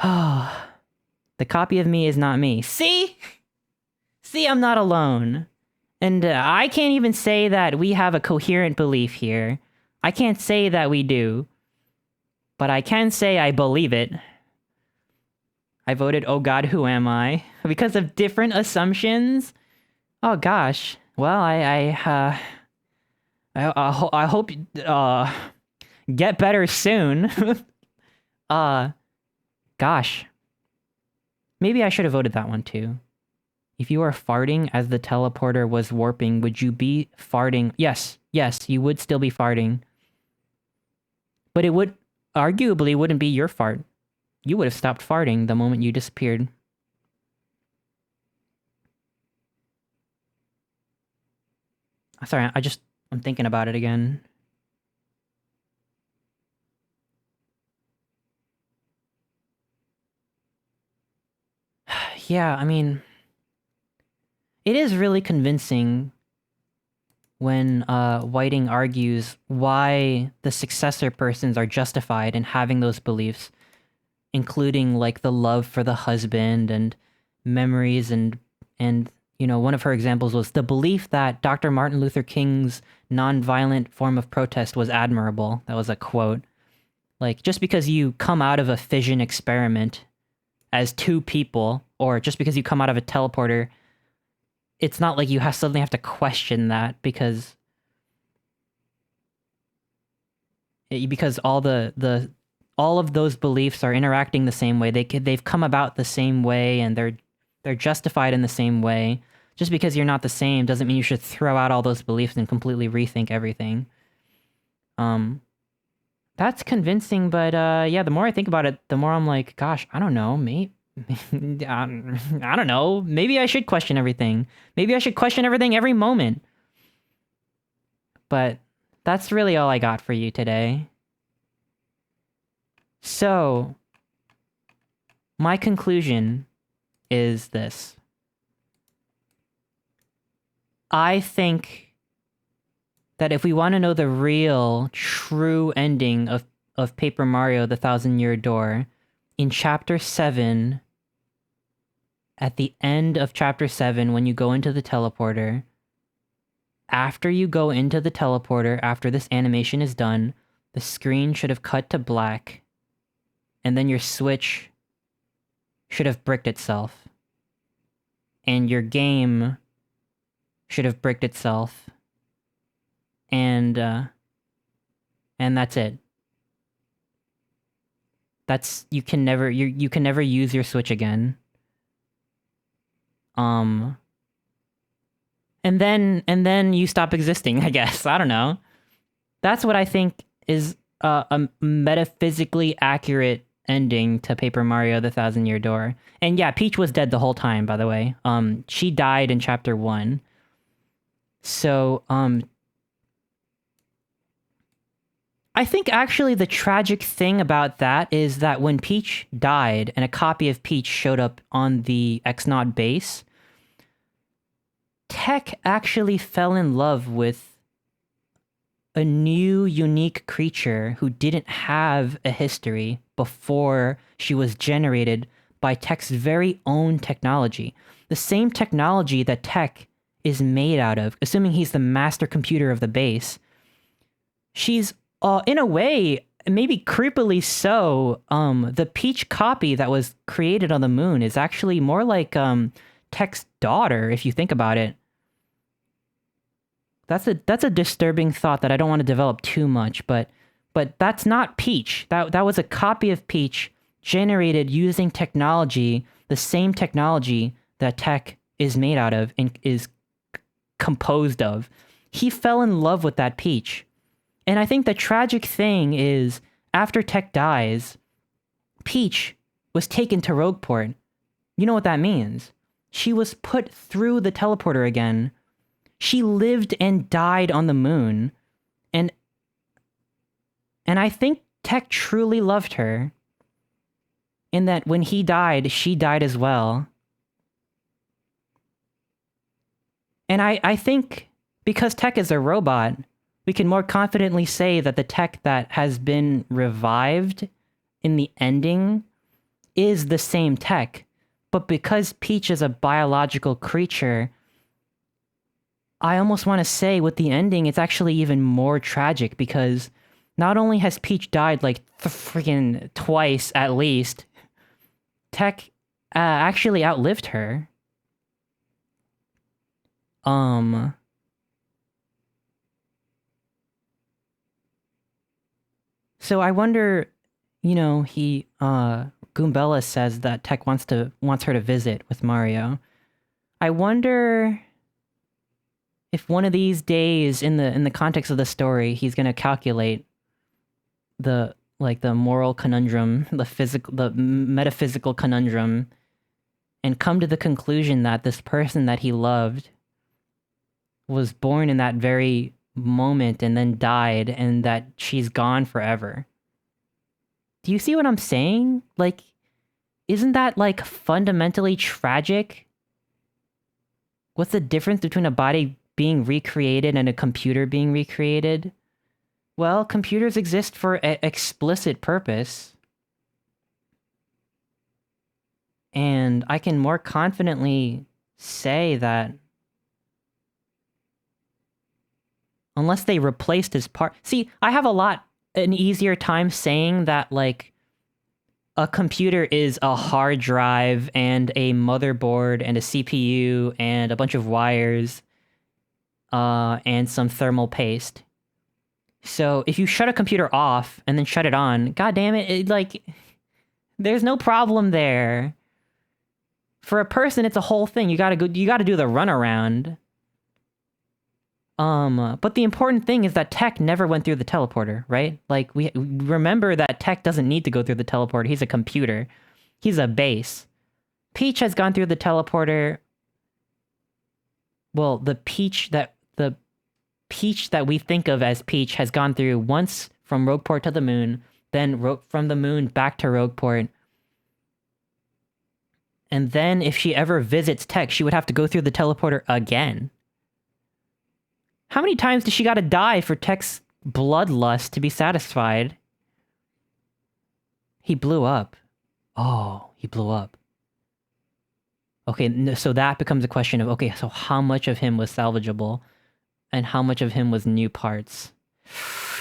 The copy of me is not me. See? See, I'm not alone. And I can't even say that we have a coherent belief here. I can't say that we do. But I can say I believe it. I voted, oh God, who am I? Because of different assumptions? Oh gosh. Well, I hope get better soon. Gosh. Maybe I should have voted that one too. If you are farting as the teleporter was warping, would you be farting? Yes, you would still be farting. But it would, arguably, wouldn't be your fart. You would have stopped farting the moment you disappeared. Sorry, I'm thinking about it again. Yeah, I mean, it is really convincing when Whiting argues why the successor persons are justified in having those beliefs, including like the love for the husband and memories and one of her examples was the belief that Dr. Martin Luther King's nonviolent form of protest was admirable. That was a quote. Like, just because you come out of a fission experiment as two people, or just because you come out of a teleporter, it's not like you suddenly have to question that because all of those beliefs are interacting the same way. They've come about the same way, and they're justified in the same way. Just because you're not the same doesn't mean you should throw out all those beliefs and completely rethink everything. That's convincing, but yeah, the more I think about it, the more I'm like, gosh, I don't know, maybe I don't know. Maybe I should question everything. Maybe I should question everything every moment. But that's really all I got for you today. So, my conclusion is this. I think that if we want to know the real, true ending of Paper Mario: The Thousand-Year Door, in Chapter 7, at the end of Chapter 7, when you go into the teleporter, after you go into the teleporter, after this animation is done, the screen should have cut to black, and then your Switch should have bricked itself. And your game should have bricked itself. And that's it. You can never use your Switch again. And then you stop existing, I guess. I don't know. That's what I think is a metaphysically accurate ending to Paper Mario: The Thousand-Year Door. And yeah, Peach was dead the whole time, by the way. She died in Chapter 1. So, I think actually the tragic thing about that is that when Peach died and a copy of Peach showed up on the X-Naut base, Tech actually fell in love with a new, unique creature who didn't have a history before she was generated by Tech's very own technology. The same technology that Tech is made out of, assuming he's the master computer of the base. She's, in a way, maybe creepily so, the Peach copy that was created on the moon is actually more like, Tech's daughter, if you think about it. That's a disturbing thought that I don't want to develop too much, but that's not Peach. That was a copy of Peach generated using technology, the same technology that Tech is made out of and is composed of. He fell in love with that Peach. And I think the tragic thing is, after Tech dies, Peach was taken to Rogueport. You know what that means? She was put through the teleporter again. She lived and died on the moon. And I think Tech truly loved her. In that when he died, she died as well. And I think because Tech is a robot, we can more confidently say that the Tech that has been revived in the ending is the same Tech. But because Peach is a biological creature, I almost want to say with the ending, it's actually even more tragic because not only has Peach died like freaking twice at least, Tech actually outlived her. So I wonder, Goombella says that Tech wants her to visit with Mario. I wonder if one of these days in the context of the story, he's gonna calculate the moral conundrum, the metaphysical conundrum, and come to the conclusion that this person that he loved was born in that very moment and then died, and that she's gone forever. Do you see what I'm saying? Like, isn't that, like, fundamentally tragic? What's the difference between a body being recreated and a computer being recreated? Well, computers exist for an explicit purpose. And I can more confidently say that unless they replaced his part... See, I have an easier time saying that, like, a computer is a hard drive and a motherboard and a CPU and a bunch of wires and some thermal paste. So if you shut a computer off and then shut it on, god damn it, like, there's no problem there. For a person, it's a whole thing. You gotta do the runaround. But the important thing is that Tech never went through the teleporter, right? Like, we remember that Tech doesn't need to go through the teleporter. He's a computer. He's a base. Peach has gone through the teleporter. Well, the Peach that we think of as Peach has gone through once from Rogueport to the moon, then from the moon back to Rogueport. And then if she ever visits Tech, she would have to go through the teleporter again. How many times does she gotta die for Tech's bloodlust to be satisfied? He blew up. Oh, he blew up. Okay, so that becomes a question of, okay, so how much of him was salvageable? And how much of him was new parts?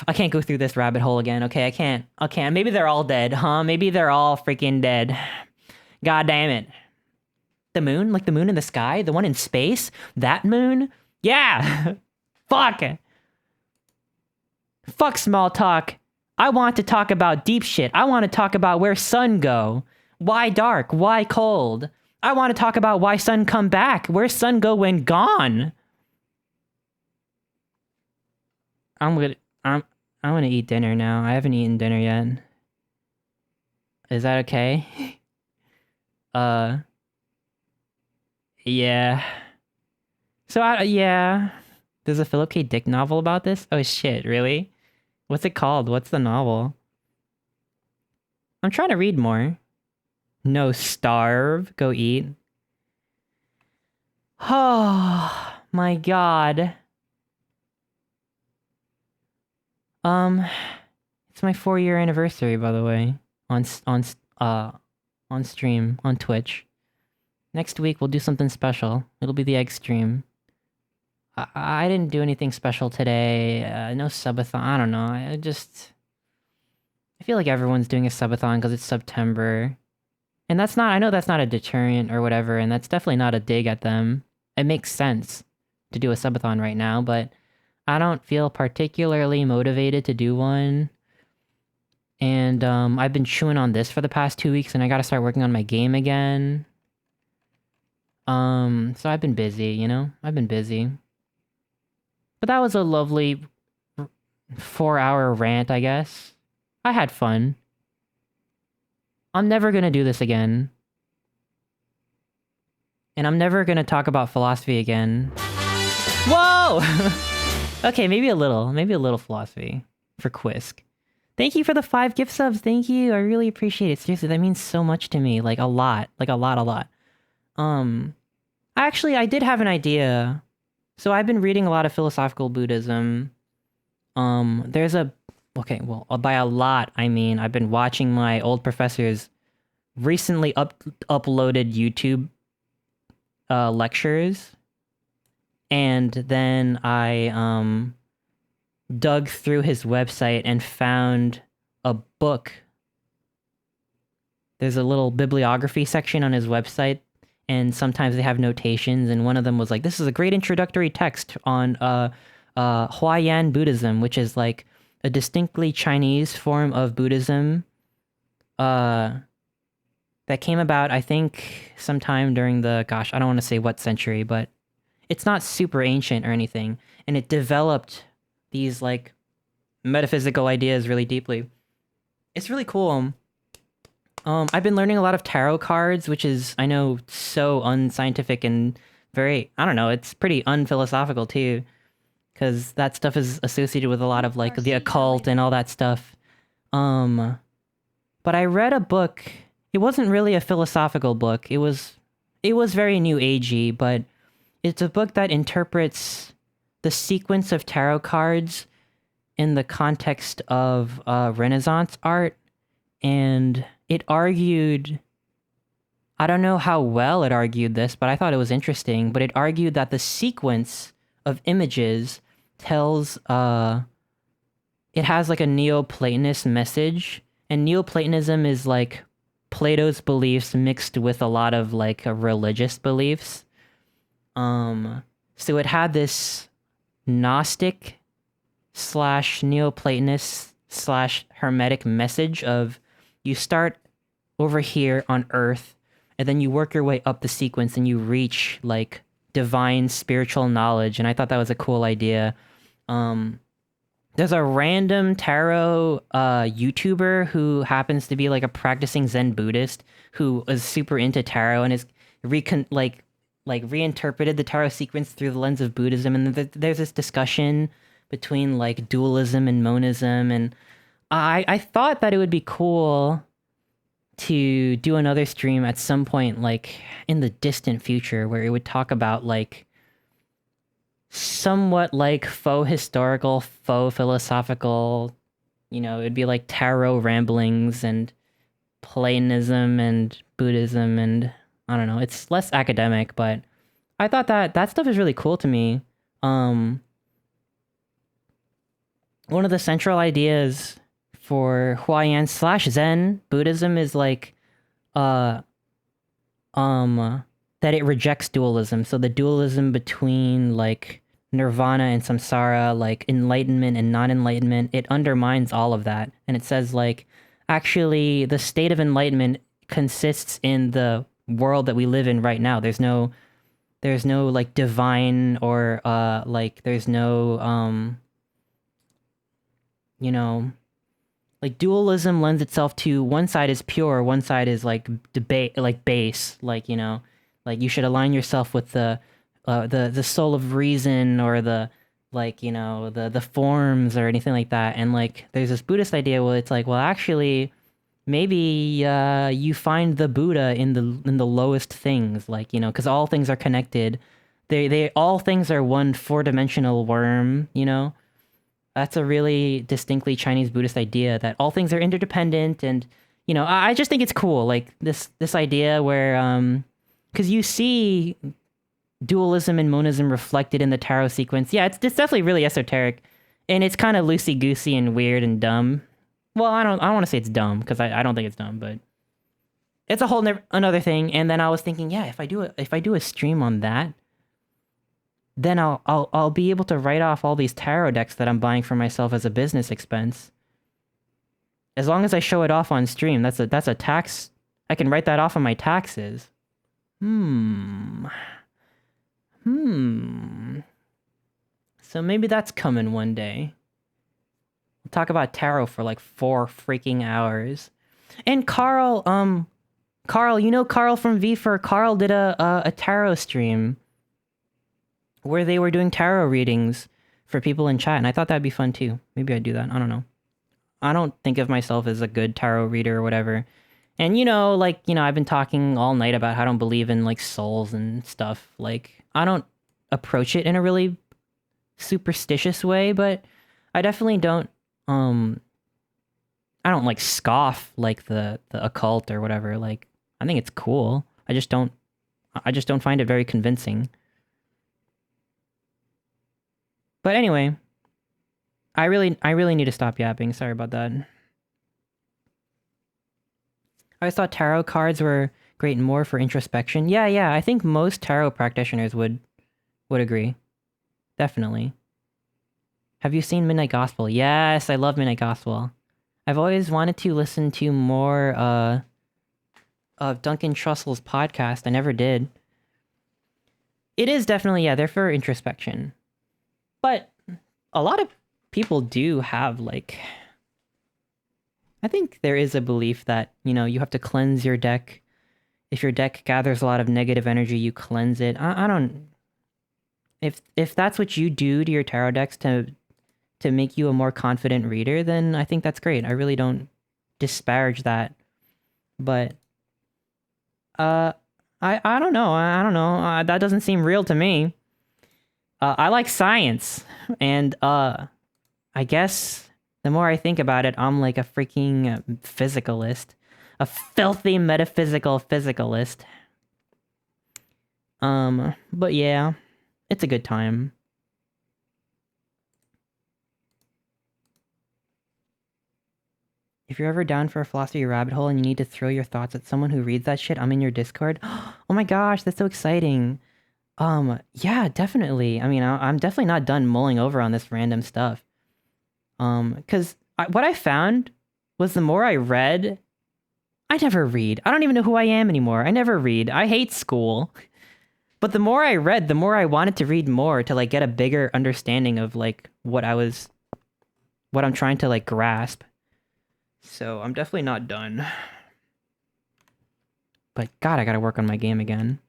I can't go through this rabbit hole again, okay? I can't. Maybe they're all dead, huh? Maybe they're all freaking dead. God damn it. The moon? Like the moon in the sky? The one in space? That moon? Yeah! Fuck! Fuck small talk. I want to talk about deep shit. I want to talk about where sun go. Why dark? Why cold? I want to talk about why sun come back. Where's sun go when gone? I'm gonna eat dinner now. I haven't eaten dinner yet. Is that okay? Yeah. So, yeah. There's a Philip K. Dick novel about this? Oh shit, really? What's it called? What's the novel? I'm trying to read more. No, starve. Go eat. Oh, my god. It's my 4-year anniversary, by the way. On stream, on Twitch. Next week, we'll do something special. It'll be the egg stream. I didn't do anything special today. No subathon. I don't know. I feel like everyone's doing a subathon because it's September. And that's not... I know that's not a deterrent or whatever, and that's definitely not a dig at them. It makes sense to do a subathon right now, but I don't feel particularly motivated to do one. And I've been chewing on this for the past 2 weeks, and I gotta start working on my game again. So I've been busy, you know? I've been busy. But that was a lovely 4-hour rant, I guess. I had fun. I'm never gonna do this again. And I'm never gonna talk about philosophy again. Whoa! Okay, maybe a little philosophy for Quisk. Thank you for the 5 gift subs. Thank you. I really appreciate it. Seriously, that means so much to me. Like a lot. Like a lot. Actually, I did have an idea. So I've been reading a lot of philosophical Buddhism. Okay, well, by a lot, I mean, I've been watching my old professor's recently uploaded YouTube lectures. And then I dug through his website and found a book. There's a little bibliography section on his website, and sometimes they have notations, and one of them was like, this is a great introductory text on Huayan Buddhism, which is like a distinctly Chinese form of Buddhism that came about, I think, sometime during the, gosh, I don't want to say what century, but it's not super ancient or anything, and it developed these, like, metaphysical ideas really deeply. It's really cool. I've been learning a lot of tarot cards, which is, I know, so unscientific and very, I don't know, it's pretty unphilosophical too, because that stuff is associated with a lot of like the occult and all that stuff. But I read a book. It wasn't really a philosophical book. It was very new agey, but it's a book that interprets the sequence of tarot cards in the context of Renaissance art, and it argued, I don't know how well it argued this, but I thought it was interesting, but it argued that the sequence of images tells, it has like a Neoplatonist message, and Neoplatonism is like Plato's beliefs mixed with a lot of like religious beliefs. So it had this Gnostic slash Neoplatonist slash Hermetic message of you start over here on Earth, and then you work your way up the sequence and you reach like divine spiritual knowledge. And I thought that was a cool idea. There's a random tarot YouTuber who happens to be like a practicing Zen Buddhist who is super into tarot and is reinterpreted the tarot sequence through the lens of Buddhism. And there's this discussion between like dualism and monism. And I thought that it would be cool to do another stream at some point, like in the distant future, where it would talk about like somewhat like faux historical, faux philosophical, it'd be like tarot ramblings and Platonism and Buddhism, and I don't know, it's less academic, but I thought that stuff is really cool to me. One of the central ideas for Huayan / Zen Buddhism is like, that it rejects dualism. So the dualism between like nirvana and samsara, like enlightenment and non-enlightenment, it undermines all of that. And it says like, actually, the state of enlightenment consists in the world that we live in right now. There's no like divine or like there's no like dualism lends itself to one side is pure, one side is like debate, like base, like like you should align yourself with the soul of reason, or the like the forms or anything like that. And like there's this Buddhist idea where it's like, well, actually, maybe you find the Buddha in the lowest things, like because all things are connected. They all things are one 4-dimensional worm. That's a really distinctly Chinese Buddhist idea that all things are interdependent. And I just think it's cool, like this idea where because you see dualism and monism reflected in the tarot sequence. Yeah, it's definitely really esoteric, and it's kind of loosey-goosey and weird and dumb. Well, I don't want to say it's dumb, because I don't think it's dumb, but it's a whole another thing. And then I was thinking, yeah, if I do a stream on that, then I'll be able to write off all these tarot decks that I'm buying for myself as a business expense. As long as I show it off on stream, that's a tax. I can write that off on my taxes. So maybe that's coming one day. We'll talk about tarot for like 4 freaking hours. And Carl, Carl from V4, Carl did a tarot stream where they were doing tarot readings for people in chat, and I thought that'd be fun too. Maybe I'd do that. I don't know. I don't think of myself as a good tarot reader or whatever. And I've been talking all night about how I don't believe in like souls and stuff. Like, I don't approach it in a really superstitious way, but I definitely don't I don't like scoff like the occult or whatever. Like, I think it's cool. I just don't find it very convincing. But anyway, I really need to stop yapping. Sorry about that. I always thought tarot cards were great more for introspection. Yeah, I think most tarot practitioners would agree. Definitely. Have you seen Midnight Gospel? Yes, I love Midnight Gospel. I've always wanted to listen to more of Duncan Trussell's podcast. I never did. It is definitely, yeah, they're for introspection. But a lot of people do have, like... I think there is a belief that, you have to cleanse your deck if your deck gathers a lot of negative energy, you cleanse it. I don't... If that's what you do to your tarot decks to make you a more confident reader, then I think that's great. I really don't disparage that. But I don't know. I don't know. That doesn't seem real to me. I like science, and I guess the more I think about it, I'm like a freaking physicalist, a filthy metaphysical physicalist. But yeah, it's a good time. If you're ever down for a philosophy rabbit hole and you need to throw your thoughts at someone who reads that shit, I'm in your Discord. Oh my gosh, that's so exciting. Yeah, definitely. I mean, I'm definitely not done mulling over on this random stuff. Because what I found was the more I read, I never read. I don't even know who I am anymore. I never read. I hate school. But the more I read, the more I wanted to read more to like get a bigger understanding of like what I'm trying to like grasp. So I'm definitely not done. But God, I gotta work on my game again.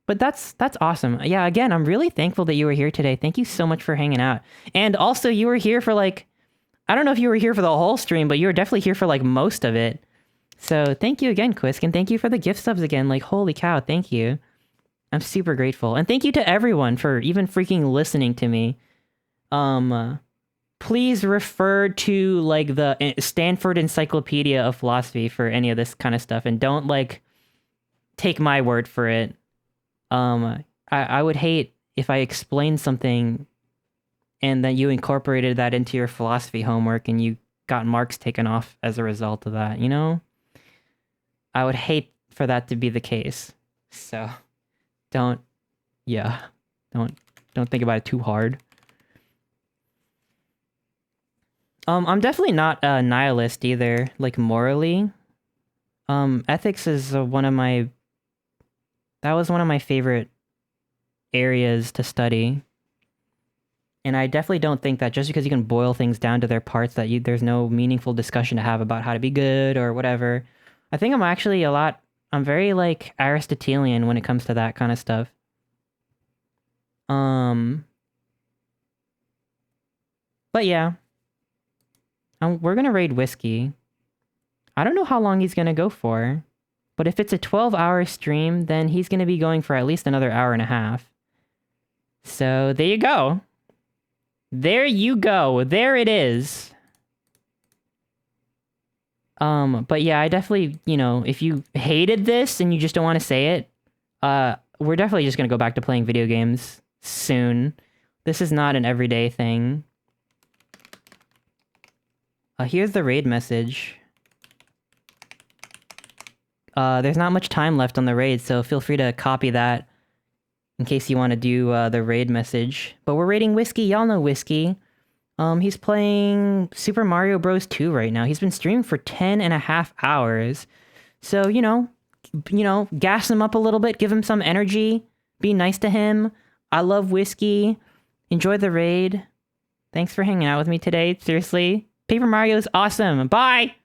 But that's awesome. Yeah, again, I'm really thankful that you were here today. Thank you so much for hanging out. And also, you were here for like, I don't know if you were here for the whole stream, but you were definitely here for like most of it. So thank you again, Quisk, and thank you for the gift subs again. Like, holy cow, thank you. I'm super grateful. And thank you to everyone for even freaking listening to me. Please refer to like the Stanford Encyclopedia of Philosophy for any of this kind of stuff, and don't like take my word for it. I would hate if I explained something and then you incorporated that into your philosophy homework and you got marks taken off as a result of that, you know? I would hate for that to be the case. So don't think about it too hard. I'm definitely not a nihilist either, like morally. Ethics is one of my favorite areas to study. And I definitely don't think that just because you can boil things down to their parts that there's no meaningful discussion to have about how to be good or whatever. I think I'm very like Aristotelian when it comes to that kind of stuff. But yeah. We're gonna raid Whiskey. I don't know how long he's gonna go for. But if it's a 12-hour stream, then he's gonna be going for at least another hour and a half. So, there you go. There you go. There it is. But yeah, I definitely, if you hated this and you just don't want to say it, we're definitely just gonna go back to playing video games soon. This is not an everyday thing. Here's the raid message. There's not much time left on the raid, so feel free to copy that in case you want to do the raid message. But we're raiding Whiskey. Y'all know Whiskey. He's playing Super Mario Bros. 2 right now. He's been streaming for 10.5 hours. So, gas him up a little bit, give him some energy, be nice to him. I love Whiskey. Enjoy the raid. Thanks for hanging out with me today. Seriously. Paper Mario is awesome. Bye!